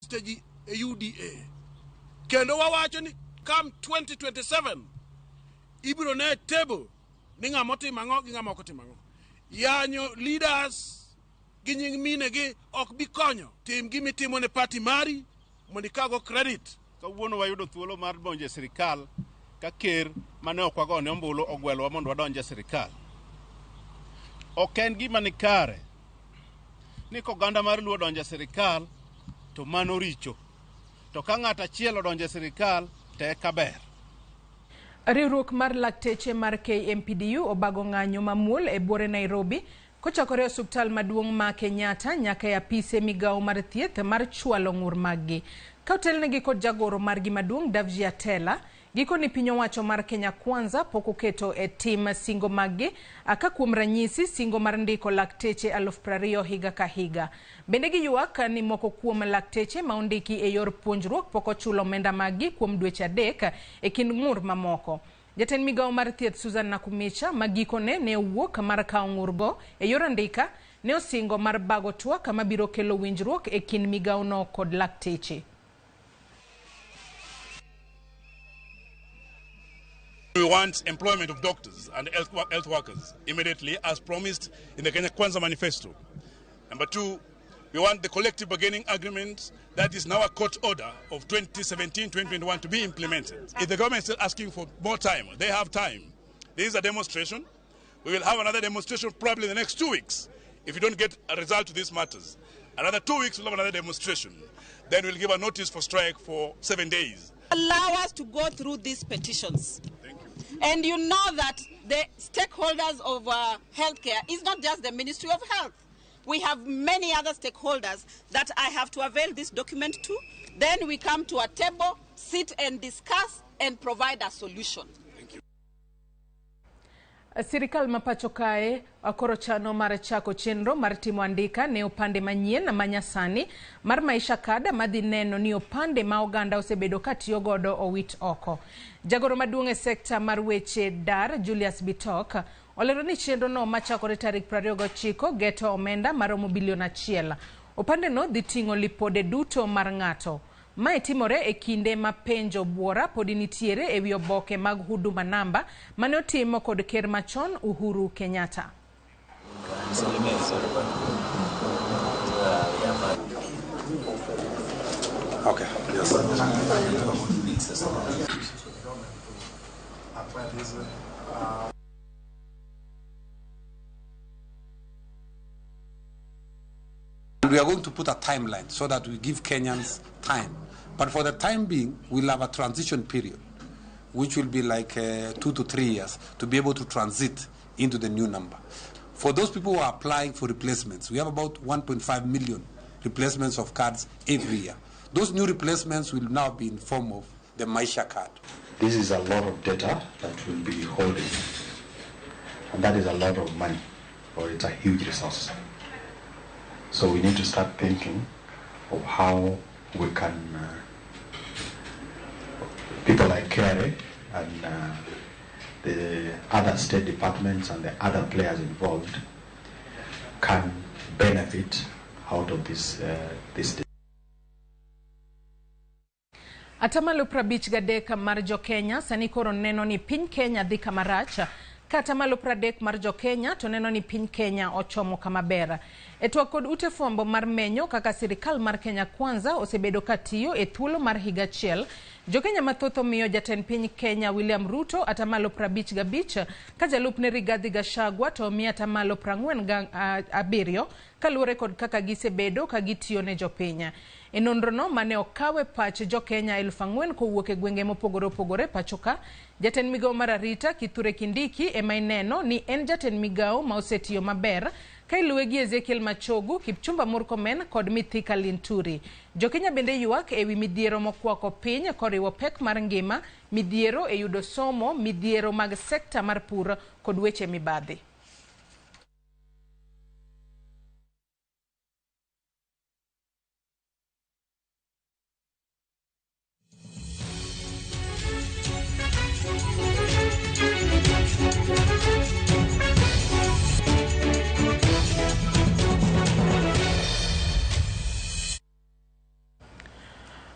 stage UDA. Kendo wawacho ni come 2027 ibiro ne table ni ng'amoti mango gi ng'ama okoti mango. Yanyo leaders gi nying mine gi ok bi konyo. Tim gi mitimo ne party mari mondo ikago credit. Kawuono wayudo thuolo mar donje sirikal ka ker mane okwago ne ombulu ogwelwa mondo wadonje sirikal. Ok en gima ni kare ni koganda mar luo donje sirikal to mano richo. To ka ng'at achiel odonje sirikal te kaber. Riwruok mar lakteche mar KMPDU obago ng'anyo mamuol e buore Nairobi kochakore osuptal maduong' ma Kenyatta nyaka e apise migawo mar thieth mar chwalo ng'ur maggi. Kautelnegi kod jagoro margi maduong' Davji Atela giko ni piny owacho mar Kenya Kwanza pok oketo e tim singo maggi aka kuom ranyisi singo mar ndiko lakteche 20,000 higa ka higa. Bende giywak ni moko kuom lakteche ma ondiki e yor puonjruok pok ochulo omenda maggi kuom dweche 3 e kind ng'ur mamoko. Jatend migawo mar thieth Susan Nakumicha magikone ne owuok mar kawo ng'urgo e yor andika ne osingo mar bago twak ma biro kelo winjruok e kind migawono kod lakteche. We want employment of doctors and health workers immediately as promised in the Kenya Kwanza Manifesto. Number 2, we want the collective bargaining agreement that is now a court order of 2017-2021 to be implemented. If the government is still asking for more time, they have time. This is a demonstration. We will have another demonstration probably in the next 2 weeks. If you don't get a result to these matters, another 2 weeks we'll have another demonstration. Then we'll give a notice for strike for 7 days. Allow us to go through these petitions. Thank you. And you know that the stakeholders of healthcare is not just the Ministry of Health. We have many other stakeholders that I have to avail this document to. Then we come to a table, sit and discuss and provide a solution. Sirikal mapacho kae akoro chano mar chako chenro mar timo andika ne opande manyien na manyasani mar maisha kada madhi neno ni opande ma oganda osebedo katiyo godo owit oko. Jagoro maduong' e sekta mar weche dar Julius Bitok olero ni chenro no machakore tarik 29 geto omenda maromo bilion 1. Opande no dhi ting'o lipode duto mar ng'ato. Mae timore e kinde ma penjo buora podi nitiere e wi oboke mag huduma namba mane otimo kod ker machon Uhuru Kenyatta. Okay, yes. We are going to put a timeline so that we give Kenyans time. But for the time being, we'll have a transition period, which will be like 2 to 3 years to be able to transit into the new number. For those people who are applying for replacements, we have about 1.5 million replacements of cards every year. Those new replacements will now be in form of the Maisha card. This is a lot of data that we'll be holding, and that is a lot of money, or it's a huge resource. So we need to start thinking of how we can, people like KRA and the other state departments and the other players involved can benefit out of this. Atamalo 53 mar jo Kenya sani koro neno ni piny Kenya dhi kama rach. Katamalo 30 mar jo Kenya to neno ni piny Kenya ochomo kama ber. Etwa kod ute fwambo mar menyo kaka sirikal mar Kenya Kwanza osebedo katiyo e thuolo mar higa achiel. Jo Kenya mathoth omiyo jatend piny Kenya William Ruto atamalo 55 ka jalupne Rigathi Gachagua to omiyo atamalo 47 kaluwore kod kaka gisebedo ka gitiyo ne jopiny. E nonrono mane okawe pach jo Kenya 4,000 kowuok e gwenge mopogore opogore pachoka, jatend migawo mar arita Kithure Kindiki ema ineno ni en jatend migawo ma osetiyo maber ka iluwe gi Ezekiel Machogu, Kipchumba Murkomen kod Mithika Linturi. Jo Kenya bende ywak e wi midhiero mokwako piny koriwo pek mar ngima, midhiero e yudo somo, midhiero mag sekta mar pur kod weche mibadhi.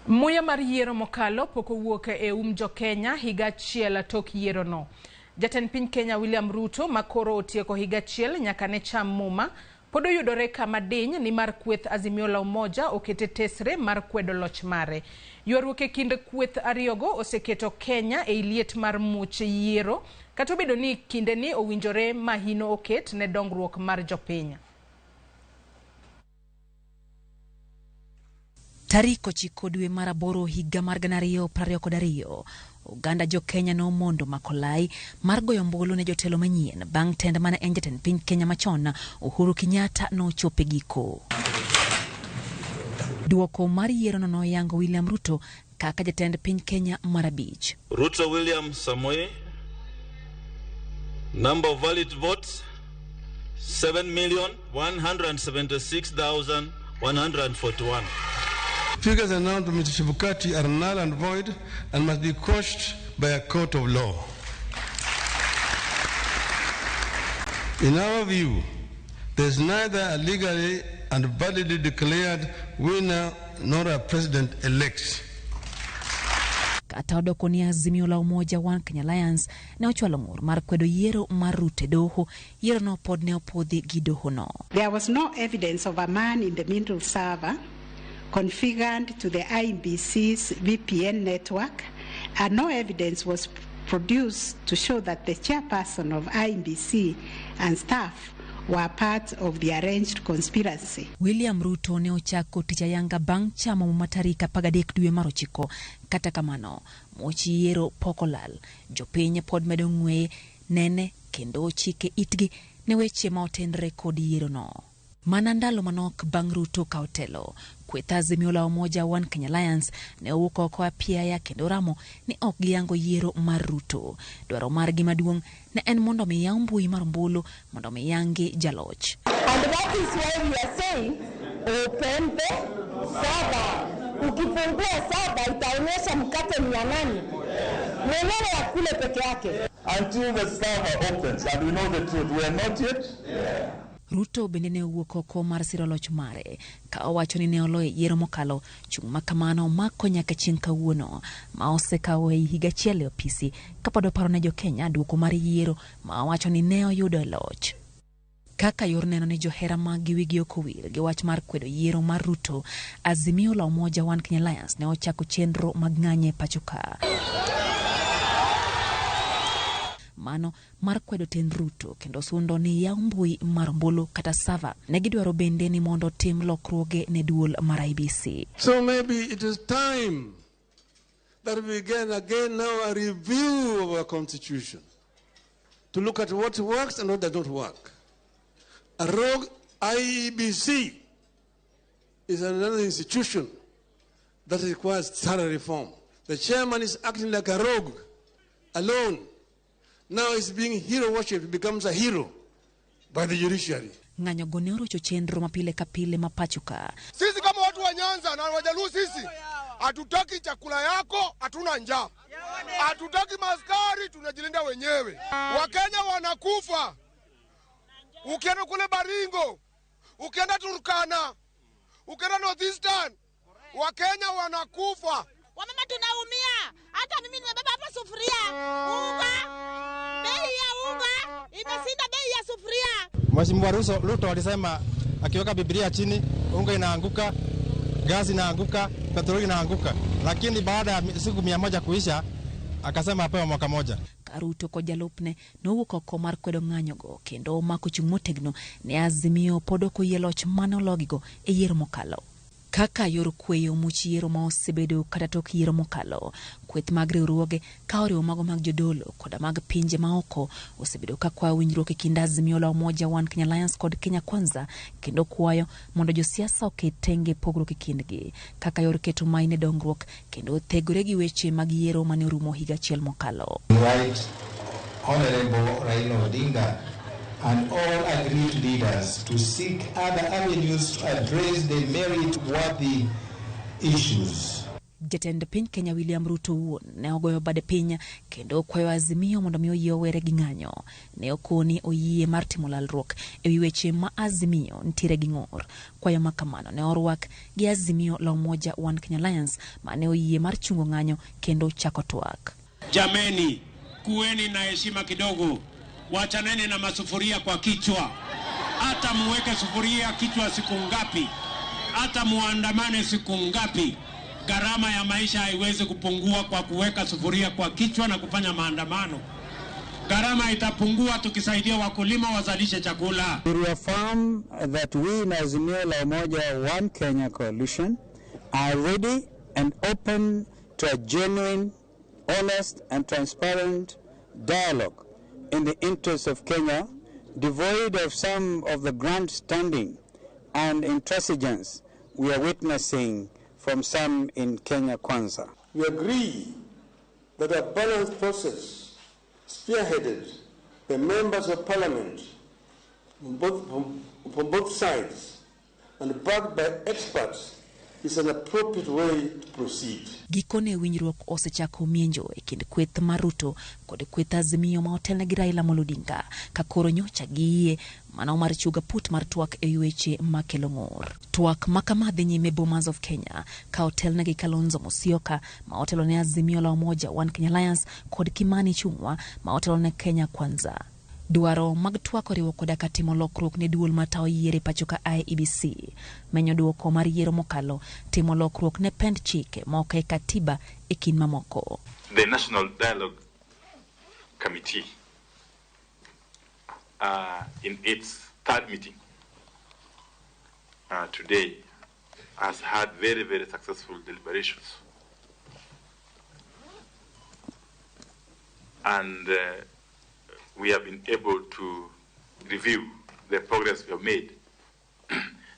Muya mar yiero mokalo pok owuok e jo Kenya higa achiel tok yiero no. Jatend piny Kenya William Ruto makoro otieko higa achiel nyaka ne cham muma pod oyudore kama diny ni mar kweth Azimio la Umoja okete tesre mar kwedo loch mare. Ywaruok e kind kweth ariyogo oseketo Kenya e liet mar much yiero kata obedo ni kinde ni owinjore mahino oket ne dongruok mar jopiny. Tarik 9 dwe mar aboro higa mar 2022, Uganda jo Kenya no mondo makolai mar goyo ombulu ne jotelo manyien bang' tend mana en jatend piny Kenya machon Uhuru Kenyatta no chope giko. Duoko mar yiero no yango William Ruto kaka jatend piny Kenya mar abich. Ruto William Samoei, number of valid votes 7,176,141. Figures announced by Mr. Chebukati are null and void and must be quashed by a court of law. In our view, there is neither a legally and validly declared winner nor a president-elect. Kata odoko ni Azimio la Umoja One Kenya Alliance ne ochwalo ng'ur mar kwedo yiero mar Ruto doho, yiero no pod ne opodhi gi doho no. There was no evidence of a man in the middle server configured to the IEBC's VPN network, and no evidence was produced to show that the chairperson of IEBC and staff were part of the arranged conspiracy. William Ruto ne ochako tich ayanga bang' chamo matarika 13 dwe mar 9. Kata kamano, mochi yiero pokolal, jopiny pod medo ng'weye nene kendo chike itgi ne weche ma otenre kod yiero no. Mana ndalo manok bang' Ruto ka otelo, kweth Azimio la Umoja One Kenya Alliance ne owuok oko apiaya kendo ramo ni ok giyango yiero mar Ruto. Dwaro margi maduong' ne en mondo miyaw mbui mar ombulu mondo miyangi jaloch. And that is why we are saying open the server. Ukifungua server itaonyesha mkate ni ya nani. Mwenyewe akule peke yake. Until the server opens and we know the truth, we are not yet. Ruto bende ne owuok oko mar siro loch mare ka owacho ni ne oloyo yiero mokalo chung' makamano mako nyaka chieng' kawuono ma osekawo ei higa achiel e opisi kapod oparo ne jo Kenya duoko mar yiero ma owacho ni ne oyudo loch. Kaka yor neno ni johera mag giwigi okowil gi wach mar kwedo yiero mar Ruto, Azimio la Umoja One Kenya Alliance ne ochako chenro mag ng'anye pachoka. Mano mar kwedo ten Ruto kendo sundo ni ya mbui mar ombulu kata sava ne gidwaro bende ni mondo tim lokruoge ne duol mar IBC. So maybe it is time that we begin again now a review of our constitution to look at what works and what does not work. A rogue IEBC is another institution that requires thorough reform. The chairman is acting like a rogue alone. Now he's being hero worship, he becomes a hero by the judiciary. Ng'anyo gone orocho chenro mapile kapile mapachuka. Sisi kama watu wa Nyanza na Wajaluo sisi hatutaki chakula yako, hatuna njaa. Hatutaki maskari, tunajilinda wenyewe. Wakenya wanakufa. Ukienda kule Baringo, ukienda Turkana, ukienda Northeastern, Wakenya wanakufa. Wamama tunaumia. Hata mimi nimebeba hapa sufuria. Unga. Bei ya unga imeshinda bei ya sufuria. Mheshimiwa Ruto alisema akiweka Biblia chini, unga inaanguka, gasi inaanguka, petroli inaanguka. Lakini baada ya siku 100 kuisha, akasema apewe mwaka moja. Ruto ko jalupne no wuok oko mar kwedo ng'anyogo kendo mako chung' motegno ne Azimio podoko yeloch manologigo e yiero mokalo. Kaka yor kweyo much yiero ma osebedo kata tok yiero mokalo, kweth mag riwruoge ka oriwo mago mag jodolo koda mag pinje maoko osebedo ka kwayo winjruok e kind Azimio la Umoja One Kenya Alliance kod Kenya Kwanza kendo kwayo mondo josiasa oket tenge pogruok e kindgi kaka yor keto maine dongruok kendo thegore gi weche mag yiero mane orumo higa achiel mokalo. Right, Honorable Raila Odinga and all agreed leaders to seek other avenues to address the merit-worthy issues. Jatend piny Kenya William Ruto wuon ne ogoyo bade piny kendo kwayo Azimio mondo mi oyie owere gi ng'anyo. Ne okoni oyie mar timo lalruok ewi weche ma Azimio nitiere gi ng'ur. Kwayo makamano ne orwak gi Azimio la Umoja One Kenya Alliance mane oyie mar chungo ng'anyo kendo chako twak. Jameni, kuweni na heshima kidogo. Wachaneni na masufuria kwa kichwa. Hata muweke sufuria kichwa siku ngapi, hata muandamane siku ngapi, gharama ya maisha haiwezi kupungua kwa kuweka sufuria kwa kichwa na kufanya maandamano. Gharama itapungua tukisaidia wakulima wazalishe chakula. We reaffirm that we in Azimio la Umoja One Kenya Coalition are ready and open to a genuine, honest and transparent dialogue in the interest of Kenya, devoid of some of the grandstanding and intransigence we are witnessing from some in Kenya Kwanza. We agree that a balanced process spearheaded by members of parliament from both sides and backed by experts is an appropriate way to proceed. Gikone winjruok osechako mienjo e kind kweth mar Ruto kod kweth Azimio ma otelne gi Raila Odinga ka koro nyocha giye mano mar chuga put mar twak e weche makelo ng'ur. Twak makama dhi nyime Bomas of Kenya ka otelne gi Kalonzo Musyoka ma otelo ne Azimio la Umoja One Kenya Alliance kod Kimani Ichung'wa ma otelo ne Kenya Kwanza. Duaro mag twak oriwo koda ka timo lokruok ne duol matayo yiero pacho ka IEBC, menyo duoko mar yiero mokalo, timo lokruok ne pend chike moko e katiba e kin mamoko. The National Dialogue Committee in its third meeting today has had very, very successful deliberations. And we have been able to review the progress we have made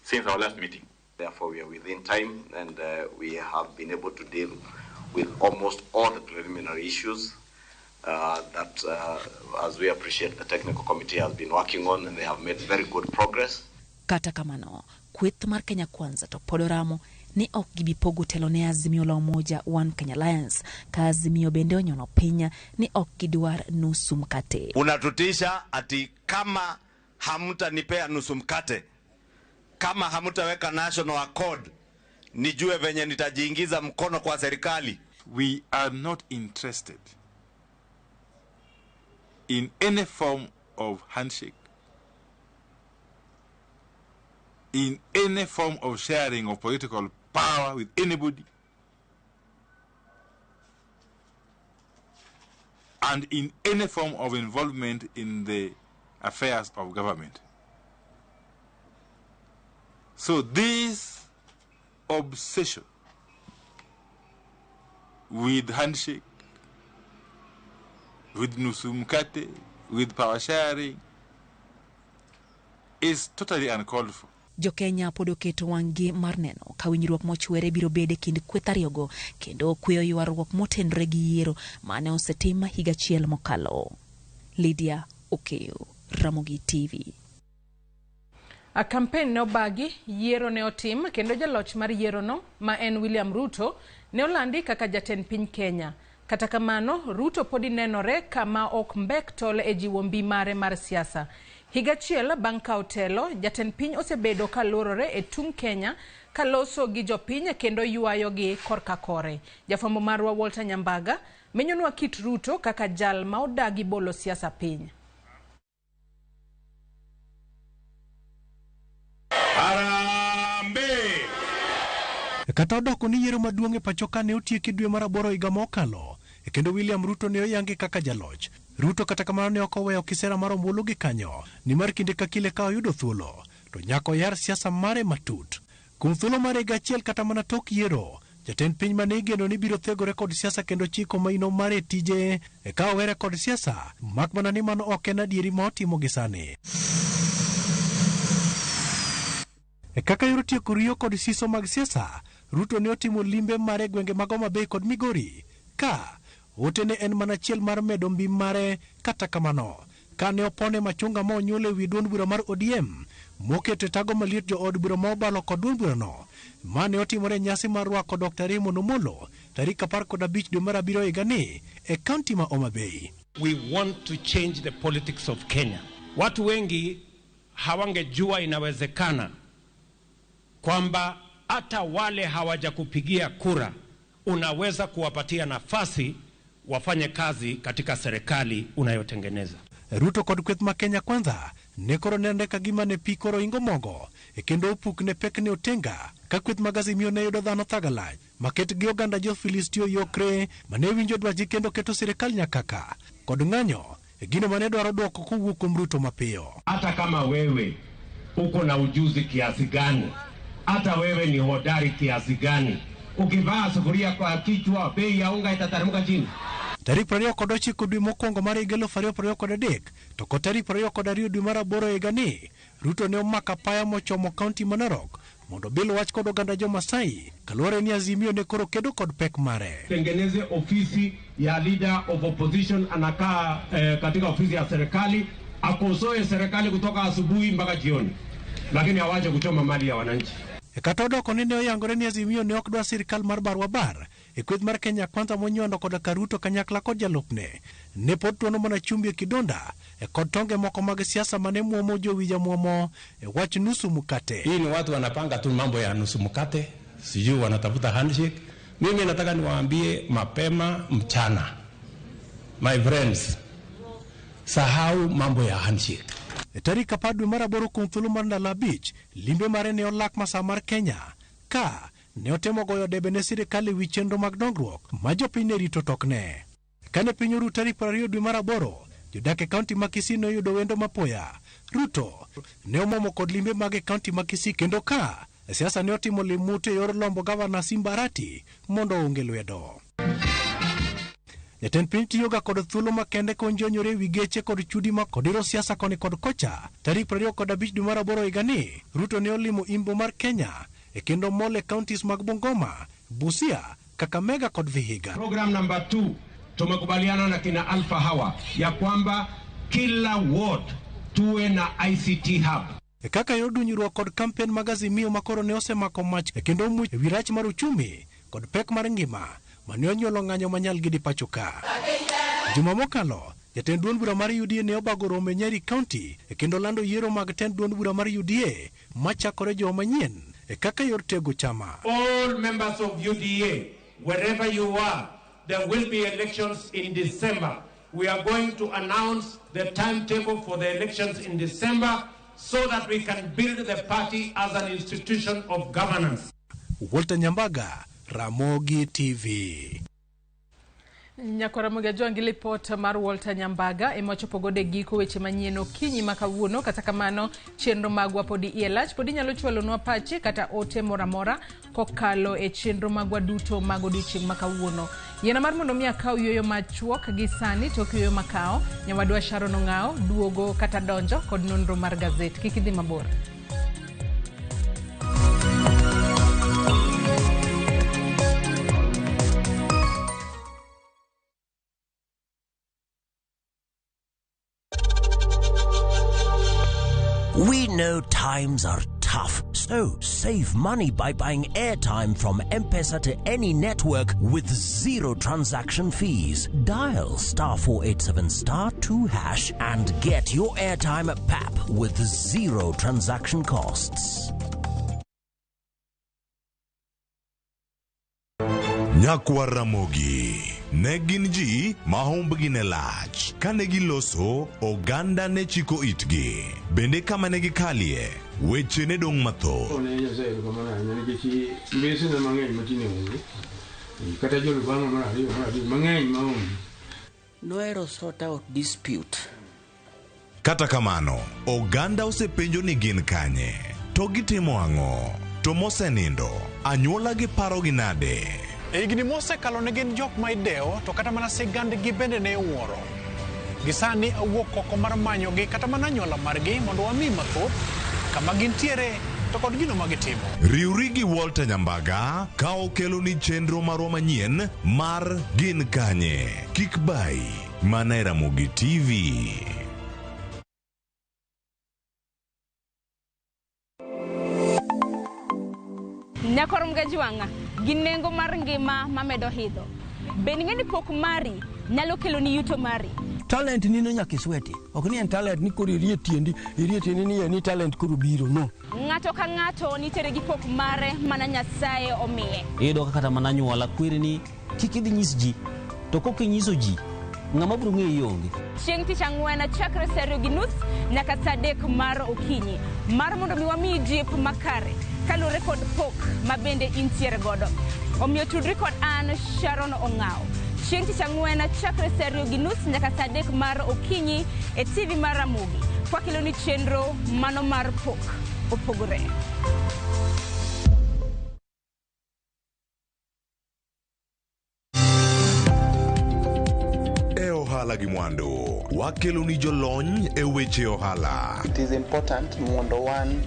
since our last meeting. Therefore, we are within time, and we have been able to deal with almost all the preliminary issues that, as we appreciate, the technical committee has been working on, and they have made very good progress. Kata kamano, kweth mar Kenya Kwanza to pod oramo ni ok gibipogo telo ne Azimio la Umoja One Kenya Alliance ka Azimio bende onyono pinya ni ok gidwar nusu mkate. Unatutisha ati kama hamutanipea nusu mkate, kama hamutaweka national accord, nijue venye nitajiingiza mkono kwa serikali. We are not interested in any form of handshake, in any form of sharing of political power with anybody, and in any form of involvement in the affairs of government. So this obsession with handshake, with nusu mkate, with power sharing is totally uncalled for. Jo Kenya podo keto wangi mar neno ka winjruok mochwere biro bede kind kweth ariyogo kendo kweyo ywaruok motenre gi yiero mane osetim higa achiel mokalo. Lydia Okeyo, Ramogi TV. A campaign ne obagi, yiero ne otim kendo jaloch mar yiero no ma en William Ruto ne olandi kaka jatend piny Kenya. Kata kamano, Ruto podi nenore kama ok mbek tole e jiwo mbi mare mar siasa. Higa achiel bang' ka otelo, jatend piny osebedo ka lorore e tung Kenya ka loso gi jopiny kendo yuayo gi korka kore. Jafwambo marwa Walter Nyambaga menyonwa kit Ruto kaka jal ma odagi bolo siasa piny. Kata odoko ni yiero maduong' e pacho ka ne otieki dwe mar 8 higa mokalo, kendo William Ruto ne oyangi kaka jaloch. Ruto kata kamano ne ok oweyo kisera mar ombulu gi kanyo, ni mar kinde ka kile ka oyudo thuolo, to nyako yar siasa mare matut. Kuom thuolo mar higa achiel kata mana tok yiero, jatend piny mane igeno ni biro thegore kod siasa kendo chiko maino mare tije e ka owere kod siasa, mak mana ni mano ok en adieri ma otimo gi sani. E kaka yoro tieko riyo kod siso mag siasa, Ruto ne otimo limbe mare gwenge mag Homa Bay kod Migori, ka ote ne en mana achiel mar medo mbi mare. Kata kamano, kane opone machunga ma onyuole wi duond bura mar ODM moketo tago maliet jo od bura ma obalo kod duond burano mane otimore nyasi mar rwako Dr. Raymond Omolo tarik 15 dwe mar 7 higani e kaunti ma Homa Bay. We want to change the politics of Kenya. Watu wengi hawangejua inawezekana kwamba hata wale hawajakupigia kura unaweza kuwapatia nafasi wafanye kazi katika serikali unayotengeneza. Ruto kod kweth ma Kenya Kwanza ne koro nende ka gima ne pi koro ingo mogo kendo opuk ne pek ne otenga ka kweth magazimio ne yudo dhano thagalach maket gi oganda jo Filistio yokre mane winjo dwaji kendo keto sirikal nyakaka kod ng'anyo gino mane dwaro dwoko kowuok kuom Ruto mapiyo. Hata kama wewe uko na ujuzi kiasi gani, hata wewe ni hodari kiasi gani, ukivaa sufuria kwa kichwa bei ya unga itateremka chini. Tarik 29 dwe mokwongo mar 2023 to kod tarik 22 dwe mar 8 higani Ruto ne omako apaya mochomo kaunti ma Narok mondo bil wach kod oganda jo Masai kaluwore ni Azimio ne koro kedo kod pek mare. Tengeneze ofisi ya leader of opposition anakaa katika ofisi ya serikali akosoe serikali kutoka asubuhi mpaka jioni, lakini hawaje kuchoma mali ya wananchi. Kata odoko ne oyangore ni Azimio ne ok dwa sirikal mar barwa bar e kweth mar Kenya Kwanza monyondo kod Karuto kanyakla kod jalupne ne pod tuono mana chumbi e kidonda kod tonge moko mag siasa mane muomo jowija muomo wach nusu mkate. Hii ni watu wanapanga tu mambo ya nusu mkate, sijui wanatafuta handshake. Mimi nataka niwaambie mapema mchana, my friends, sahau mambo ya handshake. Tarik 10 dwe mar 8 kuom thuolo mar ndalo 5 limbe mare ne olak masa mar Kenya ka ne otemo goyo debe ne sirikal e wi chenro mag dongruok ma jopiny ne rito tokne. Kane piny oru tarik 20 dwe mar 8 jodak e kaunti ma Kisii ne oyudo wendo mapoya. Ruto ne omomo kod limbe mag kaunti ma Kisii kendo ka siasa ne otimo limute e yor lombo gavana Simba Arati mondo onge lwedo. Jatend piny tiyoga kod thuolo makende konjonyore wi geche kod chudi ma kod iro siasa koni kod kocha. Tarik 25 dwe mar 8 higani Ruto ne olimo Imbo mar Kenya e kendo mole counties mag Bungoma, Busia, Kakamega kod Vihiga. Program number 2 tumekubaliana na kina Alpha hawa ya kwamba kila ward tuwe na ICT hub. Kaka yodunyruok kod kampen mag Azimio makoro ne osemako mach e kendo much ewi rach mar uchumi kod pek mar ngima mane onyuolo ng'anyo manyal gidi pacho ka. Juma mokalo jatend duond bura mar UDA ne obago romo e Nyeri County e kendo lando yiero mag tend duond bura mar UDA machakore joma manyien e kaka yor tego chama. All members of UDA, wherever you are, there will be elections in December. We are going to announce the timetable for the elections in December so that we can build the party as an institution of governance. Walter Nyambaga, Ramogi TV. Nyakora Ramogi joangi lipot mar Walter Nyambaga emochopo gode giko weche manyieno kinyi makawuono. Kata kamano chenro magwa podi ielach podi nyalo chwalonwa pachi kata ote moramora kokalo e chenro magwa duto mago odiochieng' makawuono. Yena mar mondo mi akaw yoyo machuok gi sani tok yoyo makao nyawadwa Sharon Ong'ao duogo kata donjo kod nonro mar gazet. Kik idhi mabor. We know times are tough, so save money by buying airtime from M-Pesa to any network with zero transaction fees. Dial *487*2# and get your airtime PAP with zero transaction costs. Nyakwa Ramogi ne gin ji ma humbgi ne lach kane giloso oganda ne chiko itgi bende kama ne gikalie weche ne dong matho. Noero sort out dispute. Kata kamano oganda osepenjo ni gin kanye to gitimo ang'o to mosenindo anyuola gi paro gi nade. Igni mose kalo ne gin jok ma ideo to kata mana sigand gi bende ne wuoro. Gisani awuok oko mar manyo gi kata mana nyola margi mondo wami mathoth kama gintiere to kod gino magitimo. Riuri gi Walter Nyambaga ka okelo ni chenro marwa manyien mar gin kanye. Kik bai mana Ramogi TV. Nyakorom Gajwanga, ginengo mar ngima mamedo hidho. Beningeni pok mari, nyalo kelo ni yuto mari. Talent ni no nyaka sweti. Ok ni en talent ni kuri irie tiendi ni talent kuru biro no. Ng'ato ka ng'ato nitere gi pok mare mana Nyasaye omiye. Iyudo kata mana nyuola kwiri ni kik idhi nyis ji, to kokinyiso ji ng'ama biro ng'eyo onge. Chieng' tich ang'wen chakre saa 2:30 nyaka saa 3 mar okinyi mar mondo mi wami jip makare kalure kod pok mabende intiere godo. Omiyo tudri kod an Sharon Ong'ao. Chieng' tich ang'wen chakre saa 2:30 nyaka saa 3 mar okinyi e TV mar Ramogi. Kwakelo ni chenro mano mar pok opogore. Ohala gi mwandu wakelo ni jolony e weche ohala. It is important mondo wan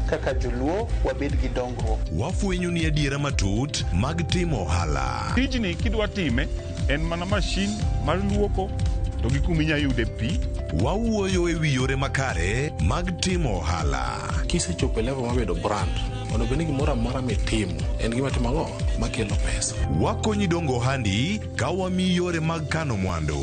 kaka joluo wabed gi dongruok. Wafwenyo ni adiera matut mag timo ohala. Tijni kidwa time en mana mashin mar luoko to gi kuminya yude pi. Wawuoyo e wi yore makare mag timo ohala. Kisechopo level mabedo brand, mondo bende gimoro amora mitimo en gima timo ang'o makelo pesa. Wakonyi dongo handi ka wami yore mag kano mwandu.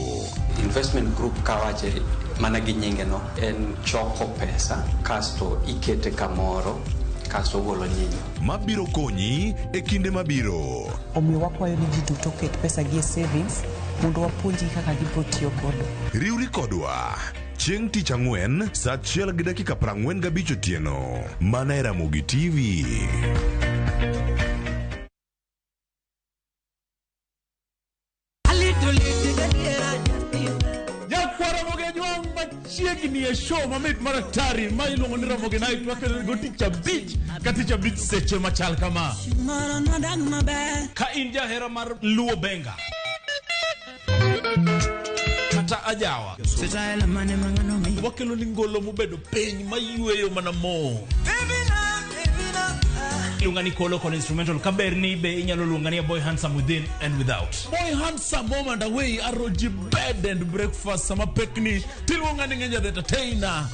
Investment group kawache mana gi nyinge no en choko pesa kasto ikete kamoro kasto golo nyinyo. Mabiro konyi e kinde mabiro. Omiyo wakwayo ni ji duto ket pesa gi e savings mondo wapuonji kaka gibiro tiyo godo. Riwri kodwa chieng' tich ang'wen saa 1:45 otieno mana e Ramogi TV. Chiegni e show mamit maratari ma iluongo ni Ramogi Night wakelo go tich abich seche machal kama. Ka in jahera mar luo benga kata ajawa wakelo ni ngolo mobedo piny mayueyo mana mo. Luonga ni Kolo con instrumental kaberni be inyalo luonga ni Boy Handsome within and without. Boy Handsome moment away aroji bed and breakfast sama pekni tiluonga ni Ngenya the entertainer.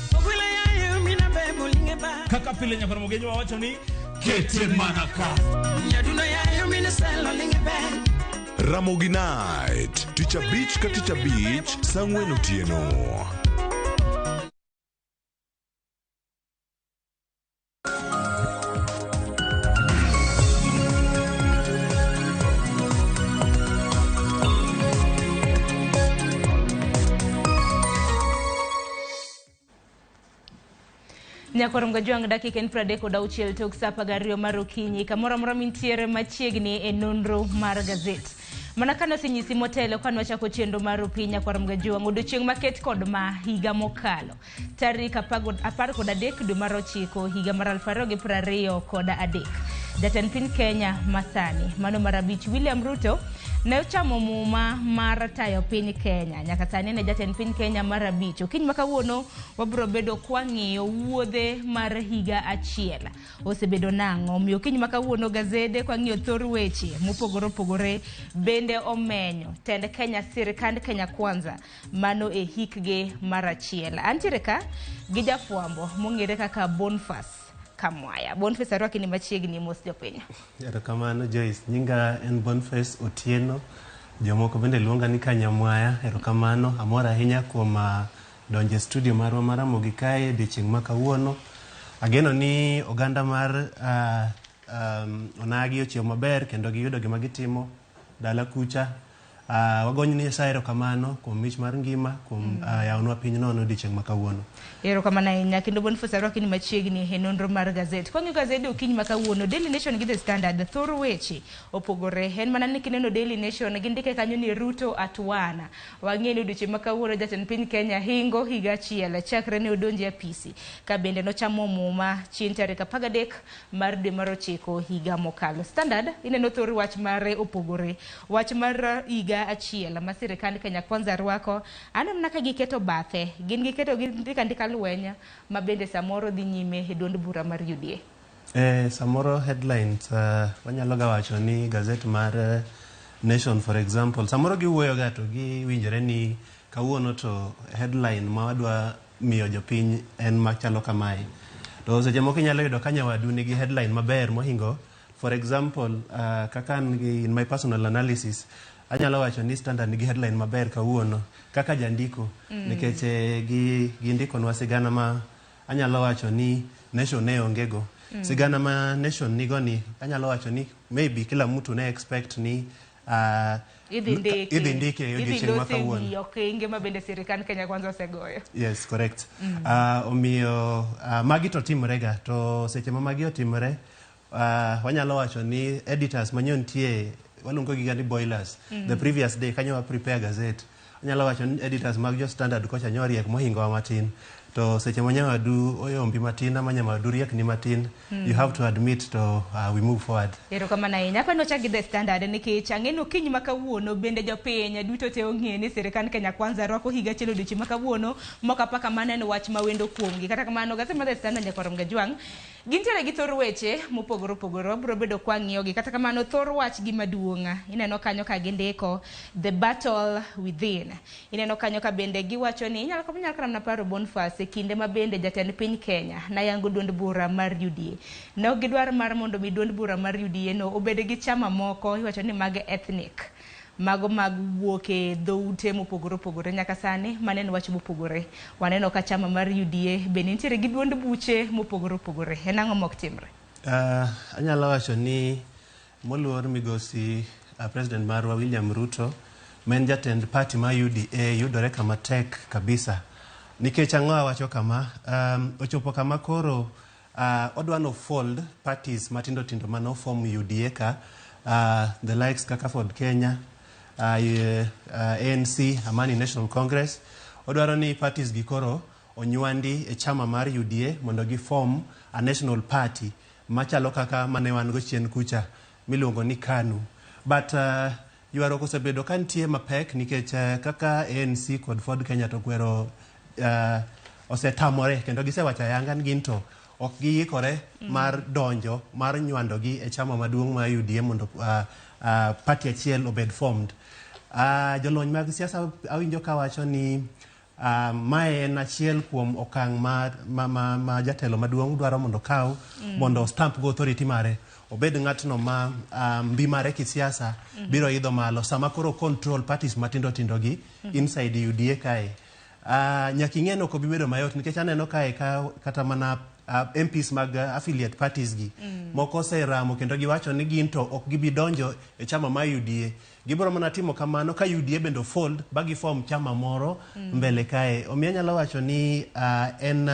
Kaka pile nyakoro mogenyo wawacho ni kete manaka. Ramogi Night tich abich ka tich abich saa 4 otieno. Nyakorom Gajwang dakika 36 tok saa 12 mar okinyi kamoro amora mintiere machiegni e nonro mar gazet. Mana kano sinyisi motelo kano wachako chenro mar Piny Nyakorom Gajwang odiochieng' maket kod ma higa mokalo tarik 13 dwe mar 9 higa mar 2023. Jatend piny Kenya masani mano mar 5 William Ruto ne ochamo muma mar tayo piny Kenya. Nyaka sani ne jatend piny Kenya mar 5. Okiny makawuono wabro bedo kwang'iyo wuodhe mar higa achiel. Osebedo nang'o omiyo okiny makawuono gazede kwang'iyo thor weche mopogore opogore bende omenyo tend Kenya sirikand Kenya Kwanza mano e hikge mar achiel. Antiere ka gi jafwambo mong'ere kaka Boniface Kamwaya. Boniface arwaki ni machiegni mos jopiny. Erokamano Joyce, nyinga en Boniface Otieno, jomoko bende luonga ni Kanyamwaya. Erokamano, amor ahinya kuom donje studio marwa mar Ramogi kae odiochieng' ma kawuono. Ageno ni oganda mar onagi ochiew maber kendo giyudo gima gitimo dala kucha. Wagony ni Nyasaye erokamano kuom mich mar ngima kuom yawnwa piny nono odiochieng' ma kawuono. Erokamano ahinya kendo Boniface arwaki ni machiegni e nonro mar gazet. Kwang'iyo gazede okiny ma kawuono Daily Nation gi The Standard thor weche opogore. En mana ni kineno Daily Nation gindike kanyo ni Ruto atwana. Wang'e ni odiochieng' ma kawuono jatend piny Kenya hingo higa achiel chakre ne odonje apisi ka bende nochamo muma chieng' tarik 13 mar dwe mar 9 higa mokalo. Standard ineno thor wach mare opogore. Wach mar higa achiel ma sirikand Kenya Kwanza rwako aneno ka giketo bathe gin giketo ndika lwenya ma bende samoro dhi nyime e duond bura mar UDA. Samoro headlines wanyalo ga wacho ni gazet mar Nation for example samoro giwuoyo ga to giwinjore ni kawuono to headline ma wadwa miyo jopiny en machalo kamae. To seche moko inyalo yudo ka nyawadu nigi headline maber mohingo For example, kaka in my personal analysis, anyalo wacho ni Standard nigi headline maber kawuono kaka jandiko nikech gindiko nwa sigana ma anyalo wacho ni nation ne ongego. Sigana ma nation nigo ni anyalo wacho ni maybe kila mtu ne expect ni idhi ndike odiochieng' ma kawuono. Okay, ngema bende sirikal Kenya Kwanza osegoyo. Yes, correct. Omiyo magi to timrega to seche ma magi otimre wanyalo wacho ni editors manyo nitie walungo gi ni boilers the previous day kanyo wa prepare gazette. Wanyalo wacho ni editors mag jo Standard kocha nyoriek mohingo matin. To seche manyawadu oyombi matin amanyamadu riek ni matin, you have to admit to we move forward. Erokamano ahinya. Apani ochak The Standard nikech ang'eno kiny ma kawuono bende jopiny duto te ong'e ni sirikal Kenya Kwanza rwako higa achiel odiochieng' ma kawuono mok apaka maneno wach mawendo kuomgi. Kata kamano gazet mar The Standard nyaka rom gajwang' gintiere gi thor weche mopogore opogore biro bedo kwa ng'iyogi. Kata kamano thor wach gi maduong'a ineno kanyo ka gindiko The Battle Within. Ineno kanyo ka bende giwacho ni inyalo karamna paro Bonfas kinde ma bende jatend piny Kenya na yango duond bura mar UDA. Ne gidwar mar mondo mi duond bura mar UDA no obede gi chama moko iwacho ni mag ethnic. Mago mag wuoke dhoute mopogore opogore nyaka sani maneno wach mopogore. Waneno ka chama mar UDA bende nitiere gi duond buche mopogore opogore. En ang'o mok timre? Anyalo wacho ni moluor migosi President marwa William Ruto men jatend party ma UDA yudore kama tek kabisa. Nikech ang'o wacho kama ochopo kama koro odwano fold parties matindo tindo mano form UDA ka the likes kaka Ford Kenya, ANC, Amani National Congress. Odwaro ni parties gi koro onywandi e chama mar UDA mondo gi form a national party machalo kaka mane wan go chien kucha miluongo ni KANU. But yuaro kosebedo ka nitie mapek nikech kaka ANC kod Ford Kenya to kwero osetamore kendo gisewacho ayanga ni ginto ok giikore mar donjo mar nywando gi e chama maduong' ma UDA mondo party achiel obed formed. Jolony mag siasa awinjo ka wacho ni mae en achiel kuom okang' ma jatelo maduong' dwaro mondo kaw mondo stamp go authority mare obed ng'atno ma mbi mare kisiasa biro idho malo sama koro control parties matindo tindo gi inside UDA kae. Nyaki ng'eno ko bibedo mayot nikech aneno kae kata mana MPs mag affiliate parties gi moko seramo kendo giwacho ni ginto ok gibi donjo e chama ma UDA. Gibiro mana timo kamano ka UDA bendo fold bagi form chama moro mbele kae. Omiyo nyalo wacho ni en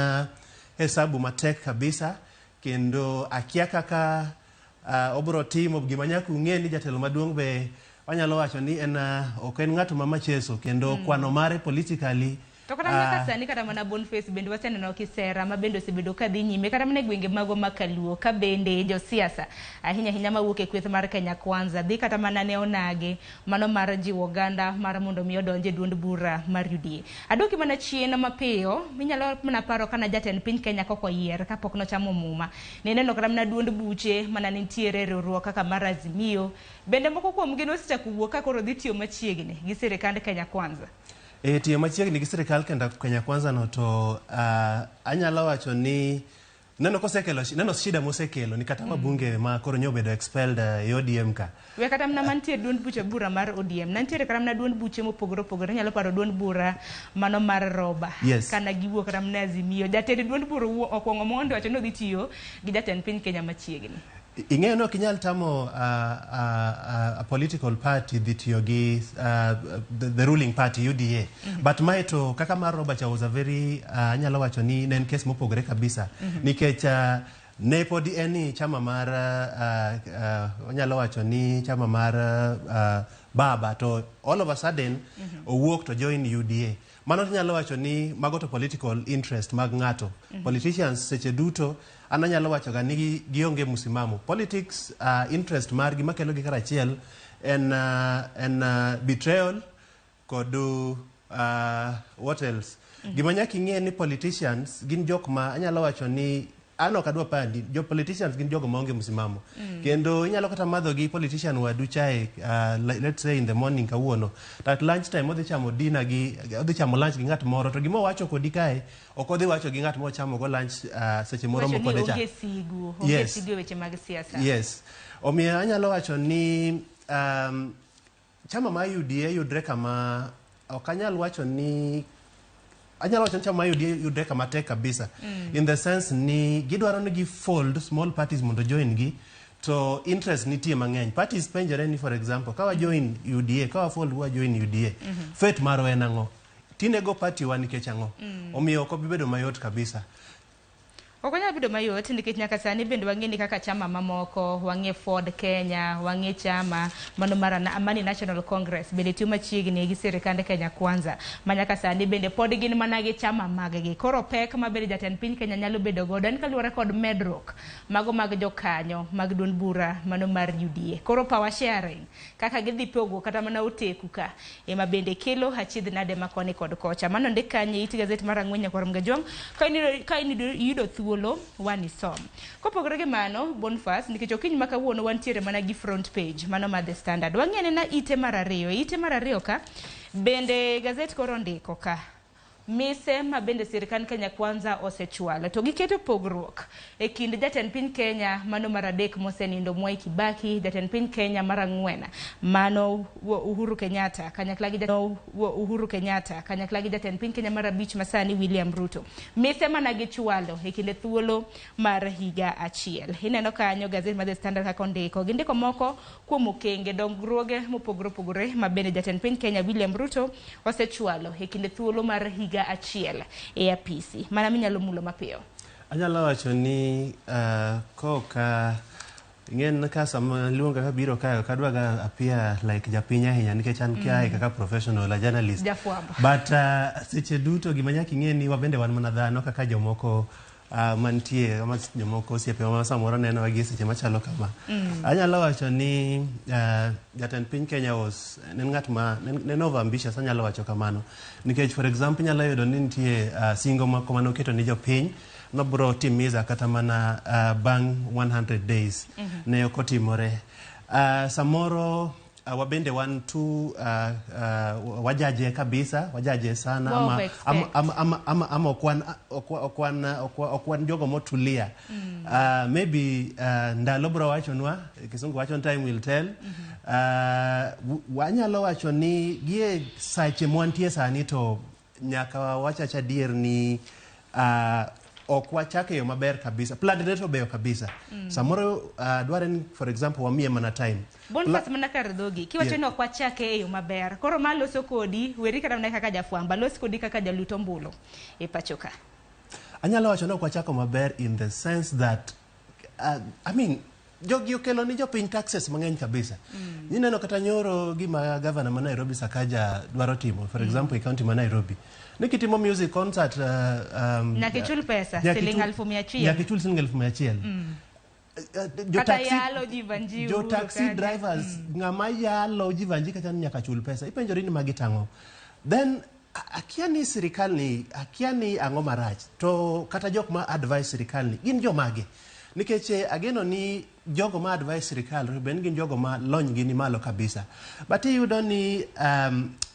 hesabu matek kabisa kendo akia kaka obro timo gima nyaka ung'e ni jatelo maduong' be wanyalo wacho ni en ok en ng'ato mamacheso kendo kwano mare politically. To kata nyaka sani kata mana Bonface bende waseneno kisera ma bende osebedo ka dhi nyime kata mana gwenge mago makaluo ka bende jo siasa ahinya mawuok e kweth mar Kenya Kwanza dhi kata mana ne onage mano mar jiwo oganda mar mondo mi odonje duond bura mar UDA. Adoki mana chien mapiyo minyalo mana paro kana jatend piny Kenya koko yier kapok no chamo muma. Neneno kata mana duond buche mana nitiere riwruok kaka mar Azimio bende moko kuom gino osechako wuok ka koro dhi tiyo machiegni gi sirikand Kenya Kwanza. Tiyo machiegni gi sirikal Kenya Kwanza no to anyalo wacho ni neno shida mosekelo ni kata mabunge ma koro nyobedo expelled ODM ka. We kata mna mantie duond buche bura mar ODM nantiere kata mna duond buche mopogore opogore nyalo paro duond bura mano mar Roba kana giwuok kata mna Azimio jatend duond bura okwongo mondo wacho no dhi tiyo gi jatend piny Kenya machiegni. Ing'eyo no kinyal tamo a political party that yogi the ruling party UDA but my to kaka mar Roba was a very anyalo wacho ni nen case mopogore kabisa nikech ne podi eni chama mar anyalo wacho ni chama mar Baba to all of a sudden owuok to join UDA. Mano nyalo wacho ni mago to political interest mag ng'ato. Politicians seche duto ananyalo wacho ga ni gionge musimamo. Politics interest margi makelo gi karachiel en betrayal kodu what else. Gima nyaka ing'e ni politicians gin jok ma anyalo wacho ni ano kadwa pandi jo politicians gin jogo maonge musimamo kendo inyalo kata madho gi politician wadu chai let's say in the morning kawuono at lunch time odhi chamo dinner gi odhi chamo lunch gi ng'at moro to gimo wacho kodi kae ok odhi wacho gi ng'at mo chamo go lunch seche moro mo kode cha sigu weche mag siasa. Yes Omiyo anyalo wacho ni chama ma UDA yudre kama ok anyal wacho ni chama ma UDA yudre kama tek kabisa in the sense ni gidwaro ni gifold small parties mondo join gi to interest nitie mang'eny. Parties penjore ni for example kawa join UDA kawa fold wa join UDA fate maro en ang'o tinego party wa nikech ang'o omiyo ok obibedo mayot kabisa. Okonya bedo mayot nikech nyaka sani bende wang'eni kaka chama mamoko wang'e Ford Kenya wang'e chama mano mar Amani National Congress bende tiyo machiegni gi sirikand Kenya Kwanza manyaka sani bende pod gin mana gi chama maggi. Koro pek mabedo jatend piny Kenya nyalo bedo godo en kaluwore kod medruok mago mag jokanyo mag duond bura mano mar UDA. Koro power sharing kaka gidhi pogo kata mana oteku ka ema bende kelo hachidh nade makoni kod kocha. Mano ndik kanye it gazet mar Ang'wen Nyakwar Mgajong ka ini yudo thuolo wani som. Kopogore gi mano Bonfas nikech okiny ma kawuono wantiere mana gi front page mano ma The Standard. Wang'ene na ite mar ariyo ka bende gazet koro ndiko ka mise ma bende sirikand Kenya Kwanza osechwalo to giketo pogruok e kind jatend piny Kenya mano mar adek mosenindo Mwai Kibaki, jatend piny Kenya mar ang'wen mano Uhuru Kenyatta kanyakla gi jatend piny Kenya mar abich masani William Ruto. Mise mana gichwalo e kinde thuolo mar higa achiel. Ineno kanyo gazet mar The Standard kaka ondiko gindiko moko kuom okenge dongruoge mopogore ma bende jatend piny Kenya William Ruto osechwalo e kinde thuolo mar higa achiel e apisi. Mana minyalo mulo mapiyo. Anyalo wacho ni koka ing'en ka sama luonga ka biro kayo kadwa ga appear like japiny ahinya nikech an kia kaka professional a journalist. But seche duto gima nyaka ing'e ni wabende wan mana dhano kaka jomoko mantie kama jomoko osiepe ma samoro neno gi seche machalo kama. Anyalo wacho ni jatend piny Kenya nen ng'at ma nen over ambitious anyalo wacho kamano nikech for example nyalo yudo ni nitie singo mako mano keto ni jopiny no bro timiza kata mana bang 100 days ne okotimore samoro wabende wan tu wajaje kabisa wajaje sana ama okwan jogo motulia maybe ndalo bro wachonwa kisungu wachon time will tell wanyalo wacho ni gie sache mwantie sani to nyaka wachacha dier ni ok wachake yo maber kabisa plan neto beyo kabisa samoro dwaren for example wamie mana time Bonfas mana kar dhogi kiwacho ni ok wachake yo maber koro maloso kodi weri kata mana kaka jafwamba los kodi kaka jaluto mbulo e pachoka. Anyalo wacho ni ok wachako maber in the sense that I mean jogi okelo ni jopiny taxes mang'eny kabisa. Nineno kata nyoro gima governor ma Nairobi Sakaja dwaro timo for example e county ma Nairobi nikitimo music concert nyakichul pesa shilingi 1,100 nyakichul shilingi 1,100 jo taxi drivers ng'ama yalo jivanji kata nyaka chul pesa ipenjori ni magi tang'o then akia ni sirikal ni akia ni ang'o marach to kata jok ma advice sirikal ni gin jomage nikech ageno ni jogo ma advice sirikal ben gin jogo ma lony gi ni malo kabisa but iyudo ni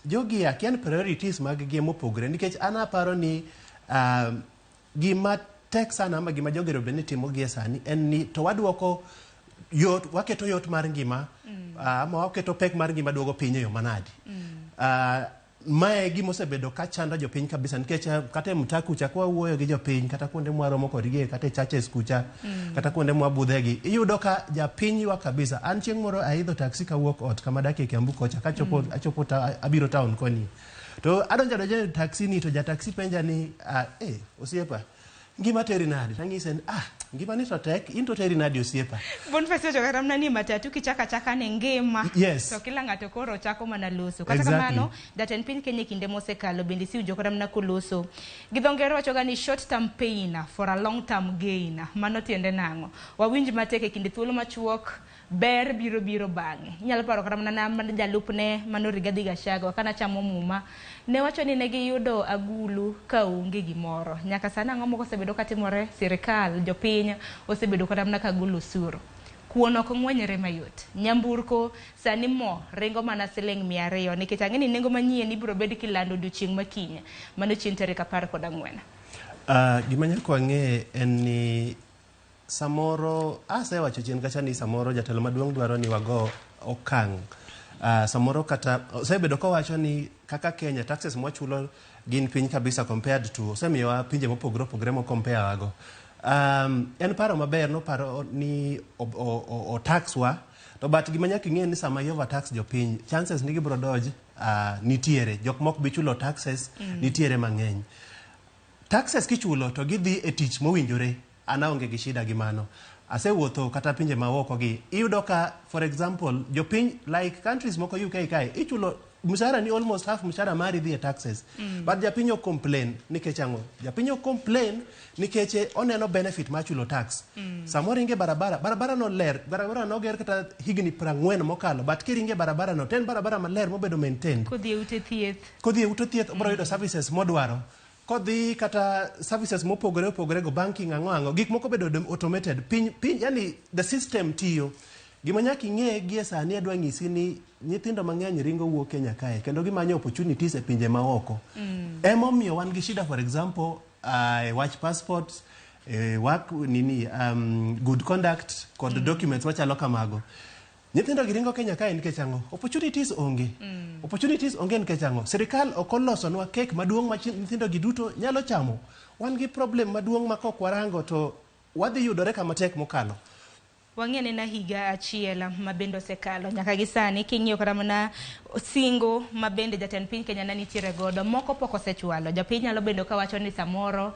jogi akia ni priorities mag gi mopogre nikech ana paro ni gima tek sana ama gima jogero bende timo gi sani en ni to waduoko yot waketo yot mar ngima ama waketo pek mar ngima duogo piny e yo manadi mae gima osebedo ka chando jopiny kabisa nikech kata mtaku chakwa wuoyo gi jopiny kata kuonde mwaromo kodgi kata churches kucha kata kuonde mwabudhegi iyudo ka japiny wa kabisa an chieng' moro aidho taxi kawuok ot kama dak e Kiambu kocha achopo abiro town koni to adonjo taxi ni to ja taxi penja ni osiepa ngima teri nadi tang'ise ni ngima ni to tek into teri nadi osiepa Bonfas to kata mnani matatu kichaka ne ngima yes. To kila ng'ato koro chako mana loso kata kamano jatend piny Kenya kinde mosekalo bende si ujo kata mna koloso gidhongero wacho ga ni short term pain for a long term gain mano tiende nang'o wawinj matek e kinde thuolo machuok ber biro bang'e inyalo paro kata mana jalupne mano Rigathi Gachagua kana chamo muma ne wacho ni ne giyudo agulu ka onge gimoro nyaka sana ng'o moko osebedo katimore sirikal jopiny osebedo kata mana kagulu osuru kuon ok ng'wenyre mayot nyamburko sani mo ringo mana siling 200 nikech ang'eni nengo manyien ibiro bed kilando odiochieng' makinya mano chieng' tarik 14. Gima nyaka wang'e en ni samoro asewacho chien kacha ni samoro jatelo maduong' dwaro ni wago okang'. Samoro kata osebedo kowacho ni kaka Kenya taxes mwachulo gin piny kabisa compared to osemiyowa pinje mopogore opogore compare wago. En paro maber, no paro ni o taxwa, to but gima nyaka ing'e ni sama i overtax jopiny, chances ni gibro dodge nitiere, jok mok bi chulo taxes nitiere mang'eny. Taxes kichulo to gidhi e tich mowinjore, anaonge gi shida gi mano. Asewuotho kata pinje maoko gi, iyudo ka for example jopiny like countries moko UK kae ichulo mshahara ni almost half mshahara mari dhi e taxes. But japiny ok complain nikech ang'o? Japiny ok complain nikech oneno benefit ma chulo tax. Samoro inge barabara no ler, barabara no ger kata higni 40 mokalo, but kiringe barabara no ten barabara maler mobedo maintained. Kodhi ute thieth obro yudo services modwaro. Kodhi kata services mopogore opogore go, banking ang'o gik moko bedo automated. Piny yani the system tiyo. Gima nyaka ing'e gie sani adwa nyisi ni nyithindo mang'eny ringo wuok Kenya kae kendo gimanyo opportunities e pinje maoko. Emomiyo wan gi shida, for example watch passports, work good conduct kod documents machalo kamago. Nyithindo giringo Kenya kae nikech ang'o? Opportunities onge. Opportunities onge nikech ang'o? Sirikal okolosonwa cake maduong' ma nyithindo giduto nyalo chamo. Wan gi problem maduong' ma kok warango to wadhi yudore kama tek mokalo. Wang'ene na higa achiel mabende osekalo nyaka gi sani king'iyo kata mana singo mabende jatend piny Kenya ne nitiere godo, moko pok osechwalo. Jopiny nyalo bedo kawacho ni samoro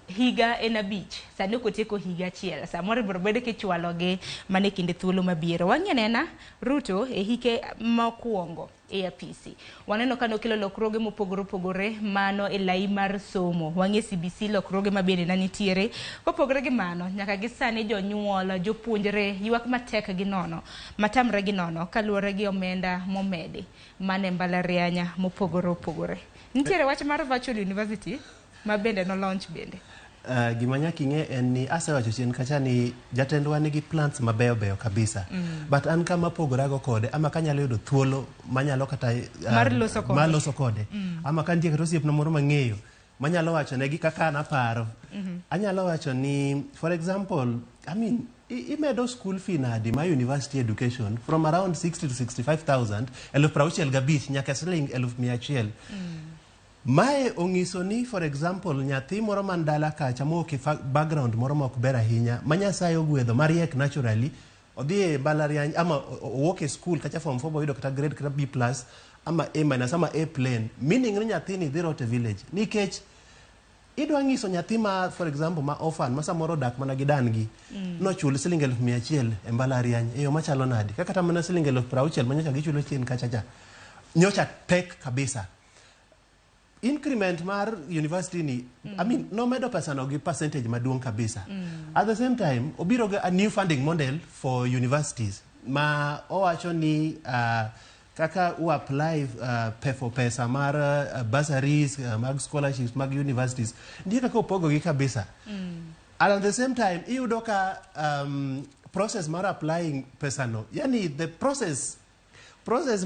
higa en 5, sani ok otieko higa achiel, samoro ibiro bedo kichwalo gi mane kinde thuolo mabiro. Wang'ene na Ruto e hike mokwongo e apisi, waneno ka nokelo lokruoge mopogore opogore mano e lai mar somo. Wang'e CBC lokruoge mabende na nitiere. Kopogore gi mano, nyaka gi sani jonyuol, jopuonjre ywak matek gi nono, matamre gi nono kaluwore gi omenda momedi mane mbalariany mopogore opogore. Nitiere wach mar virtual university mabende no launch bende. Gima nyaka ing'e en ni asewacho chien kacha ni jatendwa nigi plans mabeyo beyo kabisa. But an kama pogorago kode ama kanyalo yudo thuolo manyalo kata mar loso kode. Ama kantie kata osiepna moro mang'eyo manyalo wacho negi kaka naparo. Anyalo wacho ni for example, imedo school fee nadi ma university education from around 60 to 65,000 65,000 nyaka siling 100,000. Mae ong'iso ni for example nyathi moro man dala kacha moke background moro mok ber ahinya ma Nyasaye ogwedho mariek naturally, odhi e mbalariany ama owuok e school kacha form 4 boyudo kata grade kata B+ ama A- ama A plain, meaning ni nyathi ni dhi rote village nikech idwa ng'iso nyathi ma for example ma orphan ma samoro dak mana gi dan gi no chul siling 100,000 e mbalariany e yo machalo nadi kaka kata mana siling 60,000 manyocha gichulo chien kacha cha nyocha tek kabisa. Increment mar university ni no medo pesa no gi percentage maduong' kabisa. At the same time obiro ga a new funding model for universities ma owacho ni kaka u apply for pesa mar bursaries mag scholarships mag universities ndiye kaka opogo gi kabisa. And at the same time iyudo ka process mar applying pesa no, yani the process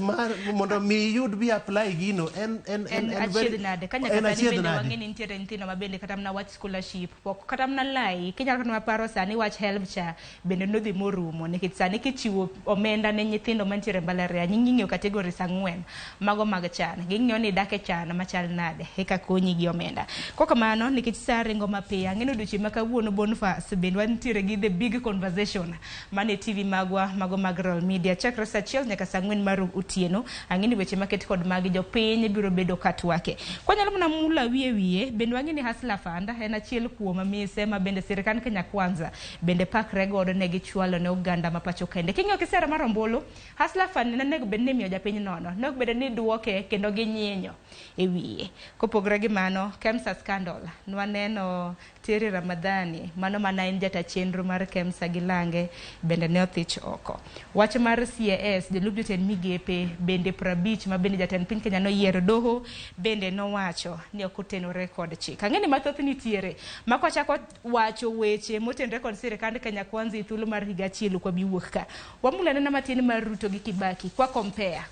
mar mondo mi yud bi apply gino en achiedh nade kanya kata ni bende wang'eni nitiere nyithindo mabende kata mna wach scholarship pok kata mna lai kinyalo kata maparo sani wach help cha bende nodhi morumo nikech sani kichiwo omenda ne nyithindo mantiere mbalariany ng'ing'io categories 4 mago mag chan ging'io ni dake chan machal nade eka konyi gi omenda. Koko mano nikech sa ringo mapiyo ng'eno duchi makawuono Bonfas bende wantiere gi the big conversation mane TV magwa mago mag Royal Media chakra sa achiel nyaka saa 4 mar otieno. Ang'eni weche maket kod magi jopiny biro bedo katwake. Kwanyalo mna mula wiye bende wang'eni Hustler Fund en achiel kuom mise ma bende sirikal Kenya Kwanza bende pakre godo ne gichwalo ne Uganda mapacho kende. King'io kisera mar ombulu Hustler Fund ne nego bende miyo japiny nono nego bende ni duoke kendo ginyinyo e wiye. Kopogre gi mano Kemsa scandal nwaneno Terry Ramadhani mano mana en jata chenro mar Kemsa Gilange bende ne othich oko. Wach mar CAS jolup jotend migepe bende 50 ma bende jatend piny Kenya no yiero doho bende no wacho ni okotenore kod chik. Ang'eni mathoth nitiere mako chako wacho weche motenore kod sirikand Kenya Kwanza e thuolo mar higa achiel kwa biwuok ka. Wamula nena matin mar Ruto gi Kibaki kwa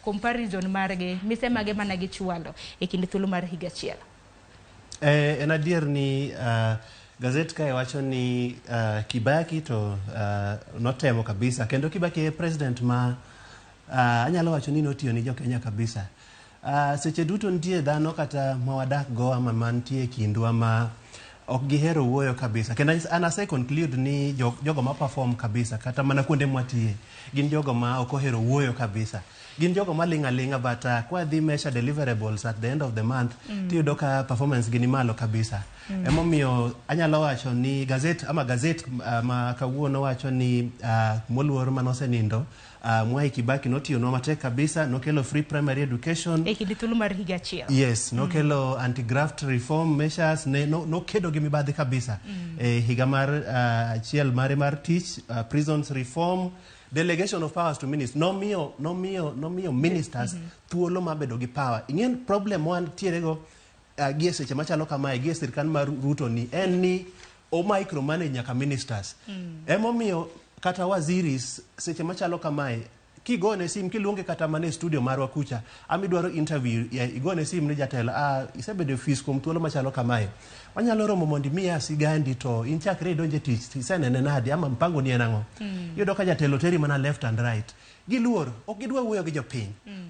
comparison margi mise mage mana gichwalo e kind thuolo mar higa achiel. En adier ni gazet kae wacho ni Kibaki to notemo kabisa kendo Kibaki e president ma anyalo wacho ni notiyo ni jo Kenya kabisa. Seche duto nitie dhano kata mawadak go ama mantie kindwa ma ok gihero wuoyo kabisa. Kendo an ase conclude ni jogo ma perform kabisa kata mana kuonde mwatie gin jogo ma ok ohero wuoyo kabisa. Gin jogo ma linga but kwa dhi measure deliverables at the end of the month tiyudo ka performance gini malo kabisa. Emomiyo anyalo wacho ni gazet ma kawuono wacho ni moluor manosenindo Mwai Kibaki notiyo no matek kabisa, nokelo free primary education thuolo mar higa achiel. Yes, nokelo anti-graft reform measures, nokedo gi mibadhi kabisa. Higa mar achiel mare mar tich, prisons reform, delegation of powers to ministers. Nomiyo ministers thuolo mabedo gi power. Ing'en problem one tierego gie seche machalo kamae gie sirkal mar Ruto ni en ni o micromanage nyaka ministers. Emomiyo kata waziris seche machalo kamae kigone sim kiluonge kata mane studio marwa kucha amidwaro interview igone sim ni jatelo isebedo office kuom thuolo machalo kamae wanyalo romo mondi miya sigandi to in chakre donje tich isenene nadi ama mpango ni enango yudo ka jatelo teri mana left and right giluor ok gidwa wuoyo gi jopiny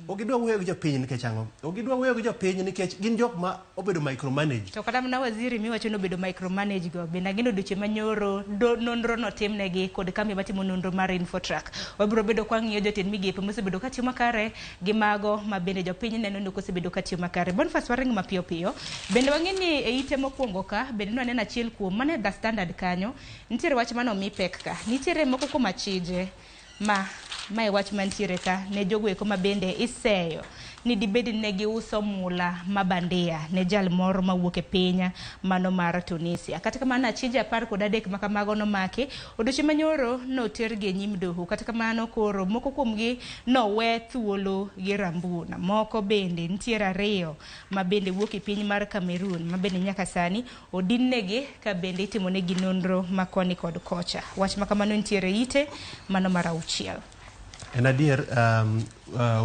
ok gidwa wuoyo gi jopiny nikech ango ok gidwa wuoyo gi jopiny nikech gin jok ma obedo micromanage to kata mana waziri miwacho no bedo micromanage go bende gino duche manyoro nonro no timnegi kod kambi matimo nonro mar Infotrack wabiro bedo kwa ng'iyo jotend migepe mosebedo ka tiyo makare gi mago ma bende jopiny neno ni kosebedo ka tiyo makare. Boniface waring mapiyo piyo bende wang'eni e ite mokwongo ka bende no aneno achiel kuom mane The Standard kanyo nitiere wach mano mi pek ka nitiere moko kuom achije mae wach mantiere ka ne jogo eko mabende iseyo ni dibedi ne giuso mula mabandia ne jal moro mawuok e piny mano mar Tunisia. Kata kamano achije 13 makamago nomaki odiochieng' manyoro notergi e nyim doho. Kata kamano koro moko kuomgi nowe thuolo gi rambuna, moko bende nitiere 2 ma bende wuok e piny mar Cameroon ma bende nyaka sani odinnegi ka bende itimonegi nonro makoni kod kocha. Wach makamano nitiere ite mano mar 6. En adier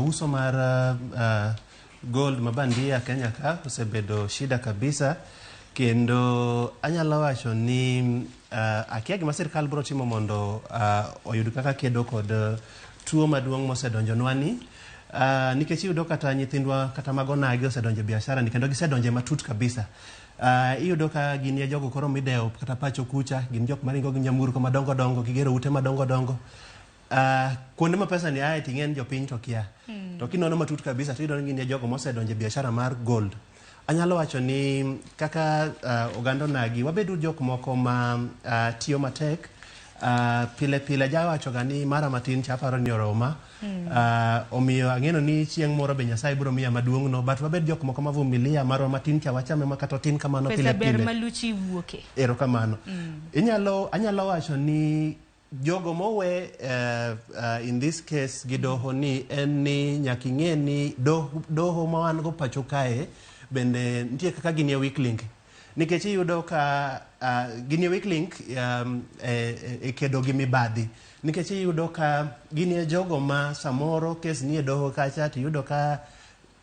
uso mar gold mabandia Kenya ka osebedo shida kabisa kendo anyalo wacho ni akia gima sirkal biro timo mondo oyud kaka kedo kod tuo maduong' mosedonjonwa ni nikech iyudo kata nyithindwa kata mago nagi osedonjo biashara ni kendo gisedonjo matut kabisa. Iyudo ka gin jogo koro mideo kata pacho kucha gin jok maringo gi nyamburko madongo dongo gigero ute madongo dongo kuonde ma pesa ni ae ting'en jopiny to kia to kinono matut kabisa to idon gin jogo mosedonje biashara mar gold. Anyalo wacho ni kaka oganda nagi wabedo jok moko ma tiyo matek pile jawacho gani mara matin chaparo ni Oromo omiyo ang'eno ni chieng' moro be Nyasaye biro miya maduong' no but wabedo jok moko mavumilia maro matin cha wachame makato tin kamano pile ber maluchi wuoke erokamano. Anyalo wacho ni jogo mowe in this case gidoho ni en ni nyaka ing'e ni doho ma wan go pacho kae bende nitie kaka ginie weak link nikech iyudo ka ginie weak link e kedo gi mibadhi nikech iyudo ka ginie jogo ma samoro kes nie doho kacha tiyudo ka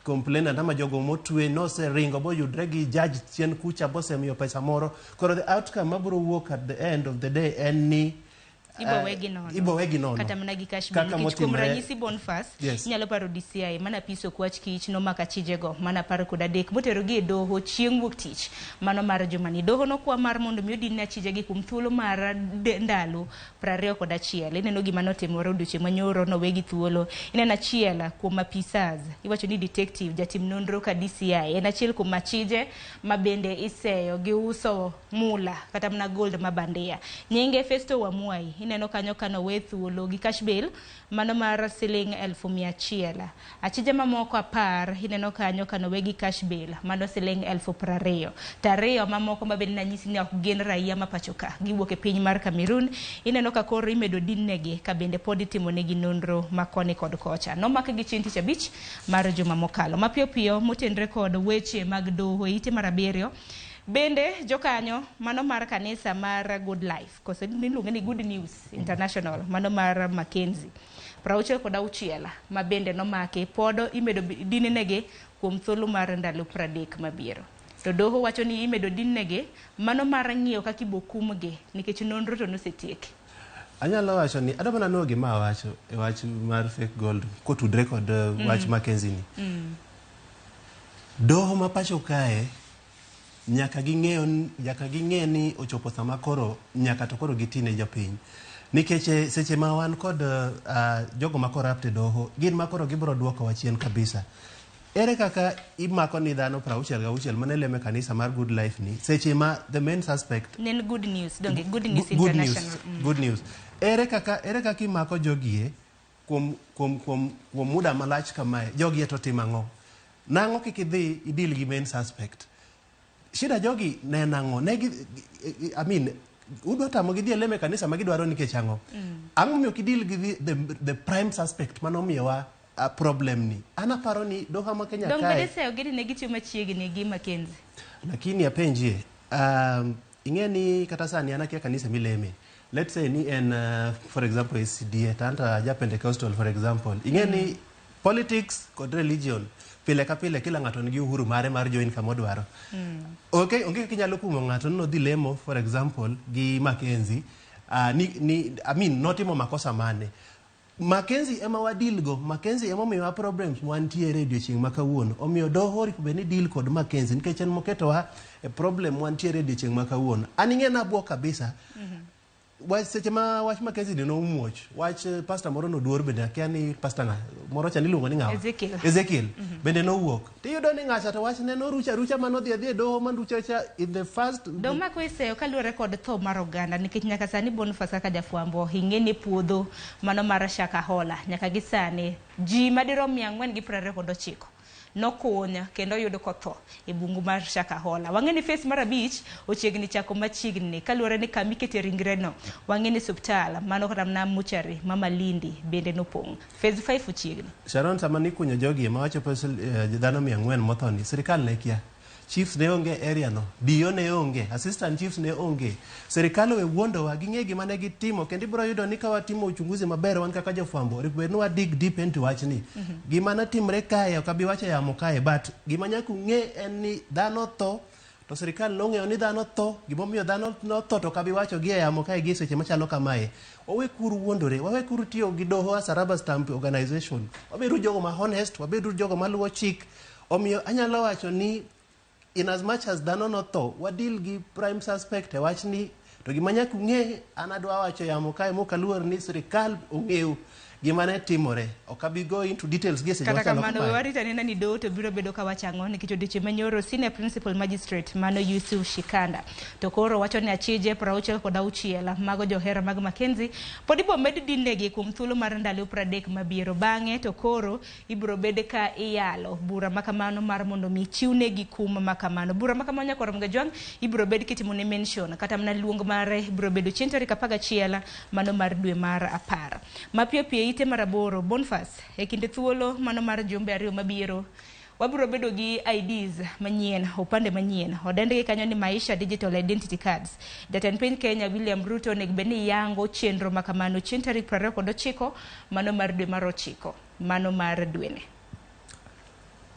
complainant ama jogo motwe nose ringo bo yudre gi judge chien kucha bose miyo pesa moro koro the outcome mabiro wuok at the end of the day en ni ibo wegi nono kata mana gi cash bill nikech kuom ranyisi Boniface nyalo paro DCI mana piso kwach kich no maka chijego mana paro kod 3 motero gi doho chieng' wuok tich mano mar jumani doho no kwa mar mondo mi odin na chijegi kuom thuolo mar ndalo 21 ineno gima notimore odiochieng' manyoro no wegi thuolo inena achiel kuom apisas iwacho ni detective jatim nonro ka DCI en achiel kuom achije mabende iseyo gi uso mula kata mana gold mabandia nyinge Festo Wamuai ineno kanyo kano we thuolo gi cash bill mano mar siling 100,000 achije mamoko 10 ineno kanyo kano we gi cash bill mano siling 20,000 tariyo mamoko mabende nanyisi ni ok gin raia mapachoka giwuok e piny mar Cameroon ineno ka koro imedo dinnegi ka bende pod itimonegi nonro makoni kod kocha nomake gi chieng' tich abich mar juma mokalo mapiyo piyo motenre kod weche mag doho ite mar 7 bende jokanyo mano mar kanisa mar Good Life kose niluonge ni Good News International mano mar Mackenzie 66 ma bende nomake podo imedo dinenegi kuom thuolo mar ndalo 30 mabiro. to doho wacho ni imedo dinnegi mano mar ng'iyo kaka ibo kumgi nikech nonro to nosetieki. Anyalo wacho ni adwa mana no gima wacho e wach mar fake gold kotudre kod wach Mackenzie ni. Doho ma pacho kae nyaka ging'e ni ochopo sama koro nyaka to koro gitine jopiny. Nikech seche ma wan kod jogo ma corrupt doho gin ma koro gibro duoko wachien kabisa. Ere kaka imako ni dhano 66 mane leme kanisa mar Good Life ni seche ma the main suspect nen good news donge good news international good news. Ere kaka imako jogie kuom muda malach kamae jogie to timango nango kikidhi idil gi main suspect. Shida jogi ne nango udwa tamo gi leme kanisa magidwaro nikech ango ango miyo kidil gi the prime suspect manomiyowa problem ni anaparo ni doha ma Kenya kae. Dong bede seo gidi ne gitimo chiegni gi Mackenzie. Lakini apenjie ingeni kata sani anakia kanisa mileme. Let's say ni for example SDA tanta ja Pentecostal for example. Ingeni politics kod religion pile ka pile kila ngato nigi uhuru mare mar join kama odwaro. Okay, onge kinyalo kumo ngato no dhi lemo for example gi Mackenzie notimo makosa mane. Mackenzie ema wadilgo, Mackenzie ema miyo problems wantiere odiochieng' ma kawuono. Omiyo doho be ni deal kod Mackenzie nikech en moketowa problem wantiere odiochieng' ma kawuono. An ing'ena buo kabisa. Wach seche ma wach Mackenzie ni nomuoch. Wach pastor moro no duor bende akia ni pastor moro cha niluongo ni ng'awa. Ezekiel. Bende nowuok. Tiyudo ni ng'acha to wach ne norucha manodhi doho manducha cha in the first do mako iseo kaluore kod tho mar oganda nikech nyaka sani Boniface kaka jafwambo ing'eni puodho mano mar Shakahola nyaka gisani ji madirom 429 nokunya kendo yudo kotho e bungu mar Shakahola. Wang'eni face mar abich ochiegni chako machiegni kaluore ni kama ikete ringre no. Wang'eni suptal mano kata na muchari mama Lindi bende nopong'. Phase 5 ochiegni. Sharon sama ni kunyo jogi ma wacho pesel dhano 400 mothoni sirikal ne kia. Chiefs ne onge area no, DO ne onge, assistant chiefs ne onge. Serikal we wuondowa ging'e gima ne gitimo kendo ibiro yudo ni ka watimo uchunguzi maber wan kaka jofwambo ribed no dig deep into wachni. Gima na timre kae ok abi wacho yamo kae but gima nyaka ng'e en ni dhano tho to serikal nong'eyo ni dhano tho gima omiyo dhano no tho to kabi wacho gi yamo kae gi seche machalo kamae. Wawekuru wuondore, wawekuru tiyo gi doho as a rubber stamp organization. Wabedu jogo ma honest, wabedu jogo maluwo chik. Omiyo anyalo wacho ni in as much as dhano no tho wadil gi prime suspect e wachni to gima nyaka ng'e an adwa wacho yamo kae mokaluor ni sirikal ong'eyo gima ne timore. Ok abi go into details gi seche kata kamano warita nena ni doho to biro bedo ka wachango nikech odiochieng' manyoro senior principal magistrate mano Yusuf Shikanda to koro wacho ni achije 66 mago johera mag Mackenzie pod ibo med dinegi kuom thuolo mar ndalo 30 mabiro bang'e to koro ibiro bede ka iyalo bura makamano mar mondo mi chiwnegi kum makamano. Bura makamano nyaka rom gajwang' ibiro bed kitimo ne mention kata mana luong mare ibiro bedo chieng' tarik 11 mano mar dwe mar 10 mapio ite maraboro. Boniface e kinde thuolo mano mar jumbe ariyo mabiro wabiro bedo gi IDs manyien opande manyien odendgi kanyo ni maisha digital identity cards. Jatend piny Kenya William Ruto ne beni yango chenro makamano chieng' tarik 29 mano mar dwe mar 9 mano mar dwene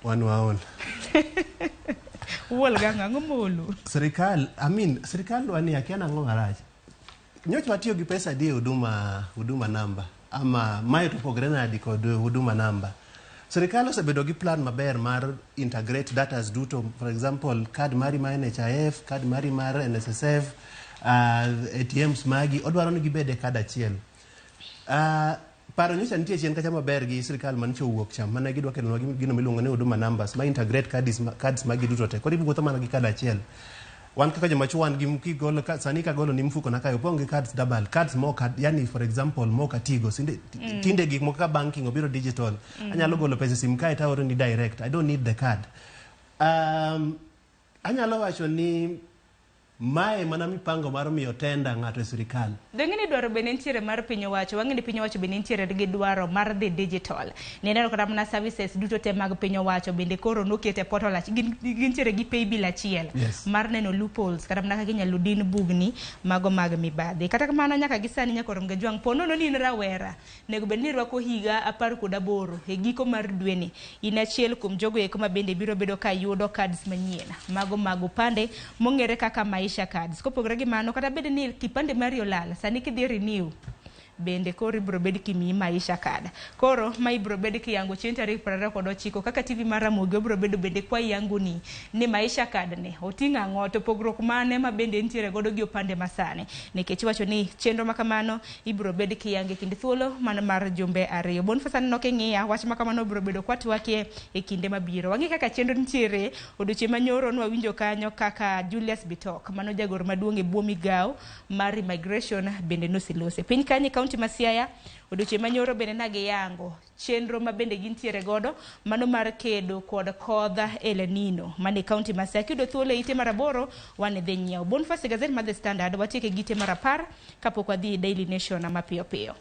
wan waon wolga ng'ango molo sirikal wani akiana ng'o marach nyoch watiyo gi pesa di huduma namba ama mae to pogre nadi kod huduma namba. Serikal osebedo gi plan maber mar integrate datas duto, for example card mari mar NHIF, card mari mar NSSF, ATMs magi odwaro ni gibede kad achiel. Paro nyocha nitie chien kacha maber gi sirikal man chowuok cham mane gidwa kelo gino miluongo ni huduma numbers ma integrate cards magi duto te kodi wuotho mana gi kad achiel. Wan kaka joma chuan gi kigolo sani ka golo ni mfuko na kayo pongi cards double cards mo card yani for example mo katigo tinde gik mo ka banking obiro digital anyalo golo pesa sim kai ta oro ni direct I don't need the card. Anyalo wacho ni mae mana mipango mar miyo tenda ng'ato e sirikal. Dengini dwaro bende nitiere mar piny owacho, wang'eni piny owacho bende nitiere gi dwaro mar dhi digital. Neneno kata mana services duto te mag piny owacho bende koro nokete portal gintiere gi paybill achiel mar neno loopholes kata mana kaka inyalo din bugni mago mag mibadhi. Kata kamano nyaka gisani nyaka rom gajwang' pono no ni rawera nego bende rwako higa 18 e giko mar dweni. In achiel kuom jogo eko ma bende biro bedo ka yudo cards manyien mago mag upande mong'ere kaka maisha cards. Kopogore gi mano kata bende ni kipande mari olal sani kidhi renew bende koro ibro bed kimi maisha card. Koro ma ibro bed kiyango chieng' tarik 29 kaka TV mar Ramogi ibro bedo bende kwa yango ni maisha card ne oting'o ang'o to pogruok mane ma bende nitiere godo gi opande masane. Nikech wacho ni chenro makamano ibro bed kiyange kinde thuolo man mar jumbe 2. Bonfasa no king'iya wach makamano bro bedo kwa twake e kinde mabiro. Wang'i kaka chenro nitiere odiochieng' manyoro no winjo kanyo kaka Julius Bitok mano jagoro maduong' e buo migao mar immigration bende nosilose piny kanye kaunti ma Siaya. Odiochieng' manyoro bende nagi yango chenro ma bende gintiere godo mano mar kedo kod kodha El Nino mane kaunti ma Siaya. Kido thuolo ite mar 8 wan dhi nyiew. Bonfas gazette mar The Standard watieke gite mar 10 kapok wadhi Daily Nation mapiyo piyo.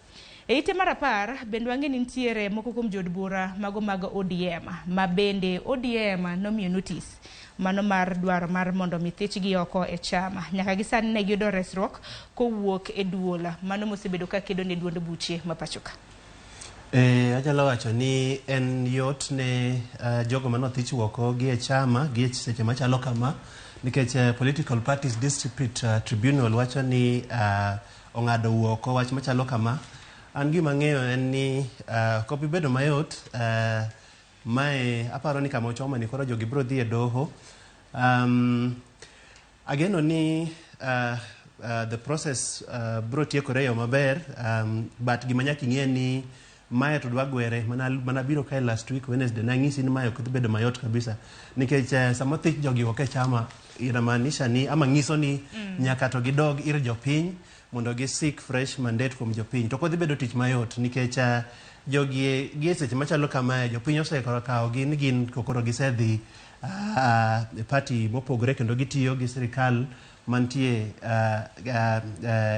E ite mar 10 bende wang'eni nitiere moko kuom jod bura mago mag ODM ma bende ODM nomiyo notice mano mar dwaro mar mondo mithichgi oko e chama. Nyaka gisani ne giyudo resruok kowuok e duola mano mosebedo ka kedo ne duond buche mapachoka. Anyalo wacho ni en yot ne jogo manothich woko gi e chama gi e seche machalo kama nikech Political Parties Dispute Tribunal wacho ni ong'ado woko wach machalo kama. An gima ng'eyo en ni kopi bedo mayot mae aparo ni kama ochoma ni koro jogi bro dhi e doho. Ageno ni the process bro tiekore yo maber, but gima nyaka ing'e ni mae to dwa gwere mana biro kae last week Wednesday nang'isi ni mae ok dhi bedo mayot kabisa nikech sama thich jogi ok e chama inamaanisha ni ama ng'iso ni nyaka to gidog ir jopiny mondo gi seek fresh mandate from jopiny. To kodhi bedo tich mayot nikech jogi gi seche machalo kama jopiny osekoro kawo gin kokoro gisedhi party mopogore kendo gitiyo gi sirikal mantie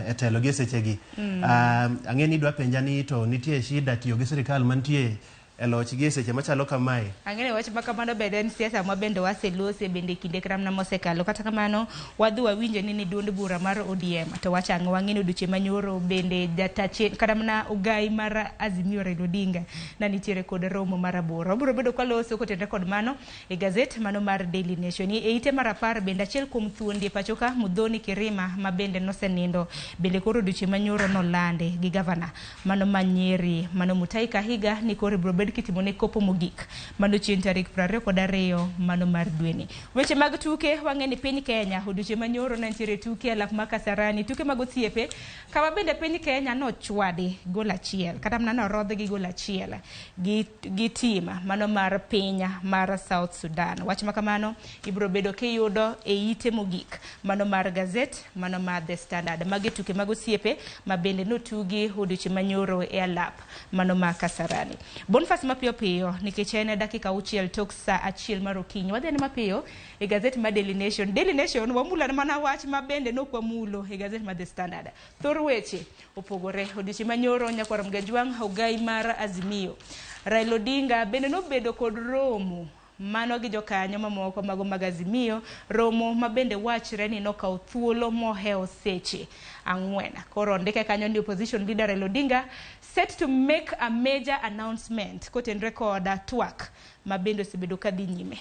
e telo gi sechegi. Ang'e ni dwa penja ni to nitie shida tiyo gi sirikal mantie e loch gi seche machalo kamae. Ang'e wach makamano bende en siasa ma bende waselose bende kinde kramna mosekalo. Kata kamano wadhi wawinjo ni duond bura mar ODM to wacha ang'o wang'e odiochieng' manyoro bende jatache kata mana ugai mar Azimio Raila Odinga na nitiere kod romo mar 8. Obiro bedo kwaloso kotenre kod mano e gazet mano mar Daily Nation. E ite mar 10 bende achiel kuom thuondi pachoka Mudhoni Kirima ma bende nosenindo bende koro odiochieng' manyoro nolande gi gavana mano Manyeri mano Mutai Kahiga ni koro biro kitimone kopo mogik mano chieng' tarik 22 mano mar dweni. Weche mag tuke wang'eni piny Kenya odiochieng' manyoro nitiere tuke alap ma Kasarani tuke mag osiepe kama bende piny Kenya nochwadi gol achiel kata mana norodh gi gol achiel gi team mano mar piny mar South Sudan. Wach makamano ibro bedo kiyudo e ite mogik mano mar gazet mano mar The Standard magi tuke mag osiepe ma bende notugi odiochieng' manyoro e alap mano ma Kasarani. Bonfas mapiyo piyo nikech en dakika 6 tok saa 1 mar okinyi wadhi mapiyo e gazet ma Daily Nation. Daily Nation wamula mana wach ma bende nokwamulo e gazet ma The Standard. Thor weche opogore odiochieng' manyoro nyakwarom gajwang' ugai mar Azimio Raila Odinga bende nobedo kod romo mano gi jokanyo mamoko mago mag Azimio, romo ma bende wachre ni nokawo thuolo moheo seche 4. Koro ndike kanyo ni opposition leader Raila Odinga set to make a major announcement kotenre koda twak ma bende osebedo kadhi nyime.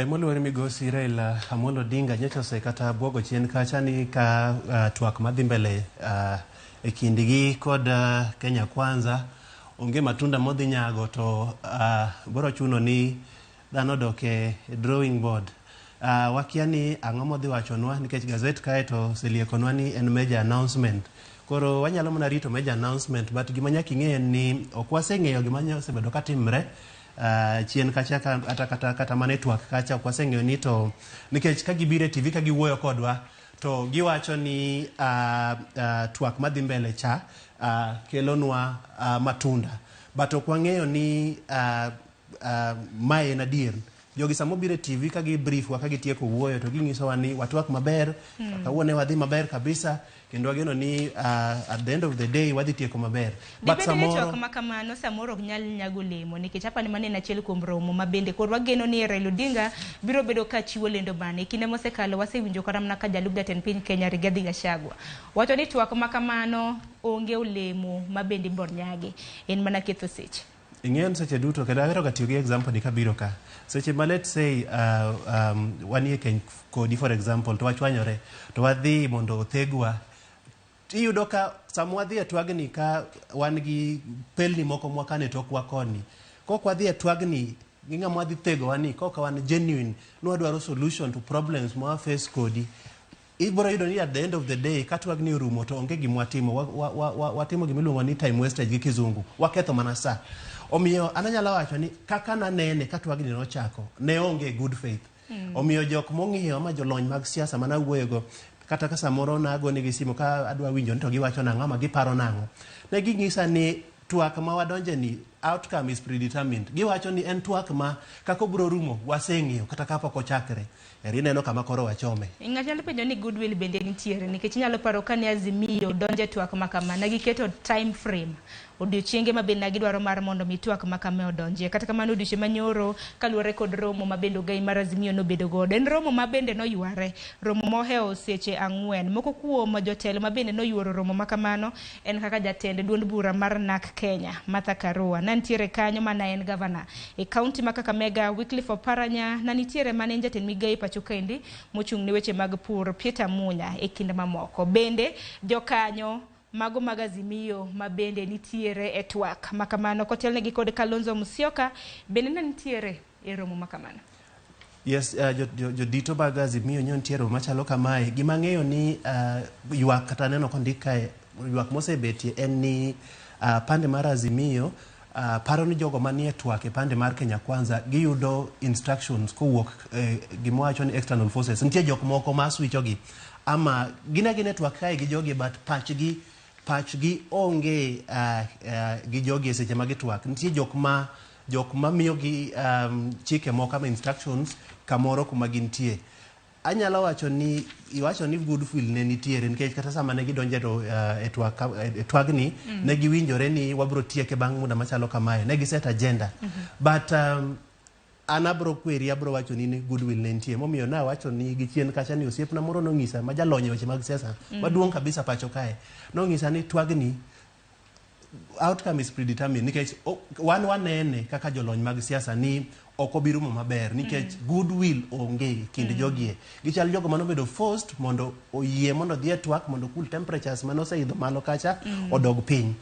Moluwore migosi Raila Amolo Odinga nyocha osekata bwogo chien kacha ni ka twak madhi mbele e kindgi kod Kenya Kwanza onge matunda modhi nyago to boro chuno ni dhano dok e drawing board. Wakia ni ang'o modhi wachonwa nikech gazet kae to seliekonwa ni en major announcement. Koro wanyalo mana rito major announcement but gima nyaka ing'e ni ok waseng'eyo gima osebedo katimre chien kacha kata mane twak kacha ok waseng'eyo ni to nikech ka gibire TV ka giwuoyo kodwa to giwacho ni twak madhi mbele cha kelonwa matunda but ok wang'eyo ni mae en adier jogi samo bire TV ka gi brief wa ka gitieko wuoyo to ginyiso wa ni watwak maber kawuone wadhi maber kabisa kendo ageno ni at the end of the day wadhi tieko maber but samoro makamano samoro ok nyal nyago lemo nikech apani mane na chiel kuom romo mabende kor wageno ni Raila Odinga biro bedo ka chiwo lendo bane kinde mosekalo wasewinjo kata mana ka jalub jatend piny Kenya Rigathi Gachagua wacho ni twak makamano onge olemo mabende bor nyage en mana ketho seche ing'en seche duto kendo ahero ga tiyo gi example ni kabiro ka seche ma let's say wanie Kenya kodi for example to wachwanyore to wadhi mondo othegwa tiyudo ka samwadhi atwagni ka wan gi pelni moko mwakane tokwa koni kok wadhi atwagni ginga mwadhi thego wani kok wan genuine no dwaro solution to problems mwa face kodi ibro yudo ni at the end of the day katwagni urumo to onge gimwatimo watimo gimiluongo ni time wastage gi kizungu waketho mana saa omiyo ananyalo wacho ni kaka nanene katwagni nochako ne onge good faith omiyo jok mong'iyo ma jolony mag siasa mana wuoyego kata ka samoro nago nigi simo ka adwa winjo ni to giwacho nang'o ama giparo nang'o ne ging'isa ni twak ma wadonje ni outcome is predetermined giwacho ni en twak ma kako bro rumo waseng'iyo kata kapok ochakre eri neno kama koro wachome ing'anyalo penjo ni goodwill bende nitiere nikech nyalo paro ka ne Azimio donje twak makama na giketo time frame odiochienge mabende nagidwaro mar mondo mitwak makame odonje kata kamano odiochienge manyoro kaluwore kod romo mabende gai mar Azimio nobedo godo en romo mabende noyware romo moheo seche 4 moko kuom jotelo mabende noyworo romo makamano en kaka jatend duond bura mar NAK Kenya Martha Karua nantiere kanyo mana en governor e county ma Kakamega Wycliffe Oparanya na nitiere mane jatend migai pacho kendi mochung' ne weche mag pur Peter Munya e kinde mamoko bende jokanyo mago mag Azimio mabende nitiere e twak makamano kotelnegi kod Kalonzo Musyoka bende nitiere e romo makamano. Yes, jodito mag Azimio nitiere machalo kamae gima ng'eyo ni ywak kata neno kondika ywak mosebetie en ni pande mar Azimio paro ni jogo manie twak e pande mar Kenya Kwanza giyudo instructions kowuok gimwacho ni external forces nitie jok moko ma switchogi ama gine twak kae gi jogi but pachgi onge gi jogi seche ma gitwak nitie jok ma miyo gi chike moko ama instructions kamoro kuma gintie anyalo wacho ni goodwill ne nitiere nikech kata sama ne gidonje to e twagni ne giwinjore ni wabro tieke bang' muda machalo kamae ne giset agenda but anabro kweri abro wacho ni goodwill ne nitie momiyo na wacho ni gichien kacha ni osiepna moro nong'isa ma jalonye weche mag siasa maduong' kabisa pacho kae nong'isa ni twagni outcome is predetermined nikech wanene kaka jolony mag siasa ni oko birumo maber nikech goodwill onge kind jogie gichal jogo manobedo forced mondo oyie mondo dhie twak mondo cool temperatures manoseidho malo kacha odog piny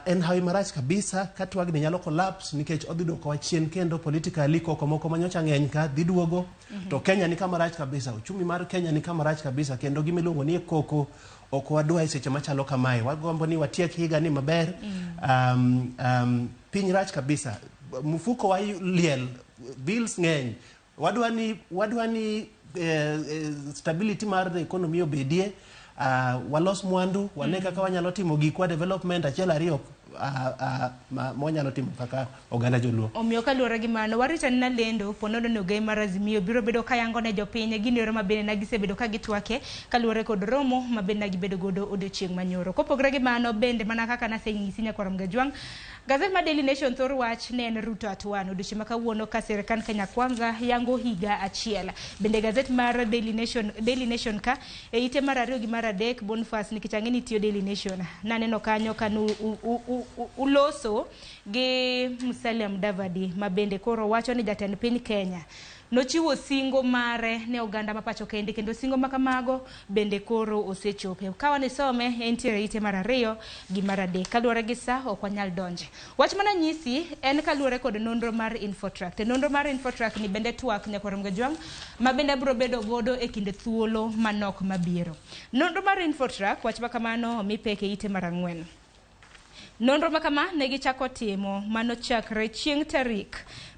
en hawi marach kabisa ka twagni nyalo collapse nikech odhi doko wachien kendo politically koko moko manyocha ng'eny ka dhi duogo to Kenya ni kama rach kabisa uchumi mar Kenya ni kama rach kabisa kendo gimiluongo ni koko ok wadwa e seche machalo kamae wagombo ni watiek higa ni maber piny rach kabisa mfuko wa liel bills ng'eny wadwa ni stability mar the economy obedie walos mwandu wane kaka wanyalo timo gikwa development achiel ariyo monyalo timo kaka oganda joluo omiyo kaluwore gi mano warita na lendo ponodo no gai mar Azimio biro bedo kayango ne jopiny ginero mabende na gisebedo ka gitwake kaluwore kod romo mabende na gibedo godo odiochieng' manyoro kopogre gi mano bende mana kaka nasenyisi Nyakorom Gajwang' gazet ma Daily Nation thor wach ne en Ruto atwano odiochieng' makawuono ka sirikal Kenya Kwanza yango higa achiel bende gazet mar Daily Nation ka e ite mar 2 gi mar 3 Boniface nikichange ni tiyo Daily Nation naneno kanyo kanu uloso gi Musalia Mudavadi mabende koro wacho ni jatend piny Kenya nochiwo singo mare ne oganda mapacho kende kendo singo makamago bende koro osechope kawa ni some entiere ite mar 2 gi mar 3 kaluwore gi sa ok wanyal donje wach mana nyisi en kaluwore kod nonro mar Infotrack nonro mar Infotrack ni bende twak Nyakorom Gajwang' mabende bro bedo godo e kinde thuolo manok mabiro nonro mar Infotrack wach makamano mipeke ite mar 4 nonro makama ne gichako timo manochakre chieng' tarik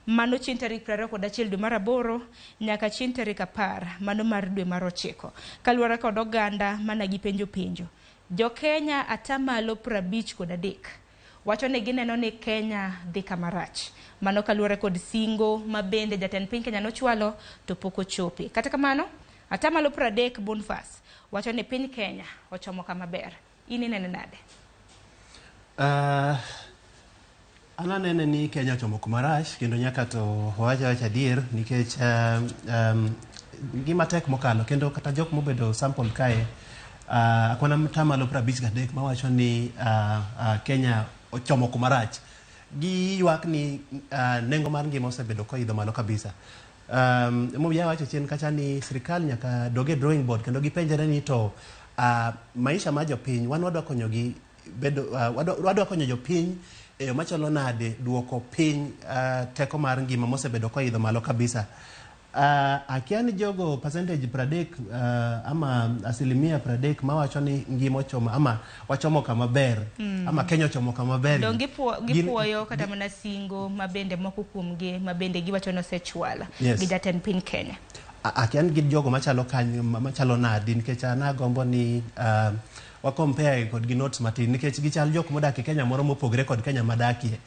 21 dwe mar 8 nyaka chieng' tarik 10 mano mar dwe mar 9 kaluwore kod oganda mana gipenjo jo Kenya atamalo 53 wacho ni gineno ni Kenya dhi kamarach. Mano kaluwore kod singo mabende jatend piny Kenya nochwalo to pok ochopi. Kata kamano, atamalo 30 Bonfas wacho ni piny Kenya ochomo kama ber. Ini nene nade? Ananene ni Kenya ochomo kumarach kendo nyaka to wacha dier nikech gima tek mokalo kendo kata jok mobedo sample kae akwana mtamalo 53 mawacho ni Kenya ochomo kumarach gi ywak ni nengo mar ngima osebedo koidho malo kabisa. Moya wacho chien kacha ni sirikal nyaka doge drawing board kendo gipenjere ni to maisha ma jopiny wan wadwa konyogi bedo wadwa konyo jopiny machalo nade duoko piny teko mar ngima mosebedo koidho malo kabisa. Akiani jogo percentage 30 ama asilimia 30 mawacho ni ngima ochomo ama wachomo kama ber ama Kenya ochomo kama ber. Dongi gipuoyo kata mana singo mabende moko kuomgi mabende giwacho no sechwala gi jatend piny Kenya. Akiani gi jogo machalo nade nikech anagombo ni wa compare kod gi notes matin nikech gichal jok modak e Kenya moro mopogre kod Kenya madakie.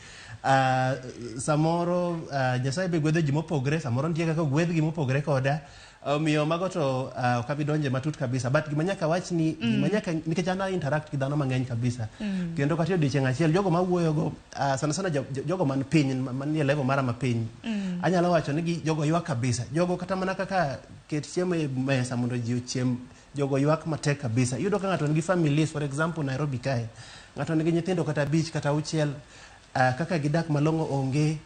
Samoro Nyasaye be gwedho ji mopogre, samoro nitie kaka gwedh gi mopogre koda miyo mago to okabidonje matut kabisa, but gima nyaka wach ni gima nyaka nikech ana interact gi dhano mang'eny kabisa kendo katiyo odiochieng' achiel jogo mawuoyo go sana jogo man piny manie level mara mapiny anyalo wacho ni jogo ywak kabisa, jogo kata mana kaka ket chiemo e mesa mondo ji ochiem, jogo ywak matek kabisa. Yudo ka ng'ato nigi families, for example Nairobi kae ng'ato nigi nyithindo kata 5 kata 6 kaka gidak malongo onge.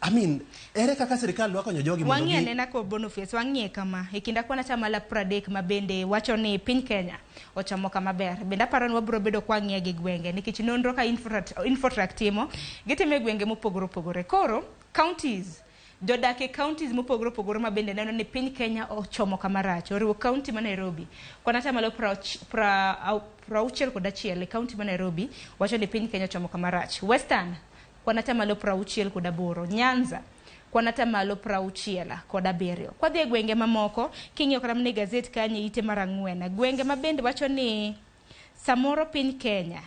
I mean, ere kaka serikal dwa konyo jogi mondo wang'e nena ko Boniface wang'e kama e kinda kwana chamala 30 mabende wacho ni piny Kenya ochamo kama ber. Benda paro ni wabro bedo kwa ng'e gi gwenge nikech nonro ka Infotrack timo gitime gwenge mopogore opogore. Koro counties jodake counties mopogore opogore mabende neno ni piny Kenya ochomo kama rach. Oriwo county ma Nairobi kwana chamalo 61 county ma Nairobi wacho ni piny Kenya ochomo kama rach. Western kwanata malo 68, Nyanza kwanata malo 67. Kwa dhie gwenge mamoko king'io kata mne gazeti kanye ite mara 4 gwenge mabende wacho ni samoro piny Kenya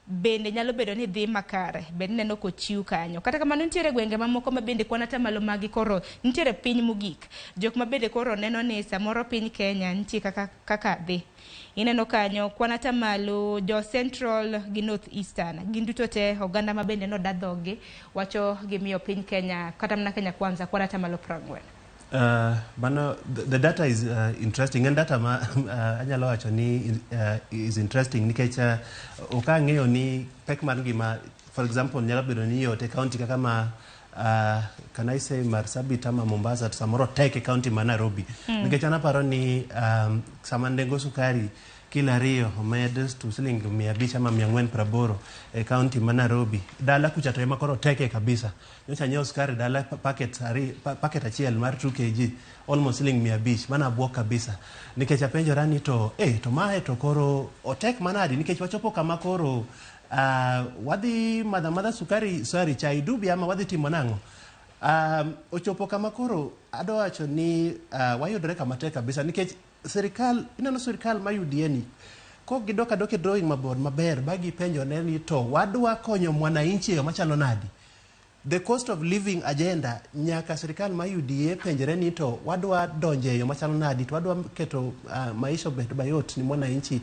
bende nyalo bedo ni dhi makare bende neno ko chiu kanyo. Kata kamano nitiere gwenge mamoko mabende kwanata malo magi koro nitiere piny mogik jok mabende koro neno ni samoro piny Kenya nitie kaka dhi ineno kanyo kwanata malo jo Central gi North Eastern ginduto te oganda mabende no dadhogi wacho gimiyo piny Kenya kata mna Kenya kwanza kwanata malo 40. Bano the data is interesting and data anyalo wacho ni is interesting nikech okang'eyo ni pek mar ngima, for example nyalo bedo ni yote county kaka ma can I say Marsabit ama Mombasa to samoro tek county ma Nairobi nikech anaparo ni sama nengo sukari kila riyo omed to siling 500 ama 480 e county ma Nairobi. Dala kucha to ema koro teke kabisa. Nyocha nyeo sukari dala packet achiel mar 2 kg almost siling 500 mana buok kabisa. Nikech apenjo rani to to mae to koro otek manadi nikech wachopo kama koro wadhi madha sukari chai dubi ama wadhi timo nang'o. Ochopo kama koro ado wacho ni wayudore kama tek kabisa nikech serikal inano serikal mayudieni ko gidoka doke drawing mabor maber bagi penjo neni to wadwa konyo mwananchi machalo nadi. The cost of living agenda nyaka serikal mayudie penjere ni to wadwa donje yo machalo nadi to wadwa keto maisha bet bayot ni mwananchi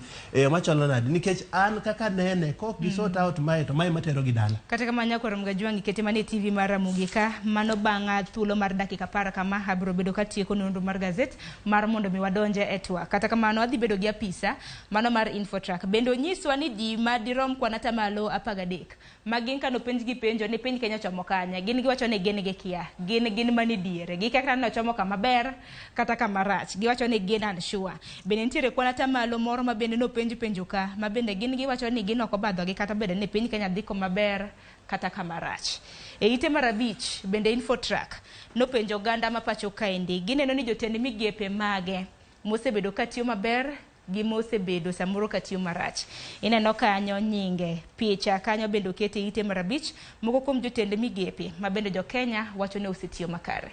machalo nadi nikech an kaka nene ko gisort out mai to mai matero gidala. Kata kama nyako Ramgajwangi kete mane TV mar Ramogi ka mano bang'a thuolo mar dakika 10 kama abro bedo katieko nonro mar gazet mar mondo mi wadonje etwa. Kata kama no adhi bedo gi apisa mano mar Infotrack bendo nyiswa ni di madirom kwanata malo 13 magin kano penj gi penjo ni piny Kenya chomo kanya gin giwacho ni gin gi kia gin mani diere gi kaka no chomo kama ber kata kama rach giwacho ni gin unsure. Bende nitiere kwanata malo moro mabende no penjo ka mabende gin giwacho ni gin ok obadho gi kata bende ni piny Kenya dhi kama ber kata kama rach. E ite mar 5 bende Infotrack no penjo oganda mapacho kaendi gineno ni jotend migepe mage mosebedo katiyo maber gi mosebedo samoro katiyo marach. Ineno kanyo nyinge picha kanyo bendo kete ite mar 5 moko kuom jotend migepe mabende jo Kenya wacho ni osetiyo makare.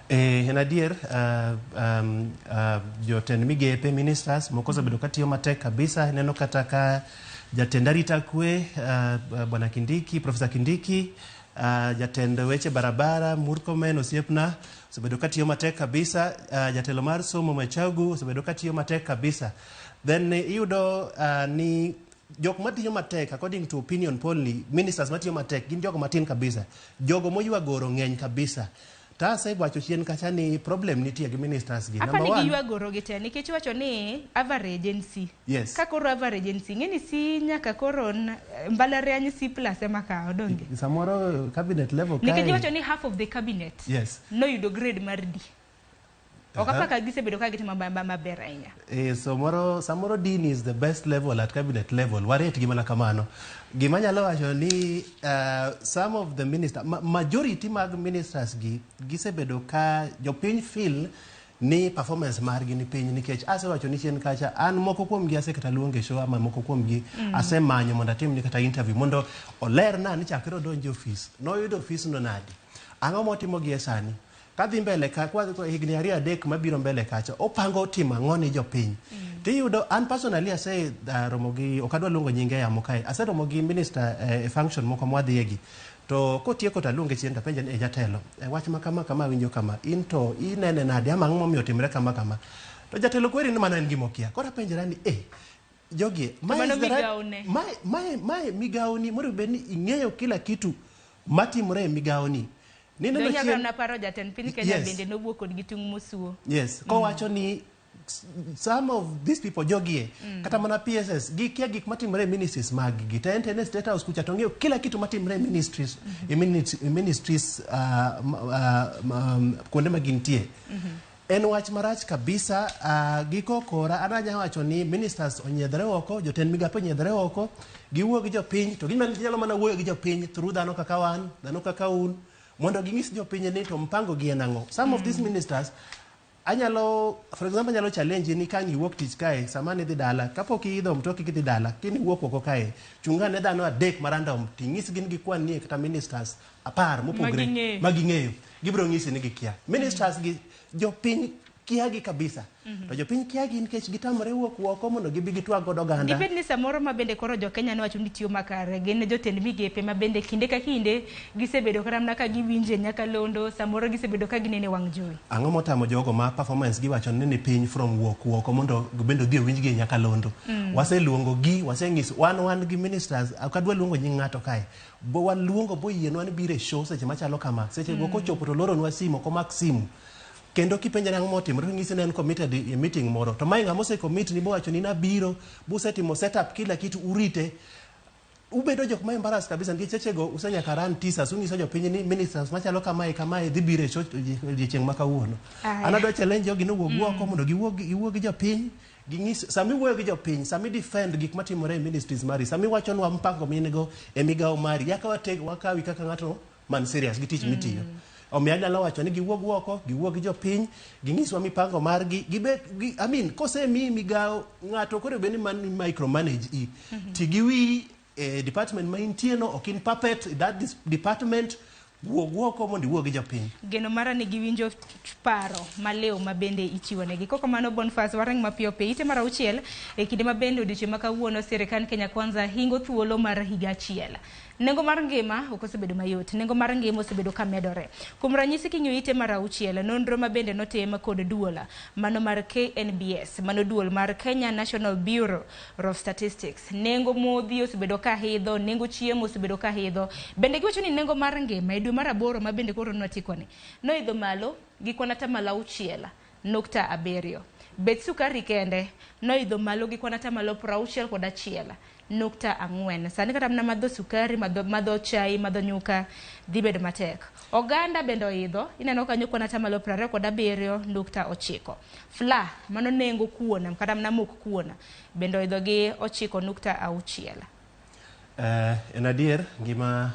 En adier jotend migepe ministers moko osebedo katiyo matek kabisa. Neno kata ka jatend arita kwe bwana Kindiki, Profesa Kindiki, jatend weche barabara Murkomen osiepna osebedo katiyo matek kabisa, jatelo mar somo Machagu osebedo katiyo matek kabisa. Then iyudo ni jok matiyo matek according to opinion poll ni ministers matiyo matek gin jogo matin kabisa, jogo moywa goro ng'eny kabisa. Ta sai wacho chien kacha ni problem nitie gi ministers gi. Number 1 giwa goro gite nikech wacho ni average agency. Yes. Ka koro average agency ngeni si nyaka koro mbalariany C+ ema ka odonge. Samoro cabinet level kai. Nikech wacho ni half of the cabinet. Yes. No yudo grade mar D. Okapaka gisebedo ka gitimo maber ahinya. Samoro Dean is the best level at cabinet level. Waret gimana kamano. Gima nyalo wacho ni some of the ministers, majority mag ministers gisebedo ka jopiny feel ni performance margi ni piny nikech ase wacho ni chien kacha an moko kuom gi ase kata luonge show ama moko kuom gi ase manyo mondo atim ni kata interview mondo olerna ni chakre odonje office. Noyudo office no nadi. Ang'o motimo gi esani? Kadhi mbele ka kwa higni 2-3 mabiro mbele kacha opango timo ang'o ni jopiny. Tiyudo an personally ase Ramogi okadwa luongo nyinge yamo kae. Ase Ramogi minister function moko mwadhiegi. To kotieko talunge chien tapenje ni jatelo. Wach kama winjo kama into inene nade ama ang'o momiyo timre kama. To jatelo kweri ni mana en gimokia. Kora penjera ni jogi mae migaoni moro beni ing'eyo kila kitu matimre migaoni. Nino nyaka na paro jatend piny Kenya bende nobuo kod gitung musuo. Yes, ko wacho ni some of these people jogie kata mana PSS gikia gik matimre ministries mag gi tente state house kucha tongeo kila kitu matimre ministries ministries kuonde magintie. En wach marach kabisa. Giko kora ananya wacho ni ministers onyiedhre oko, jotend migape onyiedhre oko, giwuo gi jopiny to ginyalo mana wuoyo gi jopiny through dhano kaka wan, dhano kaka un mondo ging'is jopiny ni to mpango gi enang'o. Some of these ministers for example anyalo challenge ni kan iwuok tich kae samani dhi dala kapok iidho mtoki kidhi dala kini wuok oko kae chungane dhano adek marandom ting'is gin gi kwan ni kata ministers 10 mopogre maging'eyo gibiro ng'isi ni gikia ministers gi jopiny kiagi kabisa. To jopiny kiagi nikech gitamore wuok oko mondo gibi gitwag godo ganda. Dibed ni samoro mabende koro jo Kenya ne wacho ni tiyo makare gin jotend migepe mabende kinde ka kinde gisebedo karamna ka giwinje nyaka londo samoro gisebedo ka ginene wang' jowi. Ang'o motamo jogo ma performance gi wacho ni piny from wuok oko mondo gibendo dhi winj gi nyaka londo. Waseluongo gi waseng'is wan gi ministers akadwa luongo nying ng'ato kae. Bo waluongo boyienwa ni bire show seche machalo kama. Seche go kochopo to loronwa simu komak simu. Kendo kipenja nang motimre ng'isi ne en committed e meeting moro to mai ng'amo se commit ni bo wacho ni nabiro busetimo setup kila kitu urite ubedo jok ma embarrass kabisa nikech chechego usanyaka ran teasers unyiso jopiny ni ministers machalo kamae dhi biro e show odiechieng' ma kawuono. Anadwa challenge jogi no wuog oko mondo giwuog gi jopiny ging'is sami wuoyo gi jopiny sami defend gik matimore e ministries mari sami wacho nwa mpango minego e migawo mari yaka wakawi kaka ng'ato man serious gi tich mitiyo. Omiya nyalo wacho ni giwuog oko, giwuog gi jopiny, ging'iswa mipango margi, kose mi migawo ng'ato koro beni man micromanage tigiwi department ma intie no ok in puppet that department wuog oko mondo iwuog gi jopiny. Geno mara ni giwinjo paro maleo mabende ichiwo negi. Koko mano Bonfas warang mapiyo pe ite mara uchiel e kinde mabende odiochieng' ma kawuono sirikal Kenya Kwanza hingo thuolo mar higa achiel. Nengo mar ngima ok osebedo mayot. Nengo mar ngima osebedo ka medore. Kuom ranyisi kinyo ite mara uchiel nonro mabende notem kod duol mano mar KNBS, mano duol mar Kenya National Bureau of Statistics. Nengo modhi osebedo ka hidho, nengo chiemo osebedo ka hidho. Bende giwacho ni nengo mar ngima e dwe mar 8 mabende koro notikoni. Noidho malo gi kwana tamala 6.7. Bet sukari kende noidho malo gi kwana tamalo 61.4. Sani kata mna madho sukari, madho chai, madho nyuka dhi bedo matek. Oganda bende oidho, ineno kanyo kwana tamalo 27.9. Fla, mano nengo kuona, kata mna mok kuona, bende oidho gi 9.6. En adier ngima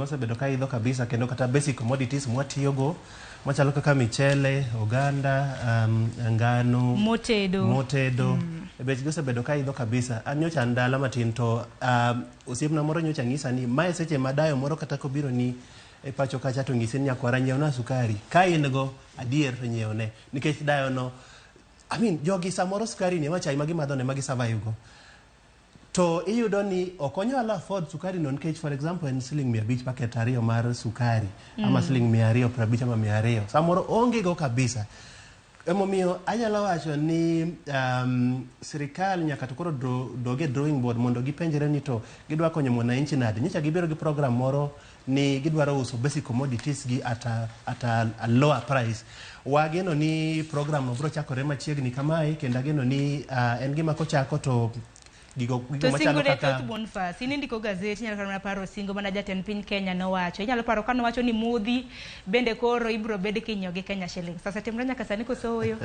osebedo ka idho kabisa kendo kata basic commodities mwatiyogo machalo kaka michele, oganda, ngano, motedo. Bech osebedo ka idho kabisa. An nyocha ndala matin to osiepna moro nyocha ng'isa ni mae seche madayo moro kata kobiro ni e pacho kacha to ng'ise ni nyakwara nyiewna sukari. Ka in go adier to nyiewne nikech dayo no jogi samoro sukari ni machai magi madho ne magi survive go. to iyudo ni okonyalo afford sukari non nikech for example en siling 500 paket ariyo mar sukari ama siling 250 ama 200 samoro onge go kabisa. Emomiyo anyalo wacho ni sirikal nyaka to koro doge drawing board mondo gipenjre ni to gidwa konyo mwananchi nade. Nyicha gibiro gi program moro ni gidwaro uso basic commodities gi at a lower price. Wageno ni program no bro chakore machiegni kamae kendo ageno ni en gima kochako to gigo machalo kaka Bonfas ini ndiko gazeti nyalo kano paro singo mana jatend piny Kenya no wacho inyalo paro kano wacho ni mudhi bende koro ibro bed kinyo gi Kenya shillings sasa timre nyaka sani kosoyo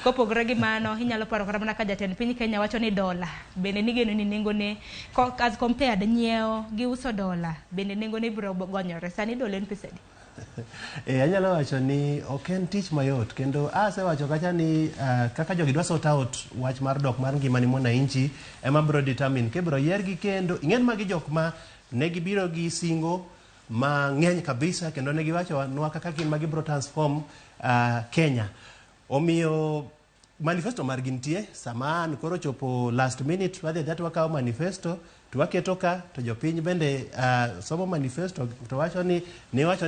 kopogre gi mano inyalo paro kata mana ka jatend piny Kenya wacho ni dola bende nigeno ni nengo ne as compared nyiewo gi uso dola bende nengo ne ibro gonyore sani dola en pesa di. Anyalo wacho ni oken tich mayot kendo asewacho kacha ni kaka jogi dwa sort out wach mar dok mar ngima ni mwananchi ema bro determine ke bro yergi kendo ingen magi jok ma ne gibiro gi singo ma ngeny kabisa kendo ne giwacho nwa kaka kin magi bro transform Kenya. Omiyo manifesto mar gintie saman koro chopo last minute wadhi that wakaw manifesto tuwaketo ka to jopiny bende somo manifesto to wacho ni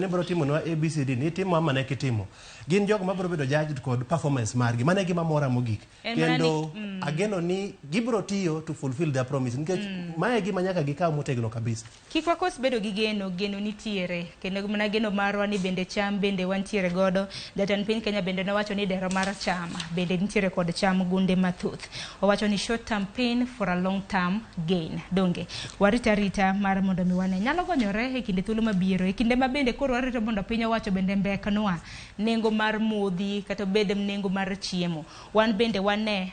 bro timo nwa ABCD ni timo ama ne kitimo gin jogo mabro bedo judged kod performance margi mane gima mora mogik kendo ageno ni gibro tiyo to fulfill their promise nikech mae gima nyaka gikaw motegno kabisa. Kikwa kos bedo gi geno nitiere kendo mana geno marwa ni bende cham bende wantiere godo jatend piny Kenya bende nowacho ni dero mar cham bende nitiere kod cham gunde mathuth owacho ni short term pain for a long term gain donge warita mar mondo miwane nyalo gonyore e kinde thuolo mabiro e kinde mabende koro warito mondo piny owacho bende mbeknwa nengo mar modhi kata bede nengo mar chiemo wan bende wane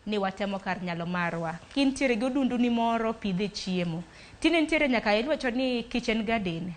ni watemo kar nyalo marwa kintiere gi odundu ni moro pidhe chiemo tine nitiere nyaka iwacho ni kitchen garden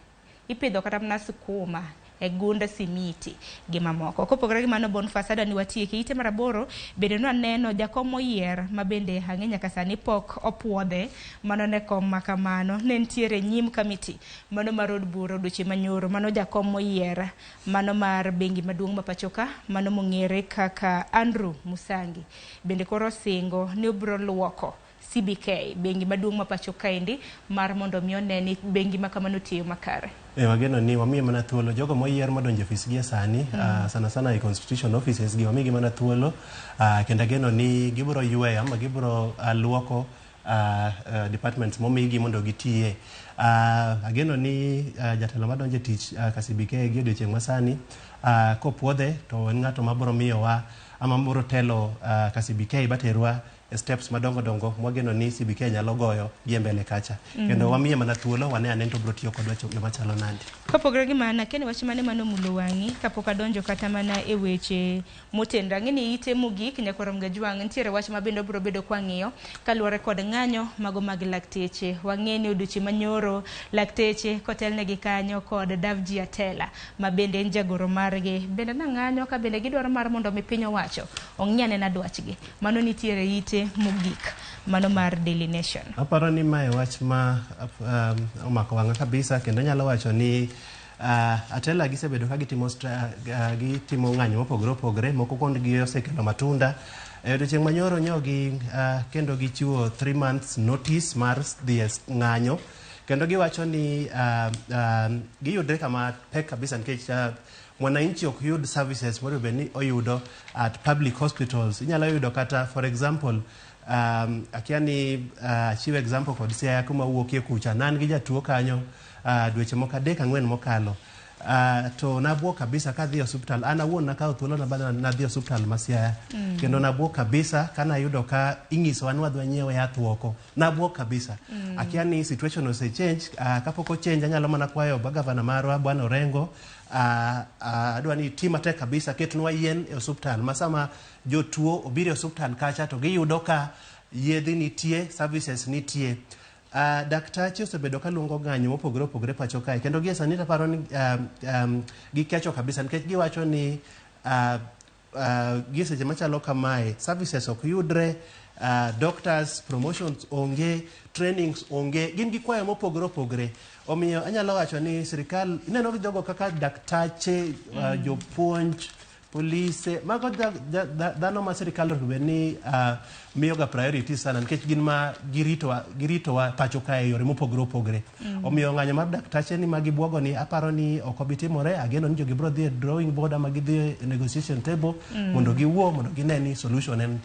ipidho kata mana sukuma e gunda simiti gi mamoko kopogore gi mano Bonfas adwa ni watieki ite mar 8 bende no neno jakom moyier ma bende hang'enya ka sani pok opuodhe mano ne kom makamano ne nitiere nyim committee mano mar od bura doche manyoro mano jakom moyier mano mar bengi maduong' ma pachoka mano mong'ere kaka Andrew Musangi bende koro singo ni obro luoko CBK bengi maduong' ma pachoka endi mar mondo mi oneni bengi makamano tiyo makare. Wageno ni wamiye mana thuolo jogo moyier madonjo ofis gi sani sana e constitution offices gi wamiye mana thuolo kendo ageno ni gibro yweyo ama gibro luoko departments momigi mondo gitiye. Ageno ni jatelo madonjo tich ka CBK gi odiochieng' masani kopuodhe to en ng'ato mabro miyowa ama mabro telo ka CBK baterwa steps madongo mwageno ni CBK nyalo goyo gi mbele kacha kendo wamiye mana thuolo wane anento bro tiyo kod wacho machalo nandi kopogore gi mana kene wach mane mano mulo wangi kapok adonjo kata mana e weche motendra ngini ite mogik nyakoro mgajwang ntiere wach mabendo bro bedo kwa ng'iyo kaluore kod ng'anyo mago mag lakteche wang'eni oduchi manyoro lakteche kotelne gi kanyo kod Davji Atela mabende en jagoro margi bende na ng'anyo ka bende gidwaro mar mondo mi piny owacho ong'iane na dwachgi mano nitiere ite mogik mano mar Daily Nation. Aparo ni mae wach ma omako wanga kabisa kendo nyalo wacho ni Atela gisebedo ka gitimo ng'anyo mopogore moko kond gi osekelo matunda odiochieng' manyoro nyogi kendo gichiwo 3 months notice mar dhi ng'anyo kendo giwacho ni giyudre kama pek kabisa nikech mwananchi ok yud services moro beni oyudo at public hospitals inyalo yudo kata for example akiani chief example kod Siaya kuma wuokie kucha nan gi jatuo kanyo dweche moko 3-4 mokalo to nabuo kabisa ka dhi hospital ana wuon nakaw thuolo na bana na dhi hospital ma Siaya kendo nabuo kabisa kana yudo ka ing'iso an wadwa nyiewe yath woko nabuo kabisa akiani situation ose change kapoko change anyalo mana kwayo gavana marwa bwana Orengo adwa ni tima tek kabisa ketnwa yien e hospital masama jotuo obiro e hospital kacha to giyudo ka yedhi nitie services nitie daktachi osebedo ka luongo ng'anyo mopogore pacho kae kendo gi sani paro ni gikecho kabisa nikech giwacho ni giseche machalo kamae services ok yudre doctors promotions onge trainings onge gin gi kwayo mopogore omiyo anyalo wacho ni sirikal ineno gi jogo kaka daktache jopuonj polise mago dhano ma sirikal onego ni miyoga priority sana nikech gin ma giritowa pacho kae yore mopogore opogore. Omiyo ng'anyo mar daktache ni magibwogo ni aparo ni ok obi timore. Ageno ni jogi biro dhi e drawing board ama gidhi e negotiation table mondo giwuo mondo gine ni solution en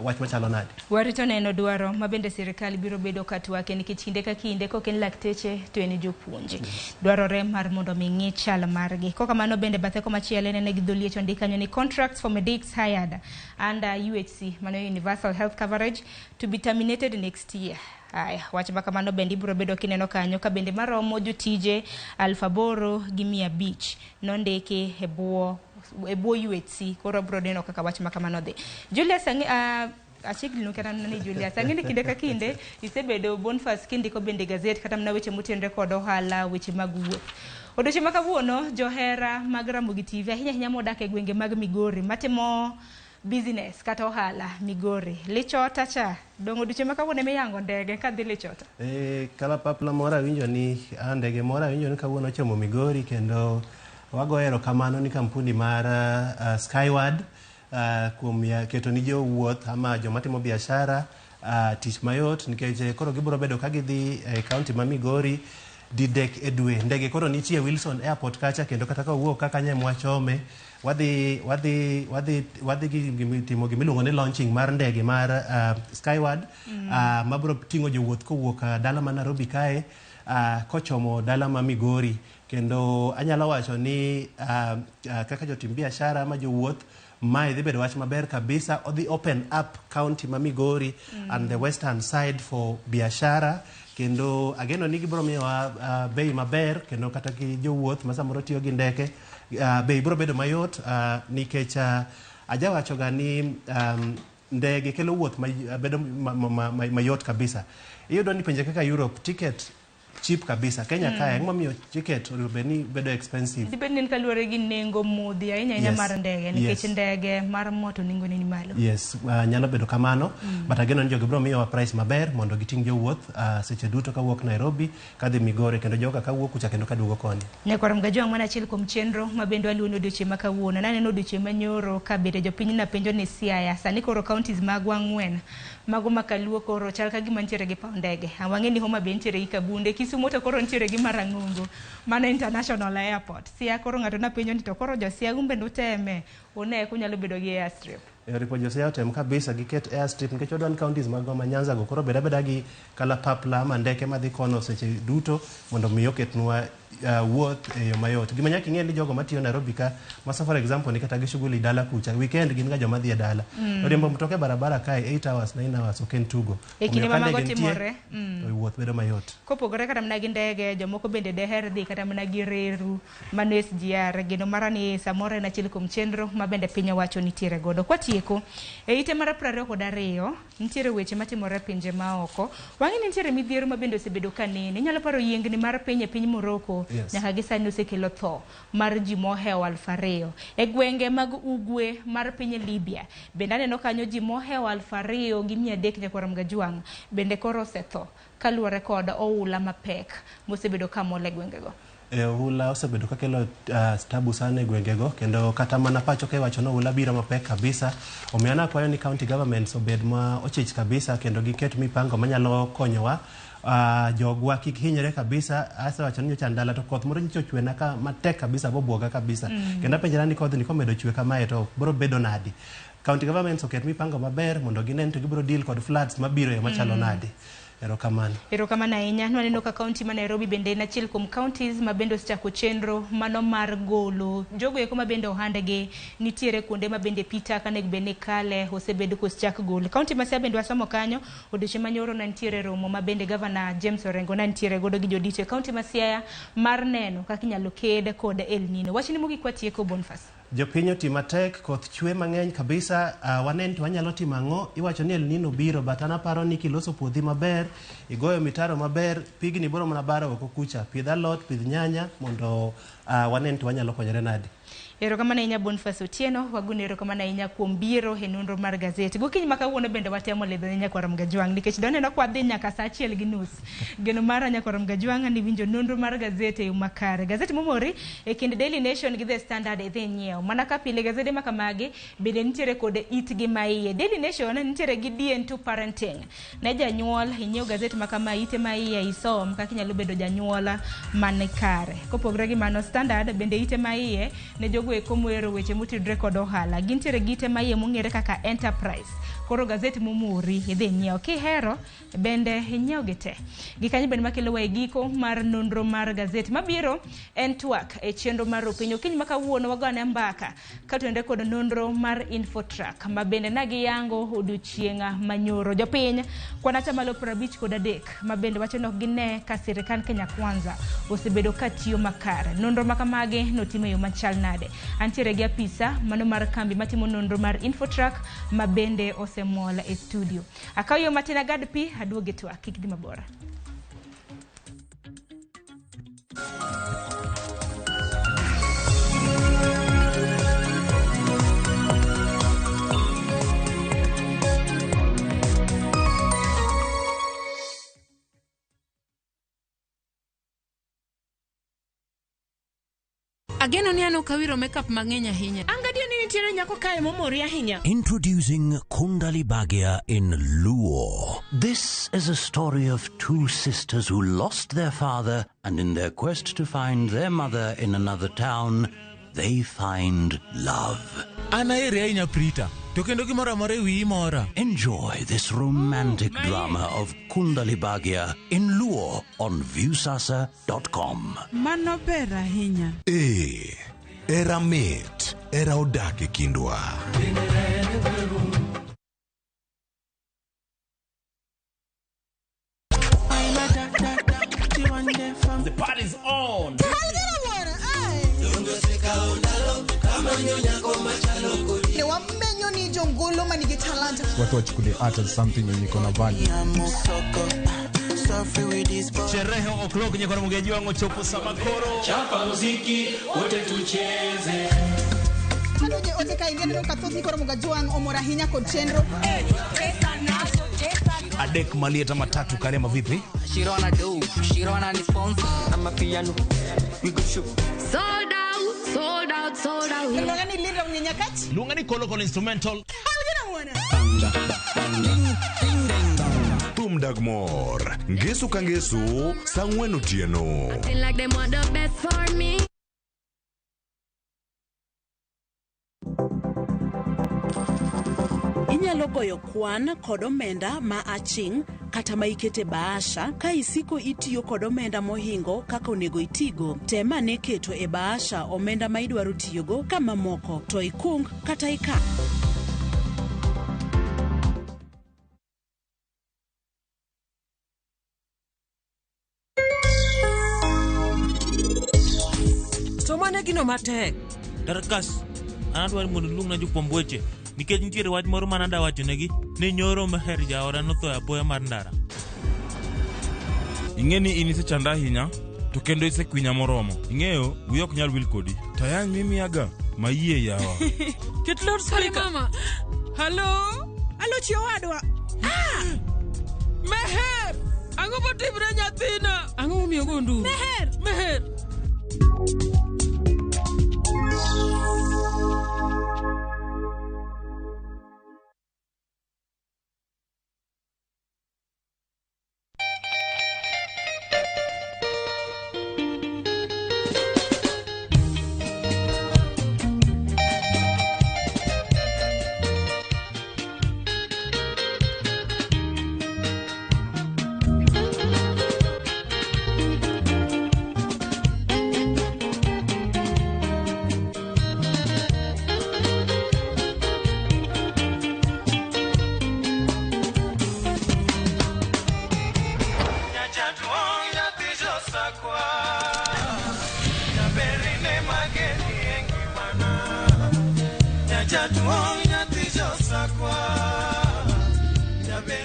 wach machalo nade. Warito neno dwaro ma bende sirikal biro bedo katwake nikech kinde ka kinde kok en lakteche to en jopuonje. Dwarore mar mondo mi ng'i chal margi. Koka mano bende bathe komachielo ne gidholiecho ndikanyo ni contracts for medics hired under UHC mano universal health coverage to be terminated next year. Aya, wach makamano bende ibiro bedo kineno kanyo ka bende maromo jotije 8,500 nondiki e bwo UHC koro biro neno kaka wach makamano dhi. Julius achigli no kata nani Julius ang'eni kinde ka kinde isebedo Bonfas kindiko bende gazet kata mna weche motenre kod ohala weche mag wuoth. Odiochieng' ma kawuono johera mag Ramogi TV ahinya modak e gwenge mag Migori matimo business kata ohala Migori Lichota cha dongo odiochieng' ma kawuono miyango ndege kadhi Lichota. Kalapapla mora winjo ni ndege mora winjo ni kawuono chomo Migori kendo wagoero kamano ni kampuni mar Skyward kuom keto ni jowuoth ama joma timo biashara tich mayot nikech koro gibiro bedo ka gidhi e kaunti ma Migori didek e dwe. Ndege koro nitie Wilson Airport kacha kendo kata ka wuok kaka nyamwachome wadhi timo gimiluongo ni launching mar ndege mar Skyward mabiro ting'o jowuoth kowuok dala ma Nairobi kae kochomo dala ma Migori. Kendo anyalo wacho ni kaka jotim biashara ama jowuoth mae dhi bedo wach maber kabisa. Odhi open up county ma Migori and the western side for biashara kendo ageno ni gibiro miyowa bei maber kendo kata ki jowuoth ma samoro tiyo gi ndeke bei biro bedo mayot nikech ajawachoga ni ndege kelo wuoth bedo mayot kabisa. Iyudo ni pinje kaka Europe ticket cheap kabisa. Kenya kae ng'omiyo ticket ni bedo expensive. Dibed ni kaluwore gi nengo modhi ahinya mar ndege nikech ndege mar moto nengo ni malo. Yes, nyalo bedo kamano but ageno ni jogi biro miyowa price maber mondo giting' jowuoth seche duto kawuok Nairobi kadhi Migori kendo joga kawuok kucha kendo kaduogo koni. Nyakwara Mgajwang' mana achiel kuom chenro ma bende waluwo odiochieng' ma kawuono. Naneno odiochieng' manyoro ka bende jopiny na penjo ni Siaya sani koro counties magwa 4 mago makaluo koro chal ka gima nitiere gi paw ndege. Awang'e ni Homa Bay nitiere gi Kabunde, Kisumu to koro nitiere gi Marang'ongo mana international airport. Siaya koro ng'ato na penjo ni to koro jo Siaya gumbe nduteme one kunyalo bedo gi airstrip. Ripo jo Siaya tem kabisa giket airstrip nikech odwan counties mag ma Nyanza go koro beda gi kalapapla ama ndeke madhi kono seche duto mondo mi oketnwa wuoth e yo mayot. Gima nyaka ing'e ni jogo matiyo Nairobi ka masa for example ni kata gi shughuli dala kucha weekend gin ga joma dhi e dala. Riembo mtoke barabara kae 8 hours 9 hours oken tugo. E kinde ma mago timore wuoth bedo mayot. Kopogore kata mna gi ndege jomoko bende deher dhi kata mna gi reru mano SGR gino mara ni samore na achiel kuom chenro ma bende piny owacho nitiere godo. Kwatieko e ite mara 22 nitiere weche matimore pinje maoko. Wang'e nitiere midhiero ma bende osebedo kanene. Inyalo paro yiengni mar piny e piny Morocco nyaka gisani osekelo tho mar ji mohewo 2,000 e gwenge mag ugwe mar piny Libya. Bende aneno kanyo ji mohewo 2,300 Nyakwara Mgajwang' bende koro osetho kaluwore kod oula mapek mosebedo kamole gwengego. Oula osebedo kakelo tabu sana e gwengego kendo kata mana pacho ka iwacho no oula biro mapek kabisa. Omiyo nakwayo ni county governments obed ma ochich kabisa kendo giket mipango manyalo konyowa jogwa kik hinyre kabisa. Asa wacho ni nyocha ndala to koth moro nyicho chwe na ka matek kabisa bobuoga kabisa kendo apenjera ni koth ni komedo chwe kamae to biro bedo nadi. County governments oket mipango maber mondo ginen to gibiro deal kod floods mabiro e machalo nadi. Erokamano ahinya. Naneno ka kaunti ma Nairobi bende en achiel kuom counties ma bende osechako chenro mano mar golo jogo eko ma bende ohandegi nitiere kuonde ma bende pita kane bende kale osebedo kosechak golo. Kaunti ma Siaya bende wasomo kanyo odiochieng' manyoro nantiere romo ma bende Governor James Orengo nantiere godo gi jodito e kaunti ma Siaya mar neno kaka inyalo ked kod El Nino. Wachni mogik kwatieko Bonfas. Jopiny otimo tek, koth chwe mang'eny kabisa. Wanen to wanyalo timo ang'o? Iwacho ni El Nino biro but an aparo ni kiloso puothi maber, igoyo mitaro maber, pigni biro mana baro oko kucha. Pidh alot, pidh nyanya mondo wanen to wanyalo konyore nadi. Erokamano ahinya Boniface Otieno, wagone erokamano ahinya kuom biro e nonro mar gazeti. Gokinyi ma kawuono bende watemo ledho ne Nyakwaram Gajwang' nikech doneno kwa dhi nyaka saa 1:30. Geno mar Nyakwaram Gajwang' ni winjo nonro mar gazeti e makare. Gazeti momori e kind Daily Nation gi The Standard e dhi nyiewo. Mana ka pile gazeti ma kamagi bende nitiere kod itgi maiye. Daily Nation nitiere gi DN2 parenting. Ne janyuol inyiewo gazeti ma kama ite maiye isom kaka inyalo bedo janyuola man kare. Kopogre gi mano Standard bende ite maiye ne jogo e komwero weche mutudre kod ohala. Gintiere gi ite maiye mong'ere kaka Enterprise. Koro gazeti momori e dhi nyiewo. Kihero bende inyiewo gite. Gikanyo bende makelo wa giko mar nonro mar gazeti mabiro en twak e chenro mar opinyo kiny makawuono wagone Mbaka katwende kod nonro mar Infotrack mabende nagiyango odiochienga manyoro jopiny kwanacha malo 53 mabende wacho nok gine ka sirikal Kenya Kwanza osebedo katiyo makare. Nonro makamage notimo yo machal nade. Antiere gi apisa mano mar kambi matimo nonro mar Infotrack mabende osemola e studio. Akayo Matina Gadpi aduoge twak kik di mabora. Ageno ni ano kawiro makeup mang'eny ahinya. Angadio ni nitiere nyako kae momori ahinya. Introducing Kundali Bhagia in Luo. This is a story of two sisters who lost their father, and in their quest to find their mother in another town, they find love. Anaere ahinya Prita. To kendo gimoro amora e wiyi mora. Enjoy this romantic drama of Kundali Bhagia in Luo on viewsasa.com. Mano ber ahinya. Era mit, era odak e kindwa. The party's on. Watu wachukulie art as something yenye iko na value. Sherehe o'clock Nyakwaram Gajwang' chopo samakoro. Chapa muziki wote tucheze. Ote ka ingene ka thoth Nyakwaram Gajwang' omora hinya kod chenro. Adek malieta matatu Karema vipi? Shirona do, Shirona ni sponsor. Ama piano. We go show. Sold out, sold out, sold out. Lungani linda unyenyakati. Lungani kolokolo instrumental. Tum Dagmor, Ngesu Kangesu, Sangwen Otieno. I feel like them want the best for me. Inyalo goyo kwan kod omenda ma aching kata ma ikete baasha ka isiko itiyo kod omenda mohingo kaka onego itigo. Tema ne keto e baasha omenda ma idwaro tiyogo kama moko to ikung kata ika. Tomane gino matek. Darakas, anadwari mondo lung na jopomb weche. Nikech nitiere wach moro manada wachonegi ni nyoro maher jaora notho apoya mar ndara. Ing'eni in isechanda ahinya to kendo isekwinya moromo. Ing'eyo wiyi ok nyal wil kodi. To yang mimiyaga mayie yawa. Ket loud speaker mama. Hello? Alo chio wadwa. Meher. Ang'o motimre nyathina? Ang'o momiyo go nduru? Meher.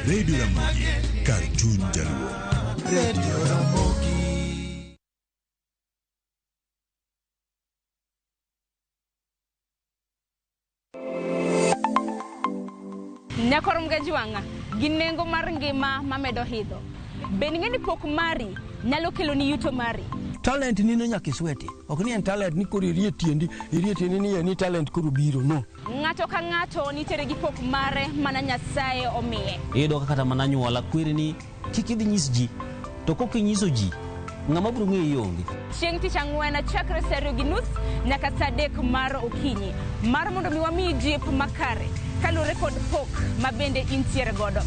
Radio Ramogi, Cartoon Jaluo. Radio Ramogi. Nyakor Mgajwanga, ginengo mar ngima mamedo hidho. Ben ng'eni pok mari nyalo kelo ni yuto mari. Talent nino nyaka isweti. Ok ni en talent ni koro irie tiendi ni talent koro biro, no. Ng'ato ka ng'ato nitere gi pok mare mana Nyasaye omiye. Iyudo ka kata mana nyuola kwiri ni kik idhi nyis ji, to kok inyiso ji, ng'ama biro ng'eyi onge. Chieng' tich ang'wen chakre saa 2:30 nyaka saa 3 mar okinyi, mar mondo mi wamiyi jip makare kalure kod pok ma bende intiere godo.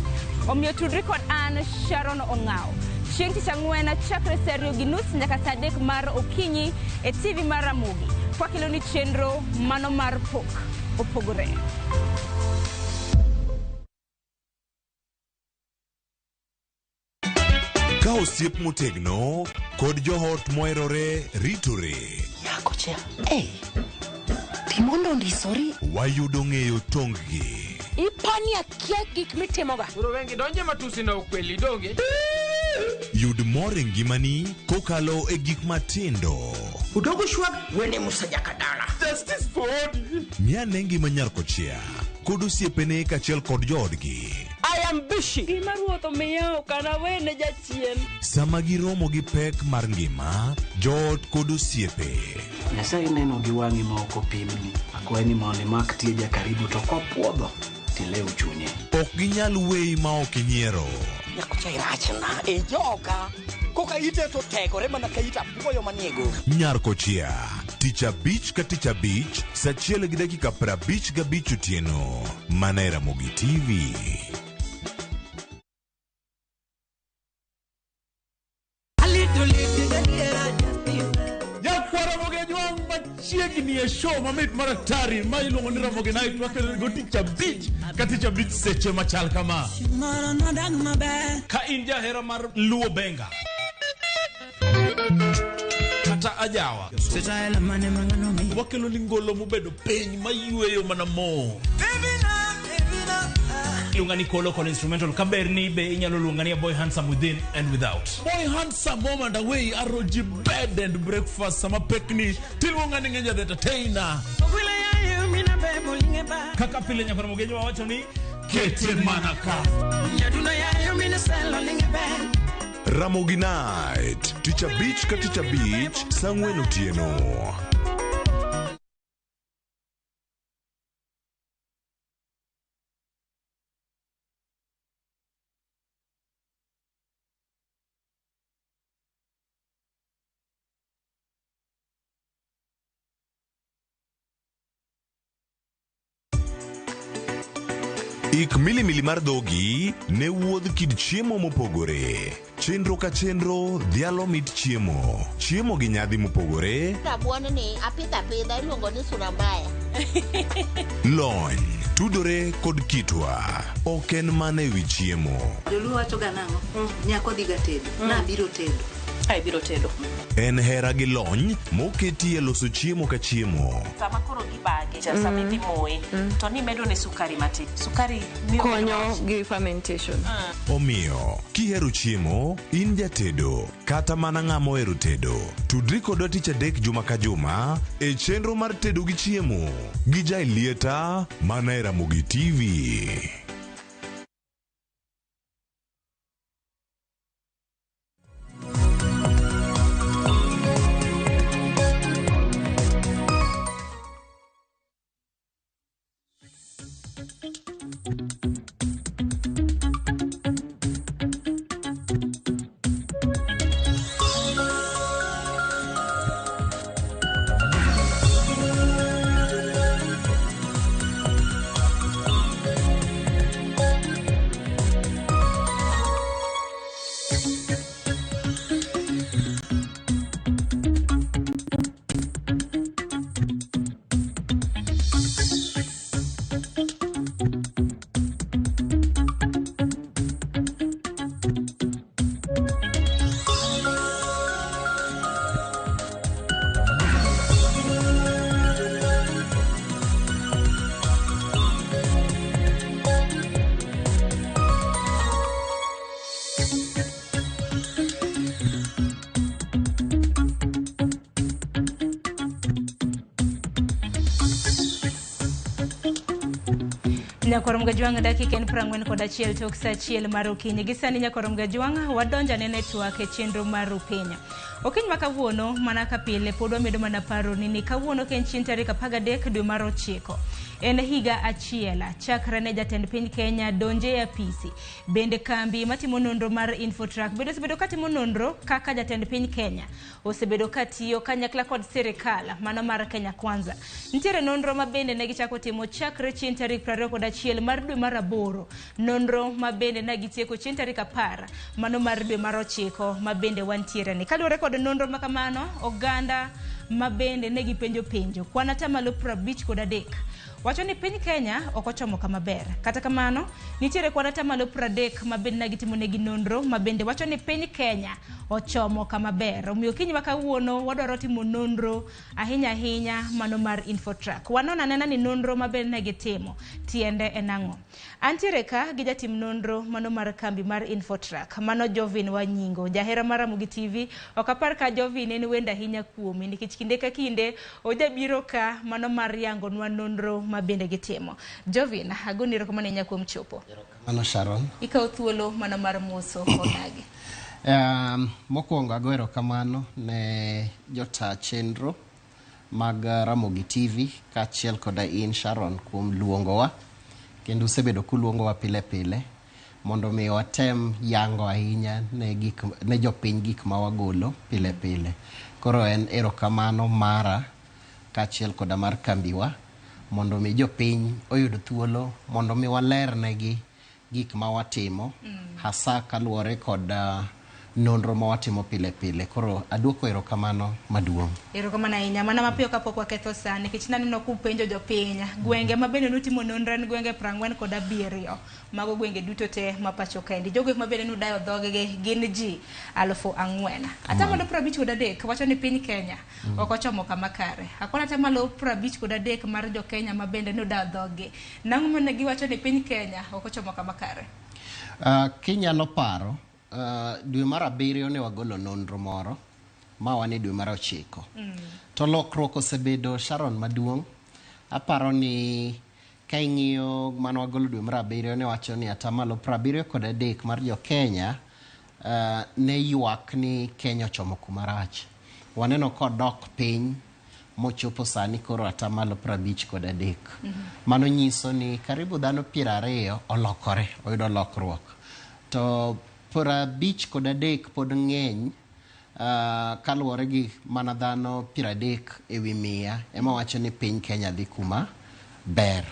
Omiyo tudri kod an Sharon Ong'aw. Chieng' tich ang'wen chakre saa 2:30 nyaka saa 3 mar okinyi e TV mar Ramogi. Kwa kilo ni chenro mano mar pok opogore. Ka osiep motegno kod johot moherore ritore. Yako chia. Timondo ndisori. Wayudo ng'eyo tonggi. Ipani akia gik mitimoga. Uro wengi donje matusi na ukweli donge. Yud mor e ngimani kokalo e gik matindo. Udogo shwag wene musajakadala. Justice for all. Miane ngima Nyarkochia kod osiepene kachiel kod joodgi. I am busy. Gima ruotho miyo kana wene jachien. Sama giromo gi pek mar ngima, joot kod osiepe. Nyasaye neno gi wang'i ma ok opimni. Akwaye ni mondo imak tie jakaribu to kopuodho tilew chunye. Ok ginyal weyi ma ok inyiero. Nyakocha irachna e joga. Koka ite to tegore mana ka ita puoyo maniego. Nyarkochia, tich abich ka tich abich, saa 1:55 otieno. Mana e Ramogi TV. Chiegni e show mamit maratari ma iluongo ni Ramogi Night wakelo go tich abich ka tich abich seche machal kama. Ka in jahera mar luo benga kata ajawa wakelo ni ngolo mobedo piny mayueyo mana mo. Iluonga ni Kolo Kolo Instrumental. Kaber ni be inyalo luonga ni Boy Handsome Within and Without. Boy Handsome Mom and Away Aroji Bed and Breakfast sama pekni tiluonga ni Ng'enya the Entertainer. Kaka pile nyakoro mogenyo wawacho ni kete manaka. Ramogi Night, tich abich ka tich abich, saa 4 otieno. Ik milimili mar dhogi ne wuodh kid chiemo mopogore. Chenro ka chenro dhialo mit chiemo. Chiemo gi nyadhi mopogore. Rabuon ni apidha iluongo ni surambaya. Lony tudore kod kitwa. Ok en mana ewi chiemo. Joluo wacho ga nang'o? Nyako dhiga tedo. Na biro tedo. Ai biro tedo. En hera gi lony moketi e loso chiemo ka chiemo. Sama koro gibage, sama idhi moye, to ni medo ne sukari matin. Sukari miyo konyo gi fermentation. Omiyo, kihero chiemo, in jatedo, kata mana ng'ama ohero tedo. Tudri kodwa tich adek juma ka juma e chenro mar tedo gi chiemo. Gi Jailieta mana e Ramogi TV. Nyakorom Gajwang dakika en 41 tok saa achiel mar okinyi. Gisani Nyakorom Gajwang wadonja ne network e chenro mar Piny. Okiny ma kawuono mana ka pile pod wamedo mana paro ni kawuono ken chieng' tarik 13 dwe mar 9. En higa achiel chakre ne jatend piny Kenya donje e apisi. Bende kambi matimo nonro mar Infotrack bedo katimo nonro kaka jatend piny Kenya osebedo katiyo kanyakla kod sirikal mano mar Kenya Kwanza. Nitiere nonro ma bende ne gichako timo chakre chieng' tarik 21 mar dwe mar 8. Nonro ma bende ne gitieko chieng' tarik 10 mano mar dwe mar 9 ma bende wantiere ni. Kaluwore kod nonro ma kamano, oganda ma bende ne gipenjo kwan atamalo 53 wacho ni piny Kenya okochomo kama ber. Kata kamano nitiere kwan atamalo 30 ma bende ne gitimo negi nonro ma bende wacho ni piny Kenya ochomo kama ber. Omiyo kiny ma kawuono wadwaro timo nonro ahinya mano mar Infotrack. Wanona nena ni nonro ma bende ne gitimo tiende enang'o. Antiere ka gi jatim nonro mano mar kambi mar Infotrack mano Jovin Wanyingo, jahera mar Ramogi TV. Okapar ka Jovin en wenda ahinya kuomi nikech kinde ka kinde ojabiro ka mano mar yango nwa nonro ma bende gitimo. Jovin, agoni rokomane nyakuom chopo. Mano Sharon. Ikaw thuolo mano mar moso onagi. Mokwongo agoero kamano ne jota chenro mag Ramogi TV kaachiel koda in Sharon kuom luongowa kendo usebedo kuluongowa pile mondo mi watem yango ahinya ne jopiny gik ma wagolo pile. Koro en erokamano mara kaachiel koda mar kambiwa mondo mi jopiny oyud thuolo mondo mi walernegi gik ma watimo hasa kaluwore kod nonro ma watimo pile. Koro aduoko erokamano maduong'. Erokamano ahinya. Mana mapiyo kapok waketho saa nikech naneno kupenjo jopiny gwenge ma bende nutimo nonro en gwenge 47 mago gwenge duto te ma pacho kaendi. Jogo ma bende nudayo dhogegi gin ji 4,000. Atamalo 53 wacho ni piny Kenya okochomo kama kare. Akona atamalo 53 mar jo Kenya ma bende nudayo dhoggi. Nang'o mane giwacho ni piny Kenya okochomo kama kare? Kinyalo paro dwe mar 7 ne wagolo nonro moro ma wane dwe mar 9. To lokruok osebedo Sharon maduong'. Aparo ni ka ing'iyo mano wagolo dwe mar 7 ne wacho ni atamalo 73 mar jo Kenya ne ywak ni Kenya ochomo kuma rach. Waneno kodok piny mochopo sani koro atamalo 53. Mano nyiso ni karibu dhano 20 olokore, oyudo lokruok. To 53 pod ng'eny kaluwore gi mana dhano 30 ewi 100 ema wacho ni piny Kenya dhi kuma ber.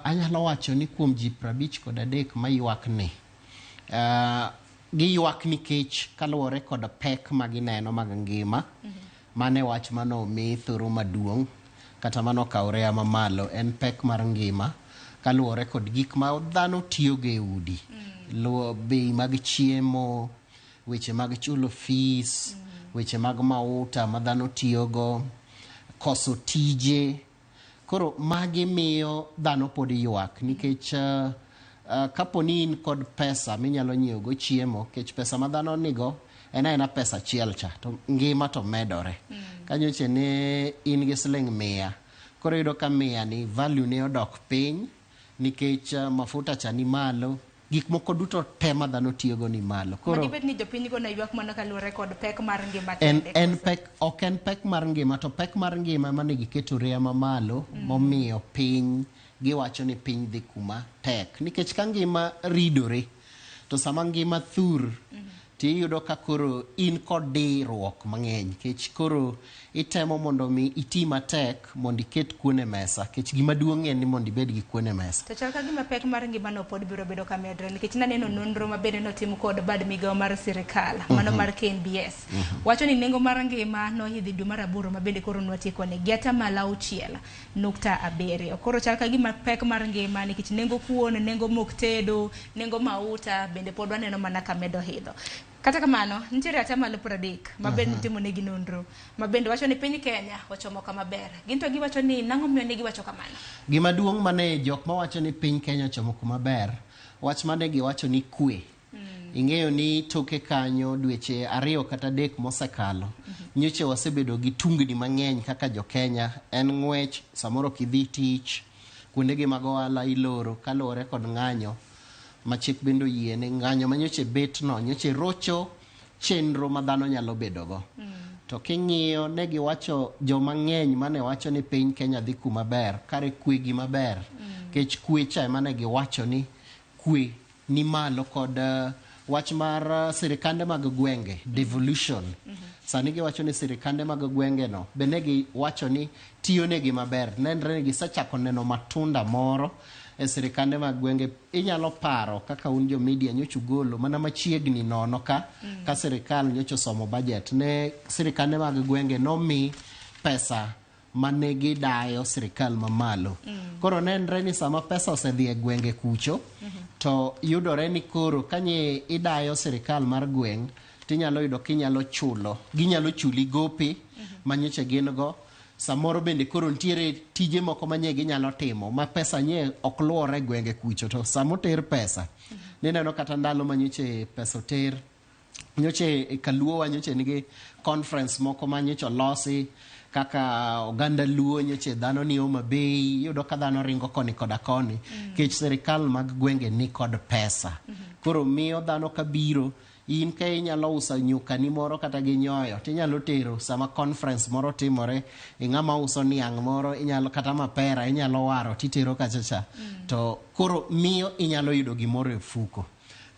Anyalo wacho ni kuom ji 53 ma ywak ni giywak nikech kaluwore kod pek ma gineno mag ngima mane wach mano omi thoro maduong' kata mano kawre ama malo en pek mar ngima kaluwore kod gik ma dhano tiyogo e udi. Bei mag chiemo, weche mag chulo fees, weche mag mauta ma dhano tiyogo, koso tije. Koro magi miyo dhano pod ywak nikech kaponi in kod pesa minyalo nyiewogo chiemo, kech pesa ma dhano nigo ena pesa achiel cha to ngima to medore. Kanyoche ne in gi siling 100 koro yudo ka 100 ni value ne odok piny nikech mafuta cha ni malo, gik moko duto tema dhano tiyogo ni malo. Koro madibet ni jopiny go na ywak mana kaluwore kod pek mar ngima en pek, ok en pek mar ngima to pek mar ngima mane giketo rea mamalo momiyo piny giwacho ni piny dhi kuma tek nikech ka ngima ridore to sama ngima thur tiyudo ka koro in kod dirruok mang'eny kech koro itemo mondo mi iti matek mondo iket kuon e mesa kech gima duong' en ni mondo ibed gi kuon e mesa. To chal ka gima pek mar ngima no pod biro bedo ka medre nikech naneno nonro ma bende notim kod bad migawo mar sirikal mano mar KNBS wacho ni nengo mar ngima no hidhi dwe mar 8 ma bende koro nwatieko ne atamalo 6.7. Koro chal ka gima pek mar ngima nikech nengo kuon, nengo mok tedo, nengo mauta bende pod waneno mana ka medo hidho. Kata kamano nitiere atamalo 30 ma bende timo negi nonro ma bende wacho ni piny Kenya ochomo kama ber. Ginto giwacho ni nang'o miyo ne giwacho kamano? Gima duong' mane jok ma wacho ni piny Kenya ochomo kuma ber, wach mane giwacho ni kwe. Ing'eyo ni toke kanyo dweche 2 kata 3 mosekalo nyoche wasebedo gi tungni mang'eny kaka jo Kenya, en ng'wech, samoro kidhi tich kuondegi mag ohala iloro kaluwore kod ng'anyo machik bendo yiene ng'anyo manyoche bet no nyoche rocho chenro ma dhano nyalo bedogo. To king'iyo ne giwacho joma ng'eny mane wacho ni piny Kenya dhi kuma ber kare kwe gi maber kech kwe cha mane giwacho ni kwe ni malo kod wach mar sirikande mag gwenge devolution. Sani giwacho ni sirikande mag gwenge no bende giwacho ni tiyo negi maber, nenre ni gisechako neno matunda moro e sirikande mag gwenge. Inyalo paro kaka un jo media nyocho golo mana machiegni nono ka sirikal nyocho somo budget ne sirikande mag gwenge no mi pesa mane gidayo sirikal mamalo. Koro nenre ni sama pesa osedhi e gwenge kucho to yudore ni koro kanye idayo sirikal mar gweng tinyalo yudo kinyalo chulo ginyalo chuli gope manyoche gin go. Samoro bende koro ntiere tije moko manye ginyalo timo ma pesa nye ok luore gwenge kucho to samo ter pesa nineno kata ndalo manyoche pesa ter nyoche kaluo wanyoche nigi conference moko manyoche losi kaka oganda luo nyoche dhano ni Homa Bay yudo ka dhano ringo koni koda koni kech sirikal mag gwenge ni kod pesa. Koro miyo dhano kabiro in ka inyalo uso nyuka ni moro kata gi nyoyo tinyalo tero sama conference moro timore ing'ama uso niang' moro inyalo kata mapera inyalo waro titero kachacha to koro miyo inyalo yudo gimoro e fuko.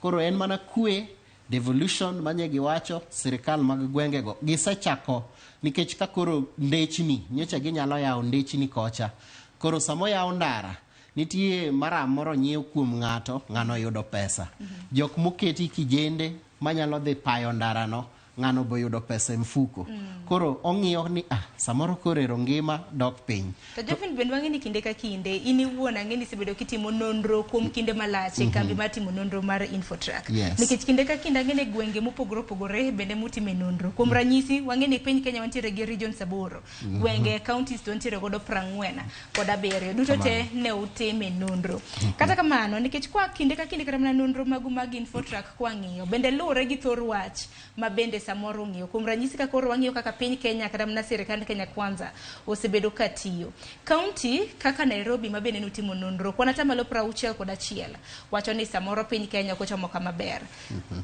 Koro en mana kwe devolution manye giwacho sirikal mag gwenge go gisechako nikech ka koro ndechni nyocha ginyalo yawo ndechni kocha. Koro samo yawo ndara nitie mara moro nyiew kuom ng'ano yudo pesa. Jok moketi kijende manyalo dhi payo ndara no ng'ano bo yudo pesa e mfuko. Koro ong'iyo ni samoro korero ngima dok piny. To Jofin bende wang'e ni kinde ka kinde in iwuon ang'e ni sebedo kitimo nonro kuom kinde malach e kambi matimo nonro mar Infotrack. Nikech kinde ka kinde ang'e ni gwenge mopogore opogore bende mutime nonro. Kuom ranyisi wang'e ni piny Kenya wantiere gi regions 8. Gwenge counties to wantiere godo 40 kod 7. Duto te ne utime nonro. Kata kamano nikech kwa kinde ka kinde kata mana nonro magu mag Infotrack kwa ng'iyo bende luwore gi thor wach ma bende samoro ng'iyo. Kuom ranyisi ka koro wang'iyo kaka piny Kenya kata mana sirikand Kenya Kwanza osebedo katiyo. County kaka Nairobi ma bende nutimo nonro kwana tamalo 61 wacho ni samoro piny Kenya okochomo kama ber.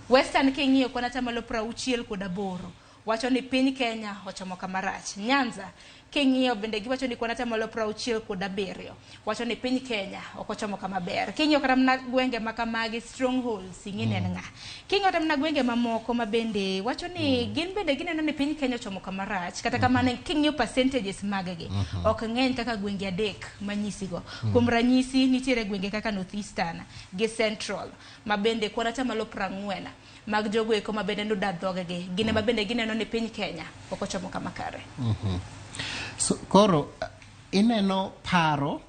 Western king'iyo kwana tamalo 68 wacho ni piny Kenya ochomo kama rach. Nyanza king'iyo bende giwacho ni kwana tamalo 67 wacho ni piny Kenya okochomo kama ber. King'iyo kata mana gwenge makamagi strongholds ing'ine nga. King'iyo kata mana gwenge mamoko ma bende wacho ni gin bende gineno ni piny Kenya ochomo kama rach kata kamano king'iyo percentages maggi ok ng'eny kaka gwenge 3 manyisigo. Kuom ranyisi nitiere gwenge kaka Northeastern gi Central ma bende kwana tamalo 40 mag jogo eko ma bende nodar dhogegi gine ma bende gineno ni piny Kenya okochomo kama kare. So, koro ineno paro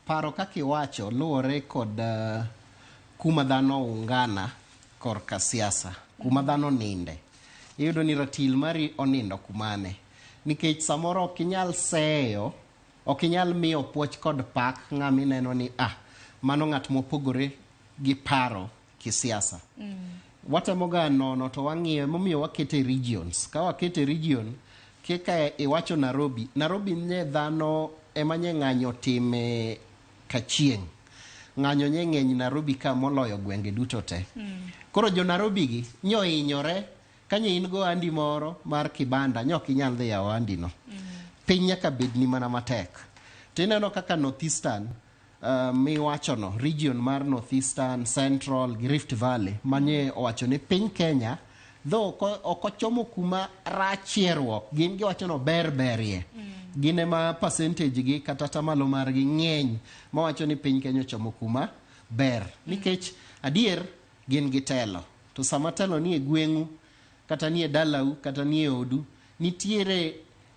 kaka iwacho luwore kod kuma dhano ungana korka siasa, kuma dhano ninde. Iyudo ni ratil mari onindo kumane. Nikech samoro okinyal seyo, okinyal miyo puoch kod pak ng'ami neno ni mano ng'at mopogore gi paro kisiasa. Watemoga nono to wang'iyo momiyo wakete regions. Ka wakete region kika iwacho Nairobi nye dhano emanye ng'anyo time kachieng. Ng'anyo nye ng'eny Nairobi ka moloyo gwenge duto te. Koro jo Nairobi gi nyo inyore kanye in go andi moro mar kibanda nyo kinyal dhi yawo andi no. Piny nyaka bedni mana matek. Tineno kaka Northeastern miwacho no region mar Northeastern, Central, Rift Valley manye owacho ni piny Kenya though okochomo kuma rachierruok gin giwacho no berberie. Gine ma percentage gi kata tamalo margi ng'eny ma wacho ni piny Kenya ochomo kuma ber. Nikech adier gin gi telo. To sama telo ni e gweng'u kata ni e dalau kata ni e odu nitiere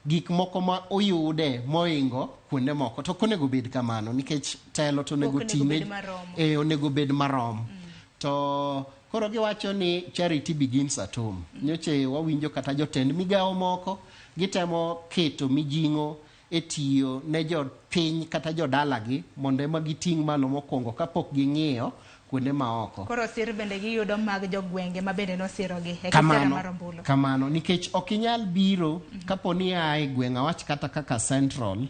gik moko ma oyude moingo kuonde moko to konego bed kamano nikech telo to nego time onego bed marom. To koro giwacho ni charity begins at home. Nyoche wawinjo kata jotend migawo moko gitemo keto mijing'o e tiyo ne jopiny kata jodalagi mondo ema giting' malo mokwongo kapok ging'iyo kuonde maoko. Koro sir bende giyudo mag jogwenge ma bende nosirogi e kisera mar ombulu. Kamano nikech ok inyal biro kapo ni ai gweng' awach kata kaka Central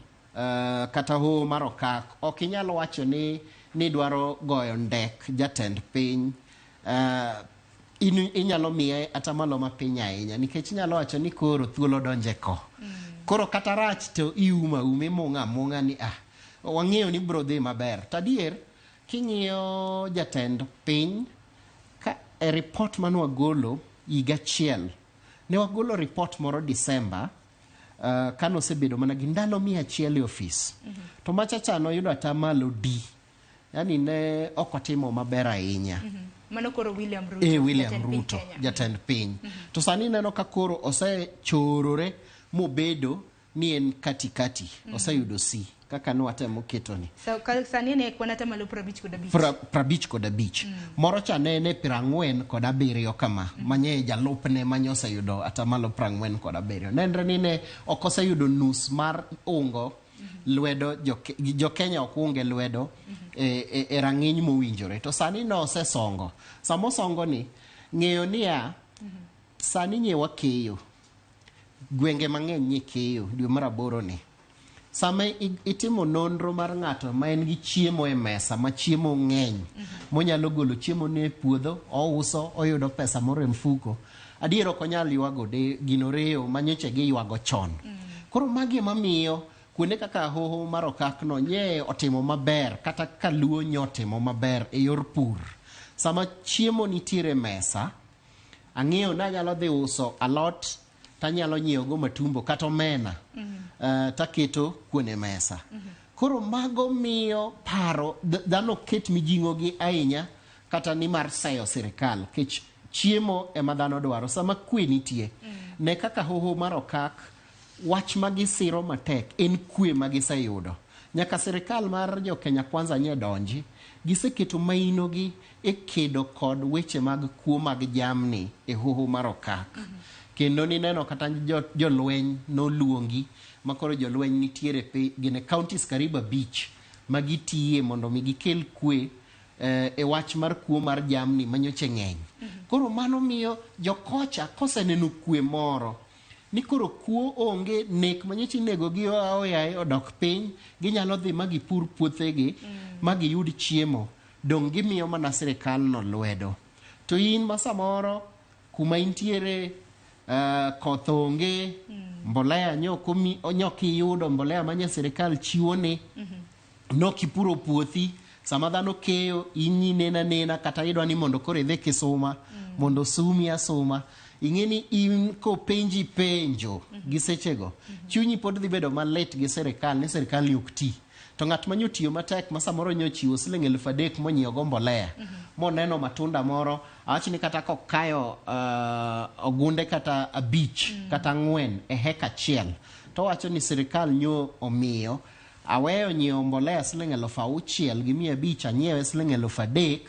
kata hoho mar okak, ok inyalo wacho ni dwaro goyo ndek jatend piny, inyalo miye atamalo mapiny ahinya, nikech inyalo wacho ni koro thuolo donje ko. Koro kata rach to iuma imung'a ni wang'eyo ni bro dhi maber. Tadier, king'iyo jatend piny, ka e report mane wagolo higa achiel, ne wagolo report moro Disemba, kano osebedo mana gi ndalo 100 e ofis. To machacha noyudo atamalo D. Yani ne ok otimo maber ahinya. Mano koro William Ruto. William Ruto, jatend piny. To sani neno ka koro osechorore mobedo ni en katikati. Oseyudo C. Kaka nwatemo ketoni. Sani ne kwana atamalo 55. 55. Moro cha ne 47 kama. Manye jalupne manye oseyudo atamalo 47. Nenre ni ne ok oseyudo nus mar ungo lwedo jo Kenya ok unge lwedo e rang'iny mowinjore. To sani no osesongo. Samo songo ni ng'eyo niya sani nyewa keyo. Gwenge mang'eny nye keyo dwe mar 8 ni. Sama itimo nonro mar ng'ato ma en gi chiemo e mesa, ma chiemo ng'eny, monyalo golo chiemo ne puodho, ouso, oyudo pesa moro e mfuko. Adiero ok onyal ywago gino reyo manyoche gi ywago chon. Koro magi mamiyo kuonde kaka hoho mar okak no nye otimo maber, kata Kaluo nye otimo maber e yor pur. Sama chiemo nitiere mesa, ang'eyo nanyalo dhi uso alot, tanyalo nyiewo go matumbo kata omena, taketo kuone mesa. Koro mago miyo paro, dhano ket mijing'o gi ahinya, kata ni mar sayo sirikal, kech chiemo ema dhano dwaro. Sama kwe nitie, ne kaka hoho mar okak, wach magisiro matek en kwe magiseyudo. Nyaka sirikal mar jo Kenya Kwanza nye donji, giseketo maino gi e kedo kod weche mag kuo mag jamni e hoho mar okak. Kendo ni neno kata jolweny noluongi, makoro jolweny nitiere gine counties karibu 5 magitiye mondo mi gikel kwe e wach mar kuo mar jamni manyoche ng'eny. Koro mano miyo jokocha koseneno kwe moro, ni koro kuo onge, nek manyoche nego gi oyaye odok piny, ginyalo dhi magipur puothegi, magiyud chiemo, dong gimiyo mana sirikal no lwedo. To in masamoro kuma intiere koth onge, mbolea nyoki yudo mbolea manya sirikal chiwo ni, nokipuro puothi, sama dhano keyo inyi nena kata idwa ni mondo kore idhi Kisuma, mondo sumi asuma, ing'eni in ko penji penjo gisechego, chunyi pod dhi bedo malit gi sirikal, ni sirikal yok ti. To ng'at manyo tiyo matek masamoro nyochiwo siling 3,000 monyiyo go mbolea, moneno matunda moro, awachi ni kata kokayo ogunde kata 5 kata 4 e heka achiel, to wacho ni sirikal nyo omiyo, aweyo nyiewo mbolea siling 6,000 gi 500, anyiewe siling 3,000,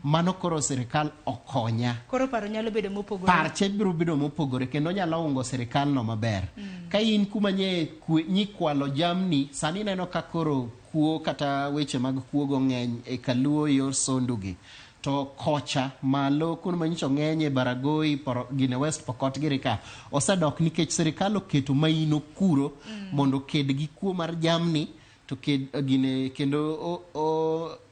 mano koro sirikal okonya. Koro paro nyalo bedo mopogore. Parche biro bedo mopogore, kendo nyalo ungo sirikal no maber. Ka in kuma nyikwalo jamni, sani neno ka koro kuo kata weche mag kuo go ng'eny e Kaluo yor Sondugi. To kocha malo kuno manyicho ng'eny e Baragoi, gine West Pokot girika, osedok nikech sirikal oketo maino kuro mondo ked gi kuo mar jamni, to gine kendo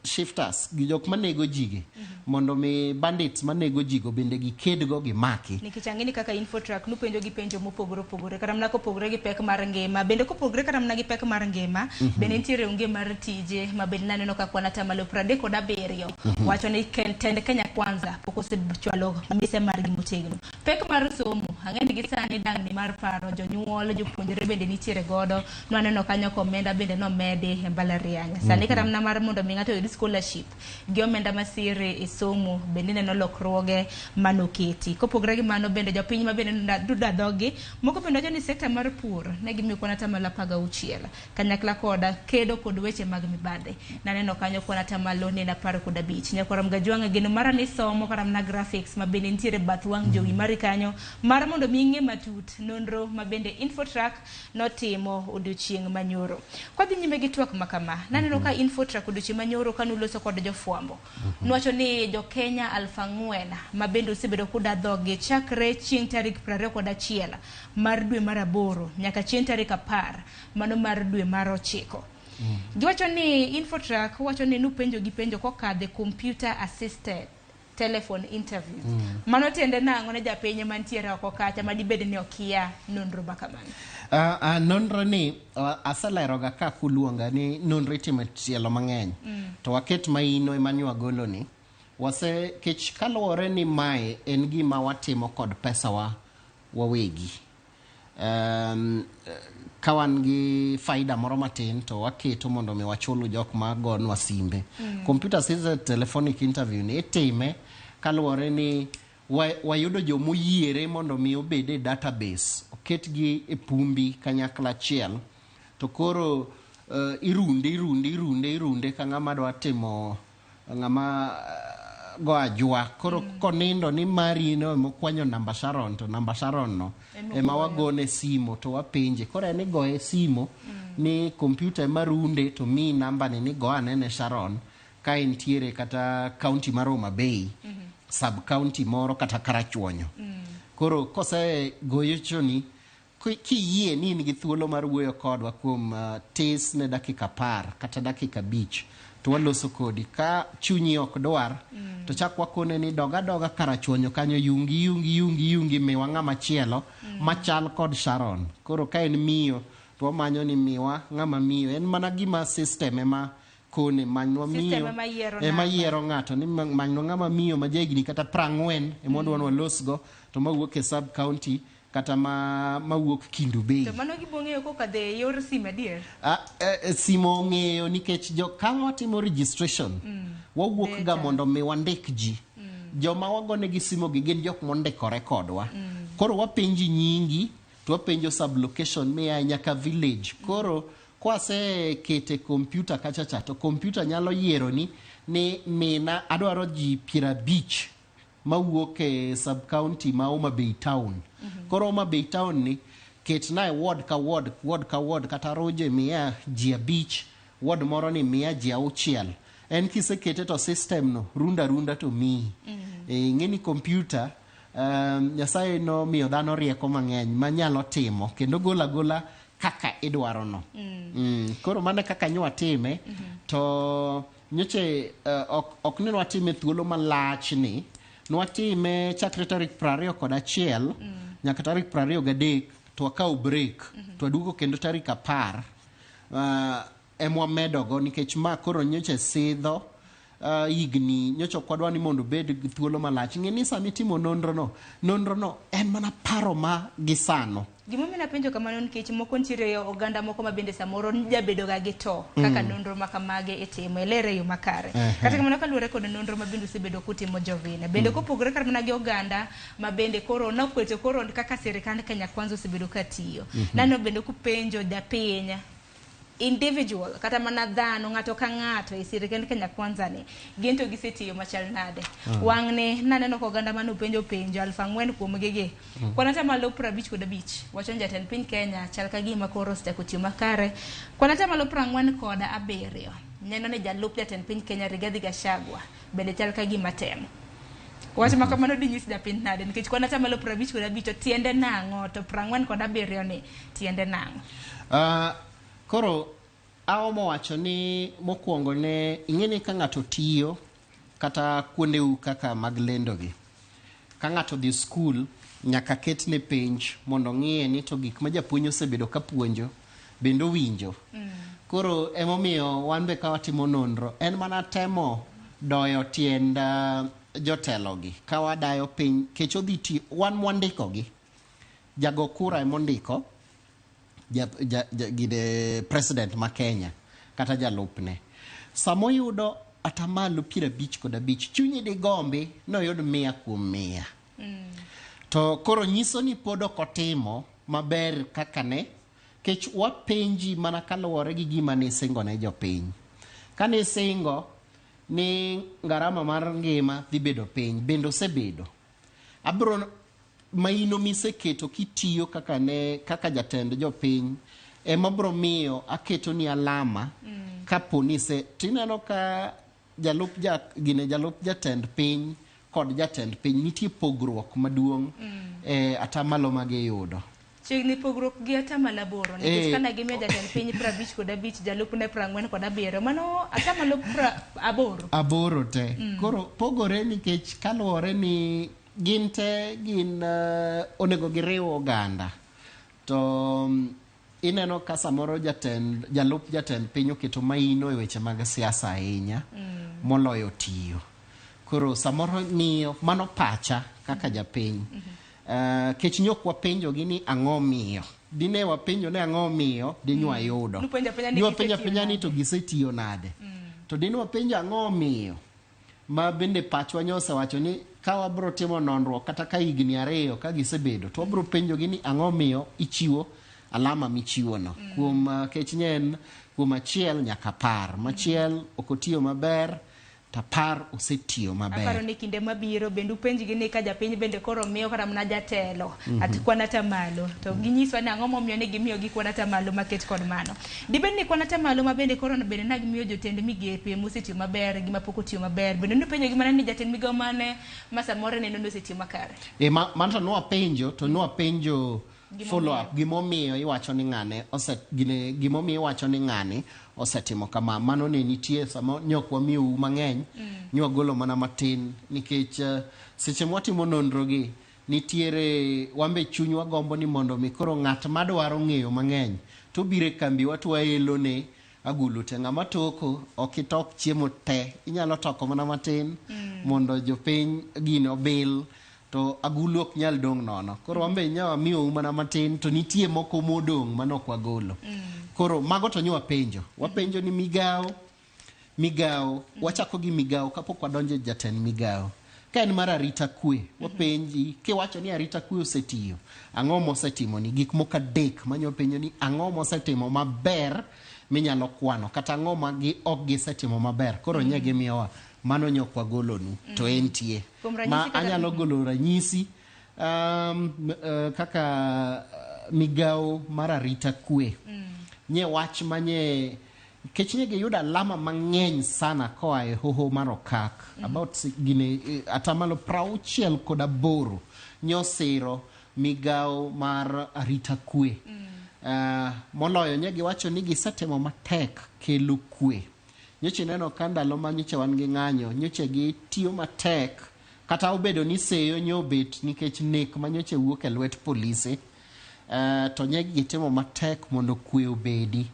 shifters gi jok manego jige, mondo mi bandits manego jigo bende gi kedgo gi maki. Nikech ang'eni kaka Infotrack nupenjo gi penjo mopogore opogore, kata mna kopogore gi pek mar ngima, bende kopogore kata mna gi pek mar ngima, bende nitiere onge mar tije, ma bende naneno ka kwana atamalo 37 wacho ni tend Kenya Kwanza pok osechwalo mise mar gi motegno. Pek mar somo, ang'eni gi sani dang'ni mar paro, jonyuol, jopuonjre bende nitiere godo, naneno kanyo komenda bende nomedi e mbalariany. Sani kata mna mar mondo mi ng'ato yud scholarship gi omenda masire e somo bende neno lokruoge manoketi. Kopogore gi mano bende jopiny ma bende duda dhogi, moko bende wacho ni sekta mar pur ne gimiyo kwana atamalo 16 kanyakla koda kedo kod weche mag mibadhi. Naneno kanyo kwana atamalo 15. Nyakora Mgajwanga geno mara ni somo kata mna graphics ma bende nitiere bath wang' jowi mari kanyo, mar mondo mi ng'e matut nonro ma bende Infotrack notimo odiochieng' manyoro. Kwa dhi nyime gi twak makama, naneno ka Infotrack odiochieng' manyoro kanuloso kod jofwambo. Nwacho ni jo Kenya 4,000 mabende osebedo kuda dhogi chakre chieng' tarik 21 mar dwe mar 8 nyaka chieng' tarik 10 mano mar dwe mar 9. Giwacho ni Infotrack wacho ni nupenjo gi penjo kokadhe computer assisted telephone interviews. Mano tiende nang'o ne japiny mantiere oko kacha madibed ni okia nonro makamano. Nonro ni asaleroga ka kuluonga ni nonro itimo tielo mang'eny. To waket maino ema wagolo ni. Wase kech kaluwore ni mae en gima watimo kod pesawa wawegi. Kawan gi faida moro matin to waketo mondo mi wachulu jok ma gonwa simbe. Computer assisted telephonic interview ni itime kaluwore ni wayudo jomoyiere mondo mi obede database, oketgi e pumbi kanyakla achiel, to koro irunde ka ng'ama dwa timo ng'ama go ajwa. Koro konindo ni mari no mokwanyo namba Sharon, to namba Sharon no ema wagone simo to wapenje. Koro en igoye simo ni computer marunde to mi namba ni go anene Sharon ka entiere kata county mar Homa Bay, sub county moro kata Karachuonyo. Koro kose goyo choni kiyie ni nigi thuolo mar wuoyo kodwa kuom tis ne dakika 10 kata dakika 5 to waloso kodi. Ka chunyi ok dwar to chak wakone ni doga Karachuonyo kanyo yungi miwa ng'ama chielo machal kod Sharon. Koro ka en miyo to wamanyo ni miwa ng'ama miyo. En mana gima system ema kone manyo miyo ema yiero ng'ato ni manyo ng'ama miyo ma jahigni kata 40 emondo walosgo to mawuok e sub county kata mawuok Kindu Bay. To mano gibong'eyo kokadhe yor sim adier? Simo ng'eyo nikech ka watimo registration wawuok ga mondo mi wandik ji. Joma wagonegi simo gi gin jok mondikore kodwa. Koro wapenji nyingi to wapenjo sub location miya nyaka village. Koro kwase kete computer kachacha to computer nyalo yiero ni mina adwaro ji 50 mawuok e sub county ma Homa Bay town. Koro Homa Bay town ni ketna e ward ka ward kata roje miya ji 5, ward moro ni miya ji 6. En kisekete to system no runda to mi. Ng'eni computer Nyasaye no miyo dhano rieko mang'eny manyalo timo kendo gola kaka idwaro no. Koro mane kaka nyawatime to nyoche ok ni nwatime thuolo malach ni. Nwatime chakre tarik 21 nyaka tarik 23 to wakaw break to wadugo kendo tarik 10 emwa medogo nikech ma koro nyoche sidho igni nyoche kwadwa ni mondo bed thuolo malach. Ng'eni sami timo nonro no en mana paro ma gisano. Gimomiyo napenjo kamano nikech moko ntiere oganda moko mabende samoro jabedo ga gi to kaka nonro makamage itimo elere yo makare. Kata kamano kaluwore kod nonro mabende osebedo kutimo jovine bende kopogore kar mana gi oganda mabende koro nokwete koro kaka sirikand Kenya Kwanza osebedo katiyo. Nano bende kupenjo japiny individual kata mana dhano ng'ato ka ng'ato e sirikand Kenya Kwanza ni gento gisetiyo machal nade. Wang'ne naneno ko oganda mano penjo 4,000 kuom gege. Kwanata malo 55 wacho jatend piny Kenya chal ka gima koro steko tiyo makare. Kwanata malo 47 neno ne jalup jatend piny Kenya Rigathi Gachagua bende chal ka gima temo. Wacho makamano dinyis japiny nade nikech kwanata malo 55 to tiende nang'o to 47 ni tiende nang'o. Koro aomo wacho ni mokwongo ne ing'eni ka ng'ato tiyo kata kuondeu kaka mag lendo gi. Ka ng'ato dhi skul nyaka ketne penj mondo ng'iye ni to gik ma japuonj osebedo ka puonjo bendo winjo. Koro emomiyo wan be ka watimo nonro en mana temo doyo tiend jotelo gi. Ka wadayo piny kech odhi tiyo wan mwandiko gi. Jago kura emondiko gide president ma Kenya kata jalupne. Samo yudo atamalo 55 chunyi di gombi no yud 100 kuom 100. To koro nyiso ni podo kotimo maber kaka ne kech wapenji mana kaluwore gi gima ne singo ne jopiny. Kane singo ni ngarama mar ngima dhi bedo piny bendo osebedo. Abro maino miseketo kitiyo kaka jatend jopiny ema bro miyo aketo ni alama kapo ni tineno ka jalup jatend piny kod jatend piny nitie pogruok maduong' atamalo ma giyudo. Chiegni pogruok gi atamalo 8 nikech kana gimiyo jatend piny 55 jalupne 47 mano atamalo 8 te. Koro pogore nikech kaluwore ni gin te gin onego giriw oganda. To ineno ka samoro jalup jatend piny oketo maino e weche mag siasa ahinya moloyo tiyo. Koro samoro ng'iyo mano pacha kaka japiny. Kech nyok wapenjo gi ni ang'o miyo. Dine wapenjo ne ang'o miyo dine wayudo. Penja ni to gisetiyo nade. To dine wapenjo ang'o miyo. Ma bende pachwa nyosa wacho ni ka wabro timo nonruok kata ka higni 2 ka gisebedo to wabro penjo gi ni ang'o miyo ichiwo alama michiwo no. Kuom kech nyen kuom achiel nyaka par. Machiel okotiyo maber. Tapar osetiyo maber. Aparo ni kinde mabiro bendu penji gi ni ka japiny bende koro miyo kata mana jatelo at kwanata malo to ginyiswa ni ang'o momiyo ne gimiyo gi kwanata malo maket kod mano. Dibed ni kwanata malo ma bende koro bende na gimiyo jotend migepe mosetiyo maber gi mapok otiyo maber. Bende penjo gi mana ni jatend migawo mane ma samoro ne nono osetiyo makare. Man to nwa penjo follow up gimomiyo iwacho ni ng'ane gimomiyo iwacho ni ng'ane osetimo kama. Mano ne nitie samo nyok wamiyo mang'eny nywa golo mana matin nikech seche mwatimo nonro gi nitiere wambe chunywa gombo ni mondo mi koro ng'at madwaro ng'eyo mang'eny to bire kambi watwa elo ne agulu te ng'ama toko okitok chiemo te inyalo toko mana matin mondo jopiny gino bil to agulu ok nyal dong' nono. Koro wambe nyawa miyo mana matin to nitie moko modong' manok wagolo. Koro mago to nyo wapenjo ni migawo wachako gi migawo kapok wadonje jatend migawo. Ka en mar arita kwe wapenji kiwacho ni arita kwe osetiyo ang'o mosetimo ni gik moko 3 manyo penjo ni ang'o mosetimo maber minyalo kwano kata ang'o ma ok gisetimo maber. Koro nyegi miyowa mano nyok wagolonu to entie ma anyalo golo ranyisi kaka migawo mar arita kwe nye wach manye kech nye yuda alama mang'eny sana koa e hoho mar okak about gine atamalo 68 nyosiro migawo mar arita kwe. Moloyo nye giwacho ni gisetemo matek kelo kwe. Nyoche neno ka ndalo ma nyoche wan gi ng'anyo nyoche gi tiyo matek kata obedo ni seyo nyobet nikech nek ma nyoche wuok e lwet polise to nye gitimo matek mondo kwe obedi.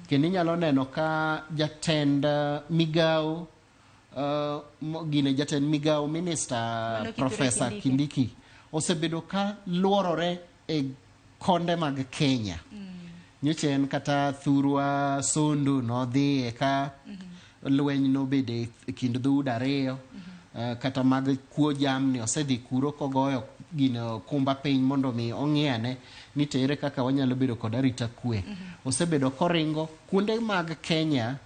Kendo inyalo neno ka jatend migawo jatend migawo minister Professor Kindiki osebedo ka luorore e konde mag Kenya. Nyoche en kata thurwa Sondu no dhi ka lweny no bede kind dhoudi 2 kata mag kuo jamni osedhi kuro kogoyo gino kumba piny mondo mi ong'iane ni tere kaka wanyalo bedo kod arita kwe. Osebedo koringo kuonde mag Kenya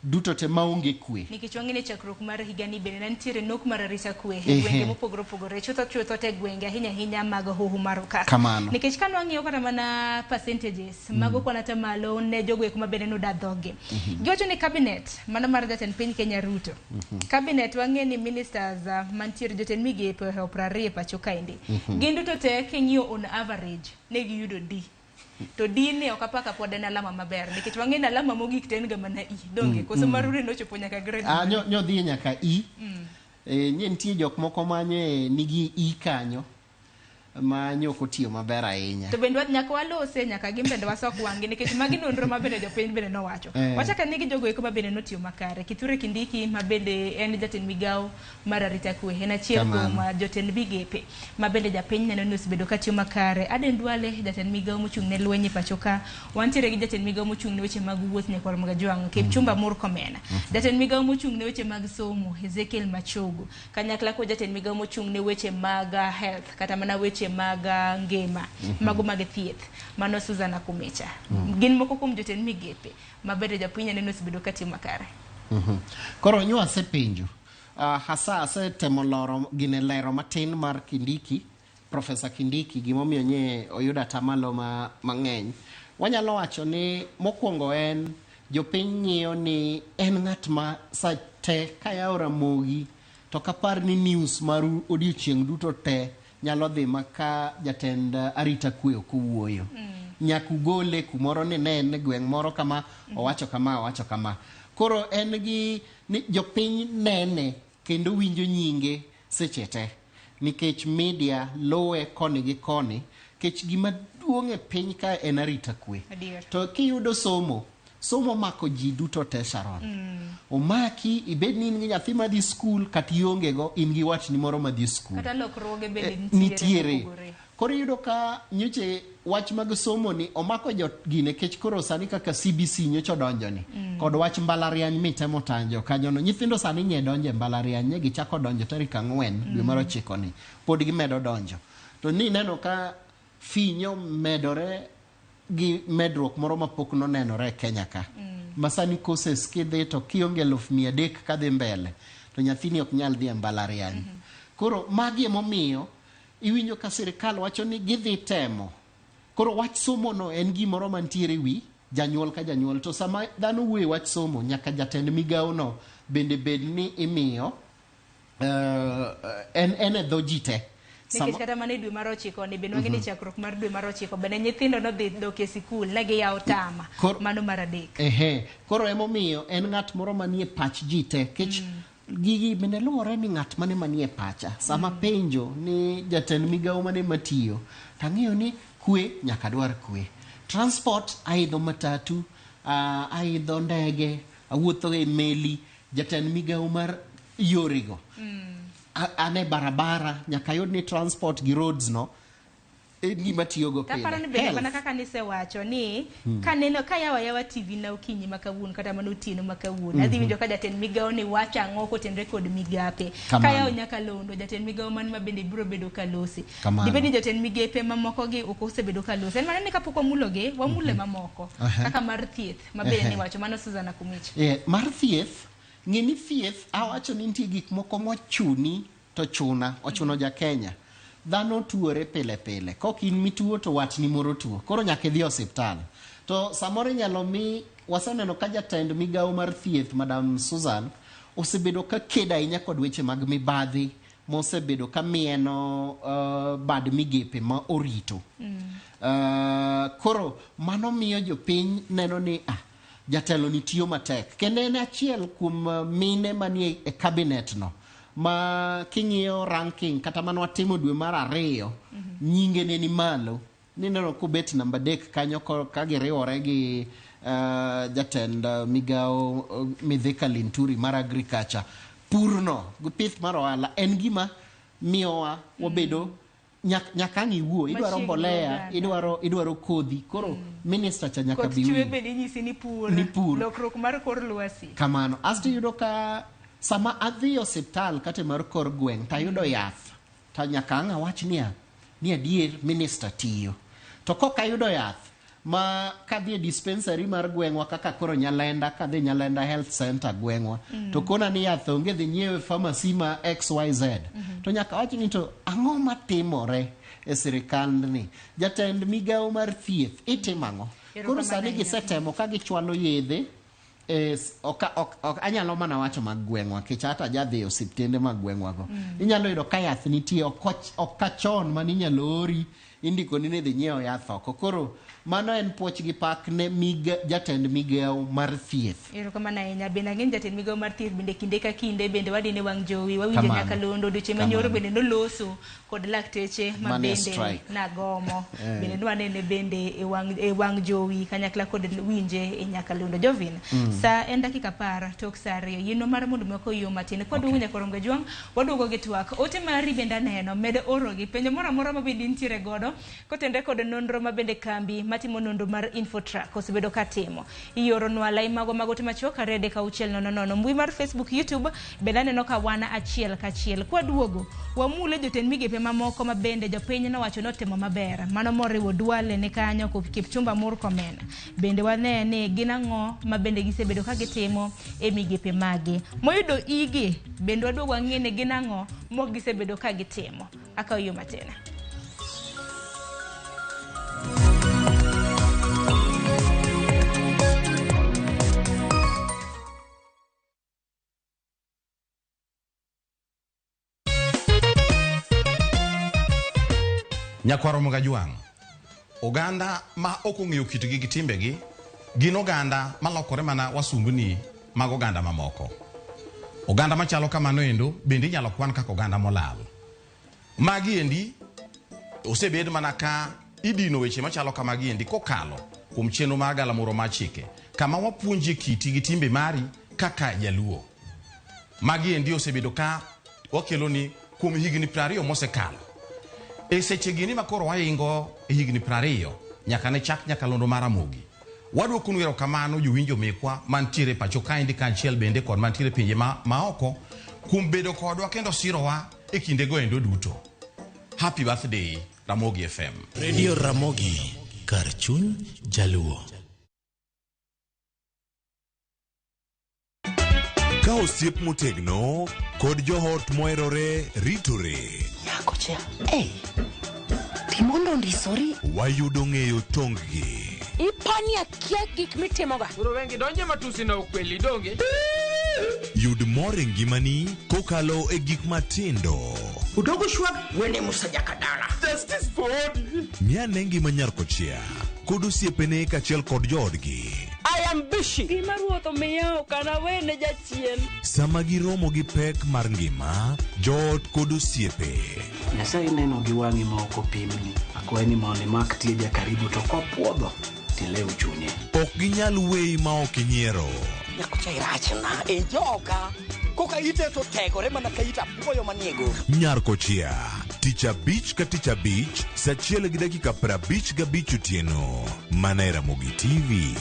duto te maonge kwe. Nikech wang'e chakruok mar higani bende nantiere nok mar arita kwe e gwenge mopogore opogore chutho te gwenge ahinya mag hoho mar okak. Nikech kan wang'iyo kata mana percentages mago kwanata malo ne jogo kuma bende no dadhoge. Giwacho ni cabinet mano mar jatend piny Kenya Ruto. Cabinet wang'e ni ministers mantiere jotend migepe 20 pacho kaindi. Gin duto te king'iyo on average ne giyudo D. To dine okapaka pod en alama maber nikech wang'e ni alama mogik ten ga mana I donge koso marure nochopo nyaka grade nyo dhi nyaka I nye nitie jok moko manye nigi I kanyo ma nyoko tiyo maber ahinya. To bende nyaka walose nyaka gimbende wasok wangi nikech magi nonro mabende jopiny bende nowacho. Wachaka nigi jogo eko mabende notiyo makare. Kithure Kindiki mabende en jatend migawo mar arita kwe. En achiel kuom jotend migepe mabende japiny neno ni osebedo ka tiyo makare. Aden Duale jatend migawo mochung' ne lweny pacho ka. Wantiere gi jatend migawo mochung' ne weche mag wuoth Nyakwar Magajwang' Kipchumba Murkomen. Jatend migawo mochung' ne weche mag somo Ezekiel Machogu. Kanyakla ko jatend migawo mochung' ne weche mag health kata mana weche mag ngima mago mag thieth mano Suzana Kumecha. Gin moko kuom jotend migepe mabende japiny neno osebedo ka tiyo makare. Koro nywa sepenjo hasa temo loro gine lero matin mar Kindiki Professor Kindiki gimomiyo nye oyuda tamalo mang'eny. Wanyalo wacho ni mokwongo en jopiny ng'iyo ni en ng'at ma sa te kayawo Ramogi to kapar ni news mar odiochieng' duto te nyalo dhi maka jatend arita kwe okowuoyo. Nyakugole kumoro ni ne en gweng' moro kama owacho kama. Koro en gi ni jopiny nene kendo winjo nyinge seche te. Nikech media lowe koni gi koni. Kech gima duong' e piny ka en arita kwe. To kiyudo somo mako ji duto te Sharon. Omaki ibed ni in gi nyathi madhi skul kata ionge go in gi watni moro madhi skul. Kata lokruoge bende nitiere. Koro yudo ka nyoche wach mag somo ni omako gine kech koro sani kaka CBC nyocho donjo ni. Kod wach mbalariany mitemo tanjo kanyono. Nyithindo sani nye donjo mbalariany nye gichako donjo tarik 4 dwe mar 9 ni. Pod gimedo donjo. To ni neno ka finyo medore gi medruok moro mapok nonenore Kenya ka. Masani courses kidhi to kionge 300 kadhi mbele to nyathini ok nyal dhi mbalariany. Koro magi emomiyo iwinjo ka sirikal wacho ni gidhi temo. Koro wach somo no en gimoro mantiere wi janyuol ka janyuol. To sama dhano wuoye wach somo nyaka jatend migawo no bende bed ni imiyo en dho ji te. Nikech kata mane dwe mar 9 ni bende wangeni chakruok mar dwe mar 9 bende nyithindo no dhi dok e sikul ne giyawo tama mano mar adek. Koro emomiyo en ng'at moro manie pach ji te kech gigi bende luwore ni ng'at manie pacha sama penjo ni jatend migawo mane matiyo tang'iyo ni kwe nyaka dwar kwe. Transport aidho matatu, aidho ndege, awuotho e meli, jatend migawo mar yorigo. Ane barabara nyaka yud ni transport gi roads no gima tiyo go pile. Tapara ni bende mana kaka nisewacho ni kaneno kayawa TV na okinyi makawuon kata mano otieno makawuon adhi winjo ka jatend migawo ni wacha ang'o kotenre kod migape kayawo nyaka londo jatend migawo man mabende biro bedo kalosi dibedi jatend migepe mamoko gi okosebedo kalosi en mana ni kapok wamuloge wamule mamoko kaka mar thieth mabende ni wacho mano Susan Akumicha. Mar thieth ng'eni thieth awacho ni nitie gik moko mochuni to chuna ochuno ja Kenya. Dhano tuore pile pile. Kok in mituo to watni moro tuo. Koro nyaka idhi osiptal. To samoro nyalo mi waseneno ka jatend migawo mar thieth Madam Susan osebedo ka keda ahinya kod weche mag mibadhi mosebedo ka mieno bad migepe ma orito. Koro mano miyo jopiny neno ni jatelo ni tiyo matek. Kendo en achiel kuom mine manie e cabinet no. Ma king'iyo ranking kata mano watimo dwe mar 2 nyinge ne ni malo nineno kubet namba 3 kanyo ka giriwore gi jatend migawo Midhika Linturi mar agriculture. Purno pith mar ohala en gima miyowa wabedo nyaka ngiwuo idwaro mbolea idwaro kodhi koro minister cha nyaka biwi chwe bende nyisi ni pur lokruok mar kor lwasi kamano asto yudo ka sama adhi osiptal kate mar kor gweng' tayudo yath ta nyaka anga wach ni adier minister tiyo to kok ayudo yath ma kadhi e dispensary mar gweng'wa kaka koro Nyalenda kadhi Nyalenda Health Center gweng'wa to kona ni yath onge dhi nyiewe pharmacy ma XYZ to nyaka wach ni to ang'o matimore e sirikal ni jatend migawo mar thieth itimango koro sani gisetemo ka gichwalo yedhe anyalo mana wacho mag gweng'wa kech hata jadhi osiptende mag gweng'wa go inyalo yudo ka yath nitie ok kachon man inyalo ori indiko ni ne dhi nyiewo yath oko koro mano en puoch gi pak ne jatend migawo mar thieth. Erokamano ahinya bende ang'e jatend migawo mar thieth bende kinde ka kinde bende wadine wang' jowi wawinjo nyaka londo odioche manyoro bende noloso kod lakteche ma bende nagomo bende nwanene bende e wang' jowi kanyakla kod winje e nyaka londo Jovin sa en dakika 10 tok sa 2 yino mar mondo mako yo matin kod wunya korongo jwang waduogo gi twak ote mari bende aneno med oro gi penjo moro amora ma bende ntiere godo kotende kod nonro ma bende kambi matimo nonro mar Infotrack osebedo katimo ioro nwa lai mago temachoka rede ka uchiel nono mbui mar Facebook YouTube bende aneno ka wana achiel kachiel kwa duogo wamule jotend migepe mamoko ma bende jopiny no wacho notimo maber mano moriwo Duale ne kanyo ko Kipchumba Murkomen bende wanene ginang'o ma bende gisebedo ka gitimo e migepe mage moyudo igi bende waduogo ang'ene ginang'o mok gisebedo ka gitimo akaw yo matena. Nyakwaro Mogajwang. Oganda ma okong'eyo kitgi gi timbegi gin oganda malokore mana wasumbni mag oganda mamoko. Oganda machalo kamano endo bende inyalo kwan kaka oganda molal. Magi endi osebed mana ka idino weche machalo kamagi endi kokalo kuom chenro mar galamoro mar chike kama wapuonje kiti gi timbe mari kaka jaluo. Magi endi osebedo ka wakelo ni kuom higni 20 mosekalo. E seche gini makoro waingo higni 20 nyaka ne chak nyakalondo mar Ramogi. Wadwoko nwero kamano jowinjo mekwa mantiere pacho kaendi kanchiel bende kod mantiere pinje maoko kuom bedo kodwa kendo sirowa e kinde go endo duto. Happy birthday Ramogi FM. Radio Ramogi, kar chuny jaluo. Ka osiep motegno kod johot moherore ritore. Nyako cha, timondo ndisori. Wayudo ng'eyo tonggi. Ipani akia gik mitimoga. Uro wengi donje matusi na ukweli donge. Yud mor e ngimani kokalo e gik matindo. Udogo shwag wene musajaka dala. Justice for all. Miane ngima Nyarkochia kod osiepene kachiel kod joodgi. I am busy. Gima ruoth omiyo kana wene jachien. Sama giromo gi pek mar ngima, joot kod osiepe. Nyasaye neno gi wang'i ma ok opimni. Akwaye ni mondo imak tieja karibu to kopuodho tilew chunye. Ok ginyal weyi ma ok inyiero. Nyakocha irachna e joka. Koka ite to tegore mana ka ita puoyo maniego. Nyarkochia, tich abich ka tich abich, saa 1:55 otieno. Mana e Ramogi TV.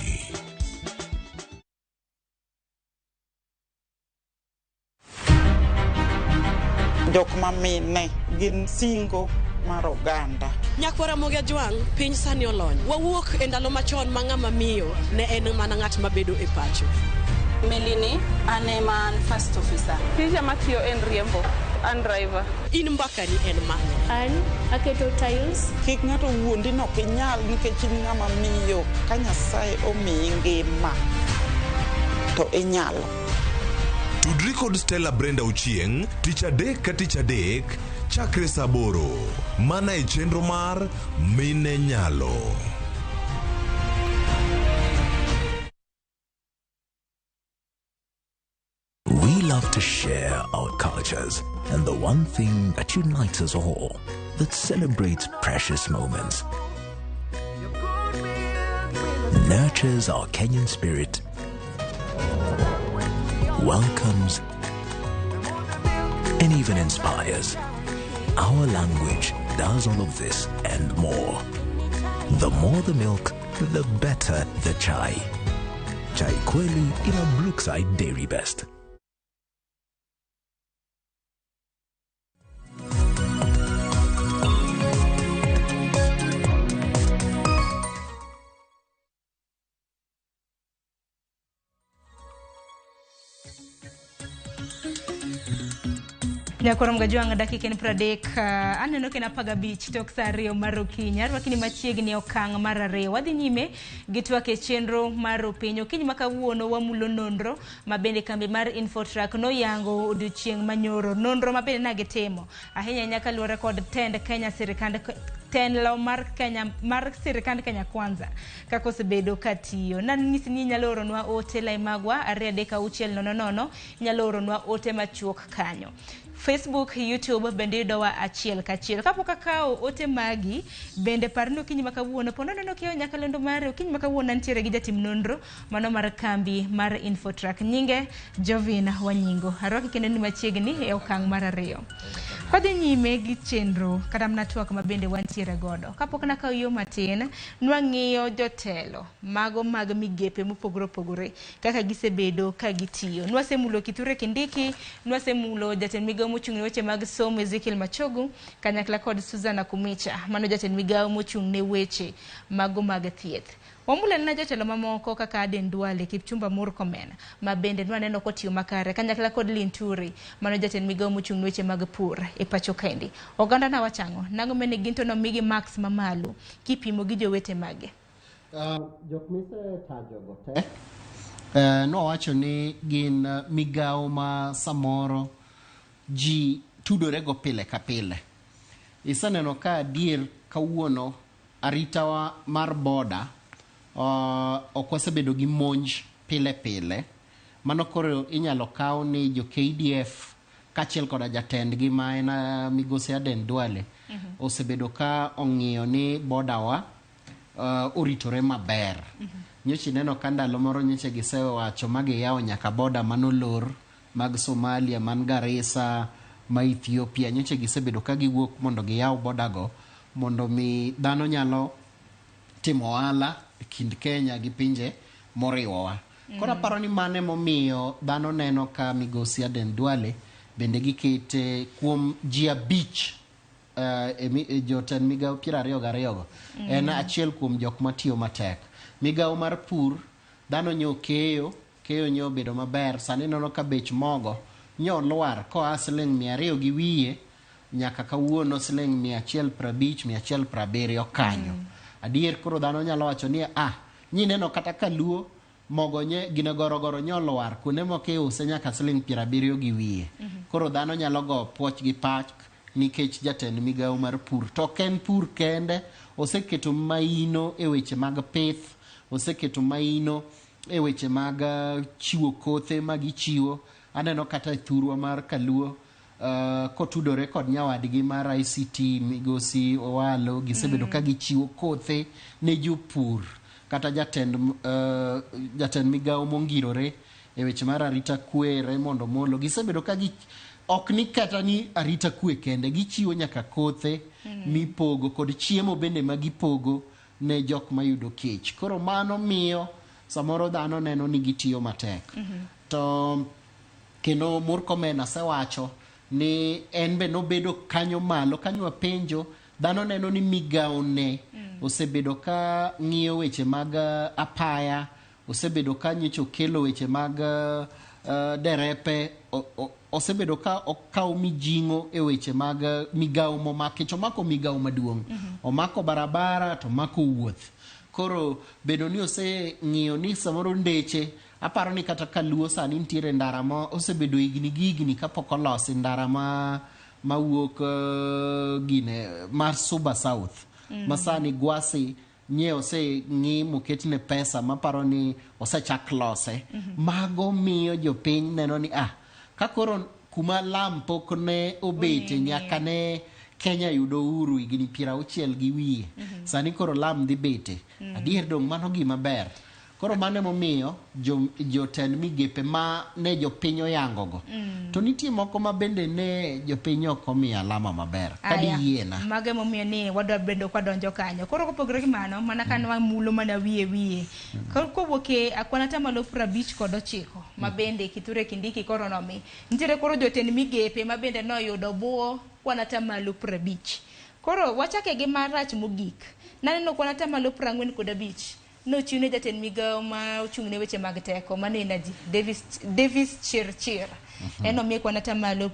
Jok mamine gin singo mar oganda. Nyakwara Mogajwang, piny sani olony. Wawuok e ndalo machon ma ng'ama miyo ne en mana ng'at mabedo e pacho. Melini, ane man first officer. Tija matiyo en riembo, an driver. In Mbaka ni en mane? An aketo tiles. Kik ng'ato wuondi no kinyal nikech in ng'ama miyo. Ka Nyasaye omiyi ngima to inyalo. Tudri kod Stella Brenda Ochieng, tich adek ka tich adek, chakre saa 8, mana e chenro mar Mine Nyalo. We love to share our cultures, and the one thing that unites us all, that celebrates precious moments, nurtures our Kenyan spirit, welcomes, and even inspires. Our language does all of this and more. The more the milk, the better the chai. Chai Kweli in a Brookside Dairy Best. Nyakwaro Mogajwang dakika ni 30 aneno kena paga beach tok saa 2 mar okinyi arwakini machiegni okang' mar 2 wadhi nyime gi twake chenro mar piny okinyi makawuono wamulo nonro mabende kambi mar Infotrack noyango odiochieng' manyoro nonro mabende nagitimo ahinya nyaka luore kod tend Kenya sirikand tenlo mar Kenya mar sirikand Kenya kwanza kako sebedo katiyo nanyisi ni nyalo oronwa ote laimagwa 23600 nyalo oronwa ote machuok kanyo Facebook, YouTube bende dowa achiel kachiel. Kapo kakao ote magi bende parno kinyi makawuono pono neno kiyo nyakalendo mare kinyi makawuono ntiere gi jatim nonro mano mar kambi mar Infotrack nyinge Jovina Wanyingo harwaki kendo ni machiegni e okang' mar 2. Kwadhi nyime gi chenro kata mnatuak mabende wantiere godo. Kapo kana kao yo matin nwang'iyo jotelo mago mag migepe mopogore opogore kaka gisebedo ka gitiyo. Nwasemulo Kithure Kindiki, nwasemulo jatend migao mochung' ne weche mag somo Ezekiel Machogu kanyakla kod Susan Kumicha mano jatend migao mochung' ne weche mago mag thieth. Wamula na jotelo mamoko kaka Aden Duale Kipchumba Murkomen mabende nwaneno kotiyo makare kanyakla kod Linturi mano jatend migao mochung' ne weche mag pur e pacho kaendi. Oganda na wachango nango mene ginto no migi max mamalo kipimo gi jowete mage. Jok mise tajo gote no wacho ni gin migao ma samoro ji tudore go pile ka pile. Isaneno ka adier kawuono aritawa mar boda ok wasebedo gi monj pile pile. Mano koro inyalo kaw ni jo KDF kachiel koda jatendgi ma en Migosi Aden Duale osebedo ka ong'iyo ni boda wa oritore maber. Nyochi neno ka ndalo moro nyoche gisewacho magiyawo nyaka boda manolor mag Somalia, man Garissa, ma Ethiopia. Nyoche gisebedo ka giwuok mondo giyaw boda go mondo mi dhano nyalo timo ohala e kind Kenya gi pinje moriwowa. Koro aparo ni mane momiyo dhano neno ka Migosi Aden Duale bende gikete kuom ji 5 jotend migawo 22 go. En achiel kuom jok matiyo matek. Migawo mar pur, dhano nyo keyo nyo bedo maber. Sani nono ka bech mogo nyo lwar koa siling 200 gi wiye nyaka kawuono siling 150-170 kanyo. Adier koro dhano nyalo wacho ni nyi neno kata kaluo mogo nye gine gorogoro nyo lwar kuonde moko iuse nyaka siling 70 gi wiye. Koro dhano nyalo go puoch gi pak nikech jatend migawo mar pur. To ken pur kende, oseketo maino e weche mag pith, oseketo maino e weche mag chiwo kothe magichiwo. Aneno kata e thurwa mar Kaluo kotudore kod nyawadgi mar ICT Migosi Owalo gisebedo ka gichiwo kothe ne jopur. Kata jatend migawo mongirore e weche mar arita kwe Ramogi Molo gisebedo ka ok ni kata ni arita kwe kende, gichiwo nyaka kothe mipogo kod chiemo bende magipogo ne jok mayudo kech. Koro mano miyo samoro dhano neno ni gitiyo matek. To kendo Murkomen asewacho ni en be nobedo kanyo malo, kanyo penjo dhano neno ni migawo ne osebedo ka ng'iyo weche mag apaya, osebedo ka nyicho kelo weche mag derepe, osebedo ka okaw mijingo e weche mag migawo omako migawo maduong'. Omako barabara to omako wuoth. Koro bedo ni ng'iyo ni samoro ndeche, aparo ni kata Kaluo sani nitiere ndara ma osebedo higni kapok olosi, ndara mawuok gine mar Suba South. Masani Gwasi nye ng'i moketne pesa maparo ni osechak lose. Mago miyo jopiny neno ni kakoro kuma lam pok ne obete nyaka ne Kenya yudo uhuru higni 60 gi wiye. Sani koro lam dhi bete. Adier dong mano gima ber. Koro mane momiyo jotend migepe ma ne jopiny oyangogo. To nitie moko ma bende ne jopiny ok omiyo alama maber. Kadi yiena. Mage momiyo ni wadwa bedo kwadonjo kanyo. Koro kopogore gi mano, mana kan wamulo mana wiye. Koro kowuoke akwana tamalo 50 kod 9 ma bende Kithure Kindiki koro nomi. Nitiere koro jotend migepe ma bende noyudo buo kwana tamalo 50. Koro wachake gi marach mogik. Naneno kwana tamalo 45. No chune jatend migawo ma ochung'ne weche mag teko manena ji Davis Chirchir. Eno mi kwana tamalo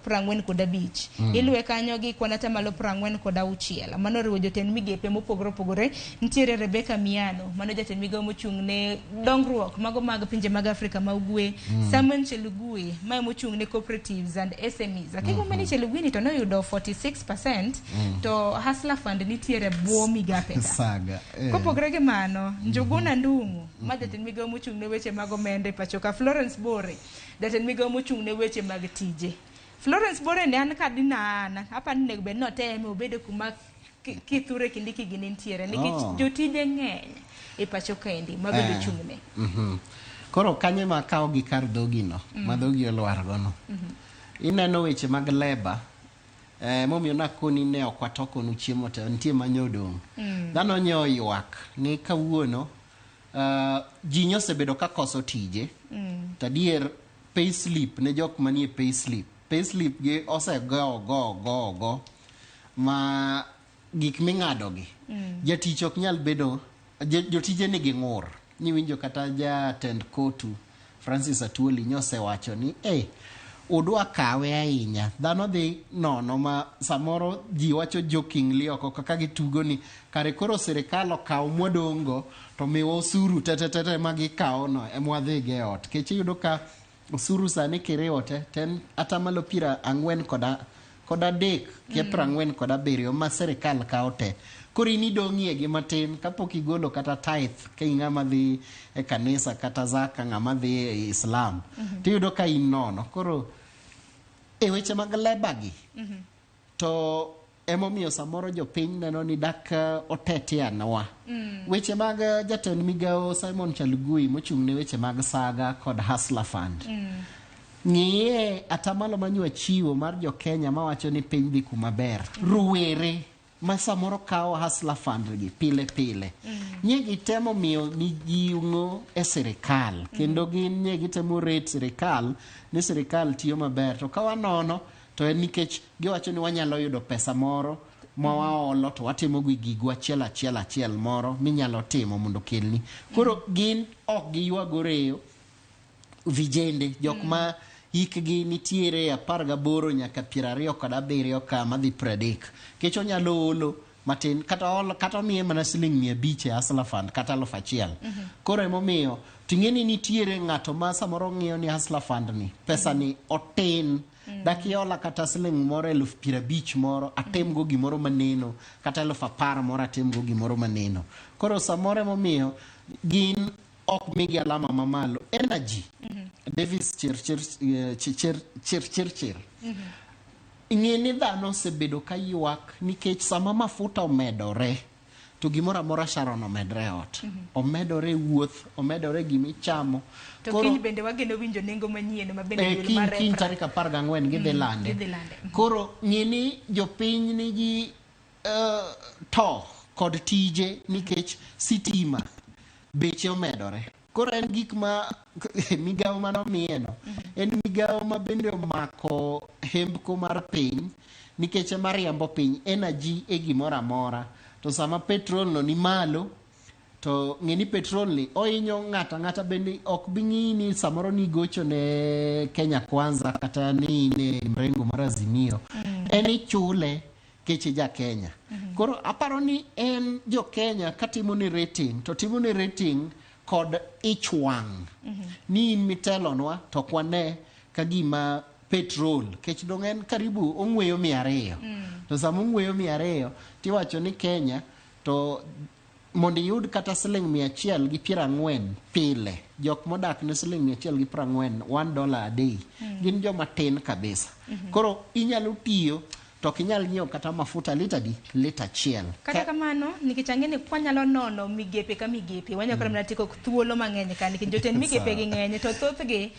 45. Iluwe kanyo gi kwana tamalo 46. Mano riwo jotend migepe mopogore. Nitiere Rebecca Miano, mano jatend migawo mochung'ne dongruok mago mag pinje mag Afrika ma ugwe. Samuel Chelugui, ma mochung'ne cooperatives and SMEs. Akiko mani Chelugui ni to noyudo 46%. To Hustler Fund nitiere buo migape. Saga. Kopogore gi mano, Njuguna Ndung'u, ma jatend migawo mochung'ne weche mag omenda pachoka. Florence Bore, jatend migawo mochung'ne weche mag tije. Florence Bore ne an kadina apani nego bed noteme obedo kuma Kithure Kindiki gini ntiere nikech jotije ng'eny e pachoka endi mabedo chung'ne. Koro kanye ma kawo gi kar dhogino ma dhogi olwar gono. Ineno weche mag leba. Momiyo nakoni ne okwatokonu chiemo to nitie manyodong'. Dhano nyo ywak ni kawuono ji nyosebedo ka koso tije. Tadier payslip ne jok manie payslip gi go ma gik ming'ado gi. Jatich ok nyal bedo jotije nigi ng'ur. Niwinjo kata jatend kotu Francis Atwoli nyosewacho ni udwa kawe ahinya. Dhano dhi nono ma samoro ji wacho jokingly oko kaka gitugo ni kare koro sirikal okaw modongo to miwa osuru tete ma gikawo no emwadhi ge ot. Kech yudo ka osuru sani kiriwo ten atamalo 40 kod adek kia 47 ma sirikal kao te. Koro in idong'ie gi matin kapok igolo kata tithe ka ng'ama dhi e kanisa kata zaka ng'ama dhi e Islam. Tiyudo ka in nono. Koro e weche mag lebagi to emomiyo samoro jopiny neno ni dak otetianwa. Weche mag jatend migao Simon Chalugui mochung'ne weche mag saga kod Hustler Fund. Ng'iye atamalo manywa chiwo mar jo Kenya mawacho ni piny dhi kuma ber. Ruwere ma samoro kao Hustler Fund gi pile pile. Nyegi temo miyo mijing'o e sirikal. Kendo gin nyegi temo rate sirikal ni sirikal tiyo maber. To kawa nono to en nikech giwacho ni wanyalo yudo pesa moro mawaolo to watimo gi gigo achiel moro minyalo timo mondo kelni. Koro gin ok giywagoreyo vijende jok ma hikgi nitiere 18 nyaka 27 kama dhi 30. Kech onyalo olo matin kata miye mana siling 500 e Hustler Fund kata 1,000. Koro emomiyo ting'eni nitiere ng'ato ma samoro ng'iyo ni Hustler Fund ni pesa ni otin. Dakiola kata siling moro 50,000 moro atemgo gimoro maneno kata 10,000 moro atemgo gimoro maneno. Koro samoro emomiyo gin ok migi alama mamalo. Energy Davis Chir ing'eni dhano osebedo ka ywak nikech sama mafuta omedore to gimoro amora Sharon omedore ot. Omedore wuoth, omedore gimichamo. To kiny bende wageno winjo nengo manyien ma bende dwe mar April. Kiny tarik 14 gidhi lande. Koro ng'eni jopiny nigi to kod tije nikech sitima beche omedore. Koro en gik ma migao manomieno. En migao ma bende omako hembko mar piny nikech mariambo piny energy e gimoro amora. To sama petrol no ni malo to ng'eni petrol ni oinyo ng'ata bende ok bing'i ni samoro ni gocho ne Kenya Kwanza kata ni ne mrengo mar Azimio. En ichule keche ja Kenya. Koro aparo ni en jo Kenya katimo ni rating to timo ni rating kod ichwang. Ni in mitelonwa to kwane kagima petrol kech dongen karibu ong'weyo 200. To sama ong'weyo 200 tiwacho ni Kenya to mondo yud kata siling 140 pile. Jok modak ne siling 140 $1 a day. Gin jo matin kabisa. Koro inyalo tiyo to kinyal nyiew kata mafuta lita 1. Kata kamano nikech ang'eni kwanyalo nono migepe ka migepe wanyakore mana tiko thuolo mang'eny ka nikech jotend migepe gi ng'eny to thothgi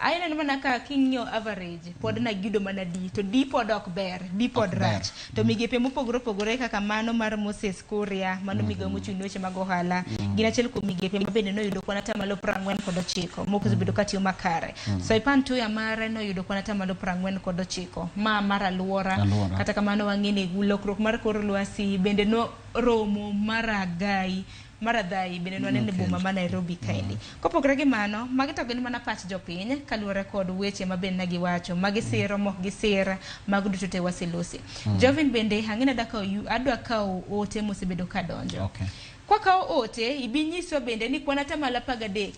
aina mana ka king'iyo average pod na gido mana di to di pod ok ber di pod rach to migepe mopogore kaka mano mar Moses Kuria mano migao mochung'ne weche mag ohala gin achiel kuom migepe ma bende noyudo kwan atamalo 49 moko osebedo katiyo makare. So ipan tuya mare noyudo kwan atamalo 49 ma mar aluora. Kata kamano wang'eni lokruok mar kor lwasi bende no romo maradhai bende no nene boma ma Nairobi kaendi. Kopogore gi mano magi to gin mana pach jopiny kaluwore kod weche ma bende nagiwacho magi siro mok gisira mag duto te wasilosi. Jovin bende ang'eni adwa kawo ote mosebedo kadonjo. Kwa kao ote ibinyiso bende ni kwan atamalo 13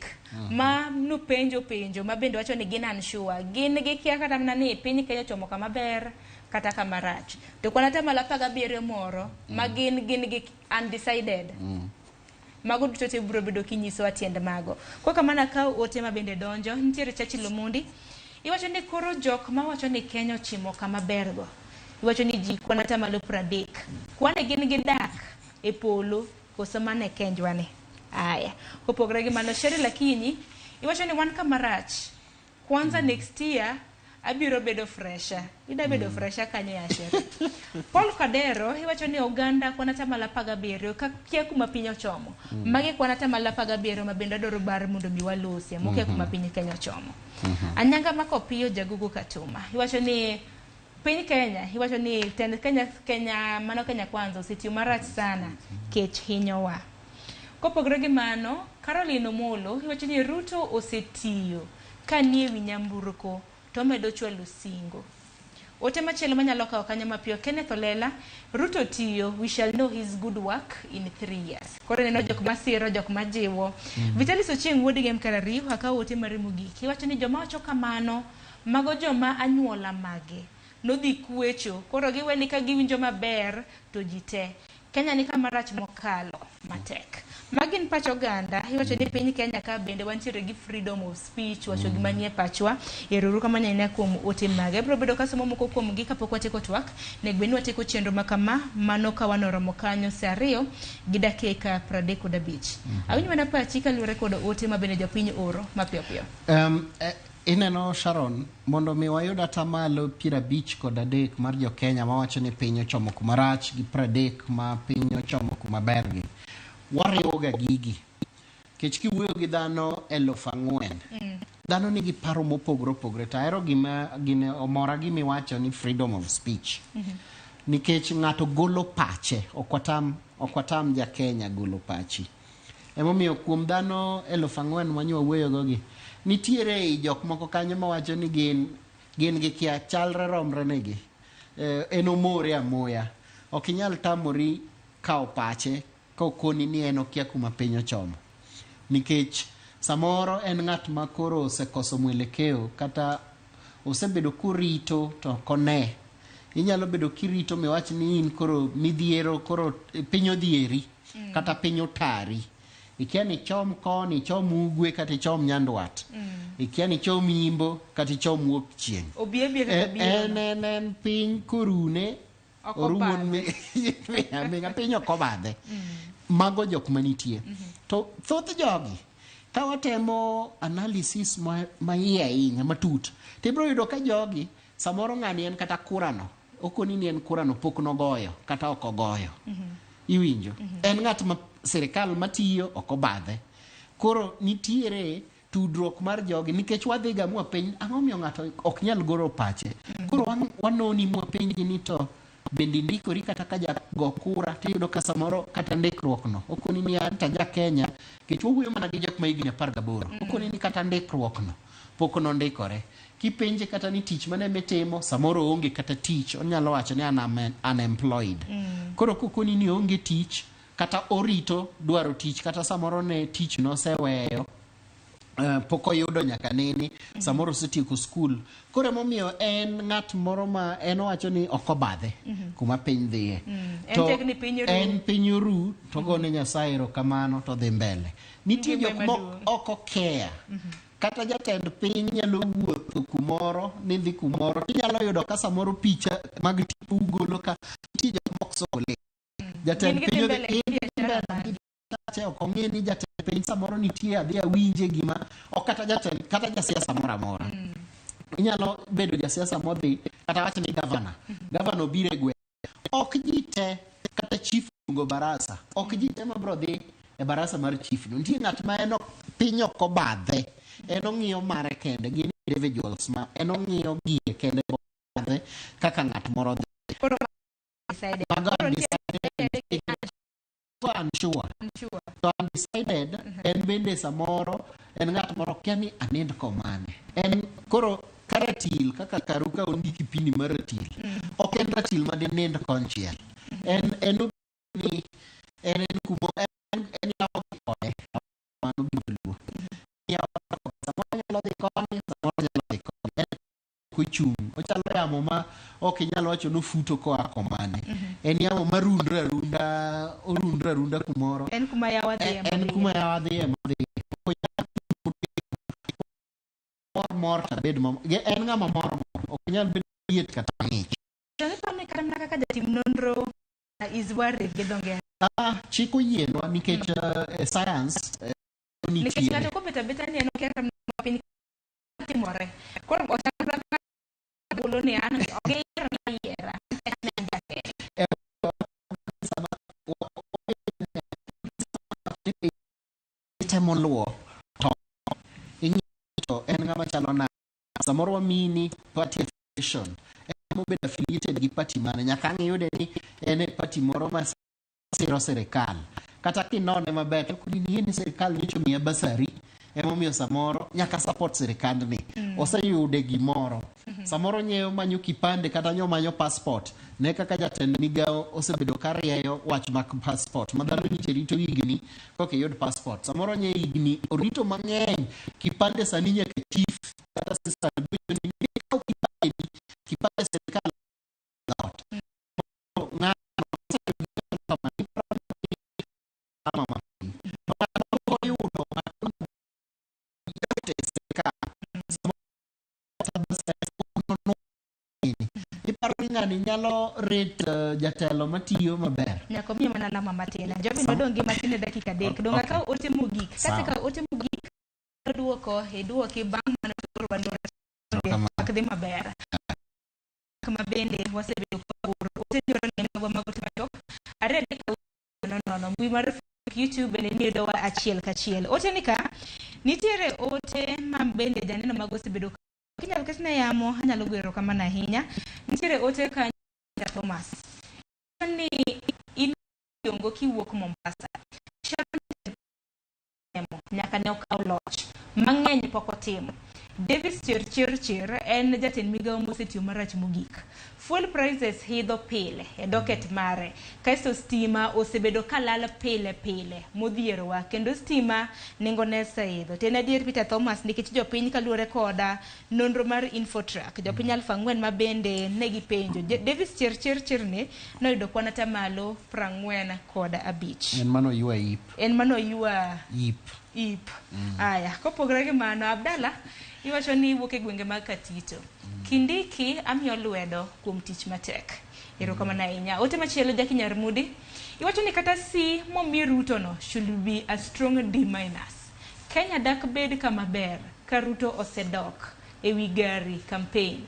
ma nupenjo ma bende wacho ni gin unsure gin gikia kata mana ni piny Kenya chomo kama ber kata kama rach. To kwan atamalo 17 moro ma gin gi undecided. Mago duto te biro bedo kinyiso atiende mago. Kwa kamana kao ote ma bende donjo nitiere Chachi Lomundi. Iwacho ni koro jok ma wacho ni Kenya ochimo kama bergo. Iwacho ni ji kwan atamalo 30. Kwane gin gidak e polo koso mane kenjwane. Aya. Kopogore gi mano Sherry lakini iwacho ni wan kama rach. Kwanza next year abiro bedo fresha. Ida bedo fresha kanyo ya Sherry. Paul Kadero iwacho ni Uganda kwan atamalo 17 ka kia kuma piny ochomo. Magi kwan atamalo 17 ma bende doro bar mondo mi walosi mokia kuma piny Kenya ochomo. Anyanga Makopiyo Jagugu Katuma. Iwacho ni piny Kenya iwacho ni tend Kenya mano Kenya Kwanza osetiyo marach sana kech hinyowa. Kopogore gi mano Caroline Omolo iwacho ni Ruto osetiyo kanie wi nyamburko to medo chwalo singo. Ote machielo manyalo kawo kanyo mapiyo Kenneth Olela Ruto tiyo we shall know his good work in 3 years. Koro neno jok masiro jok majiwo. Vitalis Ochieng Wodige Mkarariho akawo ote mar Ramogi iwacho ni joma wacho kamano mago joma anyuola mage nodhi kwecho, koro giweni ka giwinjo maber to ji te. Kenya ni kama rach mokalo matek. Magin pach oganda, iwacho ni piny Kenya ka bende wantiere gi freedom of speech, wacho gima nie pachwa, eruru kama nyina kuom ote mage. Bro bedo kasomo moko kuom gi kapok wateko twak, negweni wateko chenro makama, mano ka wan oromo kanyo saa 2 gi dakika 35. Awinjo mana pachi kaluwore kod ote ma bende jopiny oro mapiyo piyo. Ineno Sharon, mondo mi wayud atamalo 53 mar jo Kenya mawacho ni piny ochomo kuma rach gi 30 ma piny ochomo kuma bergi. Wariwoga gigi. Kech kiwuoyo gi dhano 4,000. Dhano nigi paro mopogore opogore. Taero gine omora gimi wacho ni freedom of speech. Nikech ng'ato golo pache, okwatam ja Kenya golo pachi. Emomiyo kuom dhano 4,000 manyo wuoyo gogi. Nitiere jok moko kanyo mawacho ni gin gi kia chalre romre negi. Enomore amoya. Okinyal tamori kao pache kokoni ni enokia kuma piny ochomo. Nikech samoro en ng'at ma koro osekoso mwelekeo kata osebedo kurito to kone. Inyalo bedo kirito miwach ni in koro midhiero koro piny odhieri kata piny otari. Ikia ni chom koni, chom ugwe kata chom nyandwat. Ikia ni chom imbo kata chom wuok chieng'. Obiebie kata biero. En piny korune. Orumo minga piny okobadhe. Mago jok manitie. To thoth jogi, ka watemo analysis ma iye ahinya matut, tibro yudo ka jogi, samoro ng'ani en kata kurano. Okoni ni en kurano pok nogoyo, kata okogoyo. Iwinjo. En ng'at ma serikal matiyo okobadhe. Koro nitiere tudruok mar jogi, nikech wadhiga mwa piny, ang'omiyo ng'ato ok nyal goro pache. Koro wanoni mwa piny ni to bendi ndikori kata ka jago kura tiyudo ka samoro kata ndikruok no okoni ni anta ja Kenya kech wuoyo mana gi jok ma higni 18 okoni ni kata ndikruok no pok no ndikore kipenje kata ni tich mane mitimo samoro onge kata tich onyalo wacho ni unemployed koro kokoni ni onge tich kata orito dwaro tich kata samoro ne tich no seweyo poko yudo nyaka nini samoro setieko skul kore momiyo en ng'at moro ma en wacho ni okobadhe kuma piny dhiye to en piny oru to gone Nyasaye erokamano to dhi mbele nitie jok moko oko care kata jatend piny nyalo wuotho kumoro ni dhi kumoro inyalo yudo ka samoro picha mag tipo ugolo ka nitie jok moko sole jatend piny okong'e ni jatend piny samoro nitie adhi awinje gima ok kata jasiasa moro amora inyalo bedo jasiasa modhi kata wach ni gavana obire gwe ok jite kata chief go barasa ok jite mabro dhi e barasa mar chief no nitie ng'at ma en piny ok obadhe en ong'iyo mare kende gin individuals ma en ong'iyo gie kende obadhe kaka ng'at moro dhi So undecided en bende samoro en ng'at moro kia ni anind komane en koro karatil kaka karuka ondiki Piny mar ratil ok en ratil ma nind konchiel en ni en kumo en yawo kode mano biluo samoro nyalo dhi koni samoro nyalo dhi koni en kuchung ochalo yamo ma ok inyalo wacho no futo koa komane en yamo marundra runda kumoro en kuma yawa dhiye mor tabed en ng'ama mor ok nyal bedo liet kata ng'ich kaka jatim nonro is worried gi donge chiko yienwa nikech science nikech ng'ato kobeta ni en okera piny timore koro bolo ni an ogera na yera temo luo to en ng'ama chalo na samoro wamini party affiliation en mobedo affiliated gi party mane nyaka ng'iyude ni en party moro ma siro serikal kata kinone maber to kuni ni serikal nyicho miya basari emomiyo samoro nyaka support serikand ni oseyude gimoro samoro nyeo manyo kipande kata nyo manyo passport ne kaka jatend migao osebedo karieyo wach mak passport madhano nyiche rito higni koke yud passport samoro nye higni orito mang'eny kipande sani nyaka chief kata assistant kipande serikal iparo ni ng'ani nyalo rate jatelo matiyo maber. Nyako miyo mana lama matina. Jobi nodongi matin dakika dek. Donga ka ote mogik. Kase ka ote mogik duoki bang' mana toro bandora akdhi maber. Kama bende wasebedo pagoro. Ote nyoro ni magwa magote matok. Are deka no. Mbui mar YouTube bende ni dowa achiel kachiel. Ote nika nitiere ote mabende janeno magosebedo kinyalo kesna yamo anyalo gwero kama na hinya. Nitiere ote ka Thomas. Ni iliongo kiwuok Mombasa. Nyaka ne okaw loch. Mang'eny pok otimo. Davis Chirchir en jatend migawo mosetiyo marach mogik. Fuel prices hidho pile e docket mare. Kaeto stima osebedo kalal pile modhierowa. Kendo stima nengo nesa hidho. Ten adier Peter Thomas nikech jopiny kaluwore koda nonro mar Infotrack. Jopiny 4,000 mabende negi penjo. Davis Chirchir ne noyudo kwan atamalo 45. En mano yua ip. En mano yua ip. Aya, kopogre gi mano Abdalla iwacho ni wuok e gwenge mag Katito. Kindiki amiyo lwedo kuom tich matek. Erokamano ahinya. Ote machielo Jaki Nyarmudi iwacho ni kata si momi Ruto no should be a strong D-. Kenya dak bed kama ber ka Ruto osedok e wi gari campaign.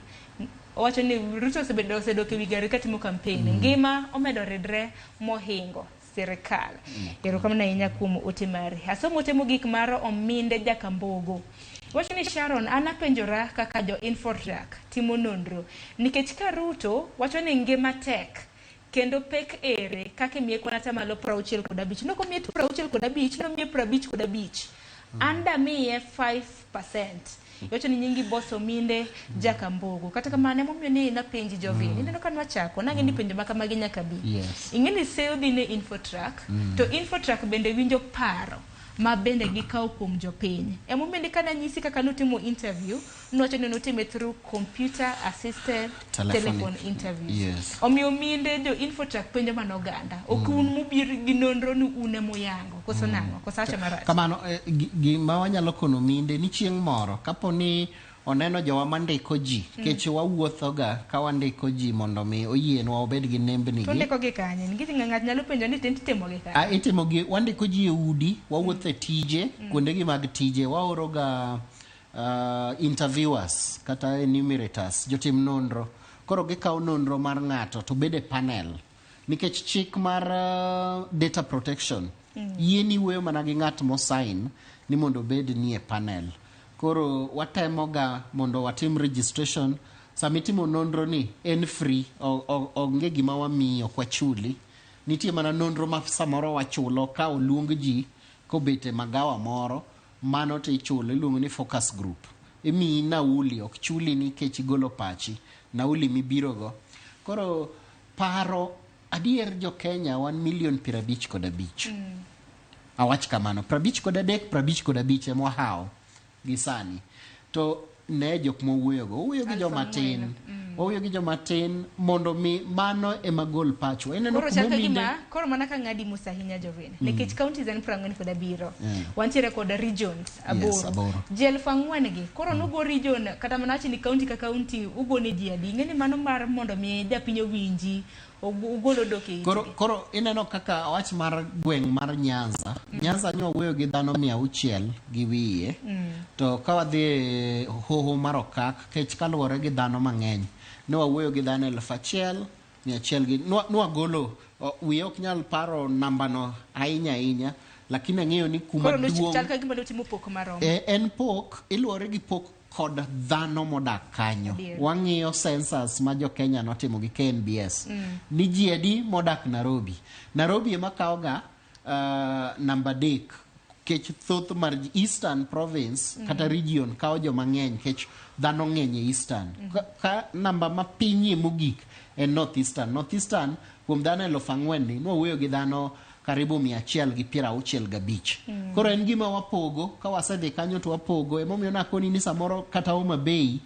Owacho ni Ruto osedok e wi gari katimo campaign. Ngima omedo redre mohingo serikal. Erokamano ahinya kuom ote mari. Asomo ote mogik mar Ominde Jakambogo. Wacho ni Sharon anapenjora kaka jo Infotrack timo nonro nikech ka Ruto wacho ni ngima tek kendo pek ere kaka miye kwan atamalo 65 noko miye 65 no miye 55 anda miye 5%. Wacho ni nyingi boss Ominde Jakambogo kata kamane momiyo ni na penji Jovin ineno kan wachako nange ni penjo maka magi nyaka bi. Ingeni seo dine Infotrack to Infotrack bende winjo paro mabende gikaw kuom jopiny. Emomende kana nyisi kaka notimo interview, nowacho ni notime through computer assisted telephone interview. Omiyo minde jo Infotrack penjo manoganda. Okun mubir gi nonro ni une moyango. Koso nango, kosacha marach. Kamano gima wanyalo kono minde ni chieng' moro kaponi oneno jowa mandiko ji kech wawuothoga ka wandiko ji mondo mi oyienwa obed gi nembni gi. Ndiko gi kanye ngiti ng'at nyalo penjo ni timo gi kanye. Itimo gi wandiko ji e udi, wawuotho e tije, kuonde gi mag tije, waoro ga interviewers kata enumerators, jotim nonro. Koro gikaw nonro mar ng'ato to bede panel. Nikech chik mar data protection yieni wuoyo mana gi ng'at mo sign ni mondo bed ni e panel. Koro watemoga mondo watim registration. Samitimo nonro ni en free, onge gima wamiyo kwa chuli. Nitie mana nonro ma samoro wachulo ka oluong ji kobete magawa moro, mano te ichulo iluongo ni focus group. Imi nauli ok chuli ni kech golo pachi, nauli mibirogo. Koro paro adier jo Kenya 1,55,000. Awach kamano 53 ema wahawo gisani. To ne jok mowuoyo gi jomatin. Owuoyo gi jomatin mondo mi mano ema gol pacho. Eneno kumominde. Koro mana ka ng'adi musa hinya Jovin. Nikech counties en 47. Wantiere kod regions aboro. Ji 4,000 gi. Koro nugo region kata mana ni county ka county ugo ne ji adi. Ng'eni mano mar mondo mi japinyo winji ugolo doke. Koro ineno kaka wach mar gweng' mar Nyanza. Nyanza nyo wuoyo gi dhano 600 gi wiye. To ka wadhi hoho mar Okak kech kaluwore gi dhano mang'eny. Ne wawuoyo gi dhano 1,100 gi nwagolo wiye ok nyal paro nambano ahinya lakini ang'eyo ni kuma duong' en pok iluwore gi pok kod dhano modak kanyo. Wang'iyo census ma jo Kenya notimo gi KNBS. Ni ji adi modak Nairobi ema kawoga namba 3 kech thoth mar Eastern Province kata region kawo jo mang'eny kech dhano ng'eny e Eastern. Ka namba ma pinyi mogik en North Eastern kuom dhano 4,000 ni nwawuoyo gi dhano karibu 165. Koro en gima wapogo ka wasedhi kanyo to wapogo emomiyo nakoni ni samoro kata Homa Bay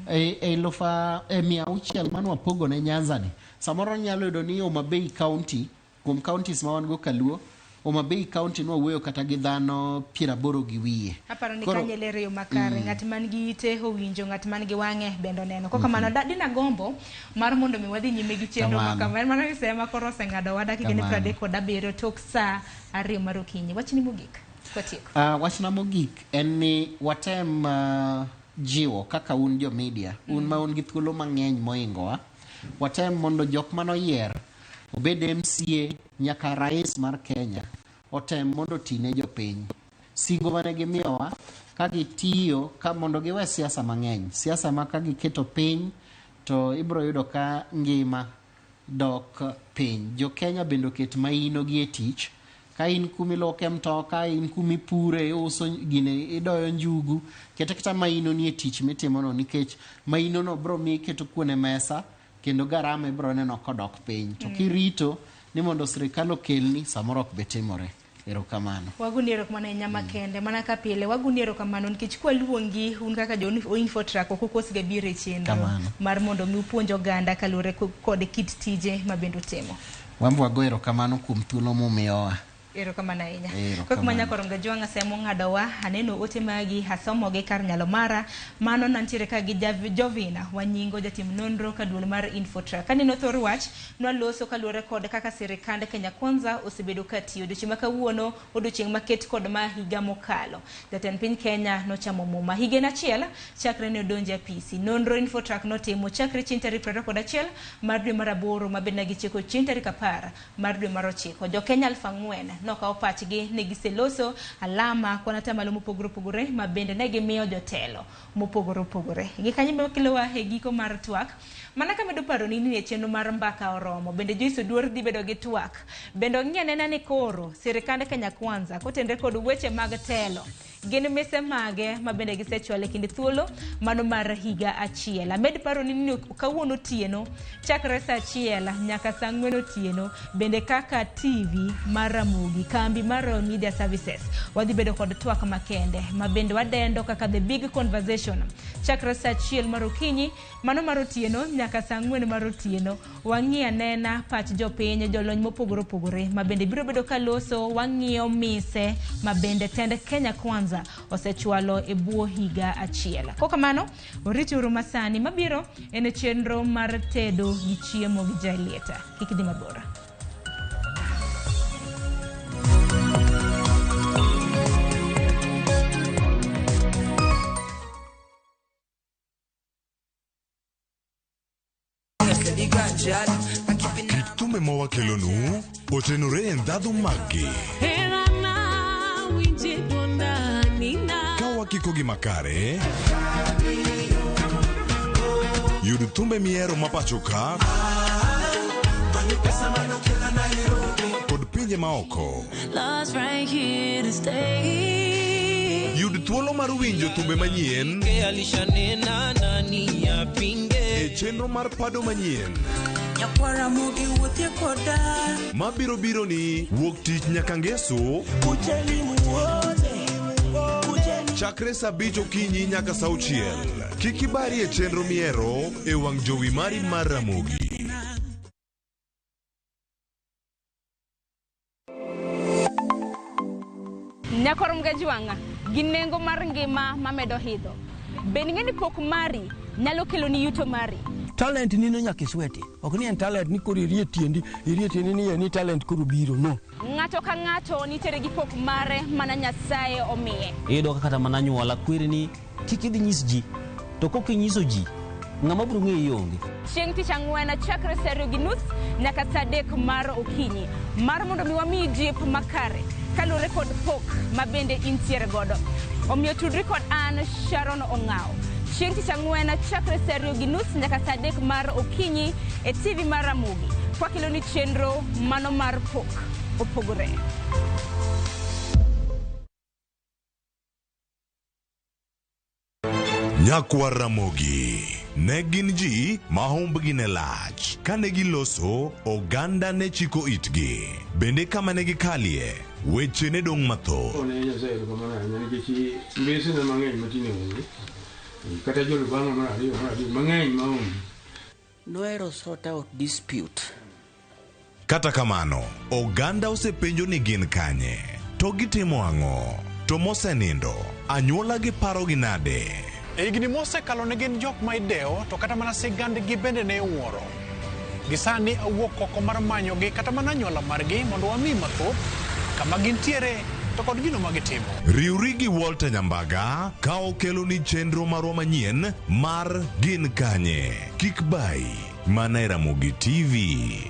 1,600 mano wapogo ne Nyanza ni. Samoro nyalo yudo ni Homa Bay County kuom counties ma wan go Kaluo Homa Bay County no wuoyo kata gi dhano 80 gi wiye. Aparo ni kanye lere yo makare ng'at man gi ite owinjo ng'at man gi wang'e bendo neno. Koko mano dina gombo mar mondo mi wadhi nyime gi chenro makama. Mana kisema koro oseng'ado wada kigene 37 tok saa 2 mar okinyi. Wachni mogik. Wachna mogik en ni watem jiwo kaka un jo media un ma un gi thuolo mang'eny moingowa watem mondo jok manoyier obed MCA nyaka rais mar Kenya otem mondo tine jopiny singo mane gimiyowa ka gitiyo ka mondo giwe siasa mang'eny siasa ma ka giketo piny to ibro yudo ka ngima dok piny jo Kenya bendo ket maino gi e tich ka in kumi loke mtoka in kumi pure uso gine idoyo njugu kata maino ni e tich mitimo no nikech maino no bro mi keto kuone mesa kendo garama bro neno kodok piny to kirito ni mondo sirikal okelni samoro ok betimore. Erokamano. Waguniero kumana nyama kende mana ka pile waguniero kamano nikech kwa luongi un kaka jo info track kokos ga bire chenro mar mondo mi upuonjo ganda kalure kod kit tije mabendo temo. Wambo wagoero kamano kuom thuolo mumiyowa. Erokamano ahinya. Kok manya koronga jwanga semo ng'adowa aneno ote magi hasomo gi kar nyalo mara mano nantiere ka gi Jovina Wanyingo jatim nonro kaduol mar Infotrack. Kaneno thor wach nwaloso kaluore kod kaka sirikande Kenya Kwanza osebedo katiyo odiochieng' ma kawuono odiochieng' maket kod ma higa mokalo. Jatend piny Kenya nochamo muma higa achiel chakre ne odonje apisi. Nonro Infotrack notimo chakre chieng' tarik 21 mar dwe mar 8 mabende gichiko chieng' tarik 10 mar dwe mar 9. Jo Kenya 4,000 noka opachgi ne giseloso alama kwa natamalo mopogore mabende ne gimiyo jotelo mopogore. Gikanyime kilowa hegiko mar twak mana kamedo paro ni ne chenro mar Mbaka Oromo bende joiso duor dhi bedo gi twak bende ng'ene ni koro sirikande Kenya Kwanza kotendre kod weche mag telo gin mise mage mabende gisechwale kinde thuolo mano mar higa achiel. Amed paro ni kawuono tieno chakre saa 1 nyaka saa 4 otieno bende kaka TV mar Ramogi kambi mar Media Services wadhi bedo kod twak makende mabende wadendo kaka the big conversation chakre saa 1 mar okinyi mano mar otieno nyaka saa 4 mar otieno wang'iya nena pach jopiny jolony mopogore mabende biro bedo kaloso wang'iyo mise mabende tend Kenya Kwanza osechwalo e buo higa achiel. Kokamano orito masani mabiro ene chenro mar tedo gi chiemo gi jalieta kikidhi mabora. Kitume mawakelonu otenore ndhadhu magi kawa kikogi makare yud thumbe miero mapachoka kod pinje maoko yud thuolo mar winjo thumbe manyien e chenro mar pado manyien mabiro biro ni wuok tich nyaka ngeso chakre saa 5 okinyi nyaka saa 6. Kik ibari e chenro miero e wang' jowi mari mar Ramogi. Nyakorom gajwanga ginengo mar ngima mamedo hidho. Ben ng'eni pok mari nyalo kelo ni yuto mari. Talent nino nyaka sweti. Ok ni en talent ni kori rie tiendi ni talent koro biro no. Ng'ato ka ng'ato nitere gi pok mare mana Nyasaye omiye. Iyudo kata mana nyuola kwiri ni kik idhi nyis ji to kok inyiso ji ng'ama biro ng'eyo yonge. Chieng' tich ang'wen chakre saa 2:30 nyaka saa 3 mar okinyi mar mondo mi wami jip makare kalure kod pok mabende intiere godo. Omiyo tudri kod an Sharon Ong'ao. Chieng' tich ang'wen chakre saa 2:30 nyaka saa 3 mar okinyi e TV mar Ramogi kwa kilo ni chenro mano mar pok opogore. Nyakwa Ramogi ne gin ji ma humbgi ne lach kane giloso oganda ne chiko itgi bende kama ne gikalie weche ne dong' mathoth. Noero sort out dispute Kata kamano, oganda osepenjo ni gin kanye, to gitimo ang'o, to mosenindo, anyuola gi paro gi nade. Higni mosekalo ne gin jok ma idewo to kata mana sigandgi bende ne wuoro. Gisani awuok oko mar manyogi kata mana anyuola margi mondo wami mathoth kama gintiere to kod gino ma gitimo. Riwri gi Walter Nyambaga ka okelo ni chenro marwa manyien mar gin kanye. Kik bai, mana Ramogi TV.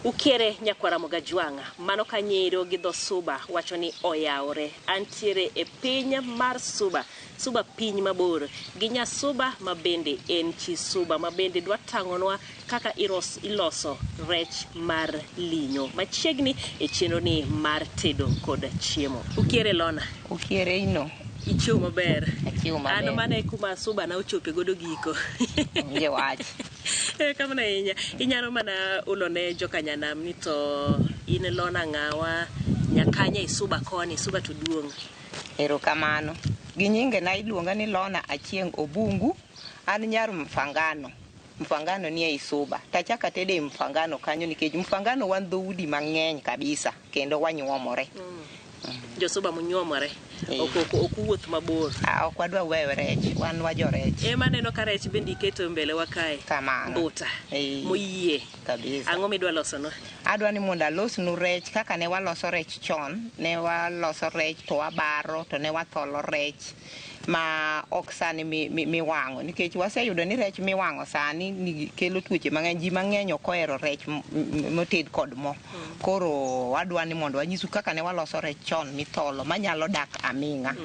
Ukiere nyakwara Mogajwanga, mano kanyero gi dho Suba wacho ni oyaore. Antiere e piny mar Suba, Suba piny mabor, gi nya Suba mabende en chi Suba mabende dwa tang'onwa kaka iloso rech mar linyo. Machiegni e chenro ni mar tedo kod chiemo. Ukiere Lona? Ukiere ino. Ichiwo maber. Ichiwo maber. Ano mana kuma Suba na ochope godo giko. Nge wach. Kamana inyalo mana ulone jokanyanam ni to in Lona ng'awa nyakanya i Suba koni, Suba to duong'. Erokamano. Gi nyinge na iluonga ni Lona Achieng' Obungu, an nyar Mfangano. Mfangano ni e Suba. Tachaka tede Mfangano kanyo nikech Mfangano wan dhoudi mang'eny kabisa kendo wanyuomore. Jo Suba munyuomore. Okuwuoth mabor. Ok wadwa weyo rech, wan wajo rech. Ema neno ka rech bende iketo mbele wa kae. Kamano. Mbuta. Moyie. Kabisa. Ang'o midwa loso no? Adwa ni mondo alosnu rech kaka ne waloso rech chon. Ne waloso rech to wabaro to ne watholo rech ma ok sani miwang'o nikech waseyudo ni rech miwang'o sani kelo tuoche mang'eny. Ji mang'eny ok ohero rech moted kod mo. Koro wadwa ni mondo wanyisu kaka ne waloso rech chon mitholo manyalo dak aming'a.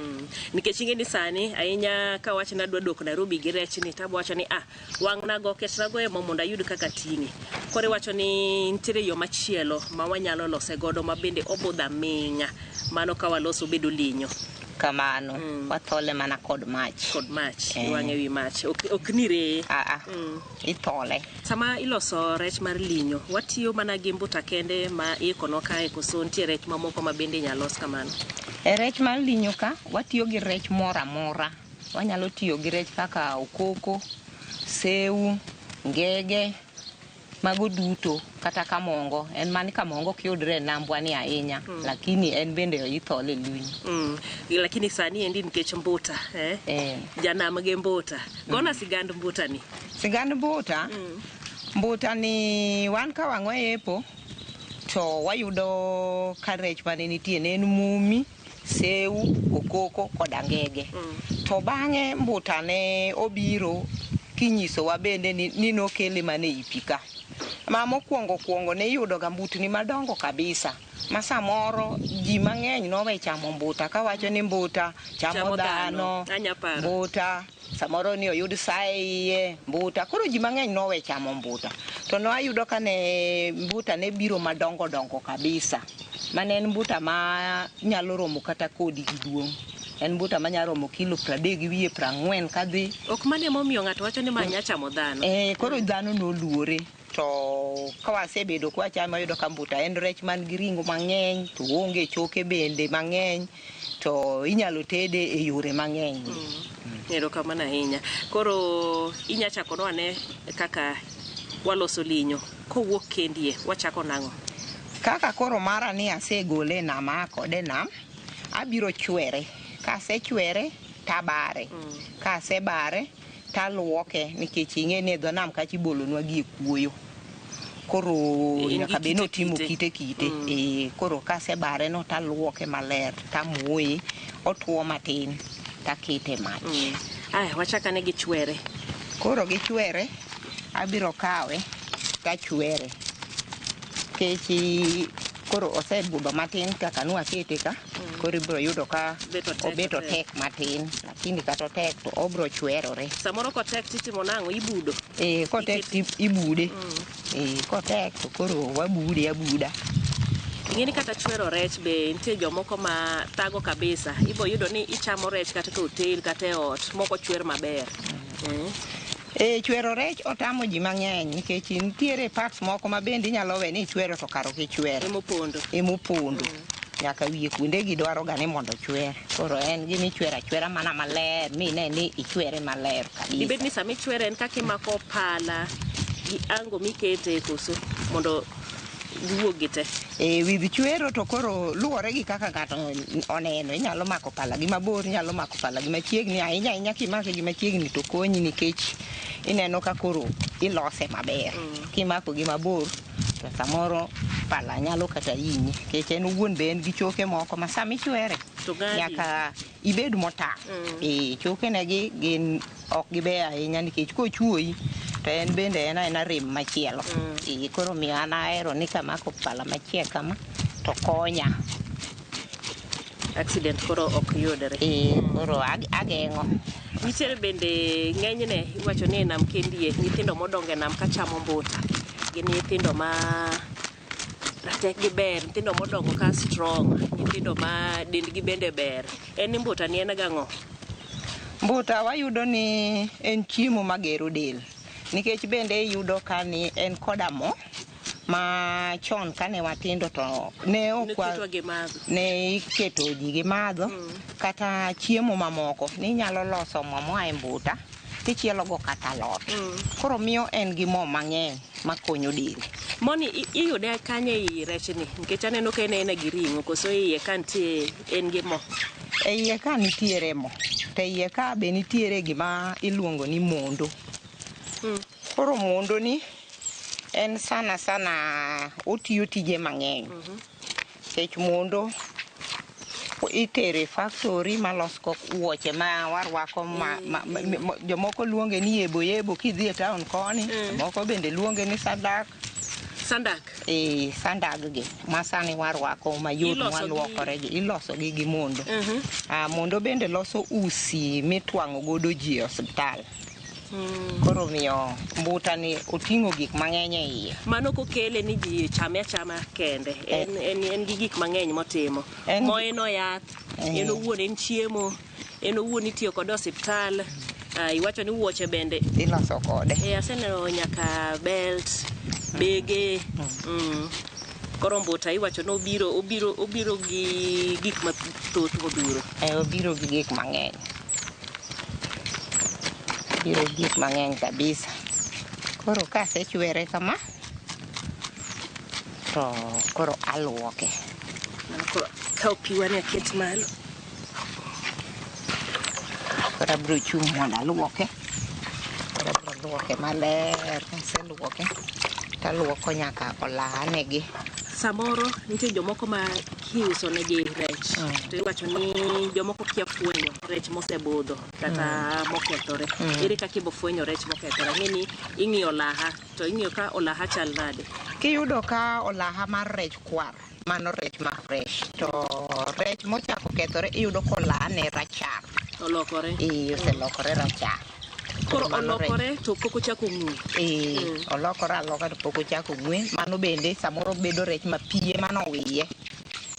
Nikech ing'e ni sani ahinya ka wach na dwa dok Nairobi gi rech ni tabo wacho ni wang' nago ketnago e mo mondo ayud kaka ting'e. Koro wacho ni nitiere yo machielo ma wanyalo lose godo ma bende obudha aming'a. Mano ka waloso bedo linyo. Kamano, wathole mana kod mach. Kod mach, iwang'e wi mach. Ok nire. Ithole. Sama iloso rech mar linyo, watiyo mana gi mbuta kende ma ikono kae koso nitie rech mamoko ma bende nyalos kamano? E rech mar linyo ka, watiyo gi rech mora mora. Wanyalo tiyo gi rech kaka okoko, seu, ngege, mago duto kata kamongo. En mani kamongo kiyudre e nambwa ni ahinya, lakini en bende ithole luny. Lakini sani endi nikech mbuta, janam gi mbuta. Gona sigand mbuta ni? Sigand mbuta? Mbuta ni wan ka wang'o epo, to wayudo ka rech mane nitie ne en mumi, seu, okoko kod angege. To bang'e mbuta ne obiro kinyiso wa bende ni nokele mane ipika. Ma mokwongo ne yudo ga mbutni madongo kabisa. Ma samoro ji mang'eny nowe chamo mbuta ka wacho ni mbuta chamo dhano, mbuta samoro ni oyud saye mbuta. Koro ji mang'eny nowe chamo mbuta. To no ayudo ka ne mbuta ne biro madongo dongo kabisa. Mane en mbuta ma nyalo romo kata kodi gi duong'. En mbuta manyalo romo kilo 30 gi wiye 40 kadhi. Ok mane momiyo ng'ato wacho ni manya chamo dhano. Koro dhano noluore. To kawasebedo kwa chama yudo ka mbuta en rech man gi ringo mang'eny to onge choke bende mang'eny to inyalo tede e yore mang'eny. Erokamano ahinya. Koro inya chako ane kaka waloso linyo kowuok kendie wachako nang'o? Kaka koro mara ni asegole nama kode nam abiro chwere. Kasechwere tabare. Kasebare taluoke nikech ing'e ni dho nam kachi bolonwa gi kuoyo. Koro nyaka be notimo kite. Koro kasebare no taluoke maler tamoye otuo matin takete mach. Wachaka ne gichwere. Koro gichwere abiro kawe tachwere. Kechi koro osebudho matin kaka nwakete ka. Koro ibiro yudo ka obeto tek matin, lakini kata tek to obiro chwerore. Samoro kotek titimo nang'o ibudo? Kotek ibude. Kotek to koro wabude abuda. ing'eni kata chwero rech be nitie jomoko ma thago kabisa, ibo yudo ni ichamo rech kata ka hotel kata e ot moko chwer maber. Chwero rech otamo ji mang'eny nikech nitiere parts moko ma bende inyalo we ni chwero to karo kichwero emopondo nyaka wiye kuonde gi dwaro ga ni mondo chwer. Koro en gima ichwero achwera mana maler mine ni ichwere maler kabisa. Dibed ni sama ichwere en kaka imako pala gi ango mikete koso mondo giwuog gite. Widh chwero to koro luwore gi kaka ng'ato oneno. Inyalo mako pala gi mabor, inyalo mako pala gi machiegni. Ahinya kimako gi machiegni to konyi nikech ineno ka koro ilose maber. Kimako gi mabor to samoro pala nyalo kata hinyi nikech en wuon be en gi choke moko ma sama ichwere nyaka ibed motang'. Choke negi gin ok gibe ahinya nikech kochuoyi to en bende en rem machielo. Koro miyo an ahero ni kamako pala machiek kama to konya. Accident koro ok yudre. Koro ageng'o. Nitiere bende ng'enyne iwacho ni nam kendie nyithindo modongo e nam kachamo mbuta. Gin nyithindo ma ratek gi ber, nyithindo modongo ka strong, nyithindo ma dendgi bende ber. En mbuta ni en gang'o? Mbuta wayudo ni en chiemo magero del. Nikech bende iyudo ka ni en koda mo ma chon kane watindo to ne iketo ji gi madho kata chiemo mamoko ni nyalo loso mo moa e mbuta tichielo go kata lot. Koro miyo en gi mo mang'eny makonyo del. Moni iyude kanye i rechni nikech aneno ka en gi ring'o koso iye ka nitie en gi mo. E iye ka nitiere mo to iye ka be nitiere gima iluongo ni mondo. Koro mondo ni en sana otiyo tije mang'eny. Kech mondo itere factory malos kok wuoche ma warwako jomoko luonge ni yebo kidhi e town koni, moko bende luonge ni sandak. Sandag gi ma sani warwako mayot mwaluokore gi iloso gi mondo. Mondo bende loso usi mitwang'o godo ji e osiptal. Koro miyo mbuta ni oting'o gik mang'eny e iye. Mano kokele ni ji chame achama kende. En gi gik mang'eny motimo. Mo en yath, en owuon en chiemo, en owuon itiyo kod osiptal. Iwacho ni wuoche bende iloso kode. Aseneno nyaka belt, bege. Koro mbuta iwacho ni obiro gi gik mathoth modhuro. Obiro gi gik mang'eny. Biro gik mang'eny kabisa. Koro kasechwere kama to koro aluoke. Koro kao piwane aket malo. Koro abiro chung' mondo aluoke. Koro abiro luoke maler. Kaseluoke taluoko nyaka olahanegi. Samoro nitie jomoko ma kiuso negi rech to iwacho ni jomoko kia fwenyo rech mosebudho kata mokethore. Ere kaka ibo fwenyo rech mokethore? Ng'eni ing'iyo olaha to ing'iyo ka olaha chal nade. Kiyudo ka olaha mar rech kwar mano rech ma fresh, to rech mochako kethore iyudo ka olahane rachar. Olokore? Oselokore rachar. Koro olokore to pok ochako ng'we. Olokore aloka to pok ochako ng'we. Mano bende samoro bedo rech ma piye mano wiye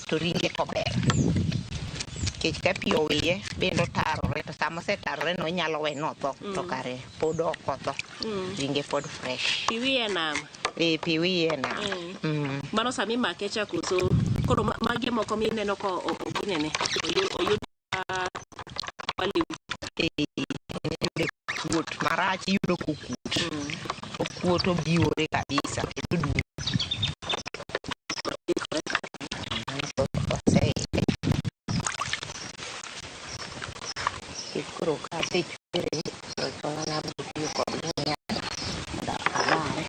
to ringe kober. Kech ka pi owiye bende otarore to sama osetarore no inyalo we notho to kare pod ok otho. Ringe pod fresh. Pi wiye nam? Pi wiye nam. Mano sami make chako so koro magi moko mineno ko oginene oyud wali kuot marach iyudo kokut. Okuot obiwore kabisa. Koro kasechwere to chona butiyo kod muya mondo abare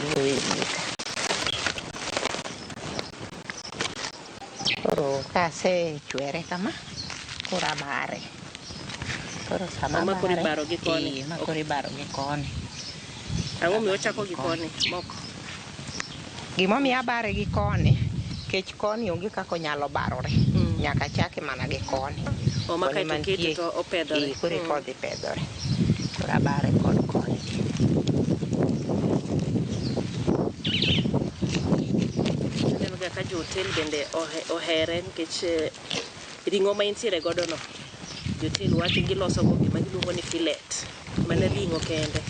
iwe nyika. Koro kasechwere kama koro abare. Koro sama abare. Makoro ibaro gi koni. Makoro ibaro gi koni. Ang'o miyo ochako gi koni moko? Gimomiyo abare gi koni, kech koni onge kaka onyalo barore. Nyaka chake mana gi koni. Maka ikete to opedhore. Koro kodhi pedhore. Koro abare kod koni. ka jo hotel bende ohere nikech ring'o ma intiere godo no jotel wacho giloso go gima giluongo ni filet mana ring'o kende.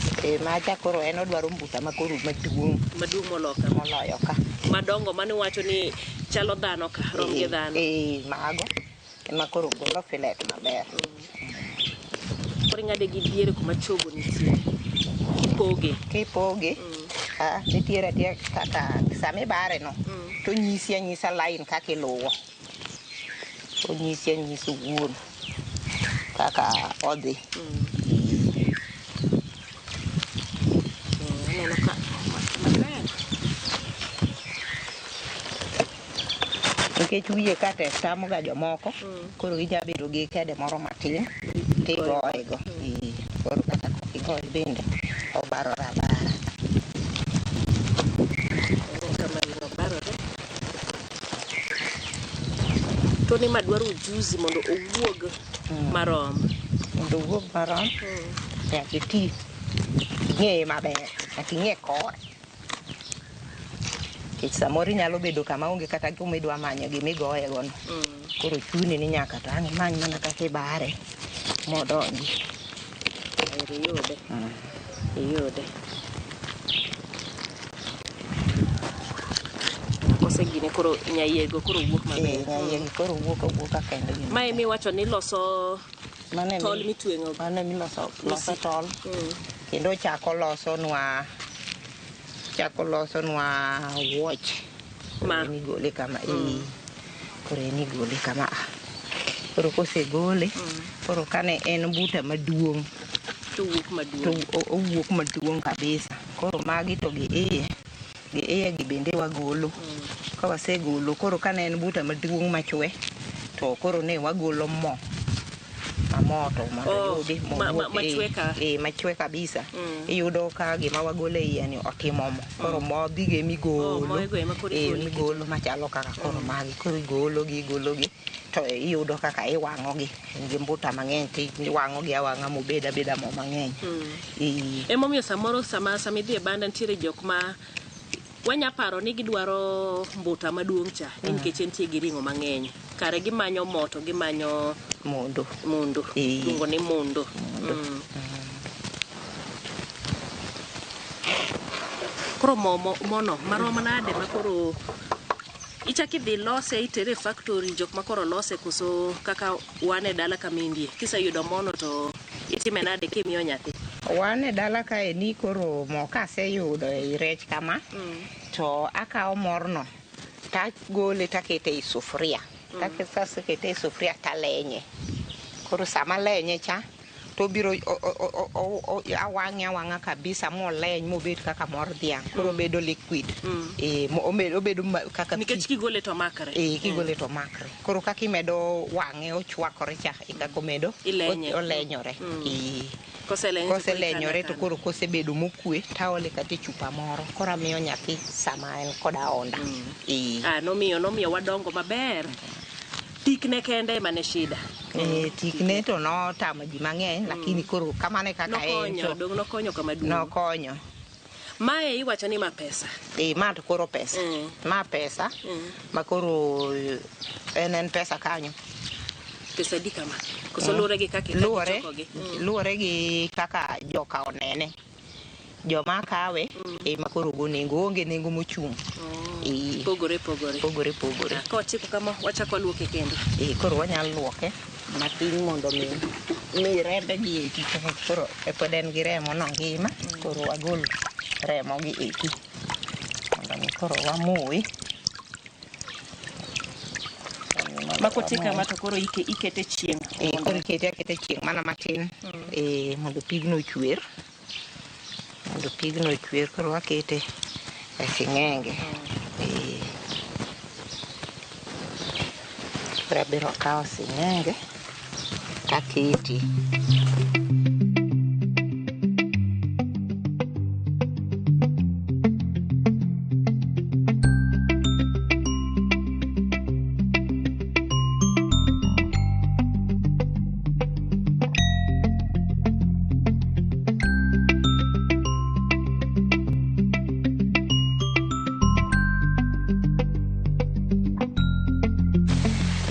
Macha koro en odwaro mbuta ma koro maduong' moloyo ka. Madongo mane wacho ni chalo dhano ka rom gi dhano. Mago ema koro golo filet maber. Koro ing'ade gi diere kuma chogo nitie. Kipoge. Nitiere tie kaka sami bare no. To nyisi anyisa line kaka iluwo. Onyisi anyisa wuon kaka odhi. Aneno ka nikech wiye kate tamo ga jomoko koro ija bedo gi kede moro matin tigoye go koro kata igoye bende obarore abara. to ni madwaro ujuzi mondo owuog marom. Mondo owuog marom nyaka iti ing'eye maber, nyaka ing'e kore. Nikech samoro inyalo bedo kama onge kata gima idwa manyo gima igoye go no. Koro chuni ni nyaka to ang' imany mana kaka ibare modonji. Iyude. Kose gine koro nyayego koro wuok maber. Nyayego koro wuok kende. Mae miwacho ni loso tol mitweng'o. Mane miloso tol. Kendo chako loso nwa watch. Ma ni gole kama koro ni gole kama. Koro kose gole koro kane en buta maduong'. To wuok maduong' kabisa. Koro magi to gi iye gi bende wagolo. Ka wasegolo koro kane en buta maduong' machwe to koro ne wagolo mo. Mamoto machwe kabisa. Iyudo ka gima wagolo iye ni otimo mo. Koro mo bige migolo. Migolo machalo kaka koro magi. Koro igologi. To iyudo kaka iwang'ogi. Gi mbuta mang'eny ti iwang'ogi awang'a mobeda mo mang'eny. Emomiyo samoro sama idhi e banda nitiere jok ma wanya paro ni gidwaro mbuta maduong' cha nikech entie gi ring'o mang'eny. Kare gimanyo moto gimanyo mondo. Lungo ni mondo. Koro mono maromo nade makoro ichaki dhi lose itere factory jok makoro lose kuso kaka wane dala kamindie. Kisa yudo mono to itime nade kimiyo nyathi? Wane dala ka eni koro mo kaseyudo e rech kama to akawo morno tagole takete i sufria. Takete i sufria talenye. Koro sama lenye cha to biro awang'a kabisa moleny mobed kaka mor dhiang'. Koro bedo liquid. Obedo kaka nikech kigole to makre. Kigole to makre. Koro kaka imedo wang'e ochwakore cha ikako medo olenyore. Koselenyore to koro kosebedo mokwe taole kata chupa moro. Koro amiyo nyathi sama en koda onda. Nomiyo wadongo maber. Tikne kende mane shida. Tikne to no tamo ji mang'eny lakini koro kamane kaka en to nokonyo kama duong'. Nokonyo. Mae iwacho ni ma pesa. Ma to koro pesa. Ma pesa. Ma koro en pesa kanyo. Pesa di kama. Koso luore gi kaka luore gi kaka joka onene. Joma kawe ma koro go nengo onge nengo mochung'. Pogore. Kotiko kama wachako luoke kendo. Koro wanyalo luoke matin mondo mi rembe gi eki koro pod en gi remo no ngima. Koro wagol remo gi eki mondo mi koro wamoyi. Makotika mato koro ikete chieng'. Koro ikete chieng' mana matin. Mondo pigno chwer. Koro wakete e sing'enge. Koro abiro kawo sing'enge taketi.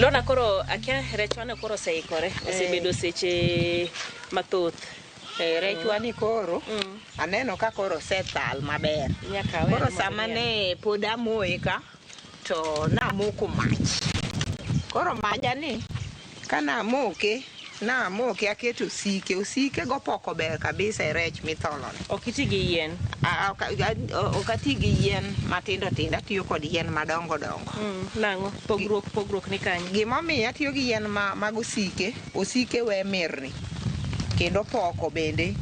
Lona koro akia rechwane koro seikore osebedo seche mathoth. Rechwani koro aneno ka koro sethal maber. Koro sama ne pod amoye ka to namoko mach. Koro majani kana moke aketo osike go poko ber kabisa e rech mitholone. Ok iti gi yien? Ok ati gi yien matindo tindo, atiyo kod yien madongo dongo. Nang'o? Pogruok ni kanye? Gimomiyo atiyo gi yien mag osike we mirni. Kendo poko bende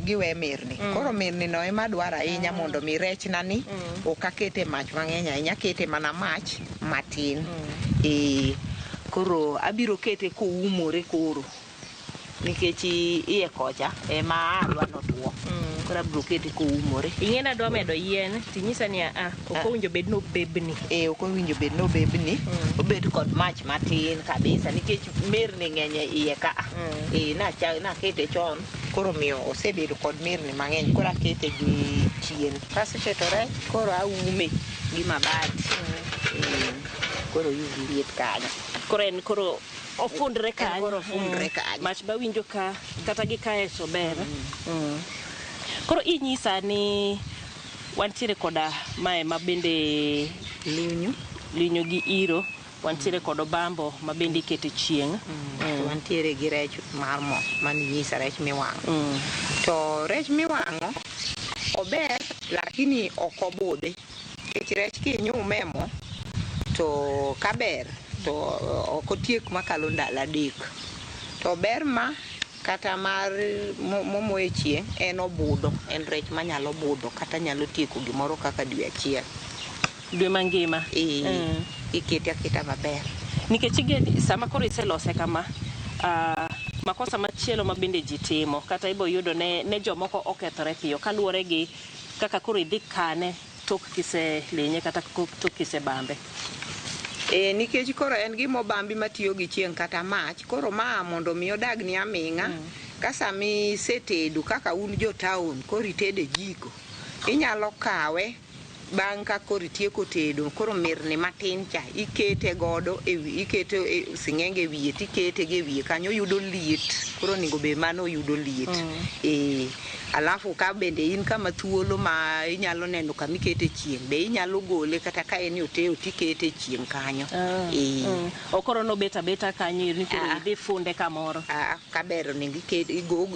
giwe mirni. Koro mirni no ema dwaro ahinya mondo mi rech nani ok akete mach mang'eny ahinya, akete mana mach matin. Koro abiro kete koumore koro nikech iye kocha ema alwa notuo. Koro abiro kete koumore. Ing'e nadwa medo yien tinyisa ni ok owinjo bed no bebni. Ok owinjo bed no bebni. Obed kod mach matin kabisa nikech mirni ng'eny iye ka. Nakete chon koro miyo osebedo kod mirni mang'eny, koro akete gi chien. Kaseketo rech koro aume gi mabati. Koro yugi liet kanyo. Koro ofundre kanyo. Mach ba winjo ka kata gi kae so ber. Koro inyisa ni wantiere koda mae mabende linyo gi iro, wantiere kod bambo mabende ikete chieng'. Wantiere gi rech mar mo maninyisa rech miwang'o. To rech miwang'o ober lakini ok obudhi. Nikech rech kinyume mo to kaber to ok otiek makalo ndalo 3. To ber ma kata mar momoe chieng' en obudho, en rech manyalo budho kata nyalo tieko gimoro kaka dwe 1. Dwe mangima? Ikete aketa maber. Nikech sama koro iselose kama, makosa machielo mabende ji timo kata ibo yudo ne jomoko okethore piyo kaluwore gi kaka koro idhi kane tok kise lenye kata tok kise bambe. Nikech koro en gimo bambi matiyo gi chieng' kata mach, koro mondo mi odagni aming'a. Kasami setedo kaka un jo town koro itede jiko, inyalo kawe bang' ka koro itieko tedo, koro mirni matin cha ikete godo ikete sing'enge wiye tikete gi wiye kanyo yudo liet. Koro onego be mano yudo liet. Alafu ka bende in kama thuolo ma inyalo neno kama ikete chieng' be inyalo gole kata ka en oteo tikete chieng' kanyo. Okoro no beta kanyo ni koro idhi funde kamoro. Kaber onego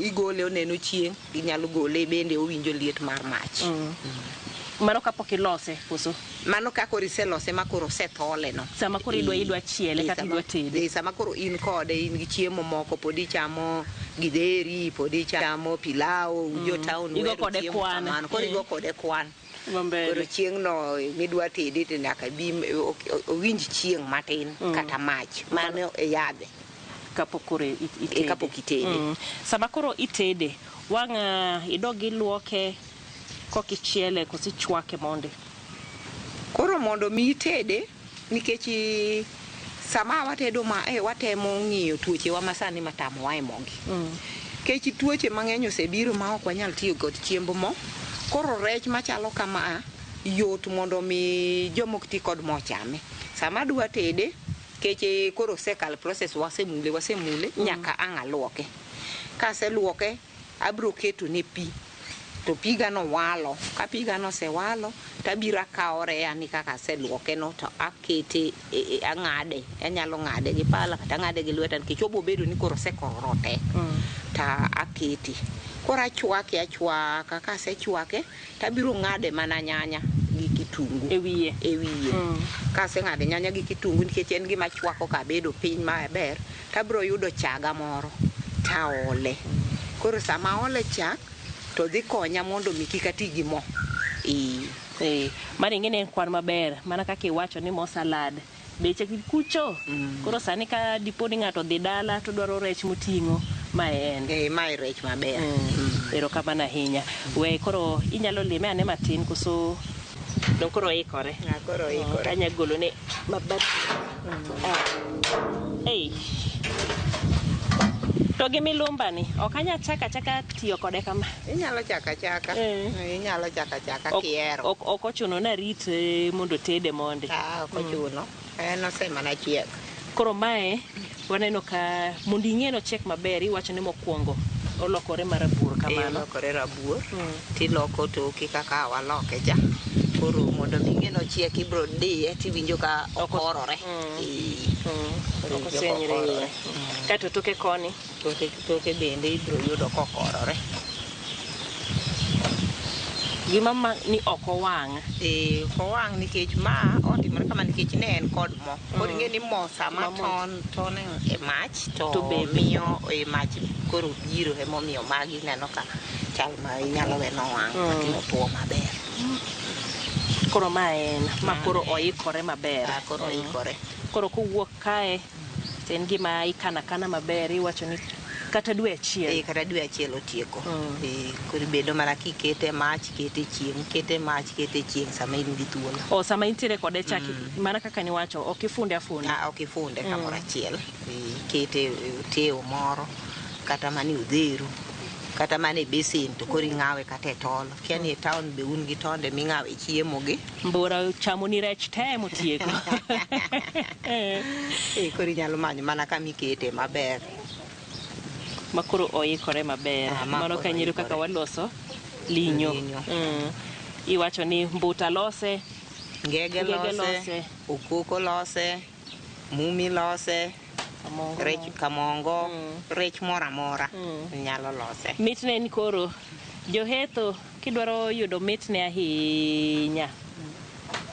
igole oneno chieng', inyalo gole bende owinjo liet mar mach. Mano kapok ilose koso? Mano ka koro iselose ma koro osethole no. Sama koro idwa chiele kata idwa tede. Sama koro in kode in gi chiemo moko, pod ichamo githeri, pod ichamo pilau, jo town igo kode kwan. Koro igo kode kwan. Koro chieng' no midwa tede to nyaka bi owinj chieng' matin kata mach. Mano e yadhe. Kapok koro itede. Kapok itede. Sama koro itede, wang' idog iluoke kokichiele kosi chwake monde. Koro mondo mi itede nikech sama watedo watemo ng'iyo tuoche wa masani matamo wa e mogi. Kech tuoche mang'eny osebiro ma ok wanyal tiyo kod chiemb mo. Koro rech machalo kama yot mondo mi jomok ti kod mo chame. Sama dwa tede kech koro sekal process wasemule nyaka ang' aluoke. Kaseluoke abro keto ne pi. To pigano walo, ka pigano se walo, tabiro akawo rea ni kaka aseluoke no to akete ang'ade, anyalo ng'ade gi pala kata ng'ade gi lweta nikech obo bedo ni koro osekorote. Ta akete. Koro achwake achwaka, kasechwake tabiro ng'ade mana nyanya gi kitungu e wiye. Kase ng'ade nyanya gi kitungu nikech en gima chwako ka bedo piny maber, tabiro yudo chaga moro taole. Koro sama ole chak to dhi konya mondo mi kik ati gi mo. Mane ng'ene en kwan maber, mana kaka iwacho ni mo salad beche kucho. Koro sani ka dipo ni ng'ato dhi dala to dwaro rech moting'o ma en. Mae rech maber. Erokamano ahinya. We koro inyalo lime ane matin koso don koro ikore. Koro ikore. Kanya golo ne mabati. To gi milumba ni ok anya chaka tiyo kode kama. Inyalo chaka inyalo chaka kiero. Ok ochuno na rit mondo tede monde. Ok ochuno. En ose mana chiek. Koro mae waneno ka mondo ing'eno chiek maber iwacho ni mokwongo olokore marabuor kamano. Olokore rabuor. Tiloko toke kaka waloke ja. Koro mondo ing'eno chiek ibro diye tiwinjo ka okorore. Okosenyre. Kato toke koni. Toke bende ibro yudo kokorore. Gima ni oko wang'. Owang' nikech ma otimore kama nikech ne en kod mo. Koro ing'e ni mo sama ton e mach to miyo e mach koro biro emomiyo magi neno ka chal ma inyalo we nowang' lakini otuo maber. Koro ma en ma koro oikore maber. Koro oikore. Koro kowuok kae en gima ikana maber iwacho ni kata dwe achiel. Kata dwe achiel otieko. Koro bedo mana kikete mach, kete chieng' sama in gi thuolo. Sama intiere kode chaki mana kaka niwacho ok ifunde afunda. Ok ifunde kamoro achiel. Kete teo moro kata mani odheru kata mani besen to koro ing'awe kata e tol. Kia ni e town be un gi tonde ming'awe chiemo gi. Mbora chamo ni rech te motieko. Koro inyalo manyo mana kama ikete maber. Makoro oikore maber. Mano kanyero kaka waloso linyo. Iwacho ni mbuta lose, ngege lose, okoko lose, mumi lose, rech kamongo, rech mora mora nyalo lose. Mitne ni koro johetho kidwaro yudo mitne ahinya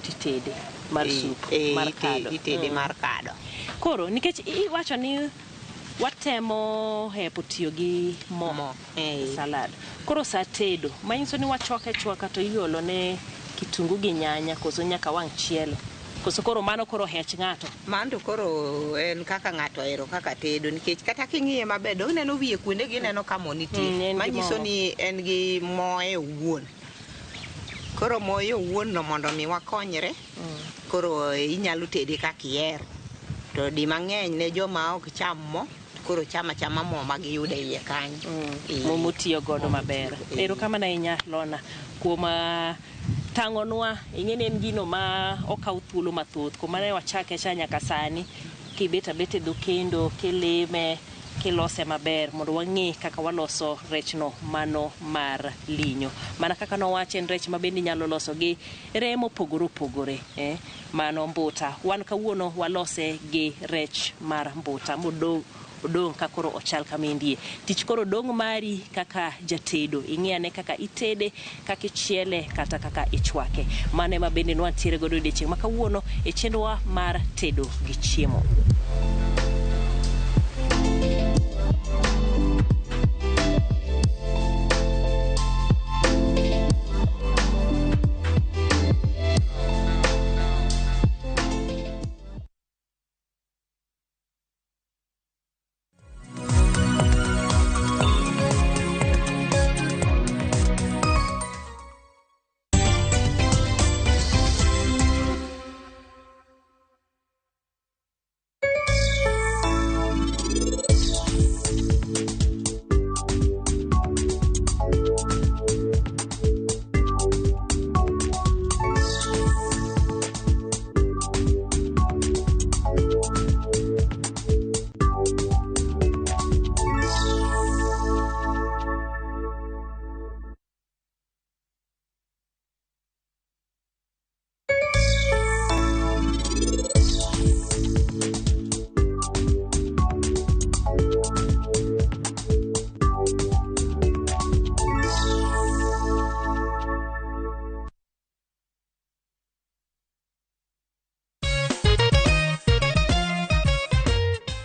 titede mar sup mar kado. Itede mar kado. Koro nikech iwacho ni watemo hepo tiyo gi mo salad. Koro sa tedo manyiso ni wachoke chwaka to iolo ne kitungu gi nyanya koso nyaka wang' chiele. Koso koro mano koro hech ng'ato. Mano koro en kaka ng'ato ero kaka tedo nikech kata king'iye maber do neno wiye kuonde gi neno ka mo nitie. Manyiso ni en gi moe owuon. Koro moe owuon no mondo mi wakonyre. Koro inyalo tede kaka ihero. To di mang'eny ne joma ok cham mo koro chama mo ma giyude iye kanyo. Mo tiyo godo maber. Ero kama na inya lona kuom tang'onwa ing'eni en gino ma okaw thuolo mathoth kuma ne wachake cha nyaka sani kibeta bete do kendo keleme kilose maber mondo wang'e kaka waloso rechno mano mar linyo. Mana kaka nowacho en rech mabende nyalo loso gi remo pogore mano mbuta. Wan kawuono walose gi rech mar mbuta odong' ka koro ochal kamindie. Tich koro dong' mari kaka jatedo. Ing'iyane kaka itede, kaka ichiele, kata kaka ichwake. Mane ma bende nwantiere godo odiochieng' ma kawuono e chenrowa mar tedo gi chiemo.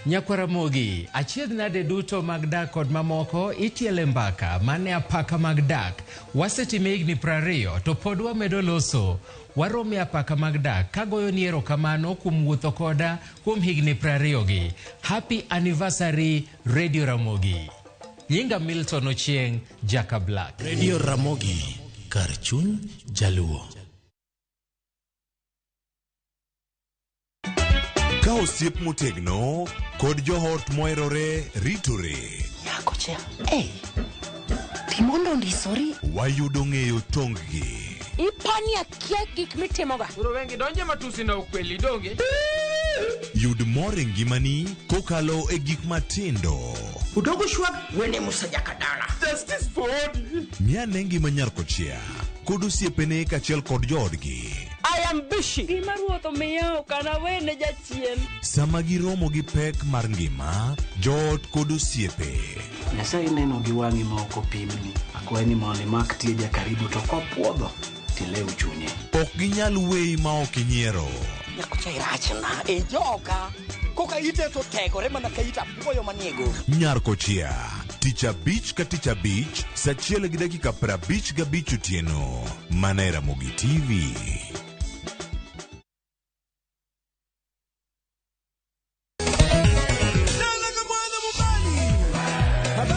Nyakwa Ramogi, achiedh nade duto mag dak kod mamoko itiele Mbaka mane apaka mag dak. Wasetime higni 20 to pod wamedo loso. Warome apaka mag dak kagoyo ni erokamano kuom wuotho koda kuom higni 20 gi. Happy anniversary Radio Ramogi. Nyinga Milton Ochieng, Jaka Black. Radio Ramogi, kar chuny jaluo. Ka osiep motegno kod johort moherore ritore. Nyako cha, timondo ndisori. Wayudo ng'eyo tonggi. Ipani akia gik mitimoga. Uro wengi donje matusi na ukweli donge. Yud mor e ngimani kokalo e gik matindo. Udogo shwag wene musajakadala. Justice for Odi. Miane ngima nyar kochia kod osiepene kachiel kod joodgi. I am Bishi. Gima ruoth omiyo kana wene jachien. Sama giromo gi pek mar ngima, joot kod osiepe. Nyasaye neno gi wang'i ma ok opimni. Akwaye ni mondo imak tie jakaribu to kopuodho tilew chunye. Ok ginyal weyi ma ok inyiero. Nyakocha irachna e joka. Koka ite to tegore mana ka ita puoyo maniego. Nyar kochia. Tich abich ka tich abich, saa 1:55 otieno. Mana e Ramogi TV.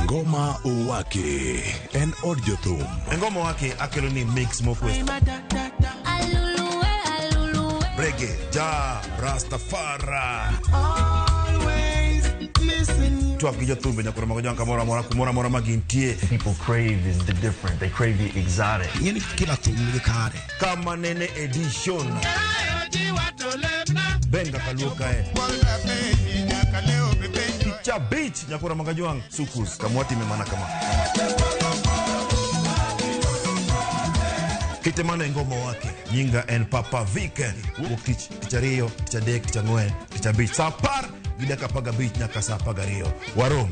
Ngoma Owake en od jothum. Ngoma Owake akelo ni mix mokwesto. Reggae, ja, Rastafari. Twak gi jothumbe nyakoro mago janka mora mora magintie. People crave is the different. They crave the exotic. Yeni kila thum ni kare. Kama nene edition. Benga kaluka e. Picha beach nyakoro magajuang sukus kamwati memana kama. Kitemana ngoma wake nyinga en Papa Weekend. Wuok tich ariyo, tich adek, tich ang'wen, tich abich. Saa 10 gi dakika 15 nyaka saa 12. Warom.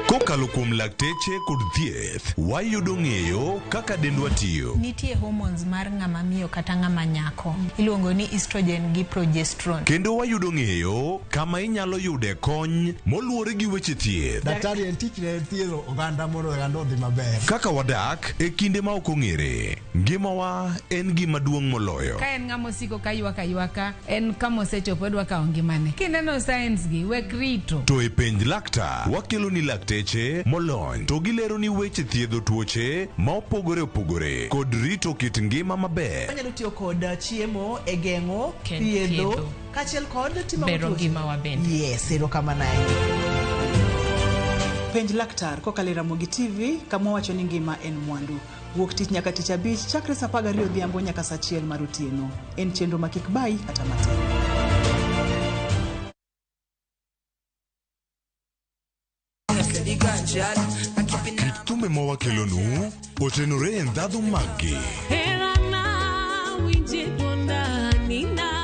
Kokalo kuom lakteche kod thieth, wayudo ng'eyo kaka dendwa tiyo. Nitie hormones mar ng'ama miyo kata ng'ama nyako. Iluongo ni estrogen gi progesterone. Kendo wayudo ng'eyo kama inyalo yude kony moluwore gi weche thieth. Daktari en tich ne thiedho oganda mondo oganda odhi maber. Kaka wadak e kinde ma ok ong'ere. Ngimawa en gima duong' moloyo. Ka en ng'ama osiko ka ywaka, en kama osechopo dwa kawo ngimane. Kineno science gi wek rito. To e penj laktar, wakelo ni lakteche molony to gilero ni weche thiedho tuoche ma opogore kod rito kit ngima maber. Anyalo tiyo kod chiemo e geng'o thiedho kachiel kod timo bero ngima wa bende. Yes, erokamano. Penj laktar kokalo Ramogi TV kama wacho ni ngima en mwandu. Wuok tich nyaka tich abich chakre saa 12 odhiambo nyaka saa 1 mar otieno. En chenro ma kik bai kata matin. Kit thumbe ma wakelonu otenore e ndhadhu maggi.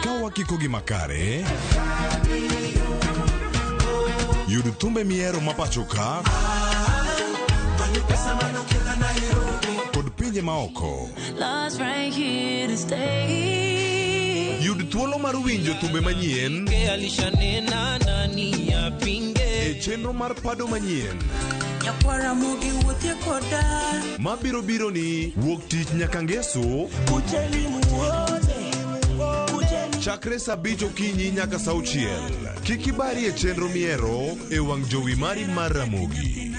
Ka wakiko gi makare, yud thumbe miero ma pacho ka kod pinje ma oko. Yud thuolo mar winjo thumbe manyien e chenro mar pado manyien mabiro biro ni wuok tich nyaka ngeso chakre saa 5 okinyi nyaka saa 6. Kik ibari e chenro miero e wang' jowi mari mar Ramogi.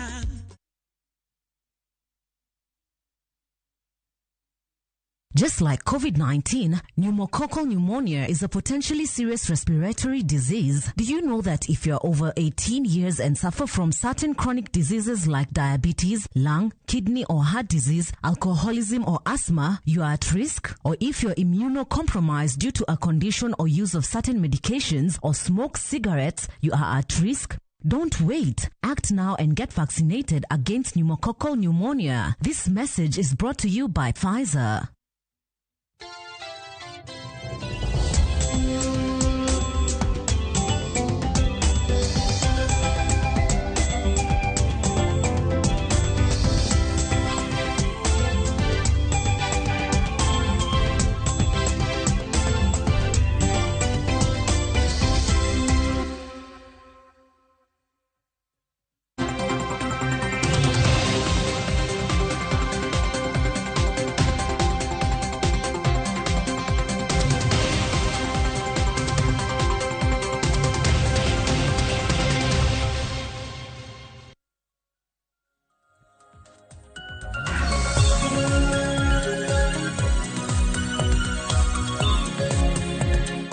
Just like COVID-19, pneumococcal pneumonia is a potentially serious respiratory disease. Do you know that if you're over 18 years and suffer from certain chronic diseases like diabetes, lung, kidney or heart disease, alcoholism or asthma, you are at risk? Or if you're immunocompromised due to a condition or use of certain medications or smoke cigarettes, you are at risk? Don't wait. Act now and get vaccinated against pneumococcal pneumonia. This message is brought to you by Pfizer.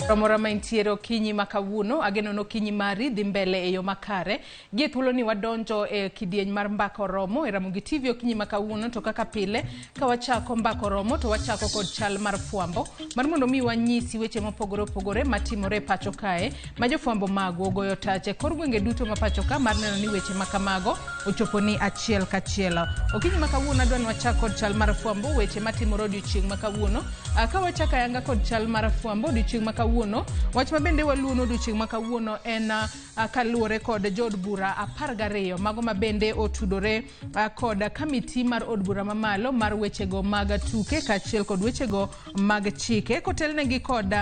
Romora maintiere okinyi makawuono ageno no okinyi mari dhi mbele e yo makare gi thuolo ni wadonjo e kidieny mar Mbaka Oromo e Ramogi TV okinyi makawuono to kaka pile ka wachako Mbaka Oromo to wachako kod chal mar fwambo mar mondo mi wanyisi weche mopogore opogore matimore pacho kae ma jofwambo mago goyo tache kor gwenge duto ma pacho ka mar neno ni weche makamago ochopo ni achiel kachiel. Okinyi makawuono adwa ni wachako kod chal mar fwambo weche matimore odiochieng' makawuono ka wachako ayanga kod chal mar fwambo odiochieng' makawuono wach mabende waluono odiochieng' makawuono en kaluwore kod jod bura 12 mago mabende otudore kod kamiti mar od bura mamalo mar wechego mag tuke kaachiel kod wechego mag chike kotelnegi kod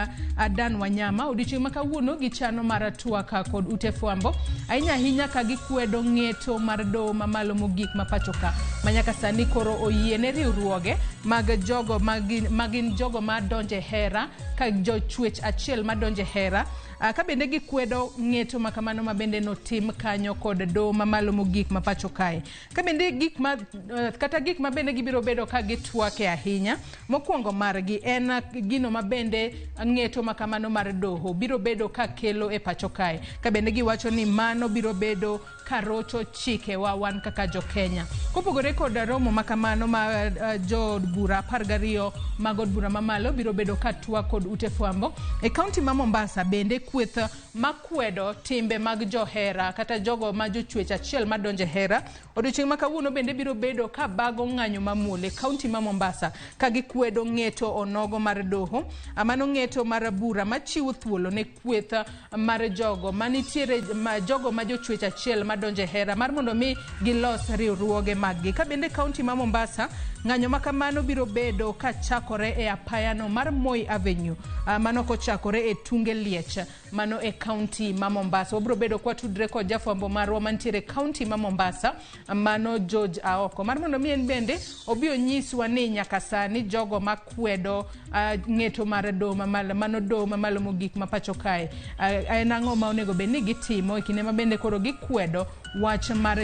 Dan Wanyama. Odiochieng' makawuono gichano mar twaka kod ute fwambo ahinya ka gikwedo ng'eto mar doho mamalo mogik ma pacho ka manyaka sani koro oyiene riwruoge mag jogo magin jogo madonje hera ka jochwech achiel madonje hera ka bende gikwedo ng'eto makamano mabende notim kanyo kod doho mamalo mogik ma pacho kae ka bende gik ma bende gibiro bedo ka gitwake ahinya. Mokwongo margi en gino mabende ng'eto makamano mar doho biro bedo ka kelo e pacho kae ka bende giwacho ni mano biro bedo karocho chike wa wan kaka jo Kenya. Kopogore kod romo makamano ma jod bura 12 mag od bura mamalo biro bedo ka twak kod ute fwambo e kaunti ma Mombasa bende kweth makwedo timbe mag johera kata jogo ma jochwech achiel madonje hera odiochieng' makawuono bende biro bedo ka bago ng'anyo mamule kaunti ma Mombasa ka gikwedo ng'eto onogo mar doho amano ng'eto mar bura machiwo thuolo ne kweth mar jogo manitiere jogo ma jochwech achiel madonje hera mar mondo mi gilos riwruoge maggi ka bende kaunti ma Mombasa ng'anyo makamano biro bedo ka chakore e apayano mar Moi Avenue mano kochakore e tunge liech mano e kaunti ma Mombasa. Obiro bedo kwa tudre kod jafwambo marwa mantiere kaunti ma Mombasa mano George Aoko mar mondo mi en bende obiro nyiswa ni nyaka sani jogo makwedo ng'eto mar doho mamalo mano doho mamalo mogik ma pacho kae en ang'o ma onego bed ni gitimo e kinde ma bende koro gikwedo wach mar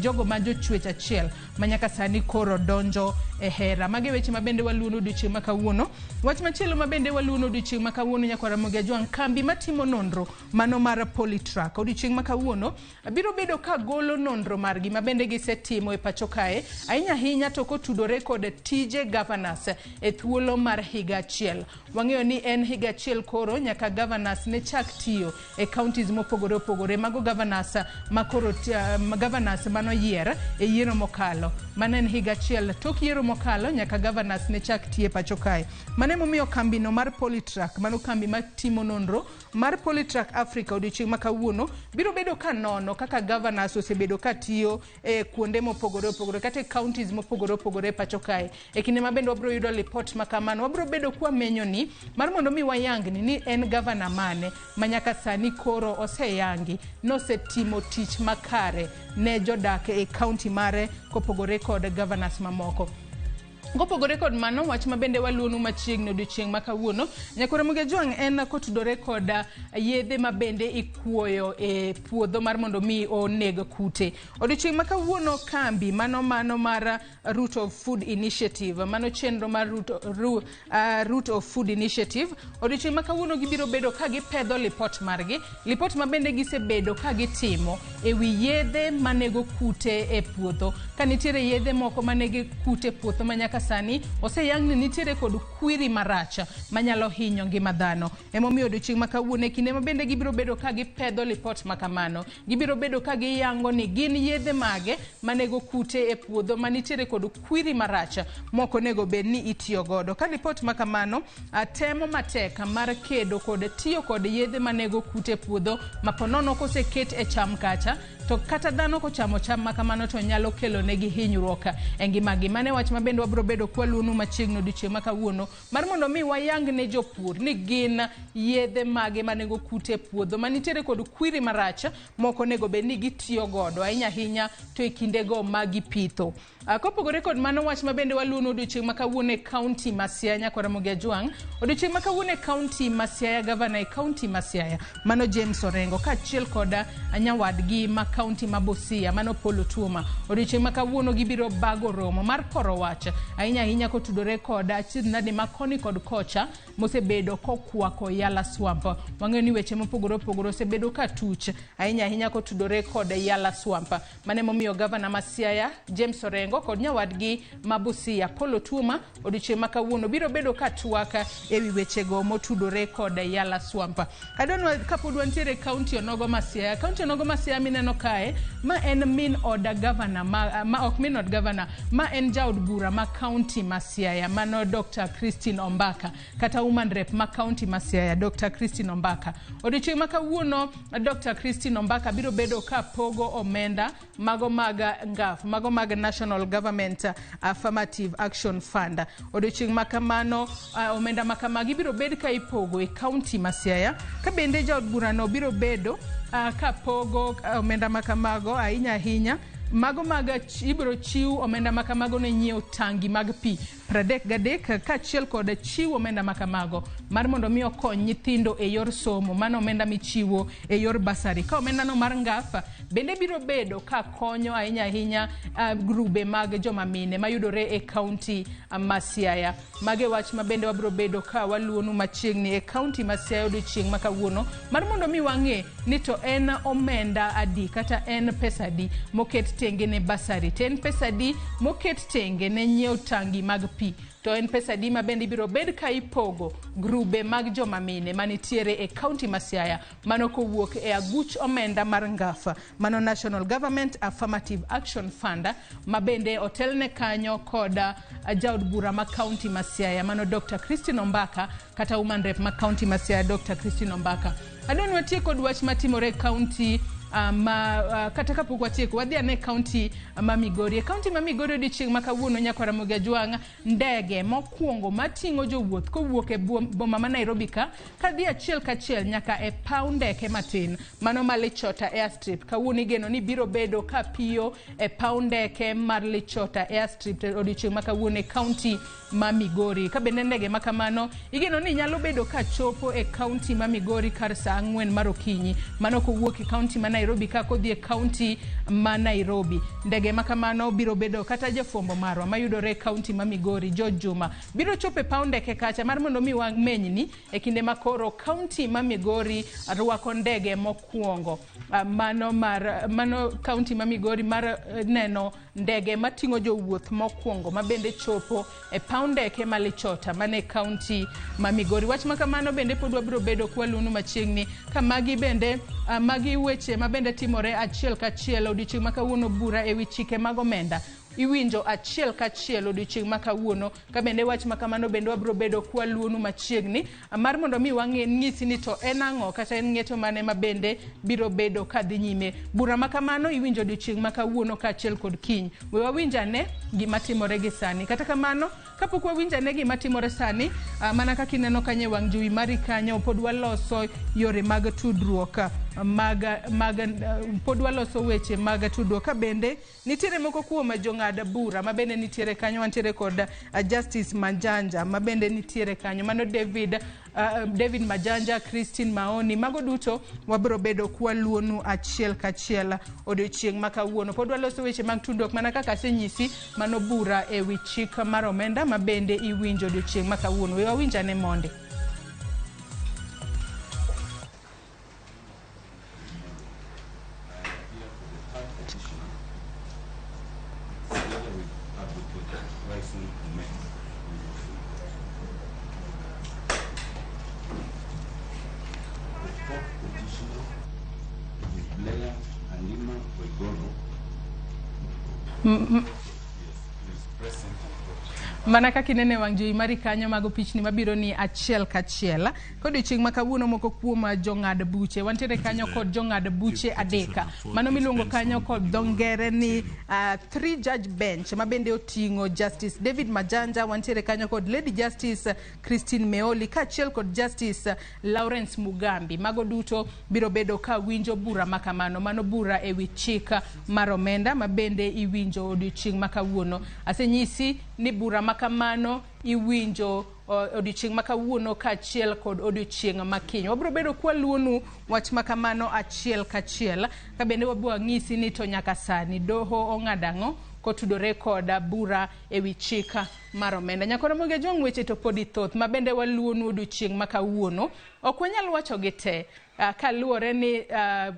jogo ma jochwech achiel manyaka sani koro donjo e hera. Mage weche mabende waluono odiochieng' makawuono. Wach machielo mabende waluono odiochieng' makawuono nyaka Ramogi ajwang' kambi matimo nonro mano mar Polytrack odiochieng' makawuono biro bedo ka golo nonro margi mabende gisetimo e pacho kae ahinya to kotudore kod tije governors e thuolo mar higa achiel. Wang'eyo ni en higa achiel koro nyaka governors ne chak tiyo e counties mopogore opogore mago governors makoro governors manoyier e yiero mokalo mano en higa achiel tok yiero mokalo nyaka governors ne chak tiye pacho kae. Mane momiyo kambi no mar Polytrack mano kambi matimo nonro mar Polytrack Africa odiochieng' makawuono biro bedo ka nono kaka governors osebedo ka tiyo e kuonde mopogore opogore kata e counties mopogore opogore pacho kae e kinde mabende wabiro yudo report makamano wabiro bedo kwa menyo ni mar mondo mi wayangni ni en governor mane manyaka sani koro oseyangi nosetimo tich makare ne jodak e county mare kopogore kod governors mamoko. Kopogore kod mano wach mabende waluonu machiegni odiochieng' makawuono nyaka Ramogi ajwang' en kotudore kod yedhe mabende ikuoyo e puodho mar mondo mi oneg kute. Odiochieng' makawuono kambi mano mar Root of Food Initiative mano chenro mar Root of Food Initiative odiochieng' makawuono gibiro bedo ka gipedho lipot margi lipot mabende gisebedo ka gitimo e wi yedhe manego kute e puodho ka nitiere yedhe moko manego kute puodho manyaka sani oseyang ni nitiere kod kwiri maracha manyalo hinyo ngima dhano. Emomiyo odiochieng' makawuono e kinde mabende gibiro bedo ka gipedho lipot makamano gibiro bedo ka giyango ni gin yedhe mage manego kute e puodho manitiere kod kwiri maracha moko nego bed ni itiyo godo ka lipot makamano temo matek mar kedo kod tiyo kod yedhe manego kute puodho maponono koseket e cham kacha to kata dhano kochamo cham makamano to nyalo kelo negi hinyruok e ngimagi. Mane wach mabende wabiro bedo kwaluonu machiegni odiochieng' makawuono mar mondo mi wayang ne jopur ni gin yedhe mage manego kute puodho manitiere kod kwiri maracha moko nego bed ni gitiyo godo ahinya to e kindego magipitho. Kopogore kod mano wach mabende waluonu odiochieng' makawuono e kaunti ma Siaya nyaka Ramogi ajwang' odiochieng' makawuono e kaunti ma Siaya governor e kaunti ma Siaya mano James Orengo kaachiel kod nyawadgi county ma Busia mano Polo Tuoma odiochieng' ma kawuono gibiro bago romo mar koro wach ahinya kotudore kod achiedh nade ma koni kod kocha mosebedo kokwako Yala Swamp. Wang'eyo ni weche mopogore opogore osebedo ka tuch ahinya kotudore kod Yala Swamp. Mane momiyo gavana ma Siaya James Orengo kod nyawadgi ma Busia Polo Tuoma odiochieng' ma kawuono biro bedo ka twaka ewi wechego motudore kod Yala Swamp. Adonwa kapod wantiere kaunti onogo ma Siaya. Kaunti onogo ma Siaya mineno kae ma en min od gavana ma ok min od gavana ma en jaod bura ma kaunti ma Siaya mano Dr. Christine Mbaka kata woman rep ma kaunti ma Siaya Dr. Christine Mbaka. Odiochieng' ma kawuono Dr. Christine Mbaka biro bedo ka pogo omenda mago mag ngaf mago mag National Government Affirmative Action Fund. Odiochieng' ma kamano omenda makamagi biro bed ka ipogo e kaunti ma Siaya ka bende jaod bura no biro bedo ka pogo omenda makamago ahinya mago mag ibiro chiw omenda makamago ne nyiew tangi mag pi 33 kaachiel kod chiwo omenda makamago mar mondo mi okony nyithindo e yor somo mano omenda michiwo e yor basari. Ka omenda no mar ngafa bende biro bedo ka konyo ahinya grube mag joma mine mayudore e kaunti ma Siaya. Mage wach ma bende wabiro bedo ka waluonu machiegni e kaunti ma Siaya odiochieng' ma kawuono mar mondo mi wang'e ni to en omenda adi kata en pesa adi moket tenge ne basari, to en pesa adi moket tenge ne nyiew tangi mag pi, to en pesa di ma bende biro bed ka ipogo grube mag joma mine manitiere e kaunti ma Siaya mano kowuok e aguch omenda mar ngafa mano National Government Affirmative Action Fund ma bende otelne kanyo kod jaod bura ma kaunti ma Siaya mano Dr. Christine Mbaka kata woman rep ma kaunti ma Siaya Dr. Christine Mbaka. Adonwa tie kod wach matimore kaunti kata kapok watieko wadhi ane kaunti ma Migori. Kaunti ma Migori odiochieng' ma kawuono nyaka Ramogi Ajwang' ndege mokwongo mating'o jowuoth kowuok e boma ma Nairobi ka kadhi achiel kachiel nyaka e paw ndeke matin mano ma Lichota Airstrip. Kawuono igeno ni biro bedo ka piyo e paw ndeke mar Lichota Airstrip odiochieng' ma kawuono e kaunti ma Migori. Ka bende ndege ma kamano igeno ni nyalo bedo ka chopo e kaunti ma Migori kar saa 4 mar okinyi mano kowuok e kaunti ma Nairobi ka kodhi e kaunti ma Nairobi. Ndege makamano biro bedo kata jafwambo marwa mayudore e kaunti ma Migori George Juma biro chopo e paw ndeke kacha mar mondo mi wamenyni e kinde makoro kaunti ma Migori rwako ndege mokwongo mano kaunti ma Migori mar neno ndege mating'o jowuoth mokwongo ma bende chopo e paw ndeke ma Lichota mane kaunti ma Migori. Wach makamano bende pod wabiro bedo kwaluonu machiegni ka magi bende magi weche ma bende timore achiel kachiel odiochieng' ma kawuono bura e wi chike mag omenda iwinjo achiel kachiel odiochieng' ma kawuono ka bende wach makamano bende wabiro bedo kwaluonu machiegni mar mondo mi wang'e nyisi ni to en ang'o kata en ng'eto mane ma bende biro bedo kadhi nyime. Bura makamano iwinjo odiochieng' ma kawuono kaachiel kod kiny. We wawinjane gima timore gi sani. Kata kamano kapok wawinjane gima timore sani mana kaka ineno kanyo wang' jowi mari kanyo pod waloso yore mag tudruok pod waloso weche mag tudruok ka bende nitiere moko kuom jong'ad bura ma bende nitiere kanyo. Wantiere kod Justice Majanja ma bende nitiere kanyo mano David Majanja, Christine Maoni, mago duto wabiro bedo kwaluonu achiel kachiel odiochieng' ma kawuono. Pod waloso weche mag tudruok mana kaka asenyisi mano bura e wi chik mar omenda ma bende iwinjo odiochieng' ma kawuono. We wawinjane mondi. Mana kaka inene wang' jowi mari kanyo mago pichni mabiro ni achiel kachiel. Kodiochieng' ma kawuono moko kuom jong'ad buche wantiere kanyo kod jong'ad buche adeka mano miluongo kanyo kod dongere ni 3 judge bench ma bende oting'o Justice David Majanja, wantiere kanyo kod Lady Justice Christine Meoli kaachiel kod Justice Lawrence Mugambi. Mago duto biro bedo ka winjo bura makamano mano bura e wi chik mar omenda ma bende iwinjo odiochieng' ma kawuono. Asenyisi ni bura makamano iwinjo odiochieng' makawuono kaachiel kod odiochieng' makiny. Wabiro bedo kwaluonu wach makamano achiel kachiel, ka bende wabiro ng'isi ni to nyaka sani doho ong'adang'o kotudore kod bura ewi chika mar omenda. Nyakoro moge jong' weche to podi thoth ma bende waluonu odiochieng' makawuono. Ok wanyal wacho gi te kaluwore ni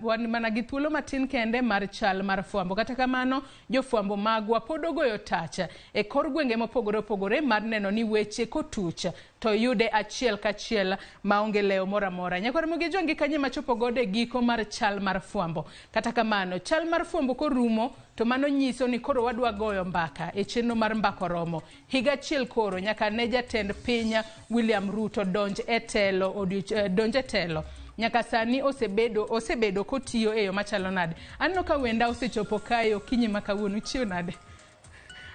wan mana gi thuolo matin kende mar chal mar fwambo. Kata kamano jofwambo magwa pod ogoyo tach e kor gwenge mopogore opogore mar neno ni weche kotuch to yude achiel kachiel maonge leo moro amora. Nyakoro moge jong' gi kanye machopo gode giko mar chal mar fwambo. Kata kamano chal mar fwambo korumo to mano nyiso ni koro wadwa goyo mbaka e chenro mar Mbaka Oromo. Higa achiel koro nyaka ne jatend piny William Ruto donj e telo. Nyaka sani osebedo kotiyo e yo machalo nade. Anno ka wenda osechopo kayo kinyi makawuono chiwo nade.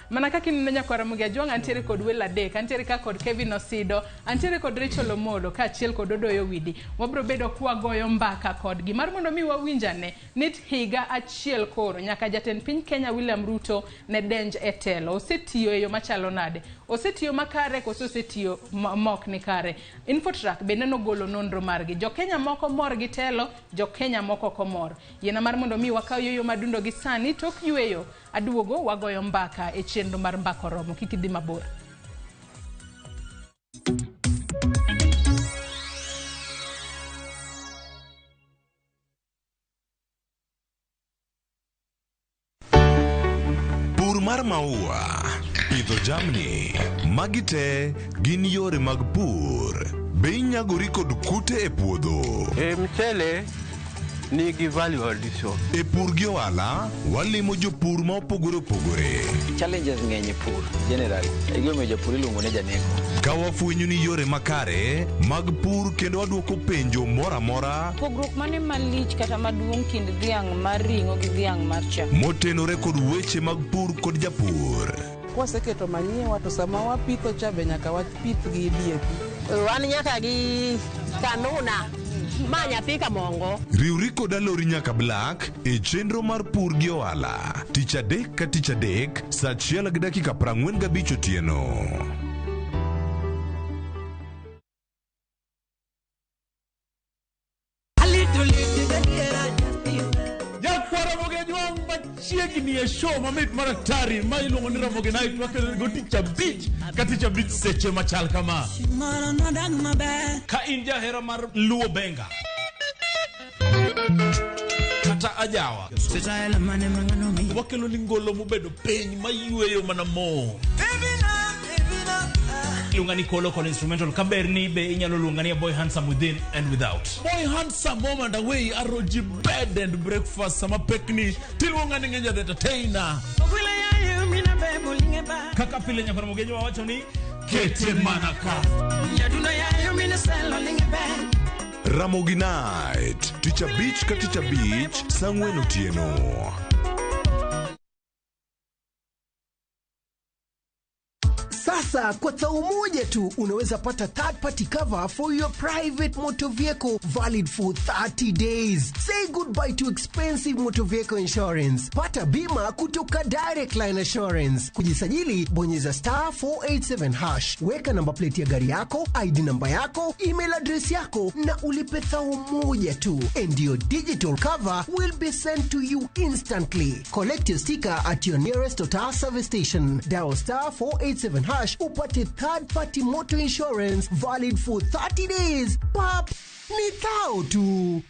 Mana kaka ineno nyakwara Mogi Ajwang' antiere kod welo adek, antiere ka kod Kevin Osido, antiere kod Rachel Omolo kaachiel kod Odoyo Widi. Wabiro bedo kwagoyo mbaka kodgi mar mondo mi wawinjane ni higa achiel koro nyaka jatend piny Kenya William Ruto ne denj e telo. Osetiyo e yo machalo nade. Osetiyo makare koso osetiyo mok ni kare. Infotrack bende nogolo nonro margi. Jo Kenya moko mor gi telo, jo Kenya moko komor. Yena mar mondo mi wakaw yoyo madundo gi sani tok yweyo aduogo wagoyo mbaka e chenro mar Mbaka Oromo. Kik idhi mabor. Pur mar maua, pidho jamni, magi te gin yore mag pur. Be inyagori kod kute e puodho? Mchele nigi value addition. E pur gi ohala, walimo jopur ma opogore opogore. Challenges ng'eny e pur generally. Igome jopur iluongo ne janeko. Ka wafwenyo ni yore makare mag pur kendo waduoko penjo mora mora. Pogruok mane malich kata maduong' kind dhiang' mar ring'o gi dhiang' mar chak. Motenore kod weche mag pur kod japur. Kwaseketo manyiwa to sama wapitho cha be nyaka wapith gi DAP. Wan nyaka gi kanuna ma nyathi kamongo. Riwri kod alori nyaka Black e chenro mar pur gi ohala. Tich adek ka tich adek, saa 1:45 otieno. Chiegni e show mamit maraktari ma iluongo ni Ramogi Night wakelo go tich abich ka tich abich seche machal kama. Ka in jahera mar luo benga kata ajawa wakelo ni ngolo mobedo piny mayueyo mana mo. Lunga ni kolo kol instrumental kaberni be inyalo lunga ni Boy Handsome Within and Without. Boy Handsome moment away aroji bed and breakfast sama pekni tilunga ni ngenja the entertainer. Kaka pile nyakora mogejo wawacho ni kete manaka. Ramogi Night, tich abich ka tich abich, saa 4 otieno. Sasa kwa thao moja tu unaweza pata third party cover for your private motor vehicle valid for 30 days. Say goodbye to expensive motor vehicle insurance. Pata bima kutoka Direct Line Assurance. Kujisajili bonyeza *487#. Weka namba plate ya gari yako, ID namba yako, email address yako na ulipe thao moja tu. And your digital cover will be sent to you instantly. Collect your sticker at your nearest Total service station. Dial *487# upate third party motor insurance valid for 30 days. Pap, ni thao tu.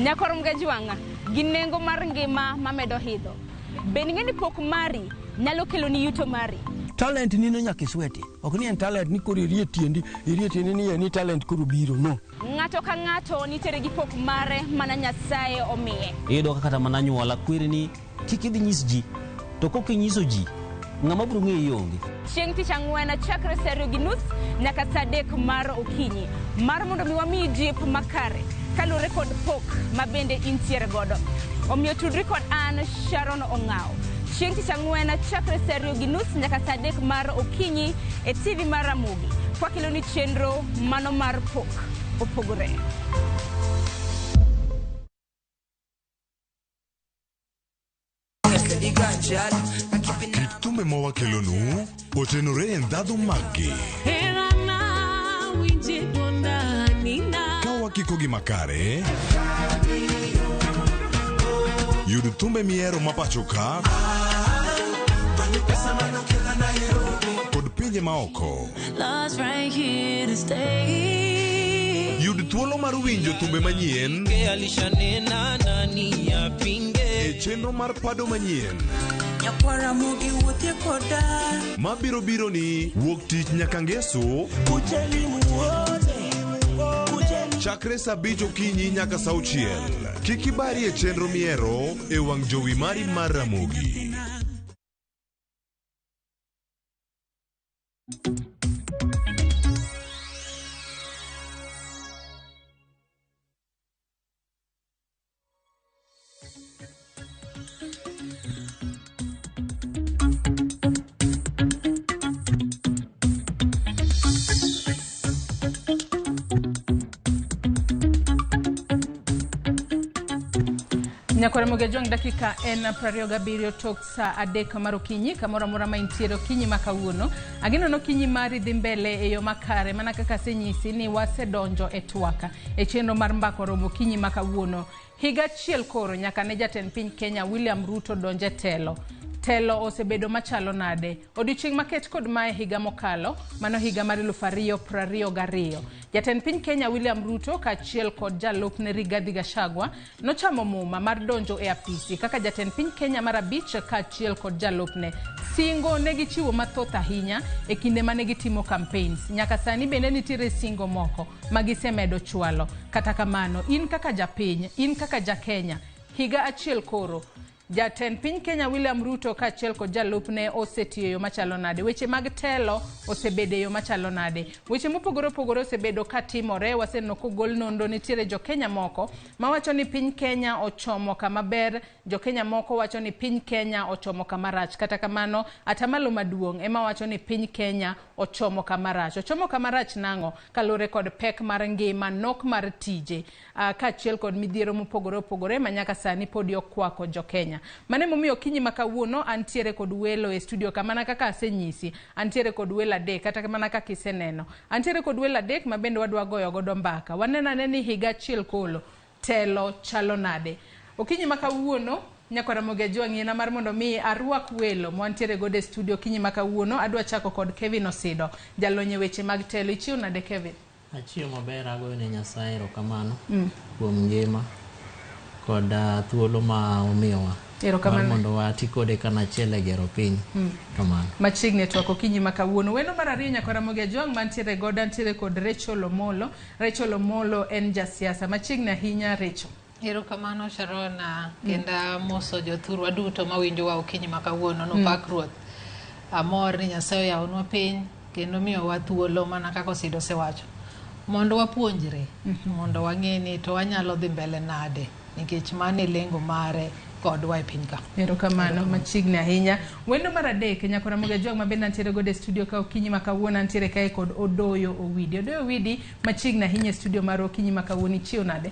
Nyakoro Mogi Ajwang' gi nengo mar ngima mamedo hidho. Ben ng'eni pok mari nyalo kelo ni yuto mari. Talent nino nyaka isweti. Ok ni en talent ni koro irie tiendi ni talent koro biro, no. Ng'ato ka ng'ato nitere gi pok mare mana Nyasaye omiye. Iyudo kata mana nyuola kwiri ni kik idhi nyis ji, to kok inyiso ji, ng'ama biro ng'eyi onge. Chieng' tich ang'wen chakre saa 2:30 nyaka saa 3 mar okinyi mar mondo mi wamiyi jip makare kalure kod pok ma bende intiere godo. Omiyo tudri kod an Sharon Ong'aw. Chieng' tich ang'wen chakre saa 2:30 nyaka saa 3 mar okinyi e TV mar Ramogi. kwakelo ni chenro mano mar pok opogore. Tume mawakelonu otenore en dhadho maggi. Kawa kikogi makare yud tumbe miero mapachoka kod pinje maoko. Yud thuolo mar winjo thumbe manyien e chenro mar pado manyien mabiro biro ni wuok tich nyaka ngeso chakre saa 5 okinyi nyaka saa 6. Kik ibari e chenro miero e wang' jowi mari mar Ramogi. Nyakore mogejong dakika en 27 tok saa 3 mar okinyi kamora mora ma intiere okinyi makawuono. Ageno no kinyi mari dhi mbele e yo makare mana kaka senyisi ni wasedonjo e twaka e chenro mar Mbaka Oromo kinyi makawuono. Higa achiel koro nyaka ne jatend piny Kenya William Ruto donje telo osebedo machalo nade. Odiochieng' maket kod mae higa mokalo, mano higa mar 2022. Jatend piny Kenya William Ruto kaachiel kod jalupne Rigathi Gachagua nochamo muma mar donjo e apisi kaka jatend piny Kenya mar 5 kaachiel kod jalupne. Singo negi chiwo mathoth ahinya e kinde mane gitimo campaigns. Nyaka sani bende nitiere singo moko magisemedo chwalo. Kata kamano, in kaka japiny, in kaka jakenya, higa achiel koro jatend piny Kenya William Ruto kaachiel kod jalupne osetiyo yo machalo nade. Weche mag telo osebedo yo machalo nade. Weche mopogore opogore osebedo katimore. Waseneno kogol nondo nitiere jo Kenya moko mawacho ni piny Kenya ochomo kama ber, jo Kenya moko wacho ni piny Kenya ochomo kama rach. Kata kamano atamalo maduong' ema wacho ni piny Kenya ochomo kama rach. Ochomo kama rach nango kalure kod pek mar ngima, nok mar tije kaachiel kod midhiero mopogore opogore manyaka sani pod okwako jo Kenya. Mane momiyo kinyi makawuono antiere kod welo e studio kamana kaka asenyisi. Antiere kod welo adek kata kamana kaka iseneno. Antiere kod welo adek mabende wadwa goyo godo mbaka. Wanena ni higa achiel kolo telo chalo nade. Okinyi makawuono nyakora mogejwa ng'ina mar mondo mi arwak welo mwantiere godo e studio kinyi makawuono. Adwa chako kod Kevin Osido, jalonye weche mag telo. Ichiu nade Kevin? Achiel maber agoyo ne Nyasaye erokamano kuom ngima kod thuolo ma omiyowa. Erokamano. Mondo wati kode kanachiel e gero piny. Kamano. Machiegni twako kinyi makawuono. Wendo mar ariyo nyakora mogejwa mantiere godo antiere kod Rachel Omolo. Rachel Omolo en jasiasa machiegni ahinya Rachel. Erokamano Sharona kenda moso jothurwa duto mawinjo wa okinyi makawuono no pak ruoth. Amor ni Nyasaye yawnwa piny kendo miyo wa thuolo mana kaka Osido sewacho. Mondo wapuonjre, mondo wang'e ni to wanyalo dhi mbele nade nikech mane lengo mare kodwa e piny ka. Erokamano machiegni ahinya. Wendo mar adek nyakora mogejwa mabende antiere godo e studio ka okinyi makawuono antiere kae kod Odoyo Owidi. Odoyo Owidi machiegni ahinya e studio mar okinyi makawuono. Ichiu nade?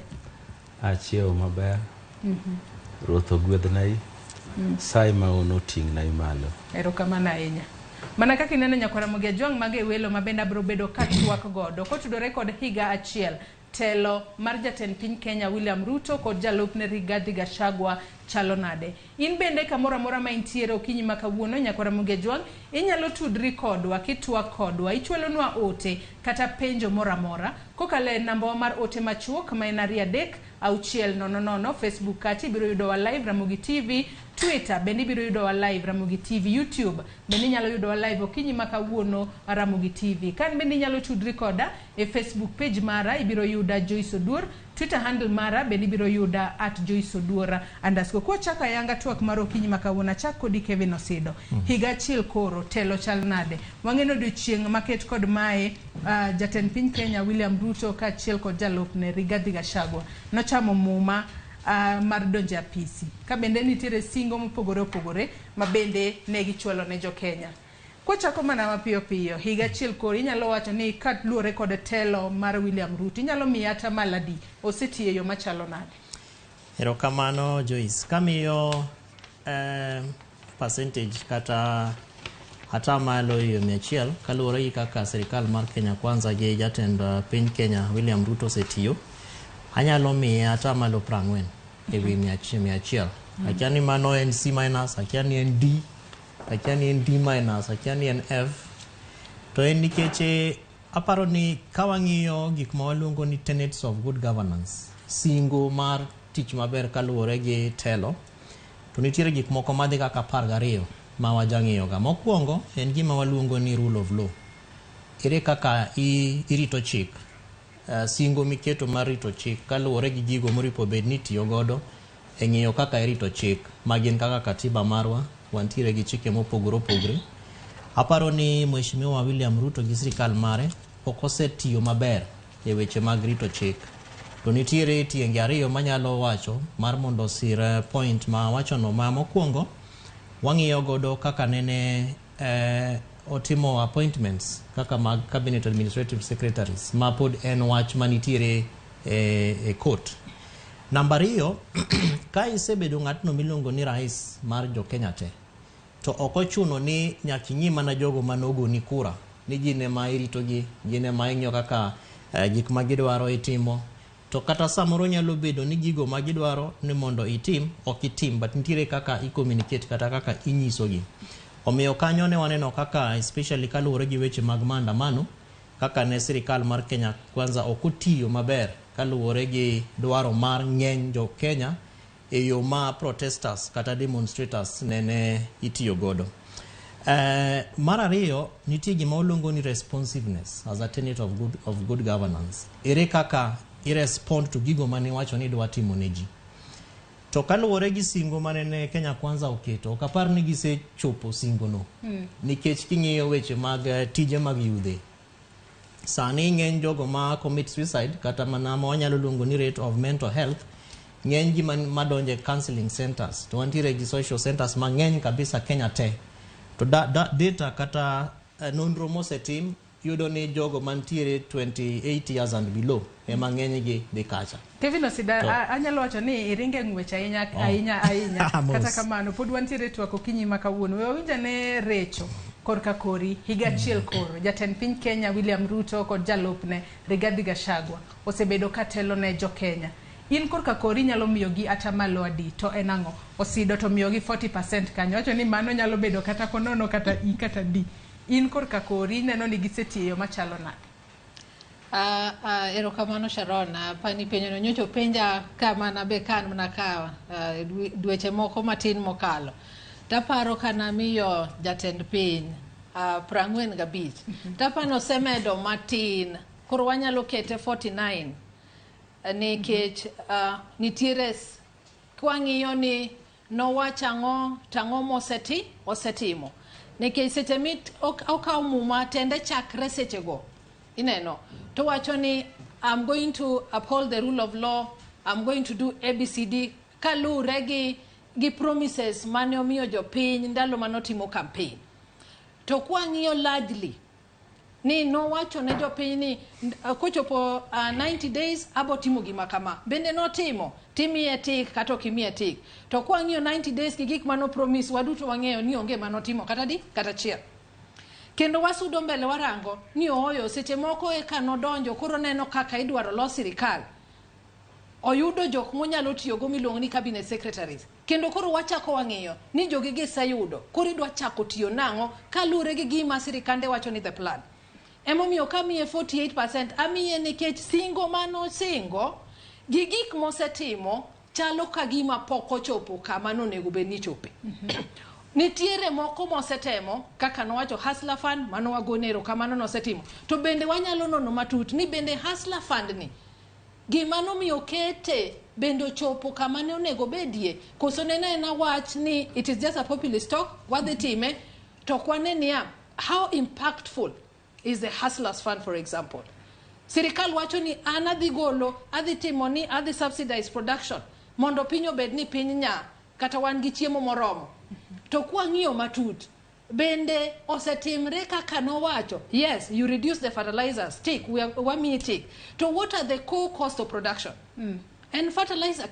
Achiel maber. Ruoth ogwedhnai. Sai ma ono ting'nai malo. Erokamano ahinya. Mana kaka ineno nyakora mogejwa mage welo mabende abro bedo katwak godo kotudore kod higa achiel telo mar jatend piny Kenya William Ruto kod jalupne Rigathi Gachagua chalo nade. In bende kamora mora ma intiere okinyi makawuono nyakora mogejwa inyalo tudri kodwa kitwak kodwa ichwelonwa ote kata penjo mora mora kokale namba mar ote machuok ma en 36000 Facebook kati biro yudo wa live Ramogi TV, Twitter bende biro yudo wa live Ramogi TV, YouTube bende nyalo yudo wa live okinyi makawuono Ramogi TV. Kan bende nyalo tudri koda e Facebook page mara ibiro yuda Joyce Oduor, Twitter handle mara bende biro yuda @JoyceOduor_. Kwa chaka yanga twak mar okinyi makawuono chak kodi Kevin Osido. Higa achiel koro telo chal nade. Wang'eno odiochieng' maket kod mae jatend piny Kenya William Ruto kaachiel kod jalupne Rigathi Gachagua nochamo muma mar donje apisi. Ka bende nitiere singo mopogore opogore ma bende ne gichwalo ne jo Kenya. Kwachako mana mapiyo piyo, higa achiel koro inyalo wacho ni kat luore kod telo mar William Ruto, inyalo miya ata maladi osetiyo yo machalo nade? Erokamano Joyce, kamiyo percentage kata hata malo hiyo 100 kaluwore gi kaka sirikal mar Kenya Kwanza gi jatend piny Kenya William Ruto osetiyo, anyalo miye hata malo 40 ewi 100. Akia ni mano en C-, akia ni en D, akia ni en D-, akia ni en F. To en nikech aparo ni kawang'iyo gik ma waluongo ni tenets of good governance, singo mar tich maber kaluwore gi telo, to nitiere gik moko madhi kaka 12 ma wajang'iyoga. Mokwongo en gima waluongo ni rule of law. Ere kaka irito chik, singo miketo mar rito chik kaluwore gi gigo moripo bed ni tiyo godo e ng'iyo kaka irito chik, magin kaka katiba marwa, wantiere gi chike mopogore opogore. Aparo ni Mheshimiwa William Ruto gi sirikal mare ok osetiyo maber e weche mag rito chik. To nitiere tienge 2 manyalo wacho mar mondo sir point ma wachono. Ma mokwongo wang'iyo godo kaka nene otimo appointments kaka mag cabinet administrative secretaries ma pod en wach manitiere e court. Namba 2, ka isebedo ng'atno miluongo ni rais mar jo Kenya te, to ok ochuno ni nyaka ing'i mana jogo manogo ni kura ni gine ma iritogi, gine ma ing'iyo kaka gik ma gidwaro itimo. To kata samoro nyalo bedo ni gigo ma gidwaro ni mondo itim ok itim, but nitiere kaka i-communicate kata kaka inyisogi. Omiyo kanyo ne waneno kaka especially kaluwore gi weche mag maandamano, kaka ne sirikal mar Kenya Kwanza ok otiyo maber kaluwore gi dwaro mar ng'eny jo Kenya e yo ma protesters kata demonstrators nene itiyo godo. Mar 2, nitie gima oluongo ni responsiveness as a tenet of good governance. Ere kaka i-respond to gigo mane wacho ni dwa timo ne ji. To kaluwore gi singo mane Kenya Kwanza oketo, ok apar ni gisechopo singo no. Nikech king'iyo weche mag tije mag yudhe, sani ng'eny jogo ma commit suicide kata mana ma wanyalo luongo ni rate of mental health, ng'eny gi madonje counseling centers, to wantiere gi social centers ma ng'eny kabisa Kenya te. To data kata nonro mosetim yudo ni jogo mantiere 28 years and below ema ng'eny gi dhi kacha. Kevin Osida, anyalo wacho ni iringe ng'wech ahinya kata kamano pod wantiere twak Okinyi ma kawuono. We wawinja ne Recho korka kori higa achiel koro jatend piny Kenya William Ruto kod jalupne Rigathi Gachagua osebedo katelo ne jo Kenya. In korka kori nyalo miyogi ata malo adi, to en ang'o? Osido to miyogi 40% kanyo, wacho ni mano nyalo bedo kata konono kata I kata D. In korka kori neno ni gisetiyo machalo nade? Erokamano Sharon, pani penjono nyocho penja kama na bekan mnakawa dweche moko matin mokalo. Taparo kana miyo jatend piny 45. Tapano semedo matin, koro wanyalo kete 49. Nikech nitiere kwang'iyo ni nowacho ang'o tang'o osetimo. Nikech seche mit okaw muma tende chakre sechego ineno to wacho ni I'm going to uphold the rule of law, I'm going to do ABCD kalure gi promises mane omiyo jopiny ndalo manotimo campaign. To kwang'iyo largely ni nowacho ne jopiny ni kochopo 90 days abo timo gima kama, bende notimo, timiye tik kata okimiye tik. To kwang'iyo 90 days gi gik mano promise waduto wang'eyo ni onge manotimo kata di kata chiel. Kendo wasudo mbele warango ni oyo seche moko eka nodonjo koro neno kaka idwaro los sirikal. Oyudo jok monyalo tiyogo miluongo ni cabinet secretaries. Kendo koro wachako wang'iyo ni jogi giseyudo, koro idwa chako tiyo nang'o kalure gi gima sirikande wacho ni the plan. Emomiyo kamiye 48%, amiye nikech singo mano singo gi gik mosetimo chalo kagima poko chopo kama nonego bedni chope. Nitiere moko mosetemo kaka nowacho Hustler Fund mano wagonero kamano nosetimo. To bende wanyalo nono matut ni bende Hustler Fund ni gima nomiyo kete bende chopo kama ne onego bedie, koso nene na wach ni it is just a populist talk wadhi time. To kwane niya, how impactful is the Hustlers Fund, for example? Sirikal wacho ni an adhi golo, adhi timo ni, adhi subsidize production mondo piny obed ni piny nya kata wan gi chiemo moromo. To kwang'iyo matut bende osetimre kaka nowacho. Yes, you reduce the fertilizers, tick, wamiye tick. To what are the core cost of production? And fertilizer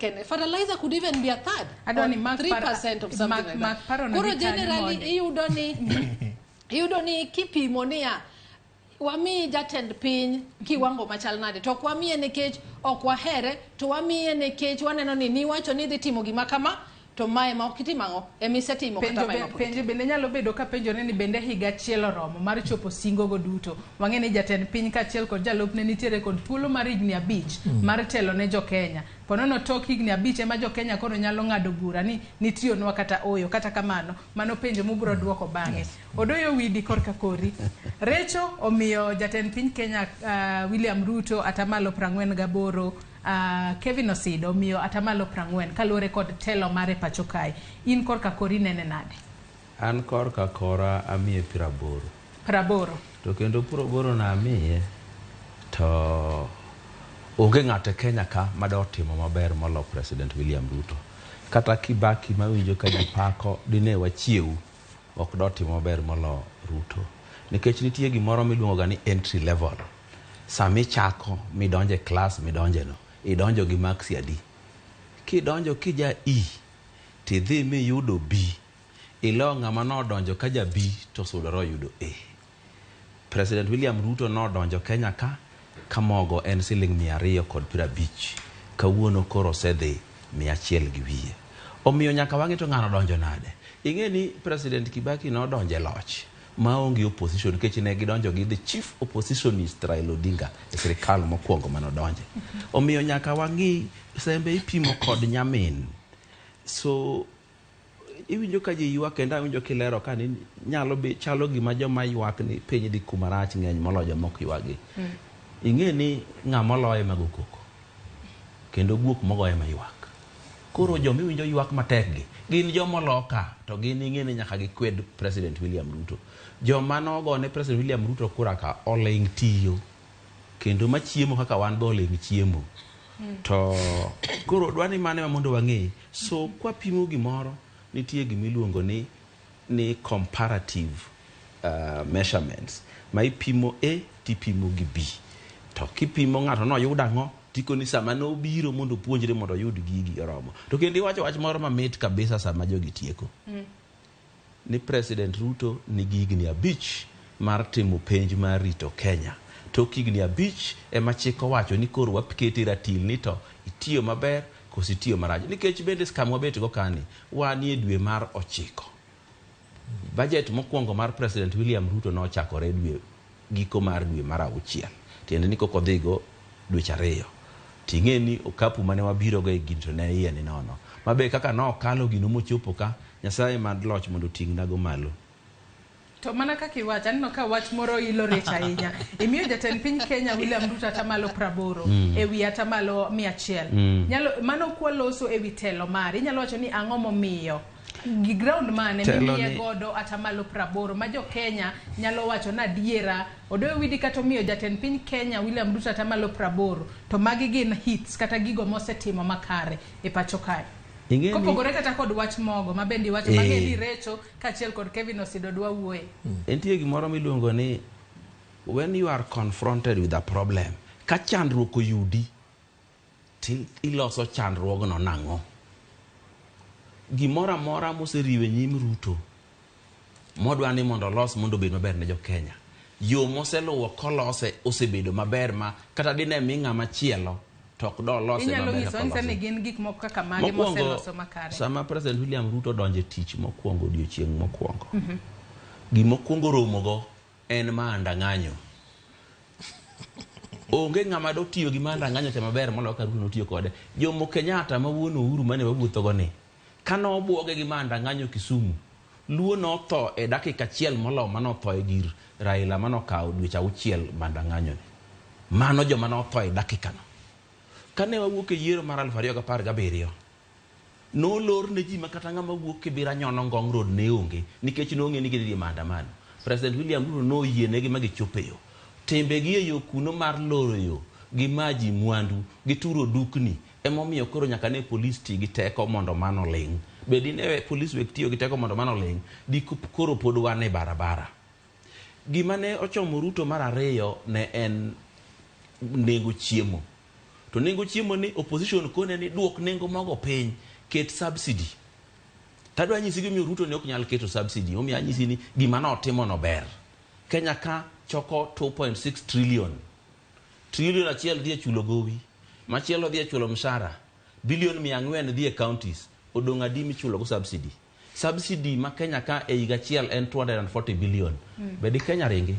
could even be a third, or 3% of something like that. Koro generally, iyudoni kipimo niya, wamiye jatend piny kiwango machal nade, to ok wamiye nikech ok wahere, to wamiye nikech waneno ni niwacho ni dhi timo gima kama, to mae ma okitimango emisetimo kata mae penjo bende nyalo bedo ka penjo ni bende higa achiel oromo mar chopo singo go duto. Wang'eni jatend piny ka achiel kod jalupne nitiere kod thuolo mar higni 5 mar telo ne jo Kenya. Ponono tok higni 5 ema jo Kenya koro nyalo ng'ado bura ni nitiyonwa kata oyo, kata kamano mano penjo mubiro duoko bang'e. Odoyo widi korka kori. Recho omiyo jatend piny Kenya William Ruto atamalo 48, Kevin Osido omiyo atamalo 40 kaluwore kod telo mare pacho kae. In korka kori nene nade? An korka kora amiye 80. To kendo 80 na amiye to onge ng'ato Kenya ka madotimo maber molo President William Ruto. Kata Kibaki mawinjo ka jipako dine wachiew ok dotimo maber molo Ruto. Nikech nitie gimoro miluongo ga ni entry level. Sami chako midonje class midonje no. Idonjo gi maksi adi. Kidonjo kija E, tidhi mi yudo B. Ilo ng'ama nodonjo ka ja B to sudoro yudo A. President William Ruto nodonjo Kenya ka kamogo en siling 250. Kawuono koro sedhi 100 gi wiye. Omiyo nyaka wang'e to ng'ano donjo nade. Ing'e ni President Kibaki nodonje loch maonge opposition, kech ne gidonjo gi the chief oppositionist Raila Odinga e sirikal mokwongo manodonje. Omiyo nyaka wang'i sembe ipimo kod nyamin. So iwinjo ka ji ywak, kendo awinjo kilero ka ni nyalo be chalo gima joma ywak ni piny dhi kuma rach ng'eny moloyo joma ok ywagi. Ing'e ni ng'ama loye mago koko kendo guok mogoye ma ywak. Koro joma iwinjo ywak matek gi gin joma loka, to gin ing'e ni nyaka gikwed President William Ruto. Joma nogone President William Ruto kura ka oling tiyo kendo machiemo kaka wan be oling chiemo. To koro dwani mane mondo wang'e. So kwa pimo gimoro nitie gimiluongo ni comparative measurements. Ma ipimo A tipimo gi B. To kipimo ng'ato no yudo ang'o, tikoni sama no biro mondo puonjre mondo yud gigi Oromo. To kendo iwacho wach moro mamit kabisa sama jogi tieko. Ni President Ruto ni gigni 5 mar timo penj mar rito Kenya. To gigni 5 ema chik owacho ni koro wapikete ratil ni to itiyo maber kosi tiyo marach. Nikech bende skam wabet go kani wanie dwe mar 9. Budget mokwongo mar President William Ruto no chakore giko mar dwe mar 6. Tiende ni koko dhigo dweche 2. Ting'e ni okapu mane wabiro go e ginto ne iye ni nono. Mabe kaka no kalo gino mochopo ka, Nyasaye mad loch mondo ting'na go malo. To mana kaka iwacho, aneno ka wach moro ilo rech ahinya. Imiyo jatend piny Kenya William Ruto atamalo 80 ewi atamalo 100. Nyalo mano kwaloso ewi telo mari. Inyalo wacho ni ang'o momiyo gi ground mane miye godo atamalo 80 ma jo Kenya nyalo wacho na diera odoyo widi kata miyo jatend piny Kenya William Ruto atamalo 80 to magi gin hits kata gigo mosetimo makare e pacho kae. Kopogore kata kod wach mogo mabendi wacho mang'eni Recho kachiel kod Kevin Osido dwa wuoye. Entie gimoro miluongo ni when you are confronted with a problem, ka chandruok oyudi iloso chandruogno nang'o. Gimora mora moseriwe nyim Ruto modwa ni mondo los mondo bed maber ne jo Kenya. Yo moseluwo kolose osebedo maber ma kata dine mi ng'ama chielo tok do lose maber. Inyalo nyiso ni gin gik moko kaka mage moseloso makare. Sama President William Ruto donje tich mokwongo odiochieng' mokwongo. Gimokwongo romogo en maanda ng'anyo. Onge ng'ama do tiyo gi maanda ng'anyo te maber moloyo ka Ruto notiyo kode. Jomo Kenyatta ma wuono Uhuru mane wawuotho go ni kano obwoge gi maanda ng'anyo Kisumu, Luo no tho e dakika achiel molo mano tho e gir Raila mano kawo dweche 6 maanda ng'anyo ni. Mano joma no tho e dakika no. Kane wawuok e yiero mar 2017 no lor ne ji makata ng'ama wuok Kibira nyono Ngong Road ne onge nikech no ng'e ni gidhi maandamano. President William Ruto no yienegi ma gichopeyo. Tembegi e yo kuno mar loro yo gi maji mwandu gi turo dukni emomiyo koro nyaka ne police ti gi teko mondo mano ling. bedine police wek tiyo gi teko mondo mano ling di koro pod wan e barabara. Gima ne ochomo Ruto mar ariyo ne en nengo chiemo. To nengo chiemo ni opposition kone ni duok nengo mogo piny, ket subsidy. Tadwa nyisi gimi Ruto ne ok nyal keto subsidy. Omiya nyisi ni gima no timo no ber. Kenya ka choko 2.6 trillion. Trillion achiel dhie chulo gowi. Machielo dhie chulo mshahara. Billion 400 dhie counties. Odong adi michulo go subsidy. Subsidy ma Kenya ka e higa achiel en 240 billion. Bedi Kenya ringi.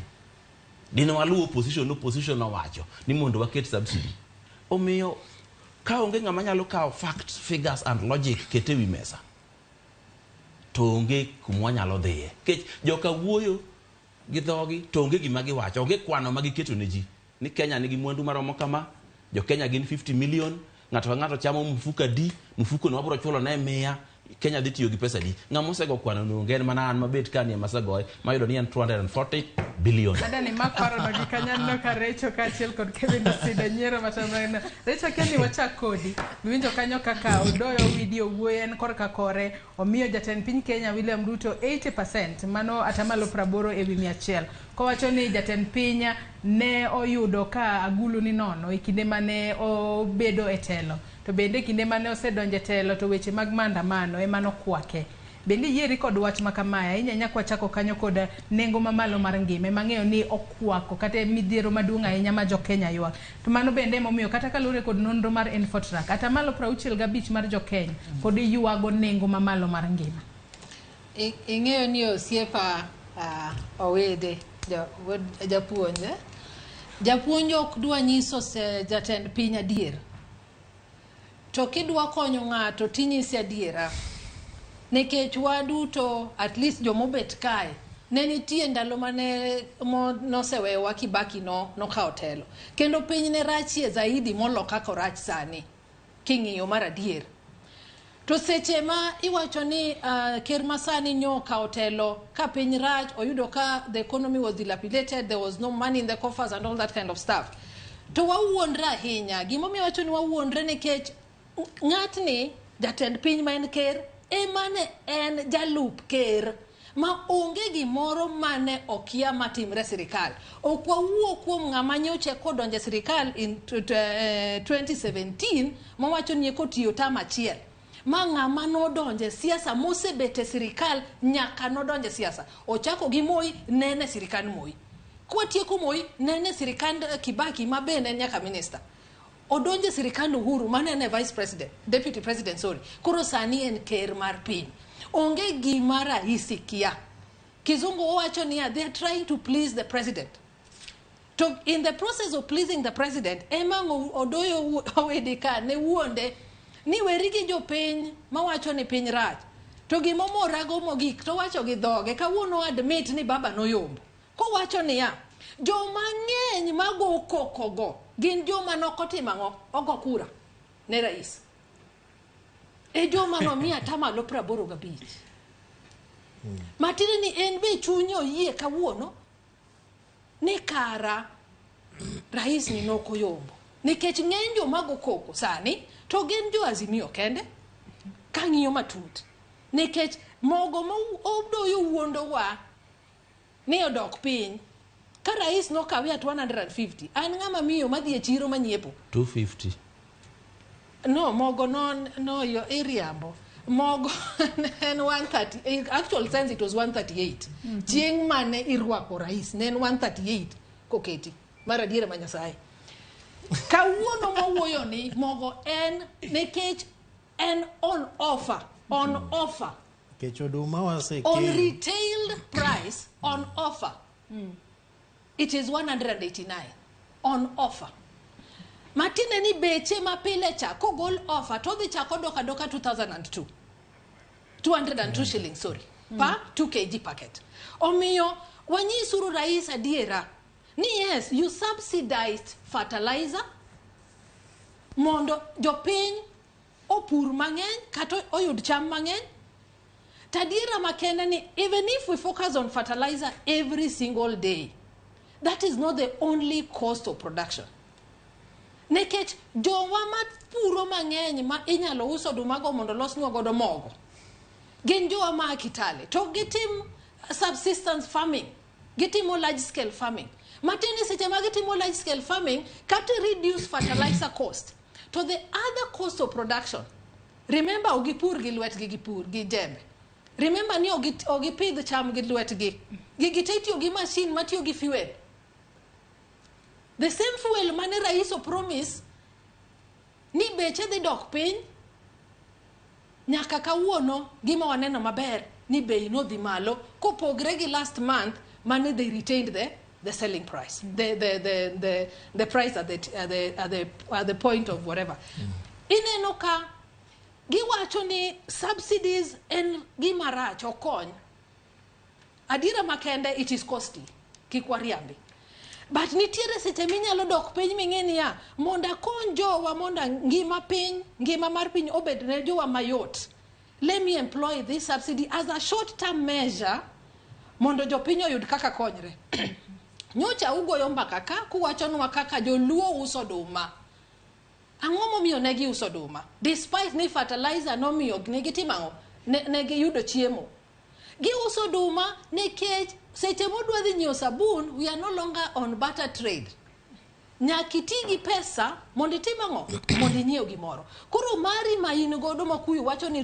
Dino walu opposition owacho ni mondo waket subsidy. Omiyo ka onge ng'ama nyalo kawo facts, figures and logic kete wi mesa. To onge kumwa nyalo dhiye. Kech joka wuoyo gi dhogi to onge gima giwacho, onge kwano ma giketo ne ji. Ni Kenya nigi mwandu maromo kama, jo Kenya gin 50 million, ng'ato ka ng'ato chamo mfuka di, mfuko no wabro chulo ne 100, Kenya dhi tiyo gi pesa di. Ng'ama osego kwano no onge mana an mabet kani masagoy mayudo ni en 240 billion. Adani makwaro no gi kanyanno ka Recho ka achiel kod Kevin Sido nyiero matamana. Recho keni wachak kodi. Winjo kanyo kaka odoyo video wuoyen korka kore omiyo jatend piny Kenya William Ruto 80%, mano atamalo 80 ewi 100. Kowacho ni jatend piny ne oyudo ka agulu ni nono e kinde mane obedo e telo. To bende kinde mane osedonje telo to weche mag maandamano emano kwake. Bende yieri kod wach makamaya inyanya kwa chako kanyo kod nengo mamalo mar ngime mang'eyo ni okwako kata midhiero maduong' ahinya ma jo Kenya ywak. To mano bende momiyo kata kalure kod nonro mar Infotrack ata malo 65 mar jo Kenya pod ywago nengo mamalo mar ngima. Ing'eyo ni osiepa owede japuonj ok dwa nyiso jatend piny adier. To kidwa konyo ng'ato tinyisi adiera. Nekech waduto at least jomobet kae ne nitie ndalo mane nosewewa Kibaki nokawo telo. Kendo piny ne rachie zaidi molo kaka rach sani king'iyo mar adier. To seche ma iwacho ni ker masani nyokawo telo ka piny rach oyudo ka the economy was dilapidated, there was no money in the coffers and all that kind of stuff. To wawuondre ahinya. Gimomiyo wacho ni wawuondre nikech ng'atni jatend piny ma en ker emane en jalup ker ma onge gimoro mane okia matimre sirikal. Ok wawuo kuom ng'ama nyoche kodonje sirikal in 2017 mawacho ni kotiyo tam achiel. Ma ng'ama nodonje siasa mosebete sirikal nyaka nodonje siasa. Ochako gi Moi, nene sirikal Moi. Kwatieko Moi, nene sirikal Kibaki ma bende nyaka minister. Odonje sirikal Uhuru manene vice president, deputy president, sorry. Koro sani en ker mar piny. Onge gima rahisi kia. Kizungu owacho niya, they are trying to please the president. To in the process of pleasing the president, emang odoyo owedika ne wuonde ni werigi jo piny mawacho ni piny rach. To gimomorago mogik to wacho gi dhoge kawuono admit ni baba noyombo. Kowacho niya, jo mang'eny mago kokogo gin joma nokotimo ang'o ogo kura ne rais. E joma no 85. Matini ni en be chunyo yie kawuono ni kara rais ni nokoyombo. Nikech ng'eny joma go koko sani to gin jo Azimio kende kang'iyo matut. Nikech mogo ma odoyo wuondo wa ni odok piny. Ka rais no kawe at 150. An ng'ama miyo madhi e chiro manyiepo 250. No, mogo no yo iriambo. Mogo en 130. In actual sense it was 138. Chieng' mane irwako rais ne en 138 koketi. Mara diere manyasaye. Kawuono mawuoyo ni mogo en nekech en on offer. On offer. On retail price on offer. It is 189 on offer. Matine ni beche mapile cha kogol offer to dhi chako doka 2002. 202 shillings, sorry. Per 2 kg packet. Omiyo wanyisuru rais adiera ni yes, you subsidized fertilizer mondo jopiny opur mang'eny kata oyud cham mang'eny. Tadiera makenda ni even if we focus on fertilizer every single day, that is not the only cost of production. Nekech jowa mapuro mang'eny ma inyalo uso dumago mondo los godo mogo. gin jowa ma Kitale to gitim subsistence farming, gitimo large scale farming. Matini seche ma gitimo large scale farming kati reduce fertilizer cost to the other cost of production. Remember ogipur gi lwetgi gipur gi jembe. Remember ni ogipidh cham gi lwetgi. Gigitetiyo gi machine matiyo gi fuel. The same fuel mane rais promise ni beche dhi dok piny, nyaka kawuono gima waneno maber ni bei no dhi malo kopogre gi last month mane they retained the selling price, the price at the point of whatever. Ineno ka giwacho ni subsidies en gima rach okony. Adira makende it is costly, kikwariambi. But nitiere seche minyalo dok piny ming'eni ya monda kon jowa monda ngima piny, ngima mar piny obed ne jowa mayot. Let me employ this subsidy as a short-term measure mondo jopiny oyud kaka konyre. Nyocha ugoyo mbaka ka kuwachonwa kaka joluo uso oduma. Ang'o momiyo ne gi uso oduma? Despite ni fertilizer nomiyo ne gitimango ne giyudo chiemo. Gi uso oduma nikech seche modwa dhi nyiewo sabun, we are no longer on barter trade. Nyakiti gi pesa mondo itimango mondo inyiew gimoro. Koro mari ma in godo makuyu wacho ni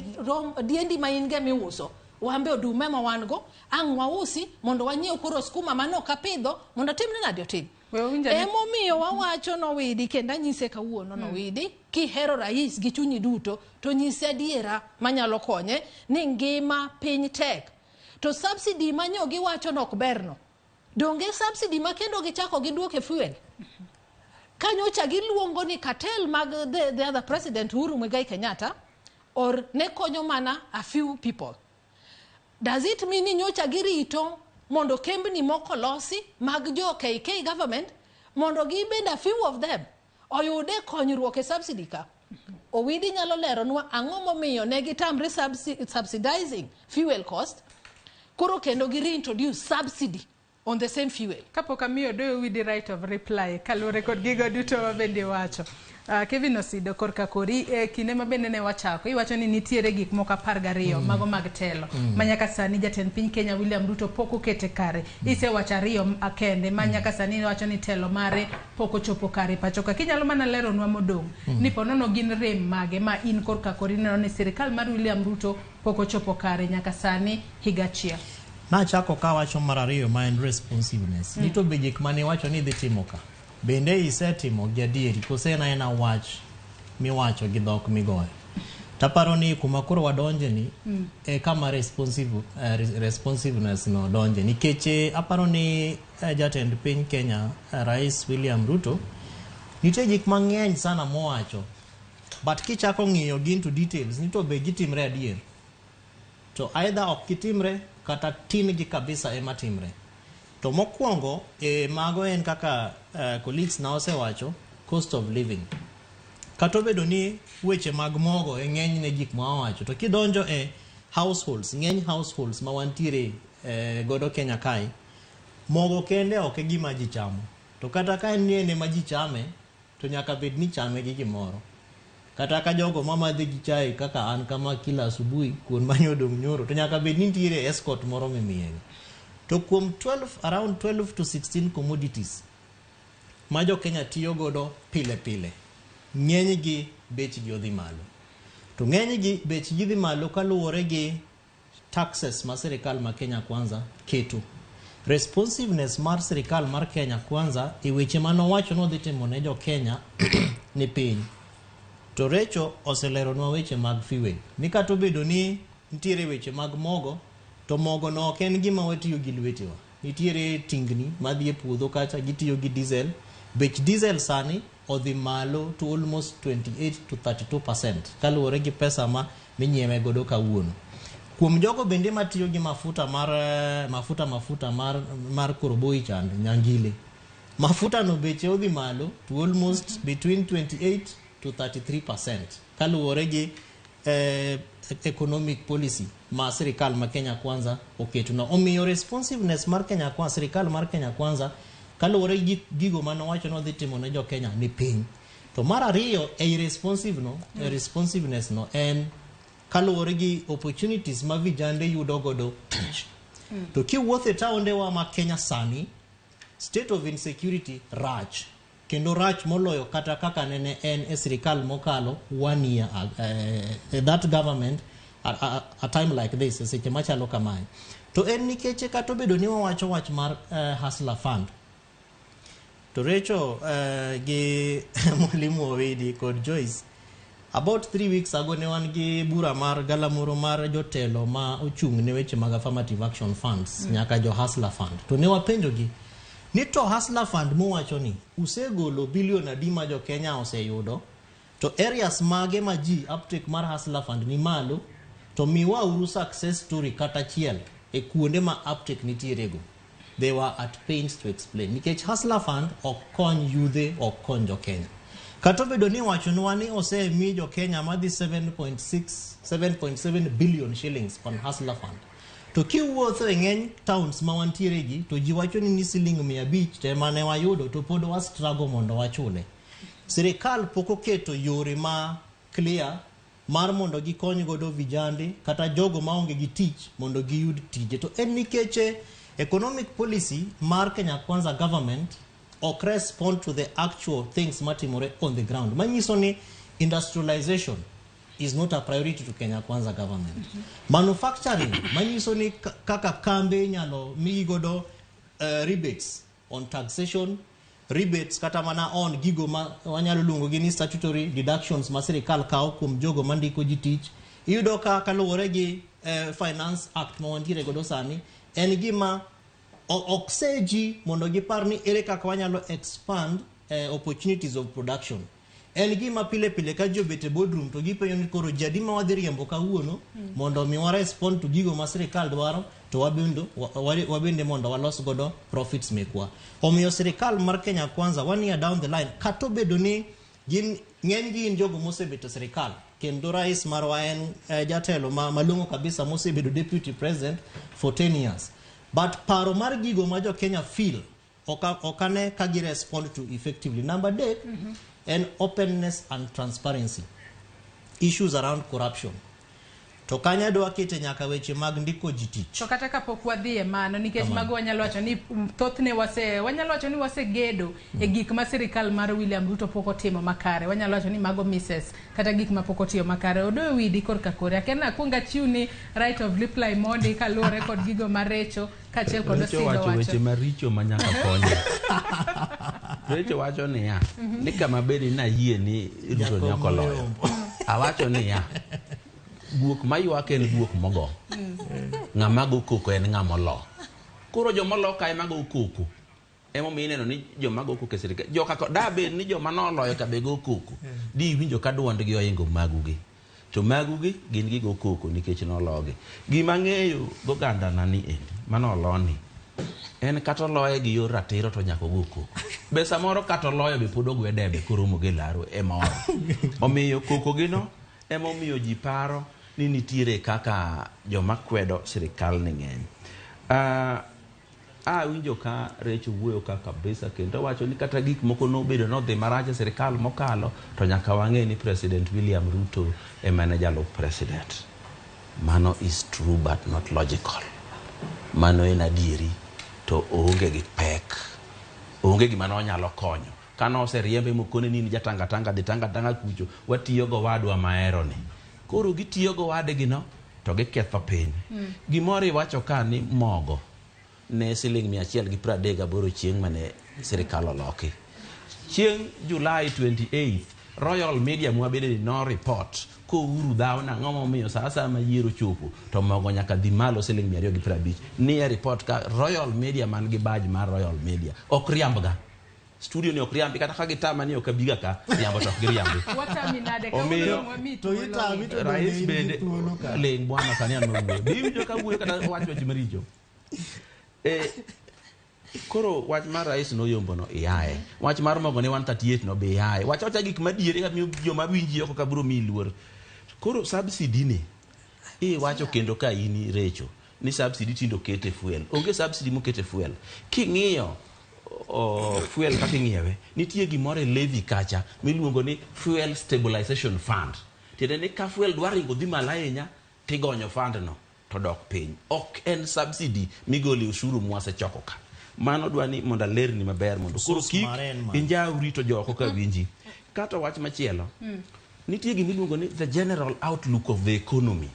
diendi ma in ge miuso. Wambe oduma ma wan go ang' wausi mondo wanyiew koro skuma mano kapidho mondo timne nadi otim. Emomiyo wawacho no widi kenda nyise kawuono no widi kihero rais gi chunyi duto to nyise adiera manyalo konye ni ngima piny tek. To subsidy manyo giwacho nok berno. Donge subsidy makendo gichako giduoke fuel. Kanyocha giluongo ni cartel mag the other president Uhuru Muigai Kenyatta or ne konyo mana a few people. Does it mean ni nyocha girito mondo kembni moko losi mag jo KK government mondo gibend a few of them oyude konyruok e subsidy ka? Owidi nyalo lero nwa ang'o momiyo ne gitamre subsidizing fuel cost koro kendo gi reintroduce subsidy on the same fuel. Kapok amiyo do with the right of reply kalore kod gigo duto mabende wacho. Kevin Osido korka kori kinde mabende ne wachako iwacho ni nitiere gik moko 12 mago mag telo manyaka sani jatend piny Kenya William Ruto pok okete kare. Ise wacho 2 akende manyaka sani wacho ni telo mare pok ochopo kare pachoka. Kinyalo mana lero nwa modong ni ponono gin rem mage ma in korka kori neno ni sirikal mar William Ruto pok ochopo kare nyaka sani higachiel. Na chako ka wacho mar 2 ma en responsiveness. Nito be gik mane wacho ni dhi timo ka. Bende isetimo gadieri kose na ena wach mi wacho gi dhok migoyo. Taparo ni kuma koro wadonje ni kama responsiveness no donje nikech aparo ni jatend piny Kenya Rais William Ruto nitie gik mang'eny sana mowacho, but kichako ng'iyo gi into details nito be gitimre adier. To either ok gitimre kata tin gi kabisa ema timre. To mokwongo mago en kaka colleagues na osewacho cost of living. Kato bedo ni weche mag mogo ng'eny ne gik ma wacho to kidonjo households ng'eny households ma wantiere godo Kenya kai mogo kende ok gima ji chamo. To kata ka ne ma ji chame to nyaka bed ni chame gi gimoro. Kata ka jogo mamadhi gi chai kaka an kama kila asubuhi kuon manyodong nyoro to nyaka bed ni nitiere escort moro mimiyen. To kuom around 12 to 16 commodities majo Kenya tiyo godo pile pile ng'eny gi bechgi odhi malo. To ng'eny gi bechgi dhi malo kaluwore gi taxes ma sirikal ma Kenya Kwanza keto. Responsiveness mar sirikal mar Kenya Kwanza e weche manowacho no dhi timo ne jo Kenya ni piny. To Recho oselero nwa weche mag fuel. Ni kato bedo ni nitiere weche mag mogo to mogo no ok en gima watiyo gi lwetewa. Nitiere tingni madhi e puodho kacha gitiyo gi diesel. Bech diesel sani odhi malo to almost 28 to 32% kaluwore gi pesa ma minyiewe godo kawuono. Kuom jogo bende matiyo gi mafuta mar koroboi chande nyangile. Mafuta no beche odhi malo to almost between 28 to 33% kaluwore gi economic policy ma sirikal ma Kenya Kwanza oketo na omiyo responsiveness mar Kenya Kwanza sirikal mar Kenya Kwanza kaluwore gi gigo manowacho no dhi timo ne jo Kenya ni piny. To mar 2 responsiveness no en kaluwore gi opportunities ma vijande yudo godo tich. To kiwuotho e taonde wa ma Kenya sani, state of insecurity rach. Kendo rach moloyo kata kaka nene en e sirikal mokalo 1 year that government a time like this seche machalo kamae. To en nikeche kata obedo ni wawacho wach mar Hustler Fund. To Recho gi Mwalimu Owedi kod Joyce, about 3 weeks ago ne wan gi bura mar galamoro mar jotelo ma ochung' ne weche mag affirmative action funds nyaka jo Hustler Fund. To ne wapenjo gi ni to Hustler Fund mowacho ni usegolo bilion adi ma jo Kenya oseyudo, to areas mage ma ji uptake mar Hustler Fund ni malo, to miwa uru success story kata chiel e kuonde ma uptake nitiere go. They were at pains to explain. Nikech Hustler Fund okony yudhe okony jo Kenya. Katobedo ni wacho nwa ni osemi jo Kenya madhi 7.7 billion shillings on Hustler Fund. To kiwuotho e ng'eny towns ma wantiere gi, to ji wacho ni siling 500 te mane wayudo to pod wa struggle mondo wachule. Sirikal poko keto yore ma clear mar mondo gikony godo vijande kata jogo maonge gi tich mondo giyud tije. To en nikeche economic policy mar Kenya Kwanza government ok respond to the actual things matimore on the ground. Manyiso ni industrialization is not a priority to Kenya Kwanza government. Manufacturing, manyiso ni kaka kambe nyalo migi godo rebates on taxation, rebates kata mana on gigo ma wanyalo luongo gi ni statutory deductions ma sirikal kawo kuom jogo mandiko ji tich. Iyudo ka kaluwore gi Finance Act ma wantiere godo sani, en gima okseji mondo gipar ni ere kaka wanyalo expand opportunities of production. En gima pile pile ka jo bete boardroom to gipenyo ni koro jadi ma wadhi riembo kawuono mondo mi wa respond to gigo ma sirikal dwaro, to wabende mondo walos godo profits mekwa. Omiyo sirikal mar Kenya Kwanza 1 year down the line kato bedo ni ng'eny gin jogo mosebeto sirikal, kendo rais marwa en jatelo malongo kabisa mosebedo deputy president for 10 years. But paro mar gigo ma jo Kenya feel okane ka gi respond to effectively. Number day and openness and transparency. Issues around corruption. To kanya dwa kete nyaka weche mag ndiko ji tich. To kata kapok wadhie mano nikech mago wanyalo wacho ni thothne wanyalo wacho ni wasegedo e gik ma sirikal mar William Ruto pok otimo makare. Wanyalo wacho ni mago misses kata gik ma pok otiyo makare. Odo widi korka kore. Akena kuonga chiu ni right of reply mondi kaluwore kod gigo marecho kachiel kod osigo wacho. Weche maricho manyaka konyo. Recho wacho ni ya ni kama bedi na yie ni Ruto ni okoloyo. Awacho ni ya guok mayuak en guok mogo. Ng'ama go koko en ng'ama lo. Koro joma lo kae mago koko. Emo mi ineno ni joma go koko e sirikal. Joka da bed ni joma noloyo ka be go koko. Di winjo ka duondgi oingo magugi. To magugi gin gigo koko nikech nologi. Gima ng'eyo go ganda nani endi manoloni. En kata loye gi yor ratiro to nyako go koko. Be samoro kata loyo be pod ogwe debe koromo ge laro ema oro. Omiyo koko gino emo miyo ji paro ni nitiere kaka joma kwedo sirikal ni ng'eny. Winjo ka Recho wuoyo ka kabisa kendo wacho ni kata gik moko nobedo nodhi marach sirikal mokalo, to nyaka wang'e ni President William Ruto ema ne jalup president. Mano is true but not logical. Mano en adieri to oonge gi pek. Oonge gima nonyalo konyo. Kano oseriembe mokone ni jatanga dhi tanga kucho, watiyo go wadwa maero ni. Koro gitiyo go wadgi no to giketho piny. Gimoro iwacho ka ni mogo ne siling 138 chieng' mane sirikal oloki. Chieng' July 28 Royal Media mwabede no report ko uru dhao na ng'omo miyo sasa ma yiero chopo to mogo nyaka dhi malo siling 250. Ni report ka Royal Media man gi badge mar Royal Media ok riambga. Studio ni okriambi kata kagitama ni okabiga ka riambo to giriambi. Wataminade ka to itami to rais bende leng bwana kania no wuo. Biwinjo ka wuo kata wacho chimaricho. Koro wach mar rais no yombo no iaye. Wach mar mogo ne 138 no be iaye. Wacha gik madiere ka joma winji oko kaburo miluor. Koro subsidy ni wacho kendo ka ini Recho ni subsidy tindo kete fuel. Onge subsidy mo kete fuel. King'iyo fuel kaka ing'iewe nitie gimoro levy kacha miluongo ni fuel stabilization fund. tiende ni ka fuel dwa ringo dhi malo ahinya tigonyo fund no to dok piny. Ok en subsidy migolo ushuru mwasechoko ka. Mano dwa ni mondo alerni maber mondo koro kik injaw rito joko ka winji. Kata wach machielo, nitie gima iluongo ni the general outlook of the economy.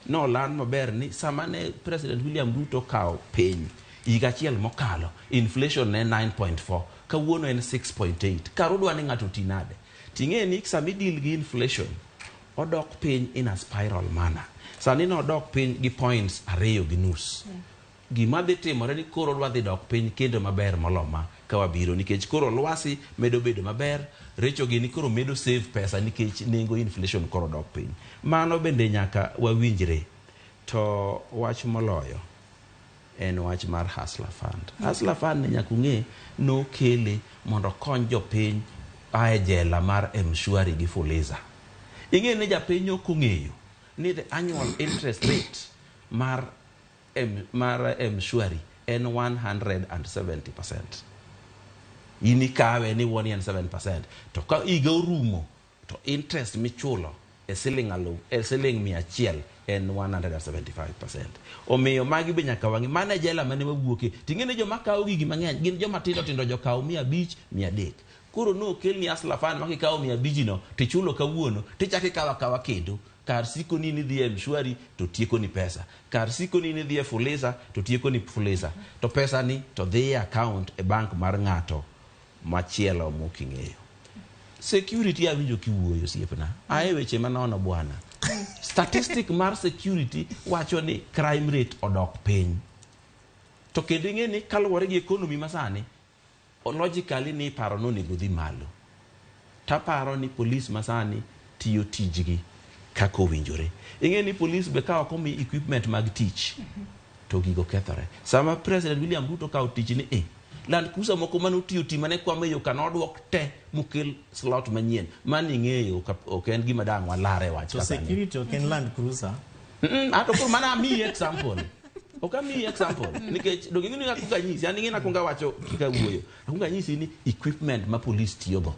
No land maber ni sama ne President William Ruto kawo piny higa achiel mokalo, inflation ne 9.4, kawuono en 6.8. Karo dwa ni ng'ato ti nade. Ting'e ni sama idil gi inflation, odok piny in a spiral manner. Sani no odok piny gi points 2.5. Gima dhi timore ni koro dwa dhi dok piny kendo maber moloma ka wabiro, nikech koro lwasi medo bedo maber, recho gini koro medo save pesa nikech nengo inflation koro dok piny. Mano bende nyaka wawinjre. To wach moloyo en wach mar Hustler Fund. Hustler Fund nyaka ung'e no kele mondo kony jopiny ae jela mar M-Shwari gi Fuliza. Ing'e ni japiny ok ong'eyo ni the annual interest rate mar M-Shwari en 170%. Ini kawe ni 107%. To ka iga orumo, to interest michulo e siling 100 en 175%. Omiyo magi be nyaka wangi mane jela mane wawuoke. Ting'e joma kawo gigi mang'eny gin joma tindo jo kawo 500, 300. Koro no kel ni Hustler Fund maki kawo 500 no tichulo kawuono tichaki kawa kendo. Kar siko ni dhi M-Shwari to tieko ni pesa. Kar siko ni dhi Fuliza to tieko ni Fuliza. To pesa ni to dhi account e bank mar ng'ato machielo moking'eyo. Security awinjo kiwuoyo siepna. Ae weche manono bwana. Statistic mar security wacho ni crime rate odok piny. To kendo ing'e ni kaluwore gi economy masani, logically ni paro no nego dhi malo. Taparo ni police masani tiyo tijgi kako winjore. Ing'e ni police be kawo komi equipment mag tich. To gigo kethore. Sama President William Ruto kawo tich ni Land Cruiser moko manotiyo timane kwame yo kanodwok te mukel slot manyien. Mani ng'eyo ok en gima dang' walare wach kata. So security ok en Land Cruiser. Ato por mana mi example. Ok mi example. Nikech dogi ng'ini nakunga nyisi. Ani ng'ina kunga wacho kika wuoyo. Nakunga nyisi ni equipment ma police tiyogo.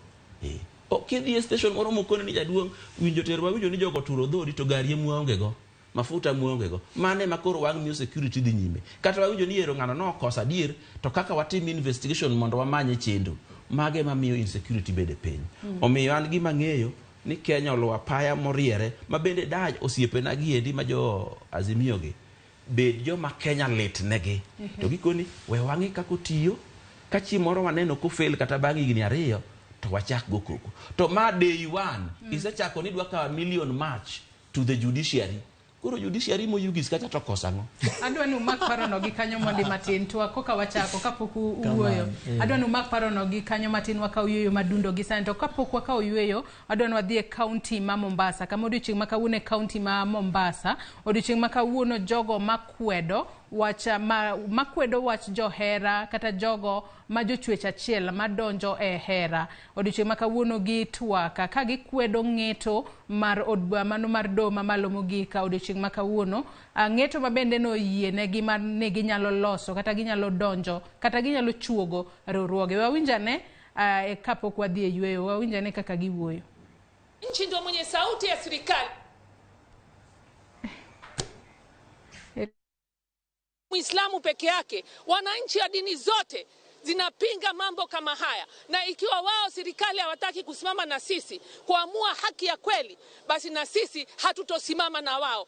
Ok the station moro mokone ni jaduong' winjo terwa winjo ni jogo turo dhodi to gari muonge go. Mafuta muonge go. Mane makoro wang' miyo security dhi nyime. Kata wawinjo ni ero ng'ano no kosa dier to kaka watim investigation mondo wamanye chendo. Mage mamiyo insecurity bede piny. Omiyo an gima ng'eyo ni Kenya oluwo apaya moriere mabende daj osiepena giendi ma jo Azimio gi. Bed joma Kenya lit negi. To gikoni we wang'i kako tiyo ka chi moro waneno ko fail kata bang' higni 2 to wachak go koko. To ma day 1 isechako ni dwa kawa million march to the judiciary. Koro judiciary mo yugis kata to kosango. Adwa ni umak parono gi kanyo mondi matin to koka wachako kapok uwuoyo. Adwa ni umak parono gi kanyo matin waka uyueyo madundo gi sani to kapok waka uyueyo adwa ni wadhi e county ma Mombasa. Kama odiochieng' ma kawuono e county ma Mombasa, odiochieng' ma kawuono jogo makwedo wach johera kata jogo ma jochwech achiel madonjo e hera. Odiochieng' ma kawuono gi twaka ka gikwedo ng'eto mar mano mar do mamalo mogika. Odiochieng' ma kawuono ng'eto mabende no yie negi mar ne ginyalo loso kata ginyalo donjo kata ginyalo chuogo riwruoge. Wawinjane kapok wadhi e yweyo, wawinjane kaka giwuoyo. Nchi ndio mwenye sauti ya serikali. Muislamu peke yake, wananchi wa dini zote zinapinga mambo kama haya, na ikiwa wao serikali hawataki kusimama na sisi kuamua haki ya kweli, basi na sisi hatutosimama na wao.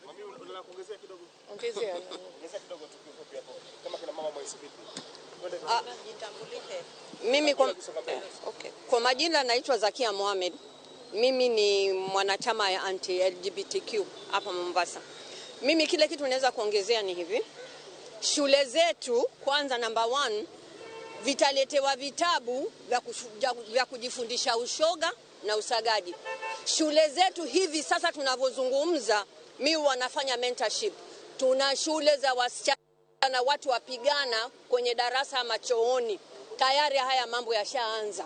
Mami, unataka kuongezea kidogo? Ongezea kidogo tukifupi hapo. Kama kuna mama mwisibithi. Mimi kwa majina naitwa Zakia Mohamed. Mimi ni mwanachama ya anti-LGBTQ hapa Mombasa. Mimi kile kitu naweza kuongezea ni hivi. Shule zetu kwanza number 1 vitaletewa vitabu vya kujifundisha ushoga na usagaji. Shule zetu hivi sasa tunavyozungumza, mimi wanafanya mentorship. Tuna shule za wasichana watu wapigana kwenye darasa machooni. Tayari haya mambo yashaanza.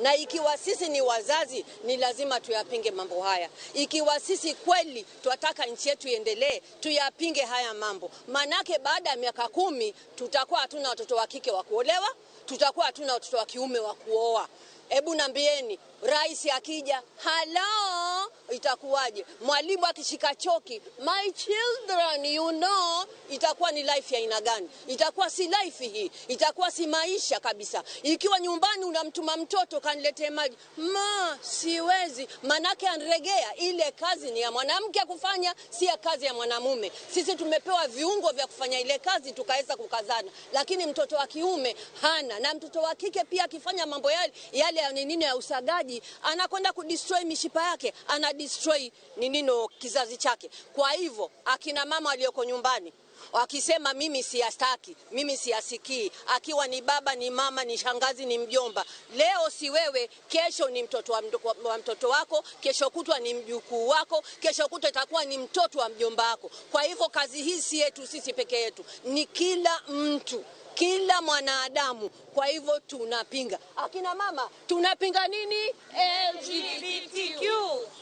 Na ikiwa sisi ni wazazi, ni lazima tuyapinge mambo haya. Ikiwa sisi kweli tunataka nchi yetu iendelee, tuyapinge haya mambo. Manake baada ya miaka 10 tutakuwa hatuna watoto wa kike wa kuolewa, tutakuwa hatuna watoto wa kiume wa kuoa. Hebu nambieni, rais akija, hello, itakuwaje? Mwalimu akishika choki, my children, you know, itakuwa ni life ya aina gani? Itakuwa si life hii, itakuwa si maisha kabisa. Ikiwa nyumbani unamtuma mtoto kaniletee maji, ma, siwezi, manake anregea. Ile kazi ni ya mwanamke kufanya, si ya kazi ya mwanamume. Sisi tumepewa viungo vya kufanya ile kazi, tukaweza kukazana. Lakini mtoto wa kiume hana, na mtoto wa kike pia akifanya mambo yale ya nini ya usagaji, anakwenda kudestroy mishipa yake, ana destroy ninino kizazi chake. Kwa hivyo akina mama walioko nyumbani wakisema mimi siyastaki, mimi siyasikii, akiwa ni baba, ni mama, ni shangazi, ni mjomba, leo si wewe, kesho ni mtoto wa mtoto wako, kesho kutwa ni mjukuu wako, kesho kutwa itakuwa ni mtoto wa mjomba wako. Kwa hivyo kazi hii si yetu sisi peke yetu, ni kila mtu, kila mwanadamu. Kwa hivyo tunapinga. Akina mama, tunapinga nini? LGBTQ.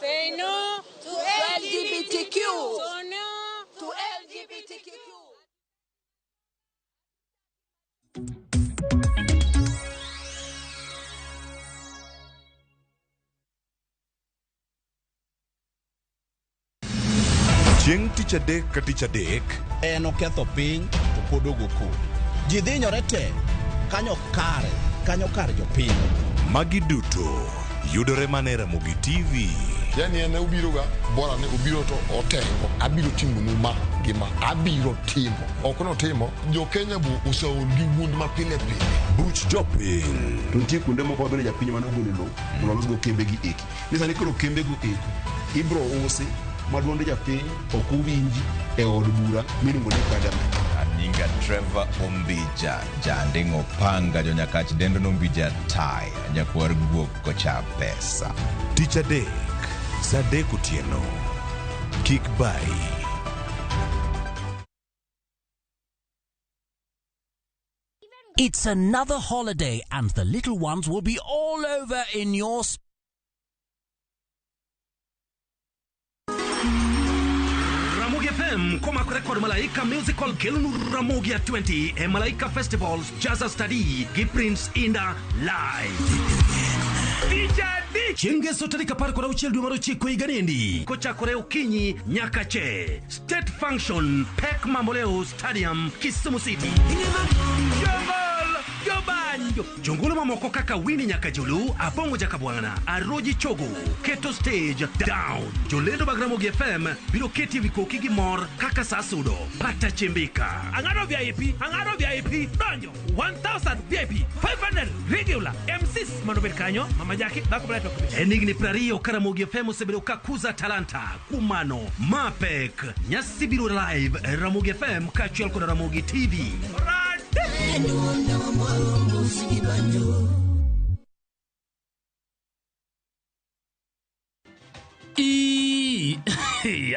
Say no to LGBTQ. So no to LGBTQ. Chieng' tich adek ka tich adek en oketho piny to pod ogoko. Ji dhinyore te kanyo kar jopiny. Magi duto yudore mana e Ramogi TV. Yani ene ubiro ga bora ne ubiro to otego, abiro timo numa gima abiro timo. Okono timo jo Kenya bu usaol gi wund ma pile. Buch jopiny. To nitie kuonde moko bende japiny mane ogolo lowo mondo olosgo kembe gi eki. Nisani koro kembe go eki ibro usi maduonde japiny ok uwinji e od bura miluongo ni parliament. Nyinga Trevor Ombija, jandingo panga jo nyakach dendo nombija tai, nyakwar guok kocha pesa. Tich adek, sa adek otieno. Kik bai. It's another holiday and the little ones will be all over in your Ramogi FM koma kurekod Malaika Musical Kelunu Ramogi 20 e Malaika Festivals Jazza Study gi Prince Inda live. Chienge sotarika par kod auchiel dwe mar 9 iganendi kochakore okinyi nyaka che. State Function Pek Mamboleo Stadium Kisumu City. Jobanjo jongolo mamoko kaka Wini nyaka Julu, Abongo Jakabwana, Aroji Chogo, Keto Stage Down. Jolendo mag Ramogi FM biro keti vikoki gi mor kaka Sasudo, Pata Chimbika. Angaro VIP donjo 1000 VIP 500 regular MCs manobet kanyo Mama Jackie bako blato. Enigni prario Ramogi FM osebedo kakuza talanta kumano Mapek nyasi biro live Ramogi FM kachiel kod Ramogi TV.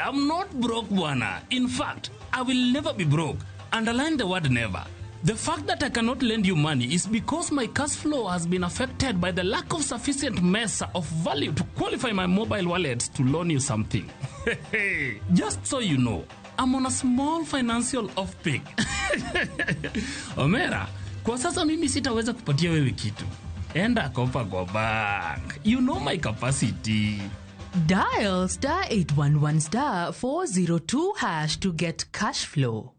I'm not broke, Bwana. In fact, I will never be broke. Underline the word never. The fact that I cannot lend you money is because my cash flow has been affected by the lack of sufficient measure of value to qualify my mobile wallet to loan you something. Just so you know, I'm on a small financial off-peak. Omera, kwa sasa mimi sitaweza kupatia wewe kitu. Enda kopa kwa bank. You know my capacity. Dial *811*402# to get cash flow.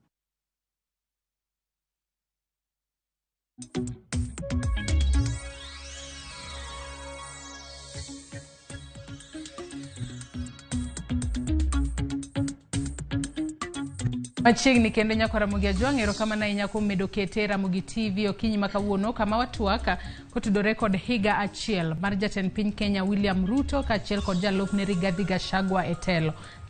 Machiegni kendo nyako Ramogi Ajwang' kama na inyako medokete Ramogi TV okinyi makawuono kama watu waka kotudore kod higa achiel mar jatend piny Kenya William Ruto kachiel kod jalupne Rigathi Gachagua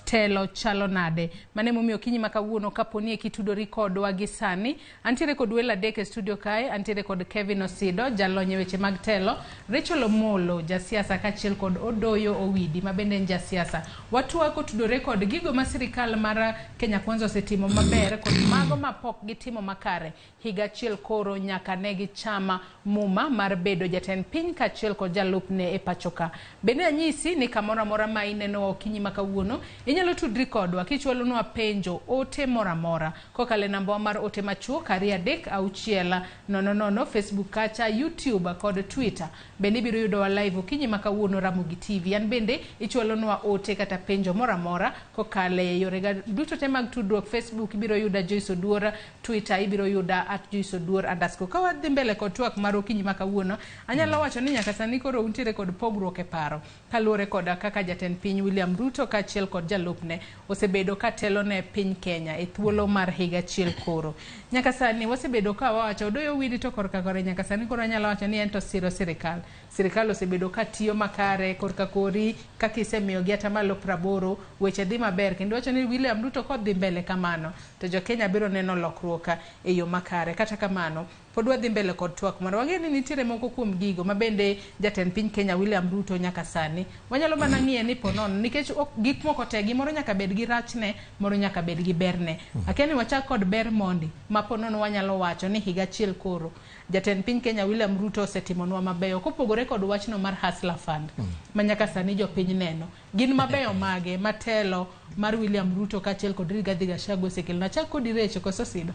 telo chalo nade mane momiyo kinyi makawuono kaponi kitudori kodwa gi sani. Antiere kod wela deke studio kae, antiere kod Kevin Osido jalonye weche mag telo, Rachel Omolo jasiasa kachiel kod Odoyo Owidi mabende jasiasa. Watu wako tudore kod gigo ma sirikal mar Kenya Kwanza osetimo maber kod mago mapok gitimo makare. Higa achiel koro nyaka negi chama muma mar bedo jatend piny kachiel kod jalupne e pachoka. Bende anyisi ni kamora mora ma ineno okinyi makawuono Inyalo tudri kodwa kichwalonwa penjo ote moramora kokale namba mar ote machuo karia dek auchiela nono Facebook kacha YouTube kod Twitter. Bende ibiro yudo wa live okinyi makawuono Ramogi TV. An bende ichwalonwa ote kata penjo moramora kokale yorega duto te mag tudruok. Facebook ibiro yuda Joyce Oduor, Twitter ibiro yuda @JoyceOduor_. Kawadhi mbele kod twak mar okinyi makawuono, anyalo wacho ni nyaka sani koro untiere kod pogruok e paro kaluore koda kaka jatend piny William Ruto kaachiel kod jalupne osebedo katelo ne piny Kenya e thuolo mar higa achiel koro. Nyaka sani wasebedo ka wawacho Odoyo Widi to korka kore nyaka sani koro anyalo wacho ni en to siro sirikal. Sirikal osebedo katiyo makare korka kori kaka isemiyo gi atamalo 80 weche dhi maber kendo wacho ni William Ruto kodhi mbele kamano to jo Kenya biro neno lokruok e yo makare. Kata kamano pod wadhi mbele kod twak mar wangeni nitiere moko kuom gigo mabende jatend piny Kenya William Ruto nyaka sani wanyalo mana ng'iye ni ponon nikech gik moko te gimoro nyaka bed gi rachne, moro nyaka bed gi berne. Akeni wachak kod ber mondi ma ponon wanyalo wacho ni higa achiel koro jatend piny Kenya William Ruto osetimonwa mabeyo kopogore kod wachno mar Hustler Fund ma nyaka sani jo piny neno. Gin mabeyo mage matelo mar William Ruto kaachiel kod Rigathi Gachagua osekelona. Chak kod Recho koso Sido.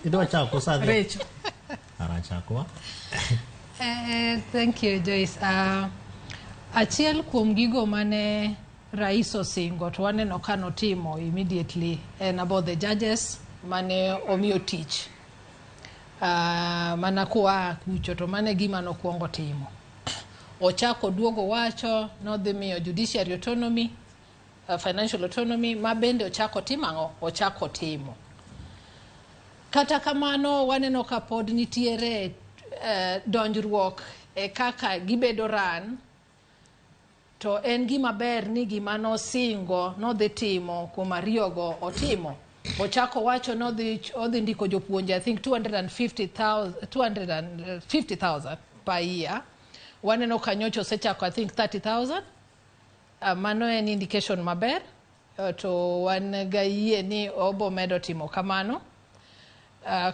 Idwa chako sadhi. Recho. Arachakwa. Thank you, Joyce. Achiel kuom gigo mane rais osingo to waneno kano timo immediately and about the judges mane omiyo tich. Mana kuwa kucho to mane gima nokuongo timo. Ochako duogo wacho nodhi miyo judiciary autonomy, financial autonomy, mabende ochako timango, ochako timo. Kata kamano waneno ka pod nitiere donjruok e kaka gibedo ran, to en gima ber ni gima nosingo nodhi timo kuom ariyogo otimo. Ochako wacho odhi ndiko jopuonje I think 250,000 per year. Waneno kanyocho osechako I think 30,000. Mano en indication maber. To wan ga yie ni obo medo timo kamano.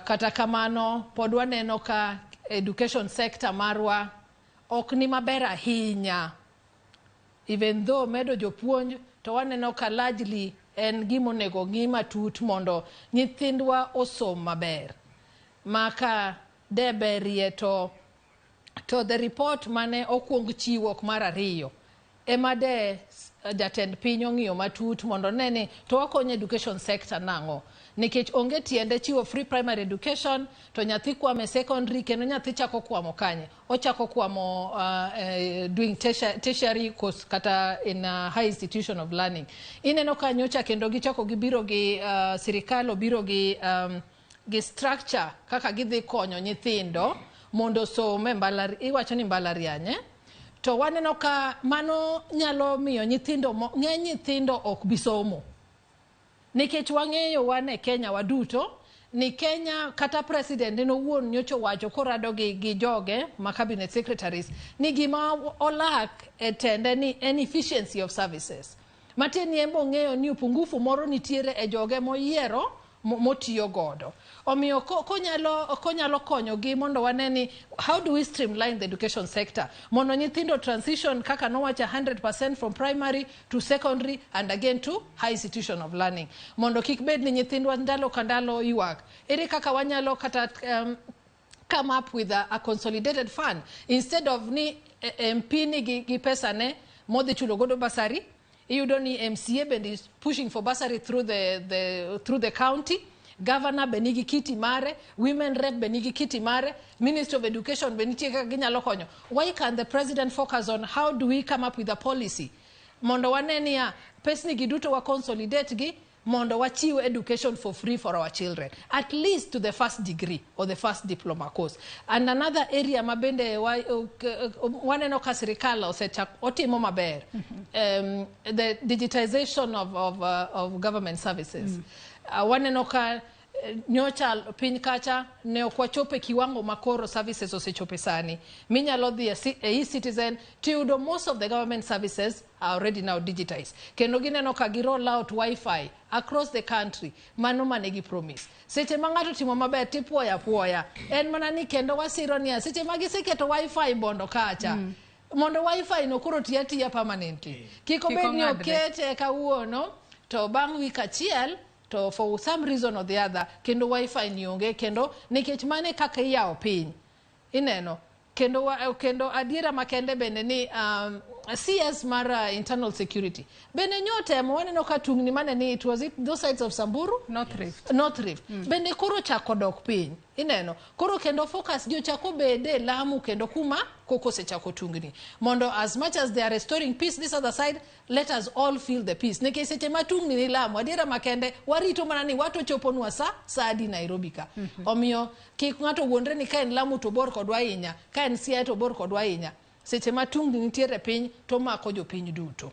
Kata kamano pod waneno ka education sector marwa ok ni maber ahinya. Even though medo jopuonj to waneno ka largely en gimonego ng'i matut mondo nyithindwa osom maber. Maka deberie to the report mane okuong chiwo mar ariyo ema de jatend piny ong'iyo matut mondo nene to wakonyo education sector nang'o. Nikech onge tiende chiwo free primary education to nyathi kwame secondary kendo nyathi chako kwamo kanye. Ochako kwamo doing tertiary course kata in a high institution of learning. Ineno kanyocha kendo gichako gibiro gi sirikal obiro gi structure kaka gidhi konyo nyithindo mondo some iwacho ni mbalariany. To waneno ka mano nyalo miyo nyithindo ng'eny nyithindo ok bisomo. Nikech wang'eyo wan e Kenya waduto ni Kenya kata president no wuon nyocho wacho korado gi joge ma cabinet secretaries ni gima olak e tende ni an efficiency of services. Mateni embo ng'eyo ni upungufu moro nitiere e joge moyiero motiyo godo. Omiyo konyalo konyo gi mondo waneni how do we streamline the education sector mondo nyithindo transition kaka nowacha 100% from primary to secondary and again to high institution of learning. Mondo kik bed ni nyithindwa ndalo kandalo ywak. Ere kaka wanyalo kata come up with a consolidated fund instead of ni MP ni gi pesa ne modhi chulo godo basari. Iyudo ni MCA bende is pushing for bursary through the county. Governor benigi kiti mare, women rep benigi kiti mare, Minister of Education benitie kaka ginyalo konyo. Why can the president focus on how do we come up with a policy? Mondo waneni ya pesni giduto wa consolidate gi mondo wachiw education for free for our children, at least to the first degree or the first diploma course. And another area mabende waneno ka sirikal otimo maber, the digitization of government services. Waneno ka nyocha piny kacha ne okwachope kiwango makoro services osechope sani. Minyalo dhi e-citizen to most of the government services are already now digitized. Kendo gineno ka gi roll out Wi-Fi across the country. Mano manegi promise. Seche mangato timo maber tipuoya. En mana ni kendo wasiro niya seche magiseketo Wi-Fi bondo kacha. mondo wifi no koro tiya permanently. Kiko bed ni okete kawuono to bang' week achiel to for some reason or the other kendo wifi ni onge kendo nikech mane kaka iyawo piny. Ineno kendo adiera makende bende ni CS mar internal security bende nyote waneno ka tungni mane ni it was those sides of Samburu North Rift bende koro chako dok piny. Ineno koro kendo focus jo chako bede Lamu kendo kuma koko se chako tungni mondo as much as they are restoring peace this other side, let us all feel the peace. Nikech seche matungni ni Lamu adiera makende warito mana ni watu choponwa sa adi Nairobi ka. Omiyo kik ng'ato wuondre ni ka en Lamu to bor kodwa ahinya, ka en Siaya to bor kodwa ahinya. Seche matungni nitiere piny to mako jo piny duto.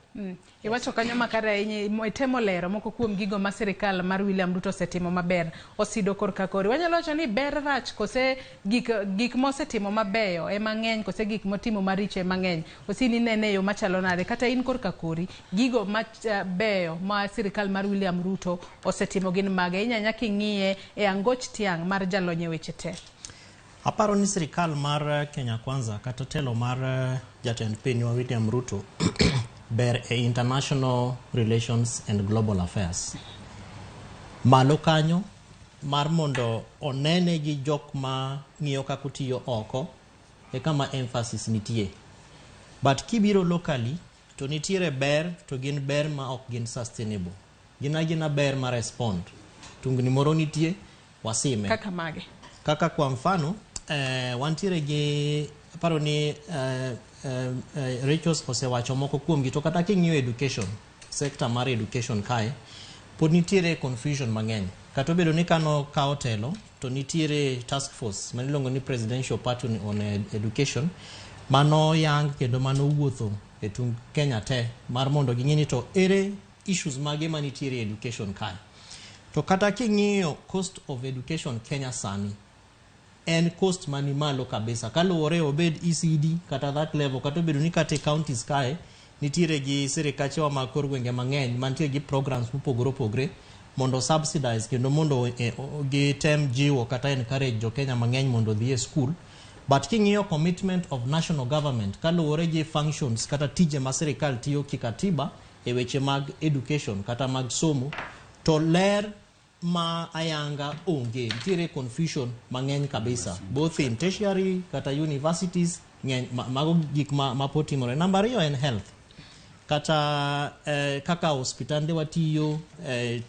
Iwacho kanyo makare ahinya itemo lero moko kuom gigo ma sirikal mar William Ruto osetimo maber osido korka kori. Wanyalo wacho ni ber rach kose gik mosetimo mabeyo e mang'eny kose gik motimo maricho e mang'eny osini nene yo machalo nade kata in korka kori gigo mabeyo ma sirikal mar William Ruto osetimo gin mage inyanya king'iye e angoch tiang' mar jalonye weche te. Aparo ni sirikal mar Kenya Kwanza kata telo mar jatend piny wa William Ruto ber e international relations and global affairs. Malo kanyo mar mondo onene gi jok ma ng'iyo kako tiyo oko e kama emphasis nitie. But kibiro locally to nitiere ber to gin ber ma ok gin sustainable. Gina ber ma respond. Tungni moro nitie wasime. Kaka mage. Kaka kwa mfano wantiere gi paro ni Rachel osewacho moko kuom gi to kata king'iyo education sector mar education kae pod nitiere confusion mang'eny kata obedo ni kano kao telo to nitiere task force maniluongo ni Presidential Party on Education mano yang kendo mano wuotho e tung Kenya te mar mondo ging'ini to ere issues mage manitiere education kae. To kata king'iyo cost of education Kenya sani en cost mani malo kabisa kaluwore obed ECD kata that level kata obedo ni kate counties kae nitiere gi sirikache wa makor gwenge mang'eny mantie gi programs mopogore mondo subsidize kendo mondo gi tem jiwo kata encourage jo Kenya mang'eny mondo dhi e school. But king'iyo commitment of national government kaluwore gi functions kata tije ma sirikal tiyo kikatiba e weche mag education kata mag somo to ler ma ayanga onge nitiere confusion mang'eny kabisa both in tertiary kata universities mago gik ma potimore. Namba ariyo en health kata kaka hospitande watiyo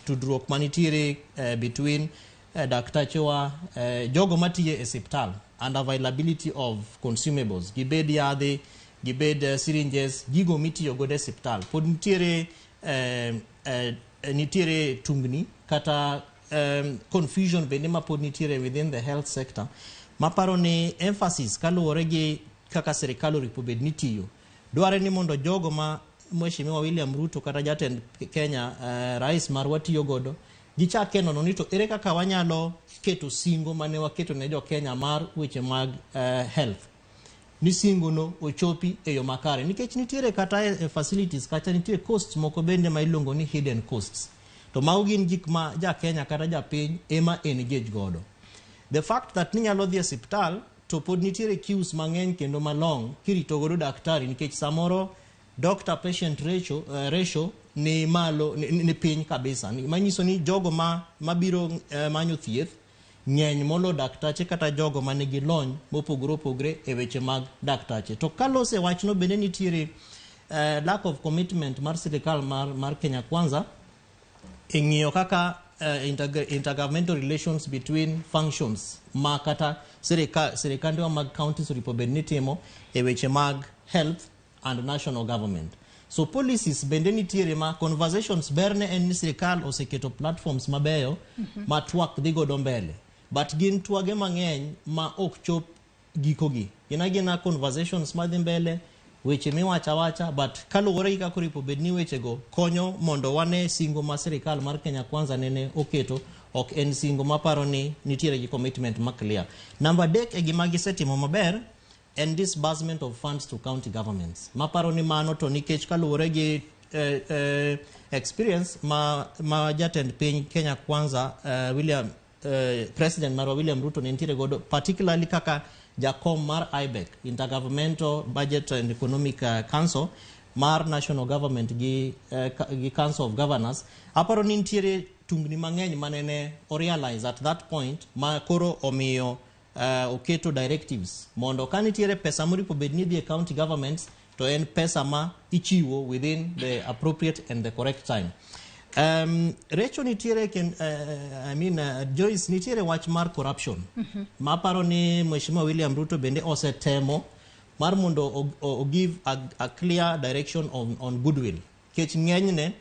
tudruok manitiere between daktache wa jogo matiye e hospital and availability of consumables gibed yadhe gibed syringes gigo mitiyo godo e hospital pod nitiere tungni kata confusion bende ma pod nitiere within the health sector maparo ni emphasis kaluwore gi kaka sirikal oripo bed nitiyo dware ni mondo jogo ma Mheshimiwa William Ruto kata jatend Kenya rais mar watiyo godo gichake nono ni to ere kaka wanyalo keto singo mane waketo ne jo Kenya mar weche mag health ni singo no ochopi e yo makare nikech nitiere kata facilities kata nitiere costs moko bende ma ilongo ni hidden costs to mago gin gik ma ja Kenya kata ja piny ema engage godo. The fact that ninyalo dhi e hospital to pod nitiere queues mang'eny kendo malong kirito godo daktari nikech samoro doctor patient ratio ni malo ni piny kabisa manyiso ni jogo mabiro manyo thieth ng'eny molo daktache kata jogo manigi lony mopogore e weche mag daktache. To kalose wachno bende nitiere lack of commitment mar sirikal mar Kenya Kwanza e ng'iyo kaka intergovernmental relations between functions ma kata sirikande wa mag counties oripo bed nitimo e weche mag health and national government. So policies bende nitiere ma conversations berne en ni sirikal oseketo platforms mabeyo ma twak dhi godo mbele but gin twage mang'eny ma ok chop gikogi gina conversations madhi mbele weche miwacha but kaluwore gi kaka oripo bed ni wechego konyo mondo wane singo ma sirikal mar Kenya Kwanza nene oketo ok en singo maparo ni nitiere gi commitment ma clear. Number 3 e gima gisetimo maber and disbursement of funds to county governments. Maparo ni mano to nikech kaluwore gi experience ma jatend piny Kenya Kwanza William President Marwa William Ruto nentiere godo, particularly kaka jakom mar IBEC, Intergovernmental Budget and Economic Council, mar National Government gi Council of Governors, aparo ni nitiere tungni mang'eny manene realize at that point ma koro omiyo oketo directives mondo ka nitiere pesa moripo bedni dhi county governments to en pesa ma ichiwo within the appropriate and the correct time. Recho nitiere Joyce nitiere wach mar corruption. Ma paro ni Mheshimiwa William Ruto bende osetemo mar mondo o give a clear direction on goodwill. Kech ng'enyne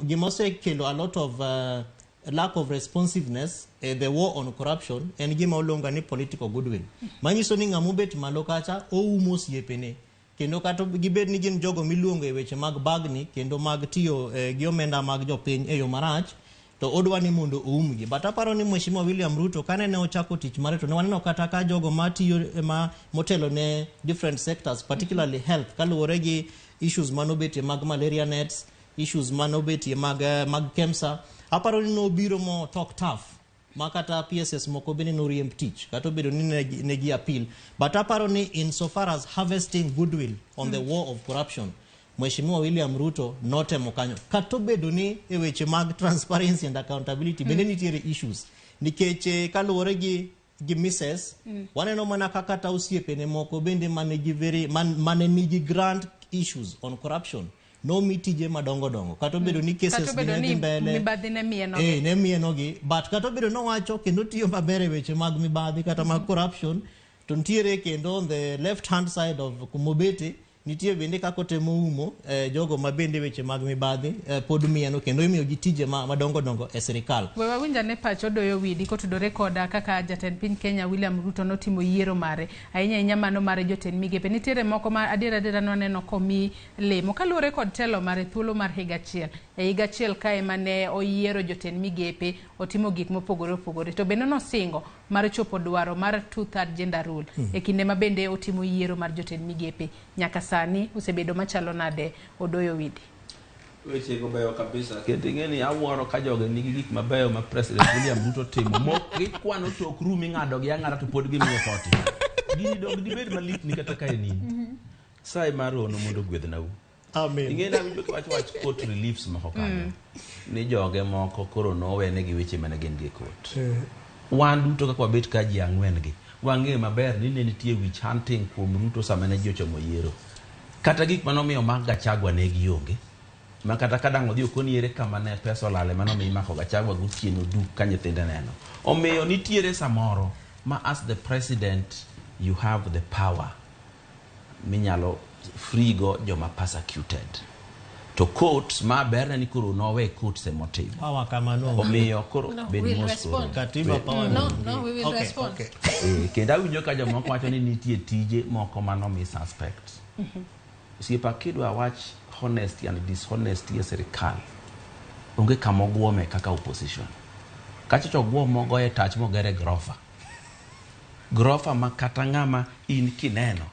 gimose kelo a lot of lack of responsiveness, the war on corruption, and gima olonga ni political goodwill. Manyiso ni ng'amubet malo kacha oumo siepene. Kendo kato gibed ni gin jogo miluongo e weche mag bagni kendo mag tiyo gi omenda mag jopiny e yo marach, to odwa ni mondo oumgi. But aparo ni Mheshimiwa William Ruto kane ne ochako tich mare to ne waneno kata ka jogo matiyo motelo ne different sectors, particularly health, kaluwore gi issues manobetie mag malaria nets, issues manobetie mag KEMSA. Aparo ni nobiro mo talk tough makata PSS moko bende no riemb tich kato bedo ni negi appeal. But aparo ni insofar as harvesting goodwill on the war of corruption, Mheshimiwa William Ruto notemo kanyo. Kato bedo ni e weche mag transparency and accountability bende nitiere issues nikech kaluwore gi misses waneno mana kaka ta osiepene moko bende mane nigi grand issues on corruption no mitije madongo kato bedo ni cases ni mbele mibadhi ne mieno ne mienogi, but kato bedo no wacho kendo tiyo maber e weche mag mibadhi kata mag corruption to ntiere kendo on the left hand side of kumobete nitie bende kako temo umo jogo mabende weche mag mibadhi pod mieno kendo imiyo gitije madongo e serikal. Wewa winja ne pacho doyo widi kotudore koda kaka jatend piny Kenya William Ruto notimo yiero mare ahinya mano mare jotend migepe. Nitiere moko ma adiera noneno komi lemo kaluwore kod telo mare thuolo mar higa achiel kae mane oyiero jotend migepe otimo gik mopogore to bende nosingo mar chopo dwaro mar 2/3 gender rule e kinde ma bende otimo yiero mar jotend migepe. Nyaka sani osebedo machalo nade odoyo widi? Weche go beyo kabisa. Kendo ng'eni awuoro ka joge nigi gik mabeyo ma President William Ruto timo. Mok gikwano tok rum ing'ado gi ang'ata to pod gimiyo koti. Gini dog dibed malit ni kata kae nini. Sai marono mondo gwedhnau. Amen. Ing'eni awinjo wach court reliefs moko kanyo. Ni joge moko koro nowene gi weche mane gin gi court. Wan duto kaka wabet ka ji ang'wen gi. Wang'e maber ni ne nitie witch hunting kuom Ruto sama ne ji ochomo yiero. Kata gik manomiyo mag Gachagua ne gionge. Ma kata kadang' odhi okoniere kama ne pesa olale manomiyo mako Gachagua gotieno duk ka nyithinde neno. Omiyo nitiere samoro ma as the president you have the power minyalo free go joma persecuted. To courts ma berne ni koro nowe courts e motim. Power kama no. Omiyo koro we will respond. Katiba power. No, we will respond. Kenda winjo ka jomoko wacho ni nitie tije moko manomi suspect. Siepa kidwa wach honesty and dishonesty e serikal. Onge kama ogwome kaka opposition. Kachicho ogwomo go e tach mogere grofa. Grofa ma kata ng'ama in kineno.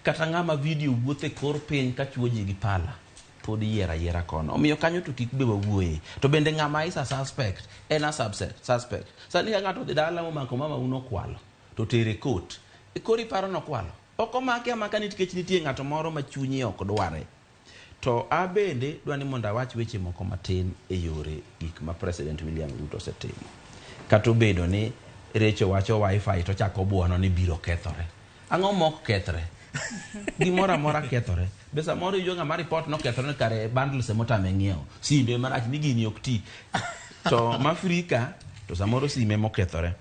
Kata ng'ama video wuothe kor piny kachuoji gi pala. Pod yiera kono. Omiyo kanyo to kik be wawuoye. To bende ng'ama isa suspect en a suspect. Sani ka ng'ato dhi dala momako mama uno kwalo to tere court. E kori paro no kwalo. Oko make amaka nikech nitie ng'ato moro ma chunyi ok dware. To abende dwani mondo awach weche moko matin e yore gik ma President William Ruto osetimo. Kato bedo ni Recho wacho wifi to chako buono ni biro kethore. Ang'o mok kethre? Gimora mora kethore. Besa moro ijonga ma report no kethore kare bundles motame ng'iewo. Simbe marach ni gini ok ti. To Afrika to samoro sime mokethore.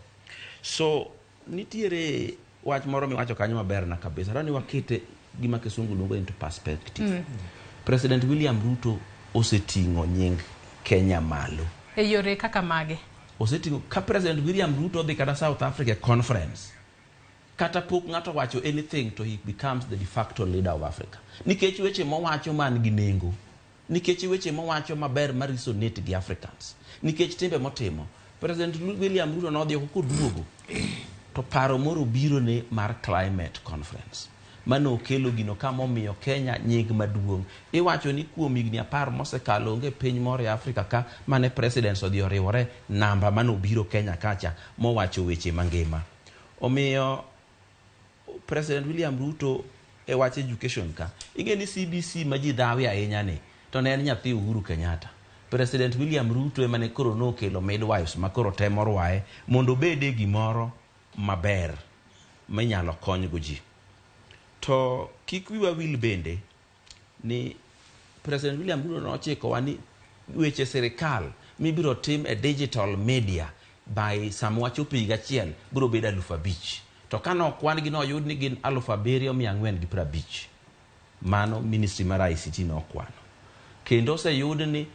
So nitiere wach moro miwacho kanyo maber na kabisa. Rani wakete gima kisungu luongo into perspective. President William Ruto oseting'o nying Kenya malo. E yore kaka mage. Oseting'o ka President William Ruto dhi kata South Africa conference. Kata pok ng'ato wacho anything to he becomes the de facto leader of Africa. Nikech weche mowacho man gi nengo. Nikech weche mowacho maber ma resonate gi Africans. Nikech tembe motimo. President William Ruto nodhi oko koduogo. To paro moro biro ne mar climate conference. mano kelo gino kama omiyo Kenya nying maduong'. Iwacho ni kuom higni 10 mosekalo onge piny moro e Afrika ka mane presidents odhi oriwore namba mano biro Kenya kacha mowacho weche mangima. Omiyo President William Ruto e wach education ka ingeni CBC ma ji dhawi ahinya ni to ne en nyathi Uhuru Kenyatta. President William Ruto ema ne koro nokelo midwives ma koro temo rwaye mondo bede gimoro maber minyalo konygo ji. To kik wiwa wil bende ni President William Ruto nochikowa ni weche sirikal mibiro tim e digital media by samwacho higa achiel biro bedo 5,000. To kano kwan gi noyud ni gin 7,450. Mano ministry mar ICT no kwano. Kendo se yud ni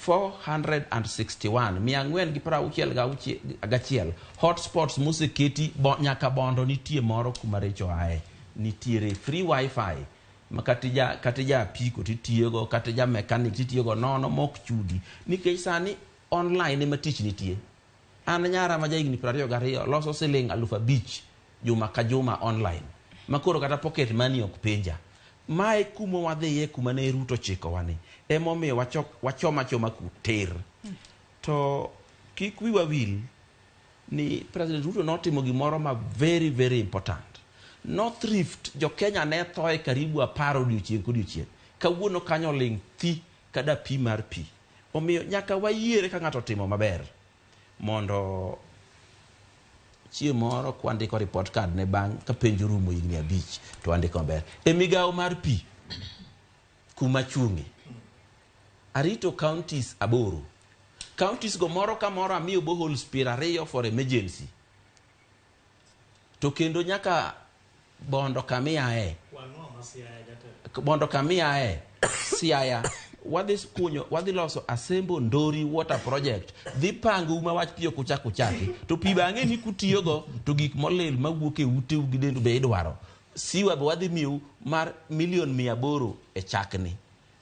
461 461 hotspots moseketi nyaka bondo nitie moro kuma recho ae. Nitiere free wifi makatija apiko titiyogo katija mechanic titiyogo nono mok chudi nikech sani online ema tich nitie. An nyara ma jahigni 22 loso siling 5,000 juma ka juma online makoro kata pocket money ok penja. Mae kuma wadhiye kuma ne Ruto chiko wani emomiyo wachoma kuter. To kik wiwa wil ni President Ruto notimo gimoro ma very very important. North Rift jo Kenya ne thoe karibu 10 odiochieng' kodiochieng'. Kawuono kanyo ling thi kada pi mar pi. Omiyo nyaka wayiere ka ng'ato timo maber mondo chieng' moro kwandiko report card ne bang' ka penjo rumo higni 5 to andiko maber. E migawo mar pi kuma chungi arito counties 8. Counties go moro ka moro amiyo boreholes 20 for emergency. To kendo nyaka bondo kamiae Siaya wadhi loso Asembo Ndori water project dhi pango uma wach piyo kuchaki to pi bang'e ni kutiyogo to gik molil mawuok e ute gi dendu be idwaro siwa be wadhi miyo mar $1,800,000 e chakni.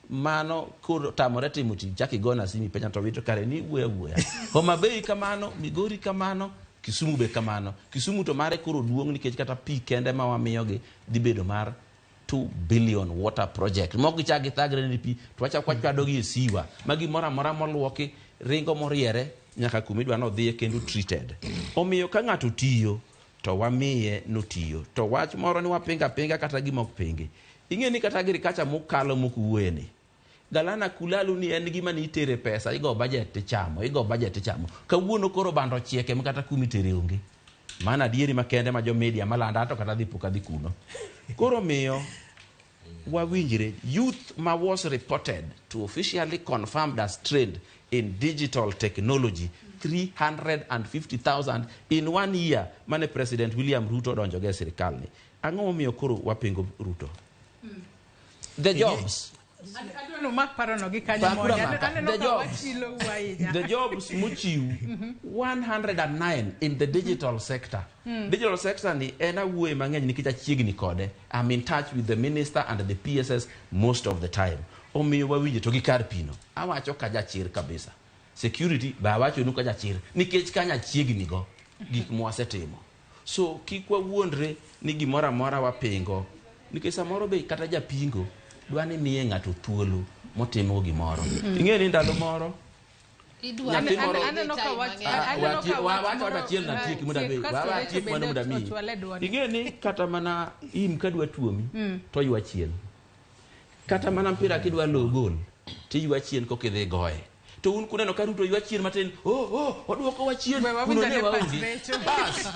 Mano koro tamore timo tich chaki gona simi penya to wito kare ni wuya Homa Bay kamano, Migori kamano, Kisumu be kamano. Kisumu to mare koro duong' nikech kata pi kende ma wamiyogi dhi bedo mar 2 billion water project. Mogi chagi thagre ni pi to wacha kwachado gi siwa magi mora moluoki ringo moriere nyaka kumidwa no dhiye kendo treated. Omiyo ka ng'ato tiyo to wamiye notiyo. To wach moro ni wapinga kata gimok pingi. Ing'eni kata giri kacha mukalo mukuwene. Galana kulalu ni en gima ni itere pesa igo budget chamo. Kawuono koro bando chieke makata kumitere onge. Mana dieri makende ma jo media malanda to kata dhipuka dhi kuno. Koro miyo wawinjire youth ma was reported to officially confirmed as trained in digital technology 350,000 in 1 year mane President William Ruto donjo ge sirikal ni. Ang'o miyo koro wapingo Ruto? The jobs. The jobs muchiu 109 in the digital sector. Digital sector ni ena wuoye mang'eny nikech achiegni kode. I'm in touch with the minister and the PSS most of the time. Omiyo wawinje to gi kar pino. Awacho ka jachir kabisa. Security ba awacho nuka jachir nikech kanya chiegni go gik mwasetimo. So kikwa wuondre ni gimoro amora wapingo nikech samoro be kata japingo dwani miye ng'ato thuolo motimo gimoro. Ing'eni ndalo moro ing'eni kata mana im kadwa tuomi to ywa chien. Kata mana mpira kidwa lo gol to ywa chien kokidhi goye. To un kuneno ka Ruto ywa chien matin oduoko wa chien kuno ne waonge bas.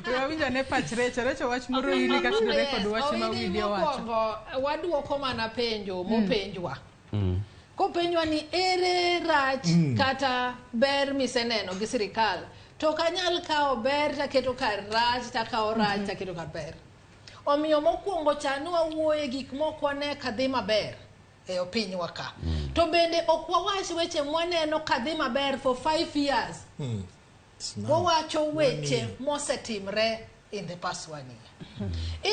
Wawinja ne pach recho wach moro ili katudore kod wach ma video wacho. Waduoko mana penjo mopenjwa. Kopenjwa ni ere rach kata ber miseneno gi sirikal to kanyal kao ber taketo kar rach takao rach taketo kar ber. Omiyo mokwongo chanu wawuoye gik moko ne kadhi maber e opinywa ka. To bende ok wawach weche mwaneno kadhi maber for 5 years. Wawacho weche mosetimre in the past 1 year.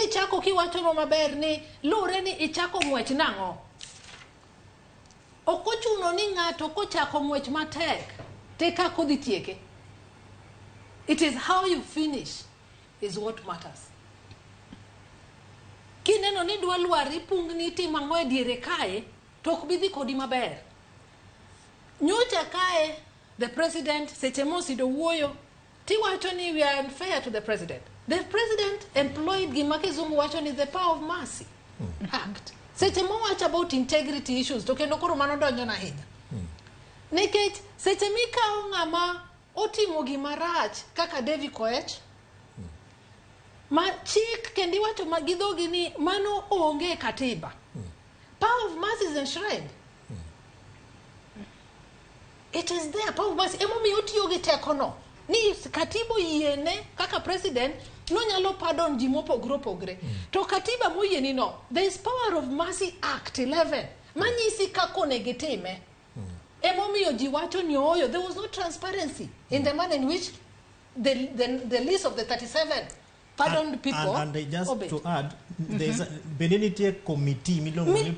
Ichako kiwacho no maber ni lure ni ichako ng'wech nang'o. Okochuno ni ng'ato kochako ng'wech matek teka kodhi tieke. It is how you finish is what matters. kineno ni dwa lwari pungni timango e diere kae tok bidhi kodi maber. Nyocha kae the president seche mosido wuoyo tiwacho ni we are unfair to the president. The president employed gima kizungu wacho ni the power of mercy act. Seche mowacho about integrity issues to kendo koro mano donjo na hinya. Nikech seche mikao ng'ama otimo gima rach kaka David Koech ma chik kendi wacho magidhogi ni mano onge katiba. Power of mercy is enshrined. It is there, power of mercy. Emo mi otiyo gi teko no. Ni katiba yiene kaka president no nyalo pardon ji mopogre opogre. To katiba moyieni no, there is power of mercy act 11. Manyisi kako negitime. Emo mi oji wacho ni oyo, there was no transparency in the manner in which the list of the 37 pardoned people. And just to add, there's a Benedictine committee,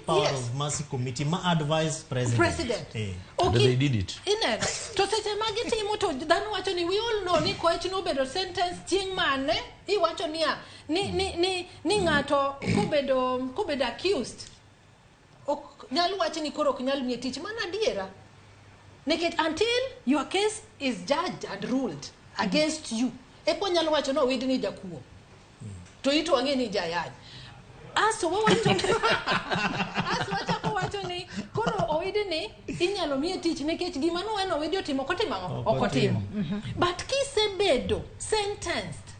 power of mercy committee, ma advise president. Okay. They did it. To seche magiti mo to dano wacho ni we all know ni Koech no bedo sentence chieng mane I wacho niya ni ngato kubedo accused ok nyalo wacho ni koro ok nyal miye tich mana diera. Nikech until your case is judged and ruled against you epo nyalo wacho no widni jakuo to ito ang'e ni jayaj aso wacho ni koro owidni inyalo miye tich nikech gima no eno widi otimo kotimo okotimo. But kisebedo sentenced,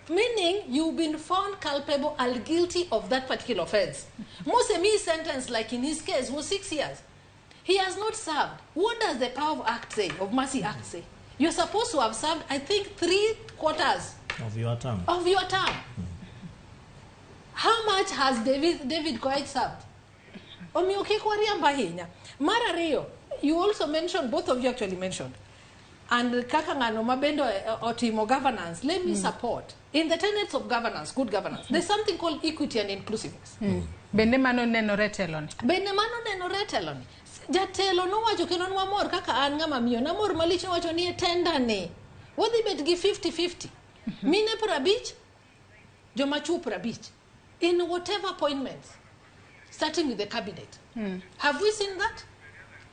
meaning you've been found culpable and guilty of that particular offense. Mosemi sentence, like in his case, was 6 years. He has not served. What does the Power of Act say, of Mercy Act say? You're supposed to have served, I think, 3/4 of your term. How much has David Koech served? Marariyo, you also mentioned, both of you actually mentioned, and kakangano mabendo otimo governance. Let me support in the tenets of governance, good governance. There's something called equity and inclusiveness. Bende mano nenore teloni. Jatelo no wacho kendo nwa mor kaka an ng'ama miyo na mor malich no wacho ni tenda ni wadhi bet gi 50-50 mine 50 joma chuo 50 in whatever appointments starting with the cabinet. Have we seen that?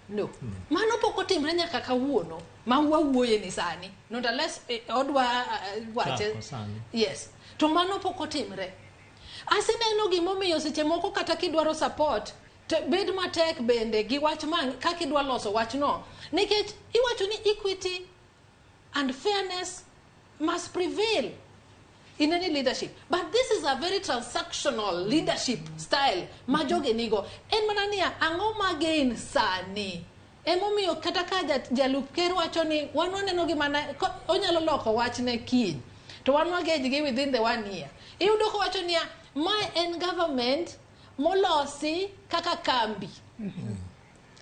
No. Mano poko timre nyaka kawuono ma wawuoye ni sani nonetheless odwa wache yes to mano poko timre asineno gimomiyo seche moko kata kidwaro support bed matek bende gi wach man kaka idwa loso wach no nikech iwacho ni equity and fairness must prevail in any leadership, but this is a very transactional leadership style majoge nigo en manania ang'o magain sani emomiyo kata ka jalup ker wacho ni wan waneno gima onyalo loko wach ne kiny to wan wagej gi within the 1 year iyudo ko wacho niya my en government molosi kaka kambi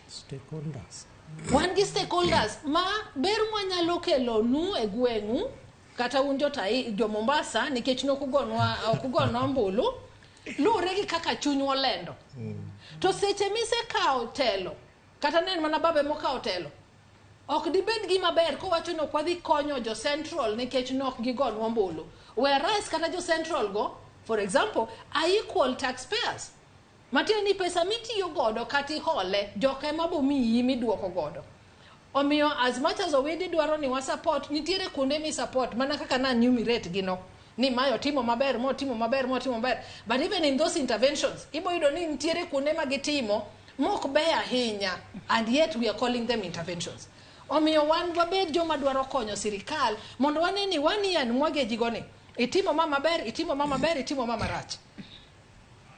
stakeholders wan gi stakeholders ma ber mwanyalo kelo nu e gweng'u kata un jo Mombasa nikech nokugonwa mbulu lure gi kaka chuny olendo to seche mise kao telo kata nen mana babe mokao telo ok dibed gi maber ko wacho no kwadhi konyo jo central nikech nok gigonwa mbulu whereas kata jo central go for example are equal taxpayers. Matieni pesa mitiyo godo kati hole joka mabo miyi miduoko godo. Omiyo as much as owedi dwaro ni wa support nitiere kuonde mi support mana kaka na enumerate gino ni mayo timo maber but even in those interventions ibo yudo ni nitiere kuonde ma gitimo mok be ahinya and yet we are calling them interventions. Omiyo wan wabed joma dwaro konyo sirikal mondo wane ni wanian mwage jigoni itimo mama ber itimo mama rach.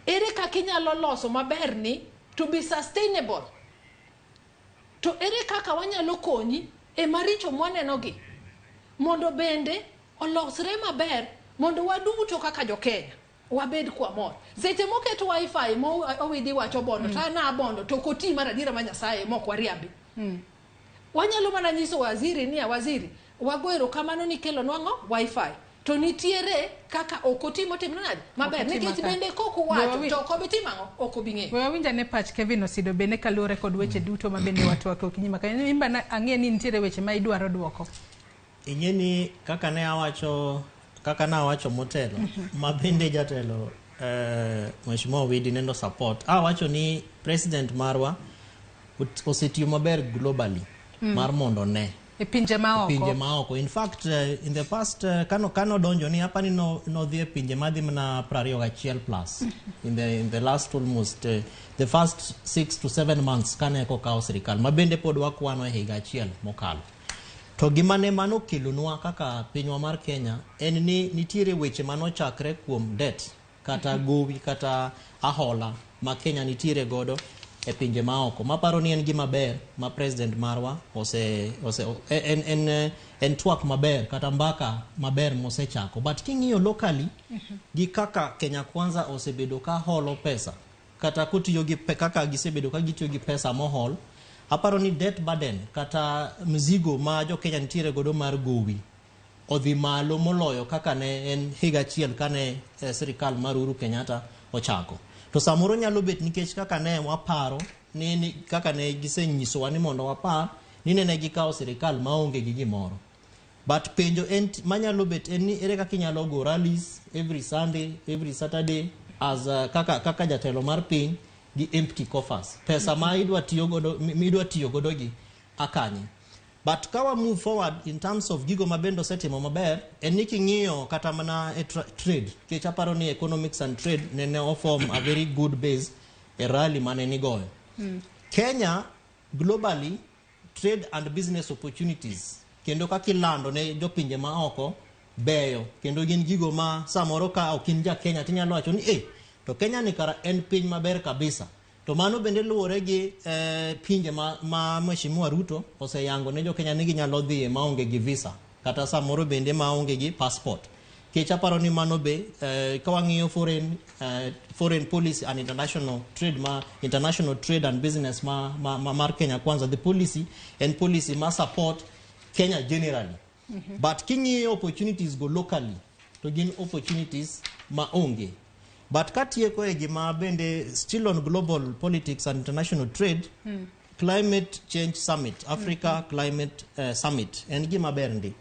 Ere kaka inyalo loso maber ni to be sustainable. To ere kaka wanyalo konyi e maricho mwaneno gi mondo bende olosre maber mondo waduto kaka jo Kenya wabed kwa mor. Seche moketo wifi mo owidi wacho bondo ta na bondo to koti mara dira manyasaye mok wariambi. Wanyalo mana nyiso waziri ni waziri wagwero kamano ni kelo nwango wifi. To nitiere kaka okotimo timno nade maber nikech bende koko wacho to ko bitimango okobinge wewe winja ne pach Kevin Osido bende kalure kod weche duto ma bende watu wake okinyima ka imba ang'e ni nitiere weche ma idwaro duoko ingeni kaka na wacho motelo ma bende jatelo Mheshimiwa Widi nendo support. Wacho ni President Marwa osetiyo maber globally. Mar mondo ne. Pinje maoko. In fact, in the past, kano donjo ni hapa ni no dhie pinje madhi na 21 plus. In the last almost, the first 6 to 7 months, kane ko kao sirikal. Mabende pod wakwano higa achiel mokalo. To gimane mano kelonwa kaka pinywa mar Kenya, en ni nitiere weche mano chakre kuom debt, kata gowi, kata ahola, ma Kenya nitiere godo e pinje maoko. Maparo ni en gima ber ma President Marwa en twak maber kata mbaka maber mosechako. But king'iyo locally gi kaka Kenya Kwanza osebedo ka holo pesa, kata kutiyo gi kaka gisebedo ka gitiyo gi pesa mohol, aparo ni debt burden kata mzigo ma jo Kenya nitiere godo mar gowi odhi malo moloyo kaka ne en higa achiel kane sirikal mar Uhuru Kenyatta ochako. To samoro nyalo bet nikech kaka ne waparo ni kaka ne gisenyisowa ni mondo wapar ni ne gikawo sirikal maonge gi gimoro. But penjo en manyalo bet en ni ere kaka inyalo go rallies every Sunday, every Saturday as kaka jatelo mar piny gi empty coffers. Pesa ma idwa tiyo godo gi akanye. But kawa move forward in terms of gigo mabendo setimo maber, en ni king'iyo kata mana trade. Kech aparo ni economics and trade ne form a very good base e rally mane ni goyo. Kenya globally trade and business opportunities kendo kakilando ne jopinje maoko beyo kendo gin gigo ma samoro ka okin ja Kenya tinyalo wacho ni to Kenya ni kara en piny maber kabisa. To mano bende luwore gi pinje ma Mheshimiwa Ruto oseyango ne jo Kenya ni ginyalo dhi maonge gi visa kata samoro bende maonge gi passport. Kech aparo ni mano be kawang'iyo foreign policy and international trade and business mar Kenya Kwanza, the policy and policy ma support Kenya generally. But king'iyo opportunities go locally to gin opportunities maonge. But katieko e gima bende still on global politics and international trade, climate change summit, Africa climate summit, en gima berndi.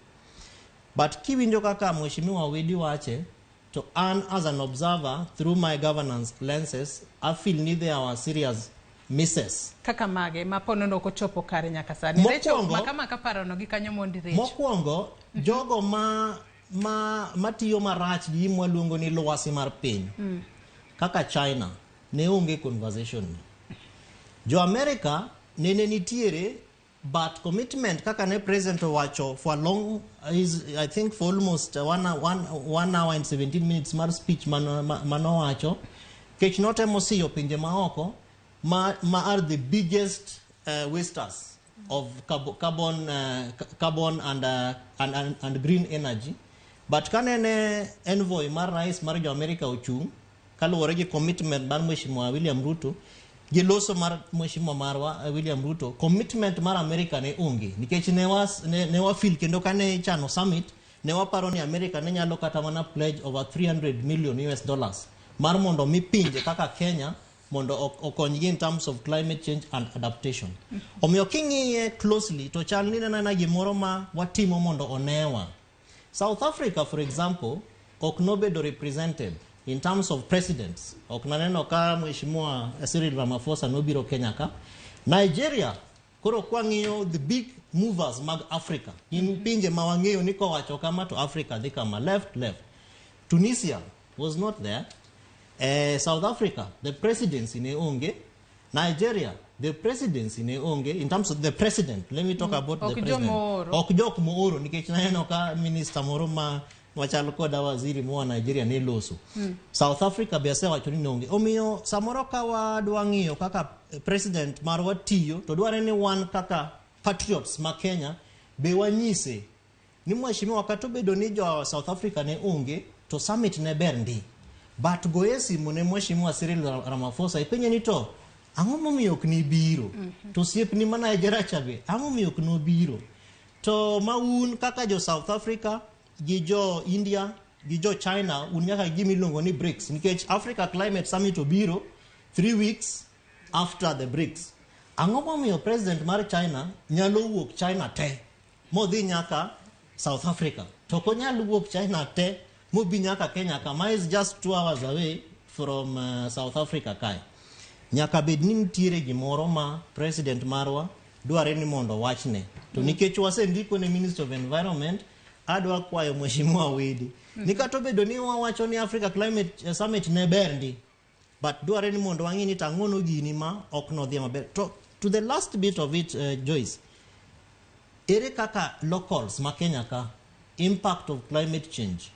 But kiwinjo kaka Mheshimiwa Widi wache, to an as an observer through my governance lenses, I feel ni there are serious misses. Kaka mage, mapono no kochopo kare nyaka sani. Recho, makama kaparo no gikanyo mondi recho. Mokwongo, jogo matiyo marach gi mwaluongo ni lwasi mar piny. Kaka China, ne onge conversation. Jo America, nene nitiere, but commitment kaka ne President wacho for long, I think for almost 1 hour and 17 minutes mar speech mano wacho, kech note mosiyo pinje maoko, ma are the biggest wasters of carbon and green energy. But kanene envoy mar rais mar jo America ochung kaluwore gi commitment mar Mheshimiwa William Ruto gi loso mar Mheshimiwa Marwa William Ruto, commitment mar America ne onge nikech ne wa feel kendo kane chano summit ne waparo ni America ne nyalo kata mana pledge over $300 million mar mondo mi pinje kaka Kenya mondo okonygi in terms of climate change and adaptation. Omiyo king'iye closely to chal ni na gimoro ma watimo mondo onewa. South Africa, for example, oknobedo represented in terms of presidents. Oknaneno ka Mheshimiwa Cyril Ramaphosa nobiro Kenya ka. Nigeria, koro kwang'iyo the big movers mag Africa. In pinje mawang'iyo niko wacho kama to Africa di kama left. Tunisia was not there. South Africa, the presidency ne onge. Nigeria, the presidency ne onge. In terms of the president, let me talk about the president. Okjok mooro nikech naneno ka minister moro machalo koda waziri mo Nigeria ne loso. South Africa be ase wacho ni nonge. Omiyo samoro ka wadwa ng'iyo kaka president marwa tiyo to dware ni wan kaka patriots ma Kenya be wanyise ni Mheshimiwa katobedo ni jo South Africa ne onge to summit ne berndi. But goesi mune Mheshimiwa Cyril Ramaphosa ipenye ni to ang'o momiyo ok ni biro to siep ni mana Nigeria chabe ang'o momiyo ok no biro to maun kaka jo South Africa gi jo India gi jo China un nyaka gimiluongo ni BRICS nikech Africa Climate Summit obiro 3 weeks after the BRICS. Ang'o momiyo president mar China nyalo wuok China te modhi nyaka South Africa to konyalo wuok China te mobi nyaka Kenya kama is just 2 hours away from South Africa kae. Nyaka bed ni nitiere gimoro ma president marwa dware ni mondo wachne. To nikech wasendiko ne Minister of Environment, adwa kwayo mheshimiwa Wedi. Nikato bedo ni wawacho ni Africa Climate Summit ne berndi. But dware ni mondo wangi ni tangono gini ma okno dhia maber. To the last bit of it, Joyce. Ere kaka locals ma Kenya ka impact of climate change.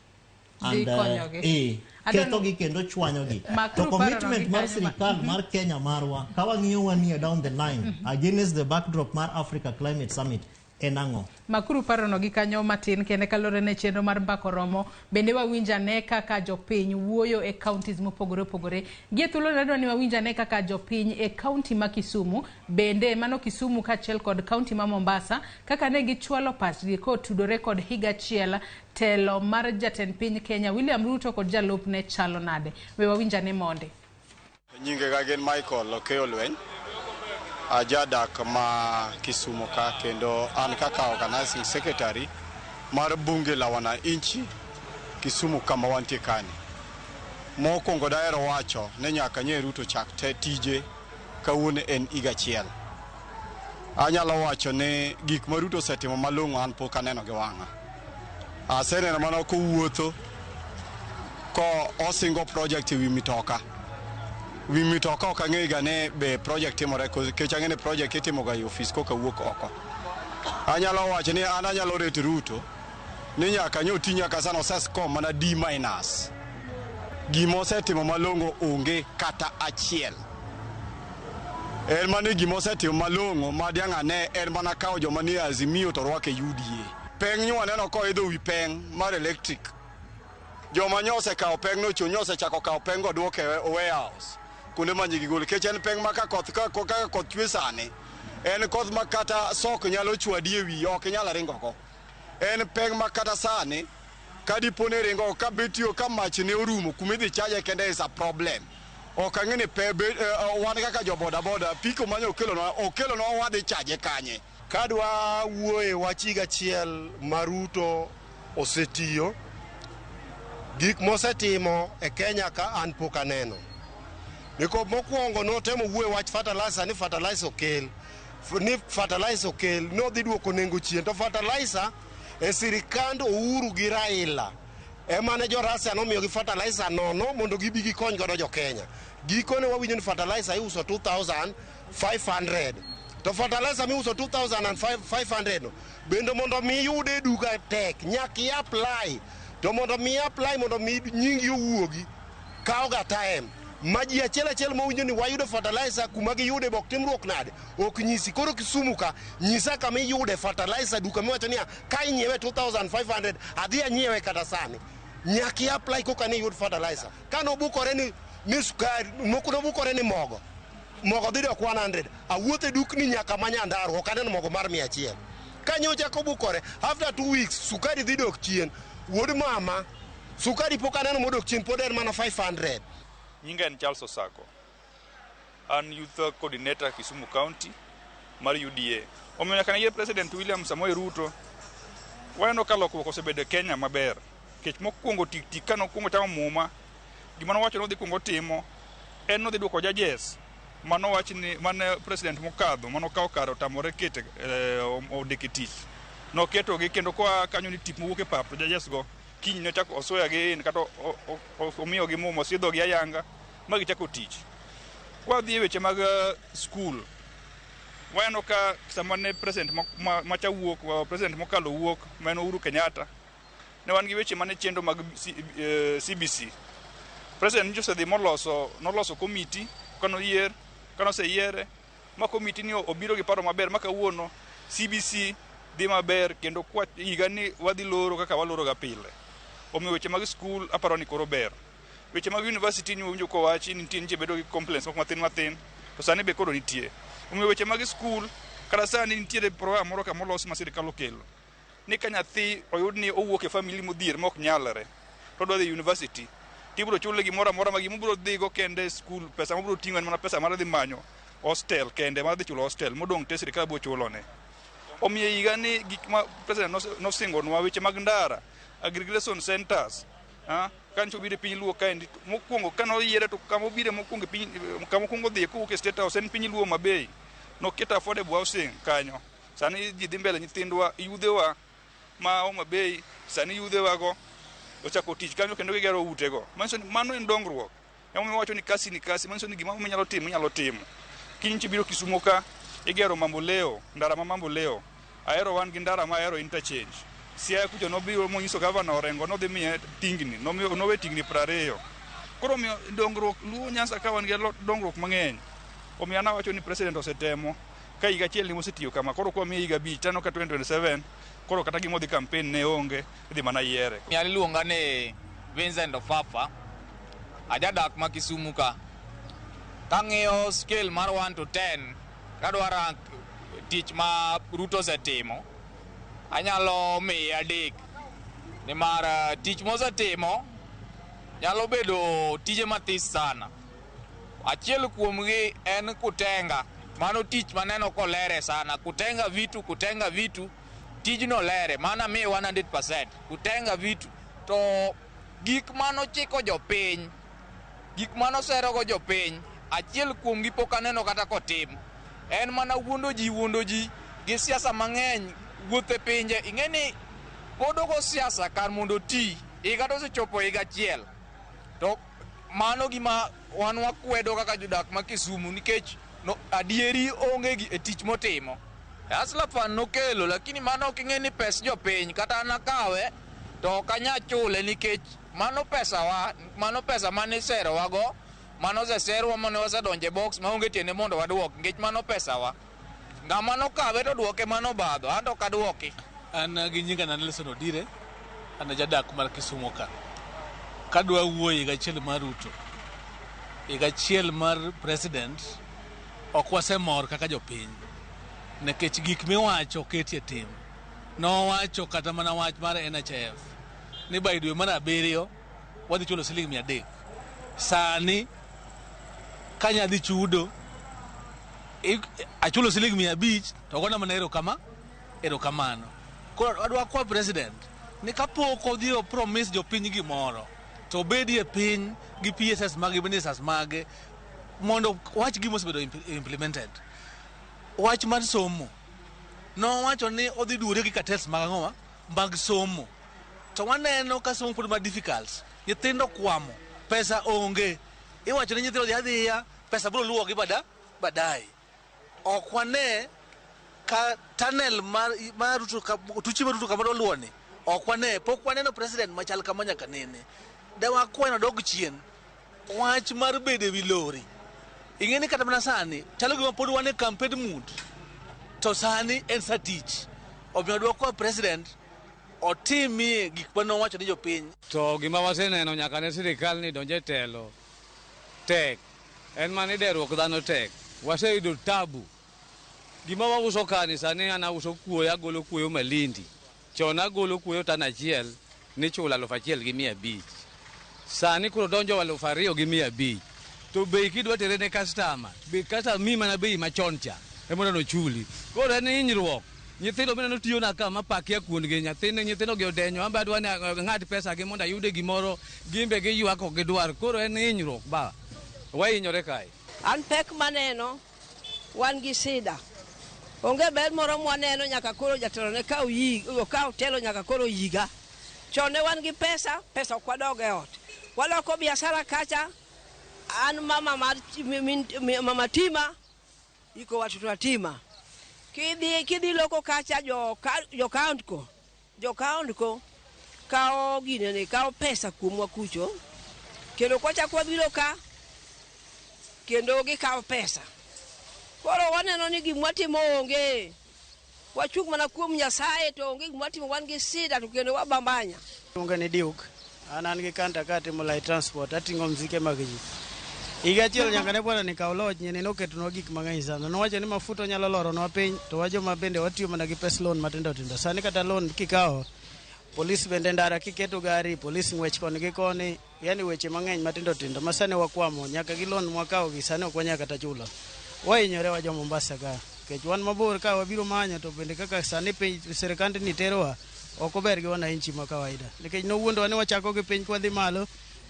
And keto gi kendo chwanyo gi. To commitment mar sirikal mar Kenya marwa kawangiyo wanie down the line against the backdrop mar Africa Climate Summit enango. Makuru parono gi kanyo matin kende kalore ne chenro mar Mbaka Oromo bende wawinja ne kaka jopiny wuoyo e counties mopogore opogore. Gie thuolo nadwa ni wawinja ne kaka jopiny e county ma Kisumu bende mano Kisumu kaachiel kod county ma Mombasa kaka ne gichwalo pachgi kotudore kod higa achiel telo mar jatend piny Kenya William Ruto kod jalupne chalo nade. We wawinja ne monde. Nyinge ga gen Michael Okeyo Lweny. Ajadak ma Kisumu ka kendo an kaka organizing secretary mar bunge la wananchi Kisumu kama wantie kani. Mokwongo daero wacho ne nyaka nye Ruto chak te tije kawuono en higa achiel. Anyalo wacho ne gik ma Ruto osetimo malong'o an pok aneno gi wang'a. Aseneno mana kowuotho ko osingo project wi mitoka. Wi mitoka ok ang'ega ne be project timore kech ang'ene project itimo ga office ko kawuok oko. Anyalo wacho ni an anyalo reti Ruto ni nyaka nyoti nyaka sano sescom mana D-. Gimo osetimo malong'o onge kata achiel. En mane gimo osetimo malong'o madianga ne en mana kawo joma ni Azimio to rwake UDA. Peng nyuwa neno ko idho wi peng mar electric. Joma nyose kawo peng no chuo nyose chako kawo peng go duoke warehouse. Kunde manyi gigol kech en peng maka koth chwe sane. En koth makata sok nyalo chwadi ewi ok nyalo ringo go. En peng makata sane kadipone ringo ka betio ka mach ne orumo kumidhi chaje kende is a problem. Ok ang'ene wan kaka jo boda piko manyo okelo no wadhi chaje kanye. Kadwa wuoye wachiga achiel Maruto osetiyo gik mosetimo e Kenya ka an pok aneno. Niko mokwongo notemo wuoye wach fertilizer ni fertilizer okel no dhi duoko nengo chien to fertilizer e sirikand Uhuru gi Raila emane jo Russia nomiyo gi fertilizer nono mondo gibi gikony godo jo Kenya. Gikone wawinjo ni fertilizer iuso 2,500 to fertilizer miuso 2,500 no bendo mondo mi yude duka tek nyaki apply to mondo mi apply mondo mi nyingi owuogi kawo ga time maji achiel mawinjo ni wayudo fertilizer kuma giyude bok timruok nade ok nyisi. Koro Kisumu ka nyisa kama iyude fertilizer duka miwacho ni ka inyiewe 2,500 adhi anyiewe kata sani nyaki apply koka ni yud fertilizer. Kano bukore ni sukari mokuno bukore ni mogo dhi dok 100 awuothe dukni nyaka manyandaru ok aneno mogo mar 100. Kanyocha kobukore after 2 weeks sukari dhi dok chien. Wuod mama sukari pok aneno modok chien pod en mana 500. Nyinga en Charles Osako. An youth coordinator Kisumu County mar UDA. Omiyo nyaka ne President William Samoei Ruto waneno ka lokruok osebedo Kenya maber. Kech mokwongo tik kano kwongo tamo muma gima nowacho no dhi kwongo timo en no dhi duoko judges mano wach ni mane president mokadho mano kawo karo tamore kete odeke tich no keto gi kendo kwa kanyo ni tip mowuok e pap to judges go kiny ne chako osoya gi kata omiyo gi mumo sidho gi ayanga ma gichako tich. Kwa dhi weche mag school waneno ka samane president macha wuok president mokalo wuok mano Uhuru Kenyatta ne wan gi weche mane chendo mag CBC. President Joseph noloso committee kano se yiere ma committee ni obiro gi paro maber maka wuono CBC dhi maber kendo kwa higa ni wadhi loro kaka waloro ga pile. Omiyo weche mag school aparo ni koro ber. Weche mag university ni winjo ko wachi ni nitie bedo gi complaints moko matin to sani be koro nitie. Omiyo weche mag school kata sani nitie program moro ka molos ma sirikal okelo ni ka nyathi oyud ni owuok e family modhier mok nyalre to dwa dhi university tibro chule gimoro amora ma gimobro dhigo kende school pesa mobro ting'o mana pesa mar dhi manyo hostel kende mar dhi chulo hostel modong' te sirikal bo chulone. Omiyo higa ni gik ma president nosingonwa weche mag ndara, aggregation centers, kancho bire piny luo kaendi mokwongo kano yiere to kamo bire mokwongo piny kamo kwongo dhi kuwuok State House en piny luo mabei noketa affordable housing kanyo sani ji dhi mbele nyithindwa yudhewa ma Homa Bay sani yudhewa go ochako tich kanyo kendo gigero utego manso mano en dongruok emo wacho ni kasi ni kasi manso ni gima inyalo timo kinchi biro Kisumo ka igero Mamboleo ndara ma Mamboleo aero wan gi ndara ma aero interchange Siaya kucho nobiro monyiso governor Orengo no dhi miye tingni nowe tingni 20 koro miyo dongruok luo Nyanza ka wan gi dongruok mang'eny omiyo nawacho ni president osetemo ka higa achiel ni mosetiyo kama koro kwa miyo higa bich tano ka 2027 koro kata gimo dhi campaign ne onge dhi mana yiere. Nyali luonga ne Vincent Ofafa ajadak ma Kisumu ka kang'iyo scale mar 1 to 10 kadwara tich ma Ruto osetimo anyalo miye 3 nimar tich mosetimo nyalo bedo tije mathis sana. Achiel kuomgi en kutenga mano tich maneno kolere sana kutenga vitu tijno lere mana miye 100% kutenga vitu to gik mano chiko jopiny gik mano sero go jopiny achiel kuomgi pok aneno kata kotim en mana wuondo ji gi siasa mang'eny wuothe pinje ing'eni podogo siasa kar mondo ti higa to sechopo higa achiel to mano gima wan wakwedo kaka jodak ma Kisumu nikech adieri onge gi tich motimo Hustler Fund nokelo lakini mano ok ing'eni pes jopiny kata nakawe to kanya chule nikech mano pesa mane serowa go mano seserwa mane wasedonje box maonge tiende mondo waduok nikech mano pesawa ng'ama nokawe to duoke mano badho anto kaduoki. An gi nyinga na Nelson Odire an jadak mar Kisumu ka kadwa wuoyo higa achiel mar Ruto higa achiel mar president ok wasemor kaka jopiny nikech gik miwacho ketie tim nowacho kata mana wach mar NHIF ni by dwe mar 7 wadhi chulo siling 300 sani kanya dhi chudo achulo siling 500 to gona mana erokamano koro adwa kwa president ni kapok odhi o promise jopiny gimoro to bedie piny gi PSS mage ministers mage mondo wach gimo osebedo implemented. Wach mar somo no wacho ni odhi duore gi cartels mag somo to waneno ka somo pod ma difficult nyithindo kwamo pesa onge iwacho ni nyithindo adhiya pesa biro luwogi badai ok wane ka tunnel mar tuchi mar Ruto kamoro luwoni ok wane pok waneno president machal kama nyaka nene dawa kwano dog chien wach mar bede wi lori ing'eni kata mana sani chalo gima pod wane campaign mood to sani en satich omiyo dwoko president otimi gik mano wacho ni jopiny to gima waseneno nyaka ne sirikal ni donje telo tek en mani deruok dhano tek waseyudo tabu gima wauso kani sani ana uso kuoyo agolo kuoyo Malindi chon agolo kuoyo tan achiel ni chula 1,500 sani kuro donjo 2,500 to bei kidwa tere ne customer bei kata mi mana bei machoncha emono no chuli koro en hinyruok nyithindo bende notiyo na kama pakia kuondgi nyithindo gi odenyo amba adwa ni ng'ad pesa gi mondo ayude gimoro gimbe gi ywako gi dwar koro en hinyruok ba wahinyore kae an pek maneno wan gi sida onge ber moro mwaneno nyaka koro jatelo ne kaw telo nyaka koro yiga chon ne wan gi pesa ok wadog e ot waloko biashara kacha an mama tima iko watoto watima kidhi loko kacha jo count ko kao ginene kao pesa kuomwa kucho kendo kocha kwa biro ka kendo gikawo pesa koro waneno ni gimwatimo onge wachung mana kuom Nyasaye to onge gimwatimo wan gi sida to kendo wabambanya onge ni diuk an gi kanta katimo light transport ating'o mzike mag ji higa achiel nyaka ne bwana nikaw loch nyene noketonwa gik mang'eny sana nowacho ni mafuta nyalo loronwa piny to wajoma bende watiyo mana gi pes loan matindo tindo sani kata loan kikawo polis bende ndara kiketo gari polis ng'wech koni gi koni yani weche mang'eny matindo tindo masani wakwamo nyaka gi loan mwakawo gi sani ok wanyaka kata chulo wahinyore wa jo Mombasa ka kech wan mabor ka wabiro manyo to bende kaka sani piny sirikand ni terowa ok ober gi wananchi ma kawaida nikech nowuondowa ni wachako gi piny kwa dhi malo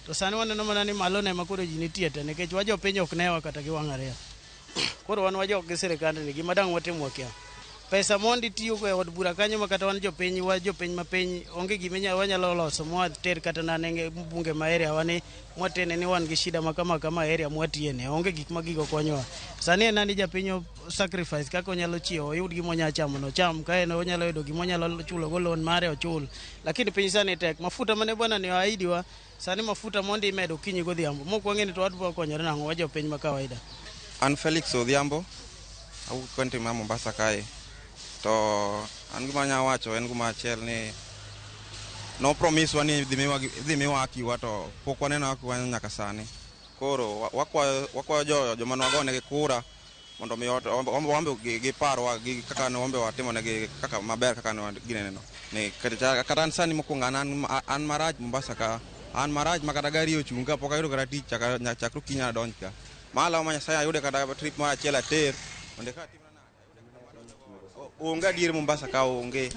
to sani waneno mana ni malo ne makoro ji nitie te nikech wajo piny ok newa kata gi wang' ariyo koro wan wajok gi sirikand ni gima dang' watimwa kia pesa mondi tiyo go e od bura kanyo ma kata wan jopiny ma piny onge gima wanyalo loso mwater kata nane bunge ma area wani mwatene ni wan gi shida ma kama area mwatiene onge gik ma gigo konyowa sani en nani japiny sacrifice kaka onyalo chiwo oyud gima onyalo chamo no cham ka en onyalo yudo gima onyalo chulo go loan mare ochul lakini piny sani tek mafuta mane bwana ni aidiwa sani mafuta mondi imedo kinyi godhiambo mokwonge ni to wadwa konyore nang'o wa jopiny ma kawaida. An Felix Odhiambo awuok kaunti ma Mombasa kae to an gima nya wacho en gima achiel ni no promise wani dhi miwa kiwa to pok waneno akiwa nyaka sani koro wakwayo joma nwagone gi kura mondo mi wambe gi parwa gi kaka no wambe watimo ne kaka maber kaka no gineno ni kata sani mokwongo an maraj Mombasa ka an maraj makata gari ochunga pok ayudo kata tich chakro kinya donj ka mala ma Nyasaye ayude kata trip mar achiel ater onde ka onge adier Mombasa ka onge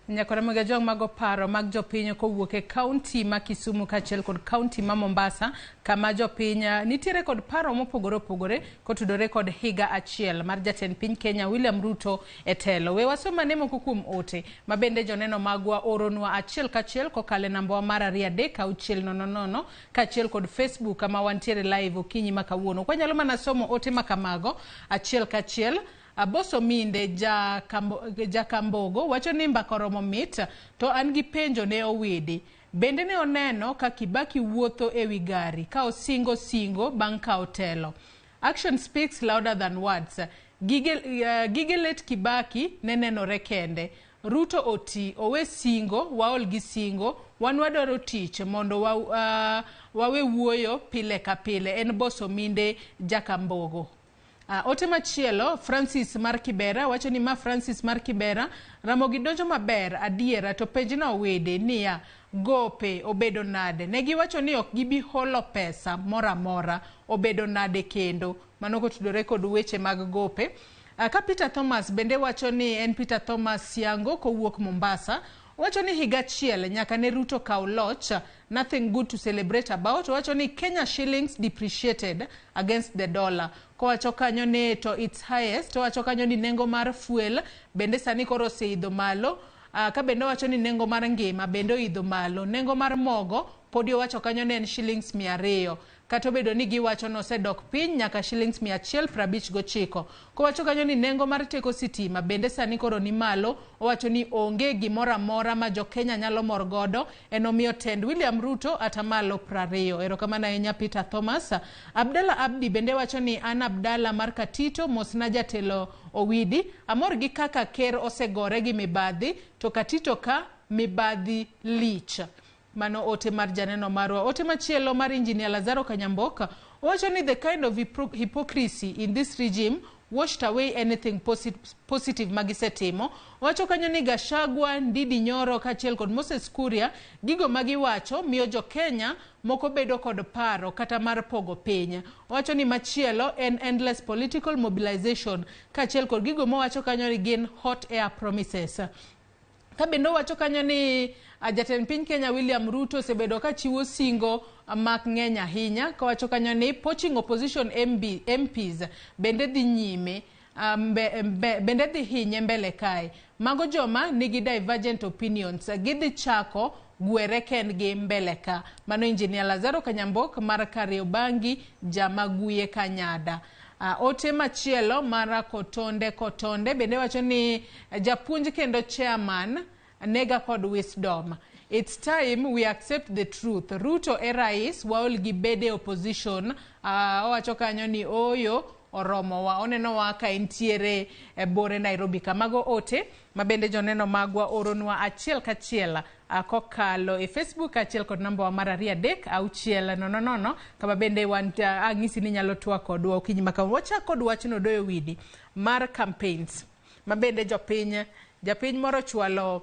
nyakore mag jong mago paro mag jopiny kowuok e kaunti ma Kisumu kaachiel kod kaunti ma Mombasa kama jopiny nitiere kod paro mopogore opogore kotudore kod higa achiel mar jatend piny Kenya William Ruto e telo. We wasomane moko kuom ote ma bende joneno magwa oronwa achiel kachiel kokale namba mar 3 kaachiel kod Facebook kama wantiere live okinyi ma kawuono. Kwa nyalo mana somo ote makamago achiel kachiel. Aboso minde Jakambogo wacho ni Mbaka Oromo mit to an gi penjo ne owede bende ne oneno ka Kibaki wuotho e wi gari ka osingo bang' ka otelo. Action speaks louder than words. Gige let Kibaki ne nenore kende. Ruto oti owe singo waol gi singo wan wadwaro tich mondo wawe wuoyo pile ka pile. En Boso minde Jakambogo. Ote machielo Francis Markibera wacho ni ma Francis Markibera Ramogi donjo maber adiera to penjna owede niya gope obedo nade negi wacho ni ok gibi holo pesa mora obedo nade kendo mano kotudore kod weche mag gope. Ka Peter Thomas bende wacho ni en Peter Thomas Siango kowuok Mombasa wacho ni higa achiel nyaka ne Ruto kaw loch nothing good to celebrate about. Wacho ni Kenya shillings depreciated against the dollar. Ko wacho kanyo ne to its highest. To wacho kanyo ni nengo mar fuel bende sani koro seidho malo. Ka bende wacho ni nengo mar ngima bende oidho malo. Nengo mar mogo podi wacho kanyo ne en shillings 200. Kato bedo ni giwacho no sedok piny nyaka shillings 159. Ko wacho kanyo ni nengo mar teko sitima bende sani koro ni malo. Wacho ni onge gimora mora ma jo Kenya nyalo mor godo enomiyo tend William Ruto atamalo 20. Erokamano ahinya Peter Thomas. Abdalla Abdi bende wacho ni an Abdalla mar Katito mosna jatelo Owidi amor gi kaka ker osegore gi mibadhi to Katito ka mibadhi lich. Mano ote mar janeno marwa. Ote machielo mar Engineer Lazaro Kanyamboka wacho ni the kind of hypocrisy in this regime washed away anything positive magisetimo. Wacho kanyo ni Gashagwa, Ndidi Nyoro kaachiel kod Moses Kuria gigo magiwacho miyo jo Kenya moko bedo kod paro kata mar pogo piny. Wacho ni machielo en endless political mobilization kaachiel kod gigo mowacho kanyo ni gin hot air promises. Kabendo wacho kanyo ni jatend piny Kenya William Ruto sebedo ka chiwo singo mak ng'eny ahinya. Kawacho kanyo ni poaching opposition MPs bende dhi nyime bende dhi hinye mbele kae. Mago joma nigi divergent opinions gidhi chako gwere kendgi mbele ka. Mano Engineer Lazaro Kanyambok mar Kariobangi Jamaguye Kanyada. Ote machielo mara Kotonde bende wacho ni japuonj kendo chairman nega kod wisdom. It's time we accept the truth. Ruto e rais waol gi bede opposition. Wacho kanyo ni oyo Oromo wa oneno wa ka entiere bore Nairobi kamago ote mabende joneno magwa oronwa achiel kachiel kokalo e Facebook achiel kod namba mar 3 kama bende wan ang'isi ni nyalo twa kodwa okinyi maka wacha kod wachno doyo widi mar campaigns mabende japiny moro chwalo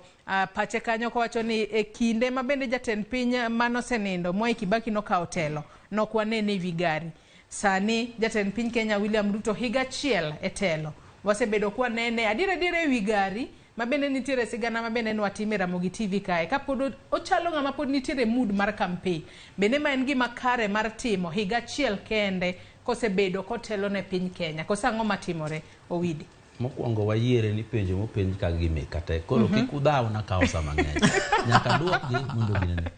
pache kanyo ko wacho ni e kinde mabende jatend piny manosenindo Mwai Kibaki nokawo telo nokwanene vigari. Sani jatend piny Kenya William Ruto higa achiel e telo wasebedo kwa nene adire wi gari mabende nitiere sigana mabende nwatime Ramogi TV kae kapod ochalo ng'ama pod nitiere mood mar campaign bende ma en gima kare mar timo higa achiel kende kosebedo kotelo ne piny Kenya kosang'o matimore Owidi. Mokwongo wayiere ni penjo mopenj ka gime kata koro kik udhaw na kawo sama ng'eny nyaka duokgi mondo ginene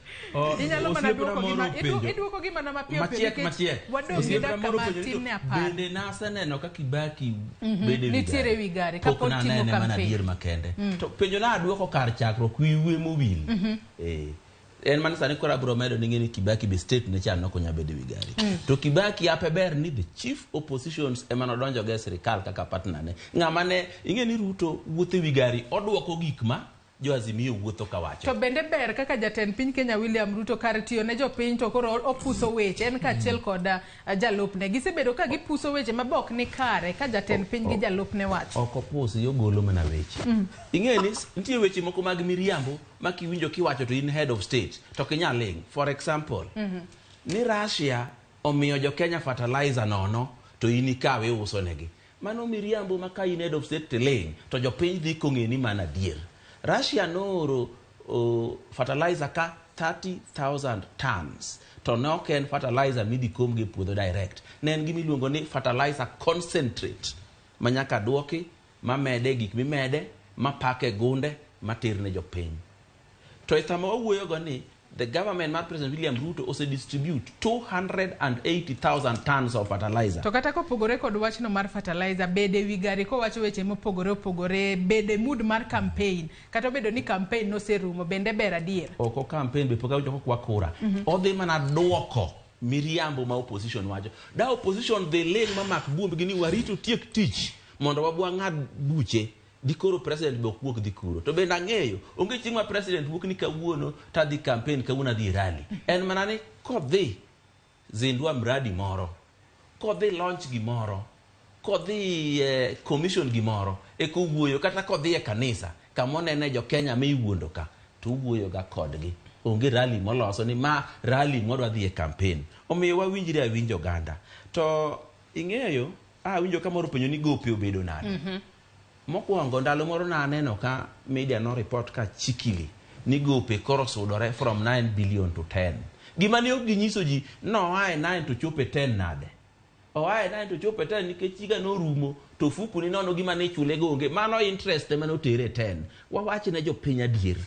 inyalo mana duoko gima na mapiyo osiepna moro bende naseneno ka Kibaki bede nitiere wi gari kapod timo campaign makende to penjo na duoko kar chakruok wiwe mowil en man sani kora bro medo ni Kibaki be state ne chan nokonya bede wi gari to Kibaki apeber ni the chief oppositions emano donjo ga sirikal kaka partner ne ng'ama ne ing'eni Ruto wuothe wi gari odwoko gik ma jo Azimio wuotho kawacho to bende ber kaka jatend piny Kenya William Ruto kar tiyo ne jopiny to koro opuso weche en kachiel koda jalupne gisebedo ka gipuso weche mabok ni kare ka jatend piny gi jalupne wacho ok opusi yo golo mana weche ing'eni nitie weche moko mag miriambo ma kiwinjo kiwacho to in head of state to kinyaling for example ni Russia omiyo jo Kenya fertilizer nono to in ikawe uso negi mano miriambo ma ka in head of state tiling to jopiny dhi kong'eni mana dier Russia nooro fertilizer ka 30,000 tons to no ken fertilizer midi komge puodho direct nen gimi luongo ni fertilizer concentrate manyaka duoki mamede gik mimede mapake gunde materne jopiny to itamo owuoyo go ni the government mar President William Ruto ose distribute 280,000 tons of fertilizer. To kata kopogore kod wachno mar fertilizer bede wi gari ko wacho weche mopogore bede mood mar campaign kata bedo ni campaign no serumo bende ber adier. Oko campaign be poka ujo kwa kura. Odhi mana duoko miriambo ma opposition wacho. Da opposition the leng ma mak bumbi gini warito tiek tich mondo wabwa ng'ad buche dikoro president be okwuok dhi kuro to bende ang'eyo onge chieng' ma president wuok ni kawuono ta dhi campaign kawuono dhi rally en mana ni kodhi zindua mradi moro kodhi launch gimoro kodhi commission gimoro kowuoyo kata kodhi e kanisa kamonene jo Kenya me iwuondo ka to wuoyo ga kodgi onge rally moloso ni ma rally modwa dhi e campaign omiyo wawinjire awinjo ganda to ing'eyo winjo kamoro penjo ni gope obedo nade mokwongo ndalo moro na aneno ka media no report ka chikili ni gope koro sudore from 9 billion to 10 gima ne ginyiso ji no ae 9 to chope 10 nade ae 9 to chope 10 nikech chiga no rumo to fuku ni nono gima ne chule gonge mano interest ema no tere 10 wawachi ne jo piny adier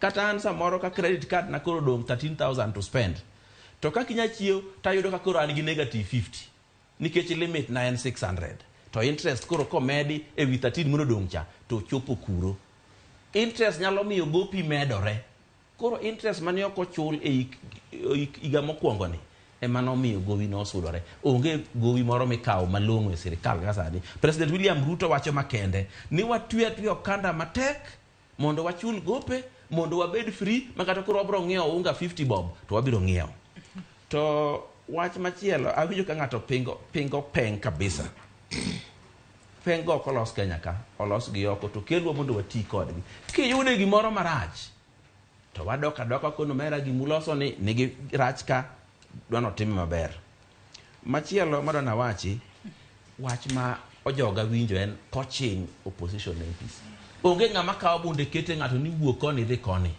kata an samoro ka credit card na koro dong 13,000 to spend to ka kinya chiew tayudo ka koro an gi negative 50 nikech limit 9600 to interest koro komedi e wi 13 mono dongcha to chopo kuro interest nyalo miyo gopi medore koro interest mane ok ochul e iga mokwongo ni ema nomiyo gowi no sudore onge gowi moro mikawo malong'o e sirikal ka sani President William Ruto wacho makende ni watwe okanda matek mondo wachul gope mondo wabed free makata koro wabro ng'iewo unga 50 bob to wabiro ng'iewo to wach machielo awinjo ka ng'ato pingo peng kabisa pengo kolos Kenya ka olos gi oko to kelwa mondo wati kodgi kiyude gimoro marach to wadoka kono mera gimuloso ni nigi rach ka dwano time maber machielo madona wachi wach ma ojoga winjo en coaching opposition MPs onge ng'ama kawo bunde kete ng'ato ni wuok koni dhi koni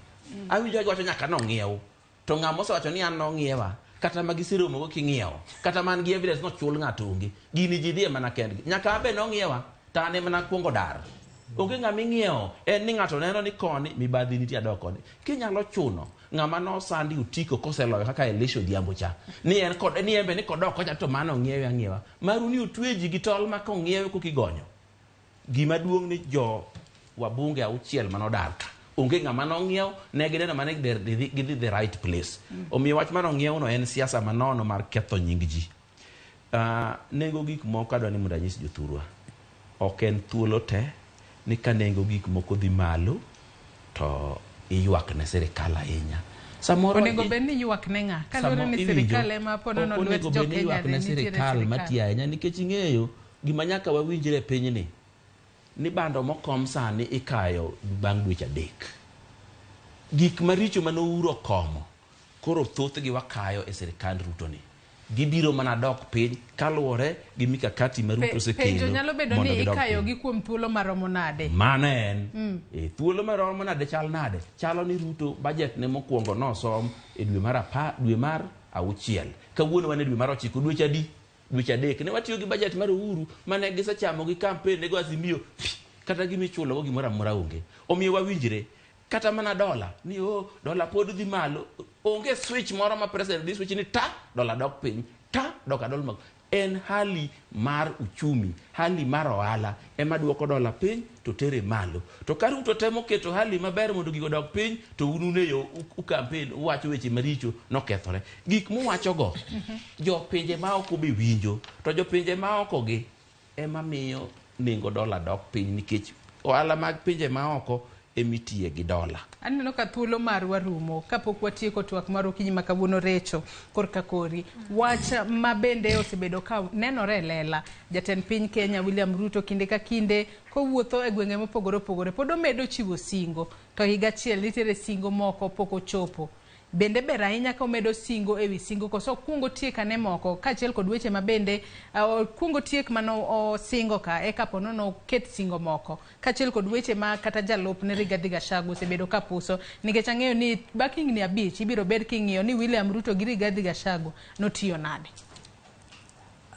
awinjo wacho nyaka no ng'iew to ng'ama osewacho ni an no ng'iewa kata magisiro mogo king'iewo kata man gi evidence no chul ng'ato onge gini ji dhie mana kendgi nyaka abe no ng'iewa ta ane mana kuongo dar onge ng'ama ing'iewo en ni ng'ato neno ni koni mibadhi nitie adok koni kinyalo chuno ng'ama no sandi utiko koseloyo kaka Elisha Odhiambo cha ni en kod ni embe ni kodok kocha to mano ng'iewe ang'iewa maru ni utweji gi tol ma kong'iewe kokigonyo gima duong' ni jo wabunge auchiel manodar ka onge ng'ama no ng'iew ne gineno mane gidhi the right place omiyo wach mano ng'iew no en siasa manono mar ketho nying ji nengo gik moko adwa ni mondo anyis jothurwa ok en thuolo te ni ka nengo gik moko dhi malo to iyuak ne sirikal ahinya samoro onego bed ni ywak ne ng'a kaluwore ni sirikal ema ponono lwet jo Kenya ne sirikal matia ahinya nikech ing'eyo gima nyaka wawinjre pinyni ni bando mokom sani ikayo bang' dweche 3 gik maricho manouro komo koro thothgi wakayo e sirikand Ruto ni gibiro mana dok piny kaluwore gi mikakati ma Ruto osekelo. Penjo nyalo bedo ni ikayo gi kuom thuolo maromo nade? Mano en thuolo maromo nade chal nade? Chalo ni Ruto budget ne mokwongo nosom e dwe mar auchiel. Kawuono wan e dwe mar 9, dweche adi? Dweche adek. Ne watiyo gi budget mar Uhuru mane gisechamo gi campaign nego Azimio kata gimichulo go gimoro amora onge. Omiyo wawinjre kata mana dola ni dola pod dhi malo, onge switch moro ma president di switch ni dola dok piny, doka dola mag. En hali mar uchumi, hali mar ohala ema duoko dola piny to tere malo. To ka Ruto temo keto hali maber mondo gigo dok piny, to unune yo campaign uwacho weche maricho nokethore. Gik muwacho go jo pinje ma oko be winjo, to jo pinje ma oko gi ema miyo nengo dola dok piny nikech ohala mag pinje ma oko emitie gi dola. Aneno ka thuolo marwa rumo kapok watieko twak mar okinyi ma kawuono recho korka kori. Wach ma bende osebedo ka nenore lela. Jatend piny Kenya William Ruto kinde ka kinde kowuotho e gwenge mopogore opogore pod omedo chiwo singo, to higa achiel nitiere singo moko pok ochopo. Bende ber ahinya ka omedo singo ewi singo koso kungo tiek ane moko kaachiel kod weche ma bende kungo tiek mano singo ka eka pono no ket singo moko kaachiel kod weche ma kata jalup ne Rigathi Gachagua osebedo ka puso nikech ang'eyo ni backing ni 5 ibiro bed king'iyo ni William Ruto gi Rigathi Gachagua notiyo nade.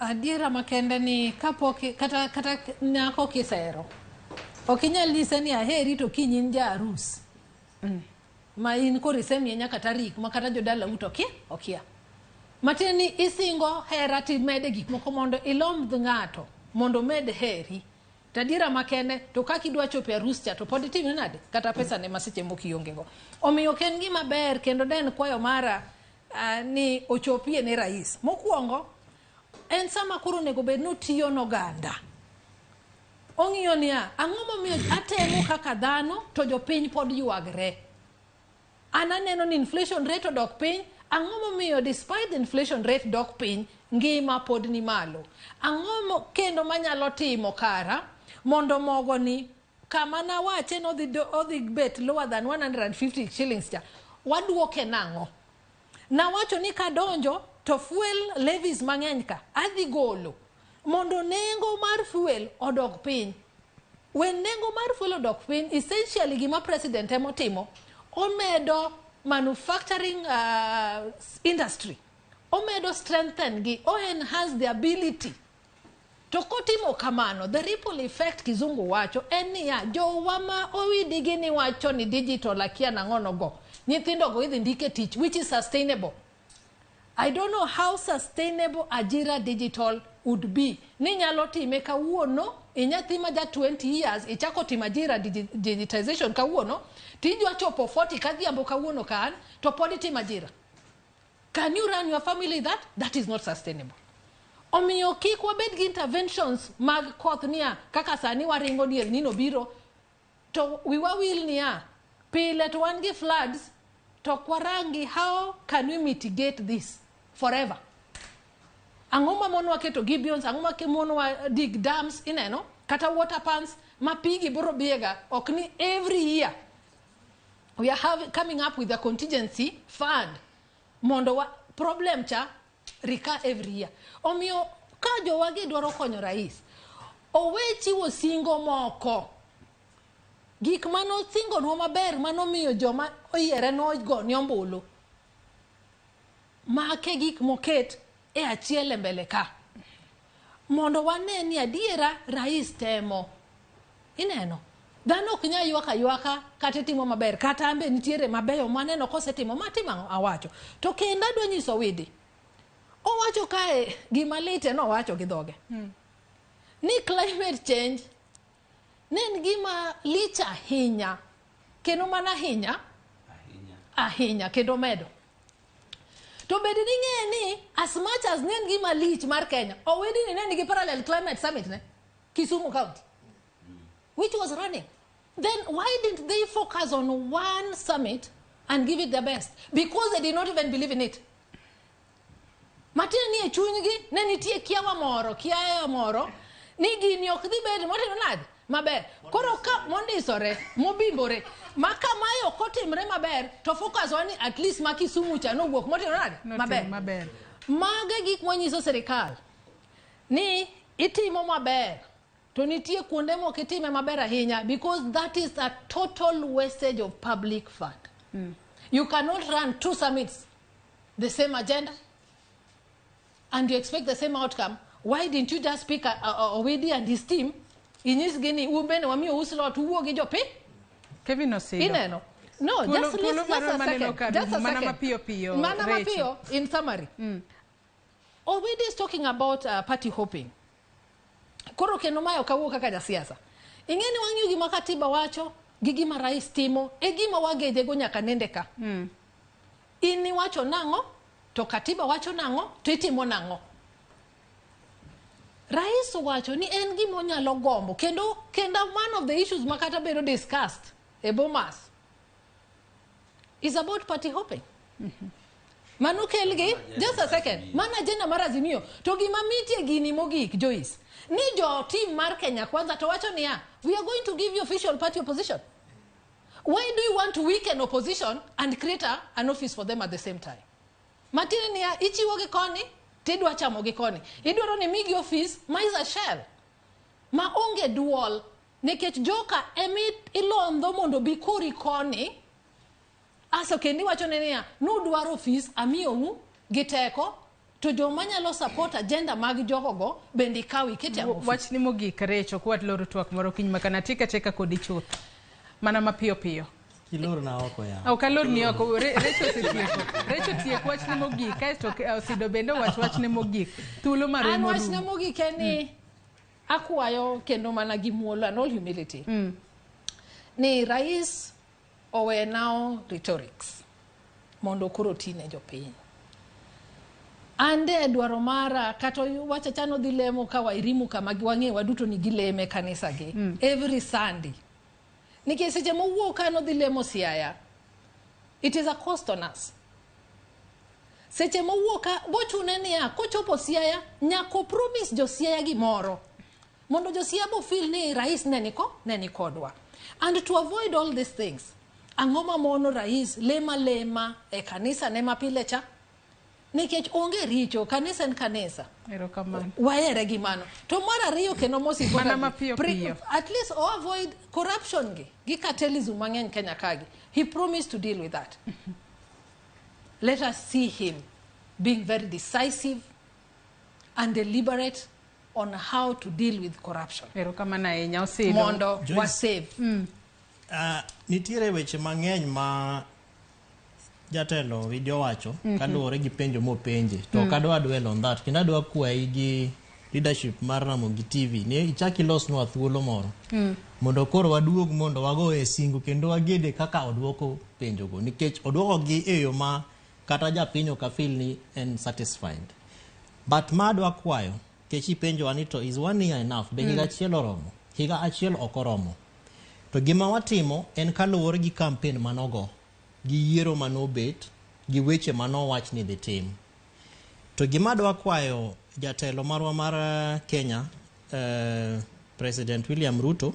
Adiera makende ni kapok kata nyako kisero ok inyal nyise ni aheri to kinyin ja arus. Ma in kori semie nyaka tarik ma kata jodala uto okia. Matini isingo hera ti mede gik moko mondo ilomb ng'ato mondo med heri. Tadiera makende to kaki dwa chope arus cha to pod tim nade kata pesa ne masiche mokionge go. Omiyo ken gima ber kendo den kwayo mara ni ochopie ne rais. Mokwongo en sama koro nego bed no tiyo no ganda. Ong'iyo niya ang'o momiyo atemo kaka dhano to jopiny pod yuagre. Ananeno ni inflation rate odok piny, ang'o momiyo despite the inflation rate dok piny, ngima pod ni malo. Ang'o kendo manyalo timo kara mondo mogo ni kama na wache no odhi bet lower than 150 shillings cha. Waduoke nang'o? Na wacho ni kadonjo to fuel levies mang'eny ka adhi golo mondo nengo mar fuel odok piny. When nengo mar fuel odok piny, essentially gima president emotimo omedo manufacturing industry, omedo strengthen gi, enhance the ability. To kotimo kamano, the ripple effect kizungu wacho en niya jowa ma owidigi ni wacho ni digital akia nang'ono go nyithindo go idhi ndike tich which is sustainable. I don't know how sustainable ajira digital would be. Ni nyalo time kawuono inyathi ma ja 20 years ichako timo ajira digitization kawuono tijwa chopo 40 kadhiambo kawuono kan to pod timo ajira. Can you run your family that? That is not sustainable. Omiyo kik wabed gi interventions mag koth niya kaka sani waringo ni El Nino biro to wiwa wil niya pile to wan gi floods to kwarangi how can we mitigate this forever. Ang'o ma monwa keto gibeons, ang'o ma monwa dig dams ineno kata water pans ma pigi boro biega ok ni every year we are coming up with a contingency fund mondo problem cha recur every year. Omiyo ka jowagi dwaro konyo rais owe chiwo singo moko gik mano singo no maber mano miyo joma oyiere no go ni ombulu make gik moket e achiel mbele ka mondo wane ni adiera rais temo ineno dhano ok nya ywaka kata timo maber kata ambe nitiere mabeyo maneno kosetimo matimo awacho to kendo adwa nyiso widi owacho kae gima lite no wacho gi dhoge ni climate change nen gima lich ahinya kendo mana ahinya kendo medo to bedi ni ng'e ni as much as nen gima lich mar Kenya owedi ni nen gi parallel climate summit ne Kisumu County which was running. Then why didn't they focus on one summit and give it the best? Because they did not even believe in it. Matin ni e chunygi ne nitie kiawa moro ni gini ok dhi bed motimo nade maber. Koro ka mondisore mobimbore maka mayo kotimre maber to focus on at least ma Kisumu cha no wuok motimo nade maber. Maga gik manyiso serikal ni itimo maber to nitie kuonde moko itime maber ahinya, because that is a total wastage of public fund. You cannot run 2 summits, the same agenda, and you expect the same outcome. Why didn't you just pick Owedi and his team? Inyis gini ubene wami uslo tuwo gi jopi? Kevin Osido. Ineno. No, just a second. Just a Mana second. Mana mapio, in summary. Owedi is talking about party hopping. Koro kendo mayo kawo kaka jasiasa. Ingeni wang'yo gima katiba wacho, gi gima rais timo, e gima wageje go nyaka nende ka. Ini wacho nango, to katiba wacho nango, to itimo nango. Rais wacho ni en gima onyalo gombo, kendo one of the issues makata bedo discussed e Bomas is about party hopping. Manu kelgi, just a second. Mana agenda mar Azimio, to gima mitie gini mogik, Joyce. Ni jo team mar Kenya Kwanza to wacho niya, we are going to give you official party opposition. Why do you want to weaken opposition and create an office for them at the same time? Matini niya, ichiwo gi koni, tidwa chamo gi koni. Idwaro ni migi office, ma is a shell. Ma onge duol, nikech joka ilondho mondo bi kori koni. Aso kendi wacho niya, nudwaro office, amiyou giteko, to joma nyalo support agenda mag jogogo bendi kawi kiti ya office. Wach ni mogik Recho kwat loro twak moro kiny makana tika kodi chuth. Mana mapiyo piyo. Kilor na oko ya. Au kalor ni oko. Recho sitieko. Recho tieko wach ni mogik. Kaesto Osido bende wach ni mogik. Thuolo mare modu. Wach ni mogik eni akwayo kendo mana gi muolo and all humility. Ni rais owe now rhetorics. Mondo koro tine jopiny. Ande dwaro mara kato wacha chano dhi lemo ka wairimu kama wang'e waduto ni gileme kanisa gi every Sunday. Nikech seche mowuok kano dhi lemo Siaya, it is a cost on us. Seche mowuok ka bochune niya kochopo Siaya nyako promise jo Siaya gimoro mondo jo Siaya bo feel ni rais neni kodwa. And to avoid all these things, ang'oma mono rais lema e kanisa ne mapile cha. Nikech onge richo, kanisa en kanisa. Erokamano. Waere gi mano. To mar ariyo kendo mosi mana mapiyo piyo. At least avoid corruption gi cartelism mang'eny Kenya kagi. He promised to deal with that. Let us see him being very decisive and deliberate on how to deal with corruption. Erokamano ahinya Osido. Mondo wasave. Nitiere weche mang'eny ma jatelo video wacho kaluwore gi penjo mopenje to kadwa dwelo on that kendo adwa kwayi gi leadership mar Ramogi TV ni ichaki losnwa thuolo moro mondo koro waduog mondo wago e singu kendo wagede kaka odwoko penjo go nikech odwoko gi e yo ma kata japinyo ka feel ni en satisfied but ma adwa kwayo kechi penjo anito is 1 year enough be higa achiel oromo higa achiel okoromo to gima watimo en kaluwore gi campaign manogo gi yiero manobet gi weche manowach ni the team to gima dwa kwayo jatelo marwa mar Kenya President William Ruto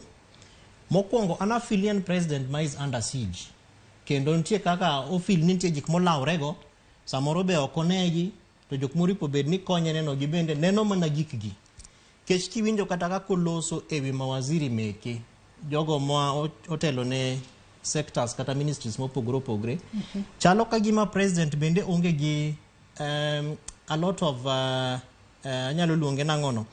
mokwongo an affiliate president ma is under siege kendo nitie kaka ofil nitie gik molawrego samoro be okonegi to jok moripo bed ni konye neno gi bende neno mana gikgi kech kiwinjo kata kako loso ewi mawaziri meke jogo ma otelo ne sectors kata ministries mopogore chalo ka gima president bende onge gi a lot of anyalo luonge nangono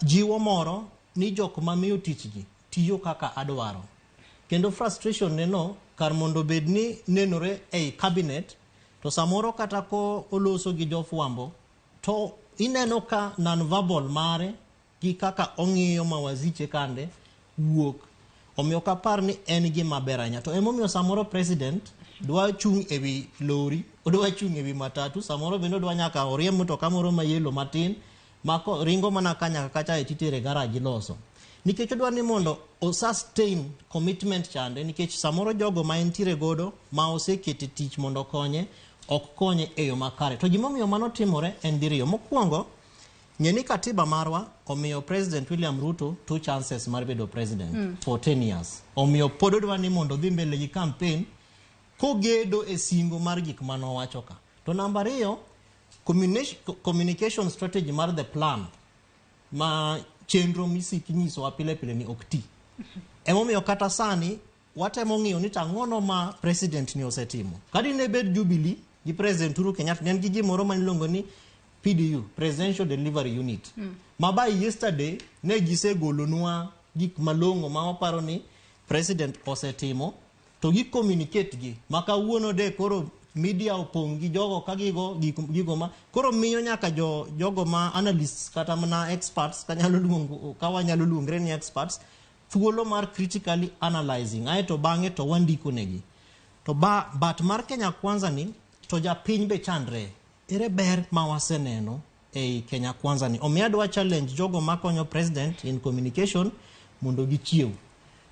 jiwo moro ni jok ma miyo tichgi tiyo kaka adwaro kendo frustration neno kar mondo bed ni nenore ei cabinet to samoro kata ko oloso gi jofwambo to ineno ka non-verbal mare gi kaka ong'iyo mawaziche kande wuok omiyo kapar ni en gima beranya to emomiyo samoro president dwa chung ewi lori odwa chung ewi matatu samoro bendo dwa nyaka oriemb to kamoro mayelo matin mako ringo mana kanya kacha etitere garage loso nikech odwa ni mondo o sustain commitment chande nikech samoro jogo ma entire godo ma osekete tich mondo konye ok konye eyo makare to gimomiyo mano timore en diriyo mokwongo nyeni katiba marwa omiyo President William Ruto 2 chances mar bedo president for 10 years omiyo pododwa ni mondo dhi mbele gi campaign kogedo e singo mar gik mano wacho ka to namba 2 communication strategy mar the plan ma chenro misi kinyiso apile pile ni okti. Emomiyo kata sani watemo ng'iyo ni tang'ono ma president ni osetimo. Kadi ne bed Jubilee gi President Uhuru Kenyatta ne gi gimoro maniluongo ni PDU, Presidential Delivery Unit. By yesterday ne gisegolonwa gik malongo ma waparo ni president osetimo to gi communicate gi makawuono de koro media opong gi jogo kagigo gigo ma koro miyo nyaka jogo ma analysts kata mana experts kawanyalo luongre ni experts thuolo mar critically analyzing aeto bang'e to wandiko negi to but mar Kenya Kwanza ni to japiny be chandre ere ber ma waseneno ei Kenya Kwanza ni omiadwa challenge jogo makonyo president in communication mondo gichiew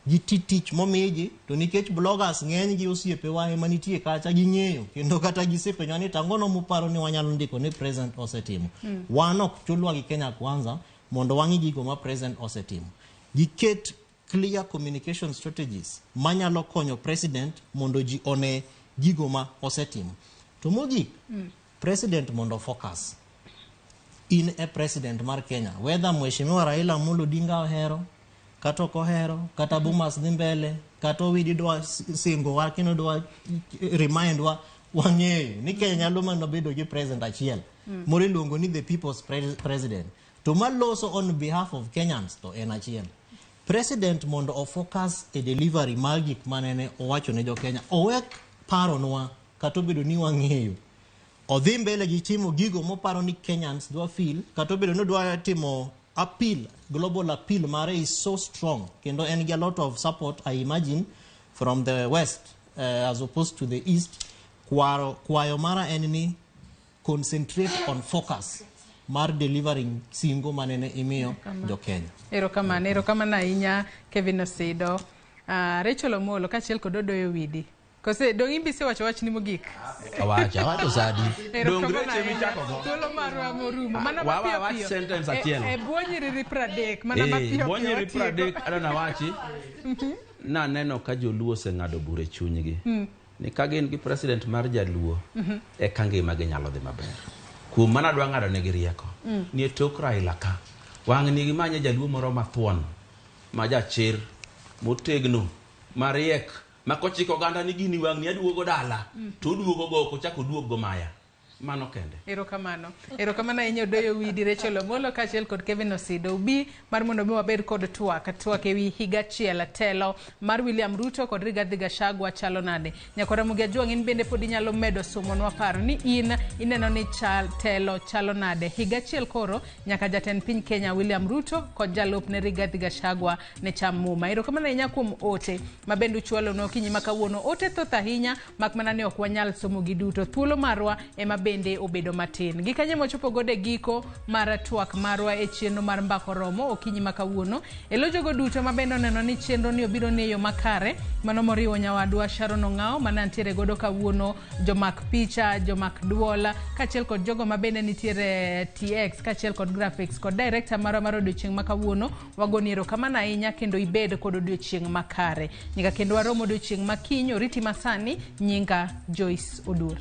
gititich momiji to nikech bloggers ng'eny gi osiepe wa ema nitie kacha ging'eyo kendo kata gisepenyo ni tangono muparo ni wanyalo ndiko ni president osetimo wan ok chulwa gi Kenya Kwanza mondo wang'i gigo ma president osetimo giket clear communication strategies manyalo konyo president mondo ji one gigo ma osetimo to mogik president mondo focus in a president mar Kenya whether mheshimiwa Raila Amolo Odinga ohero kata ok ohero kata Bomas dhi mbele kata widi dwa singo wa kino dwa remind wa wang'eyo ni Kenya nyalo mana bedo gi president achiel moro iluongo ni the people's president to maloso on behalf of Kenyans to en achiel president mondo o focus e delivery mar gik manene owacho ne jo Kenya owek paronwa kata obedo ni wang'eyo odhi mbele gi timo gigo moparo ni Kenyans dwa feel kata obedo ni dwa timo appeal global appeal mare is so strong kendo en get a lot of support I imagine from the west as opposed to the east kwayo mara en ni concentrate on focus mar delivering singo manene imiyo jo Kenya. Erokamana ahinya Kevin Osido. Rachel Omolo kachiel kod Odoyo Widi. Kose dong imbise wach ni mogik. Awacho sadi. Dong reche michako go. Thuolo marwa morumo. Mana mapiyo. Wach sentence achiel. Buonyiri 30. Mana mapiyo. Buonyiri 30 adona wachi. Na neno ka joluo oseng'ado bure chunygi. Ni ka gin gi president mar jaluo e kangima gi nyalo dhi maber. Kuom mana dwa ng'ado negi rieko. Ni tok Raila ka. Wang' nigi manye jaluo moro mathuon. Ma jachir motegno mariek makochiko ganda ni gini wang' ni aduogo dala to duogo go ko chako duogo maya mano kende. Erokamano ahinya Odoyo Widi, Rachel Omolo kachiel kod Kevin Osido. Ubi mar mondo mi wabed kod twak ewi higa achiel telo mar William Ruto kod Rigathi Gachagua chalo nade. Nyakora Ramogi Ajwang' in bende pod inyalo medo somonwa paro ni in ineno ni telo chalo nade. Higa achiel koro nyaka jatend piny Kenya William Ruto kod jalupne Rigathi Gachagua ne cham muma. Erokamano ahinya kuom ote mabende uchwalo no kinyi makawuono. Ote thoth ahinya mak mana ne ok wanyal somo gi duto. Thuolo marwa ema bende obedo matin. Gikanye mochopo gode giko mar twak marwa e chenro mar Mbaka Oromo okinyi makawuono. Elo jogo duto mabende oneno ni chenro ni obiro neyo makare mano moriwo nyawadwa Sharon Ong'ao manantiere godo kawuono, jomak picha, jomak duola kachiel kod jogo mabende nitiere TX kachiel kod graphics kod director mar odiochieng' makawuono. Wagoni erokamano ahinya kendo ibed kod odiochieng' makare. Nyaka kendo waromo odiochieng' makiny oriti masani nyinga Joyce Odur.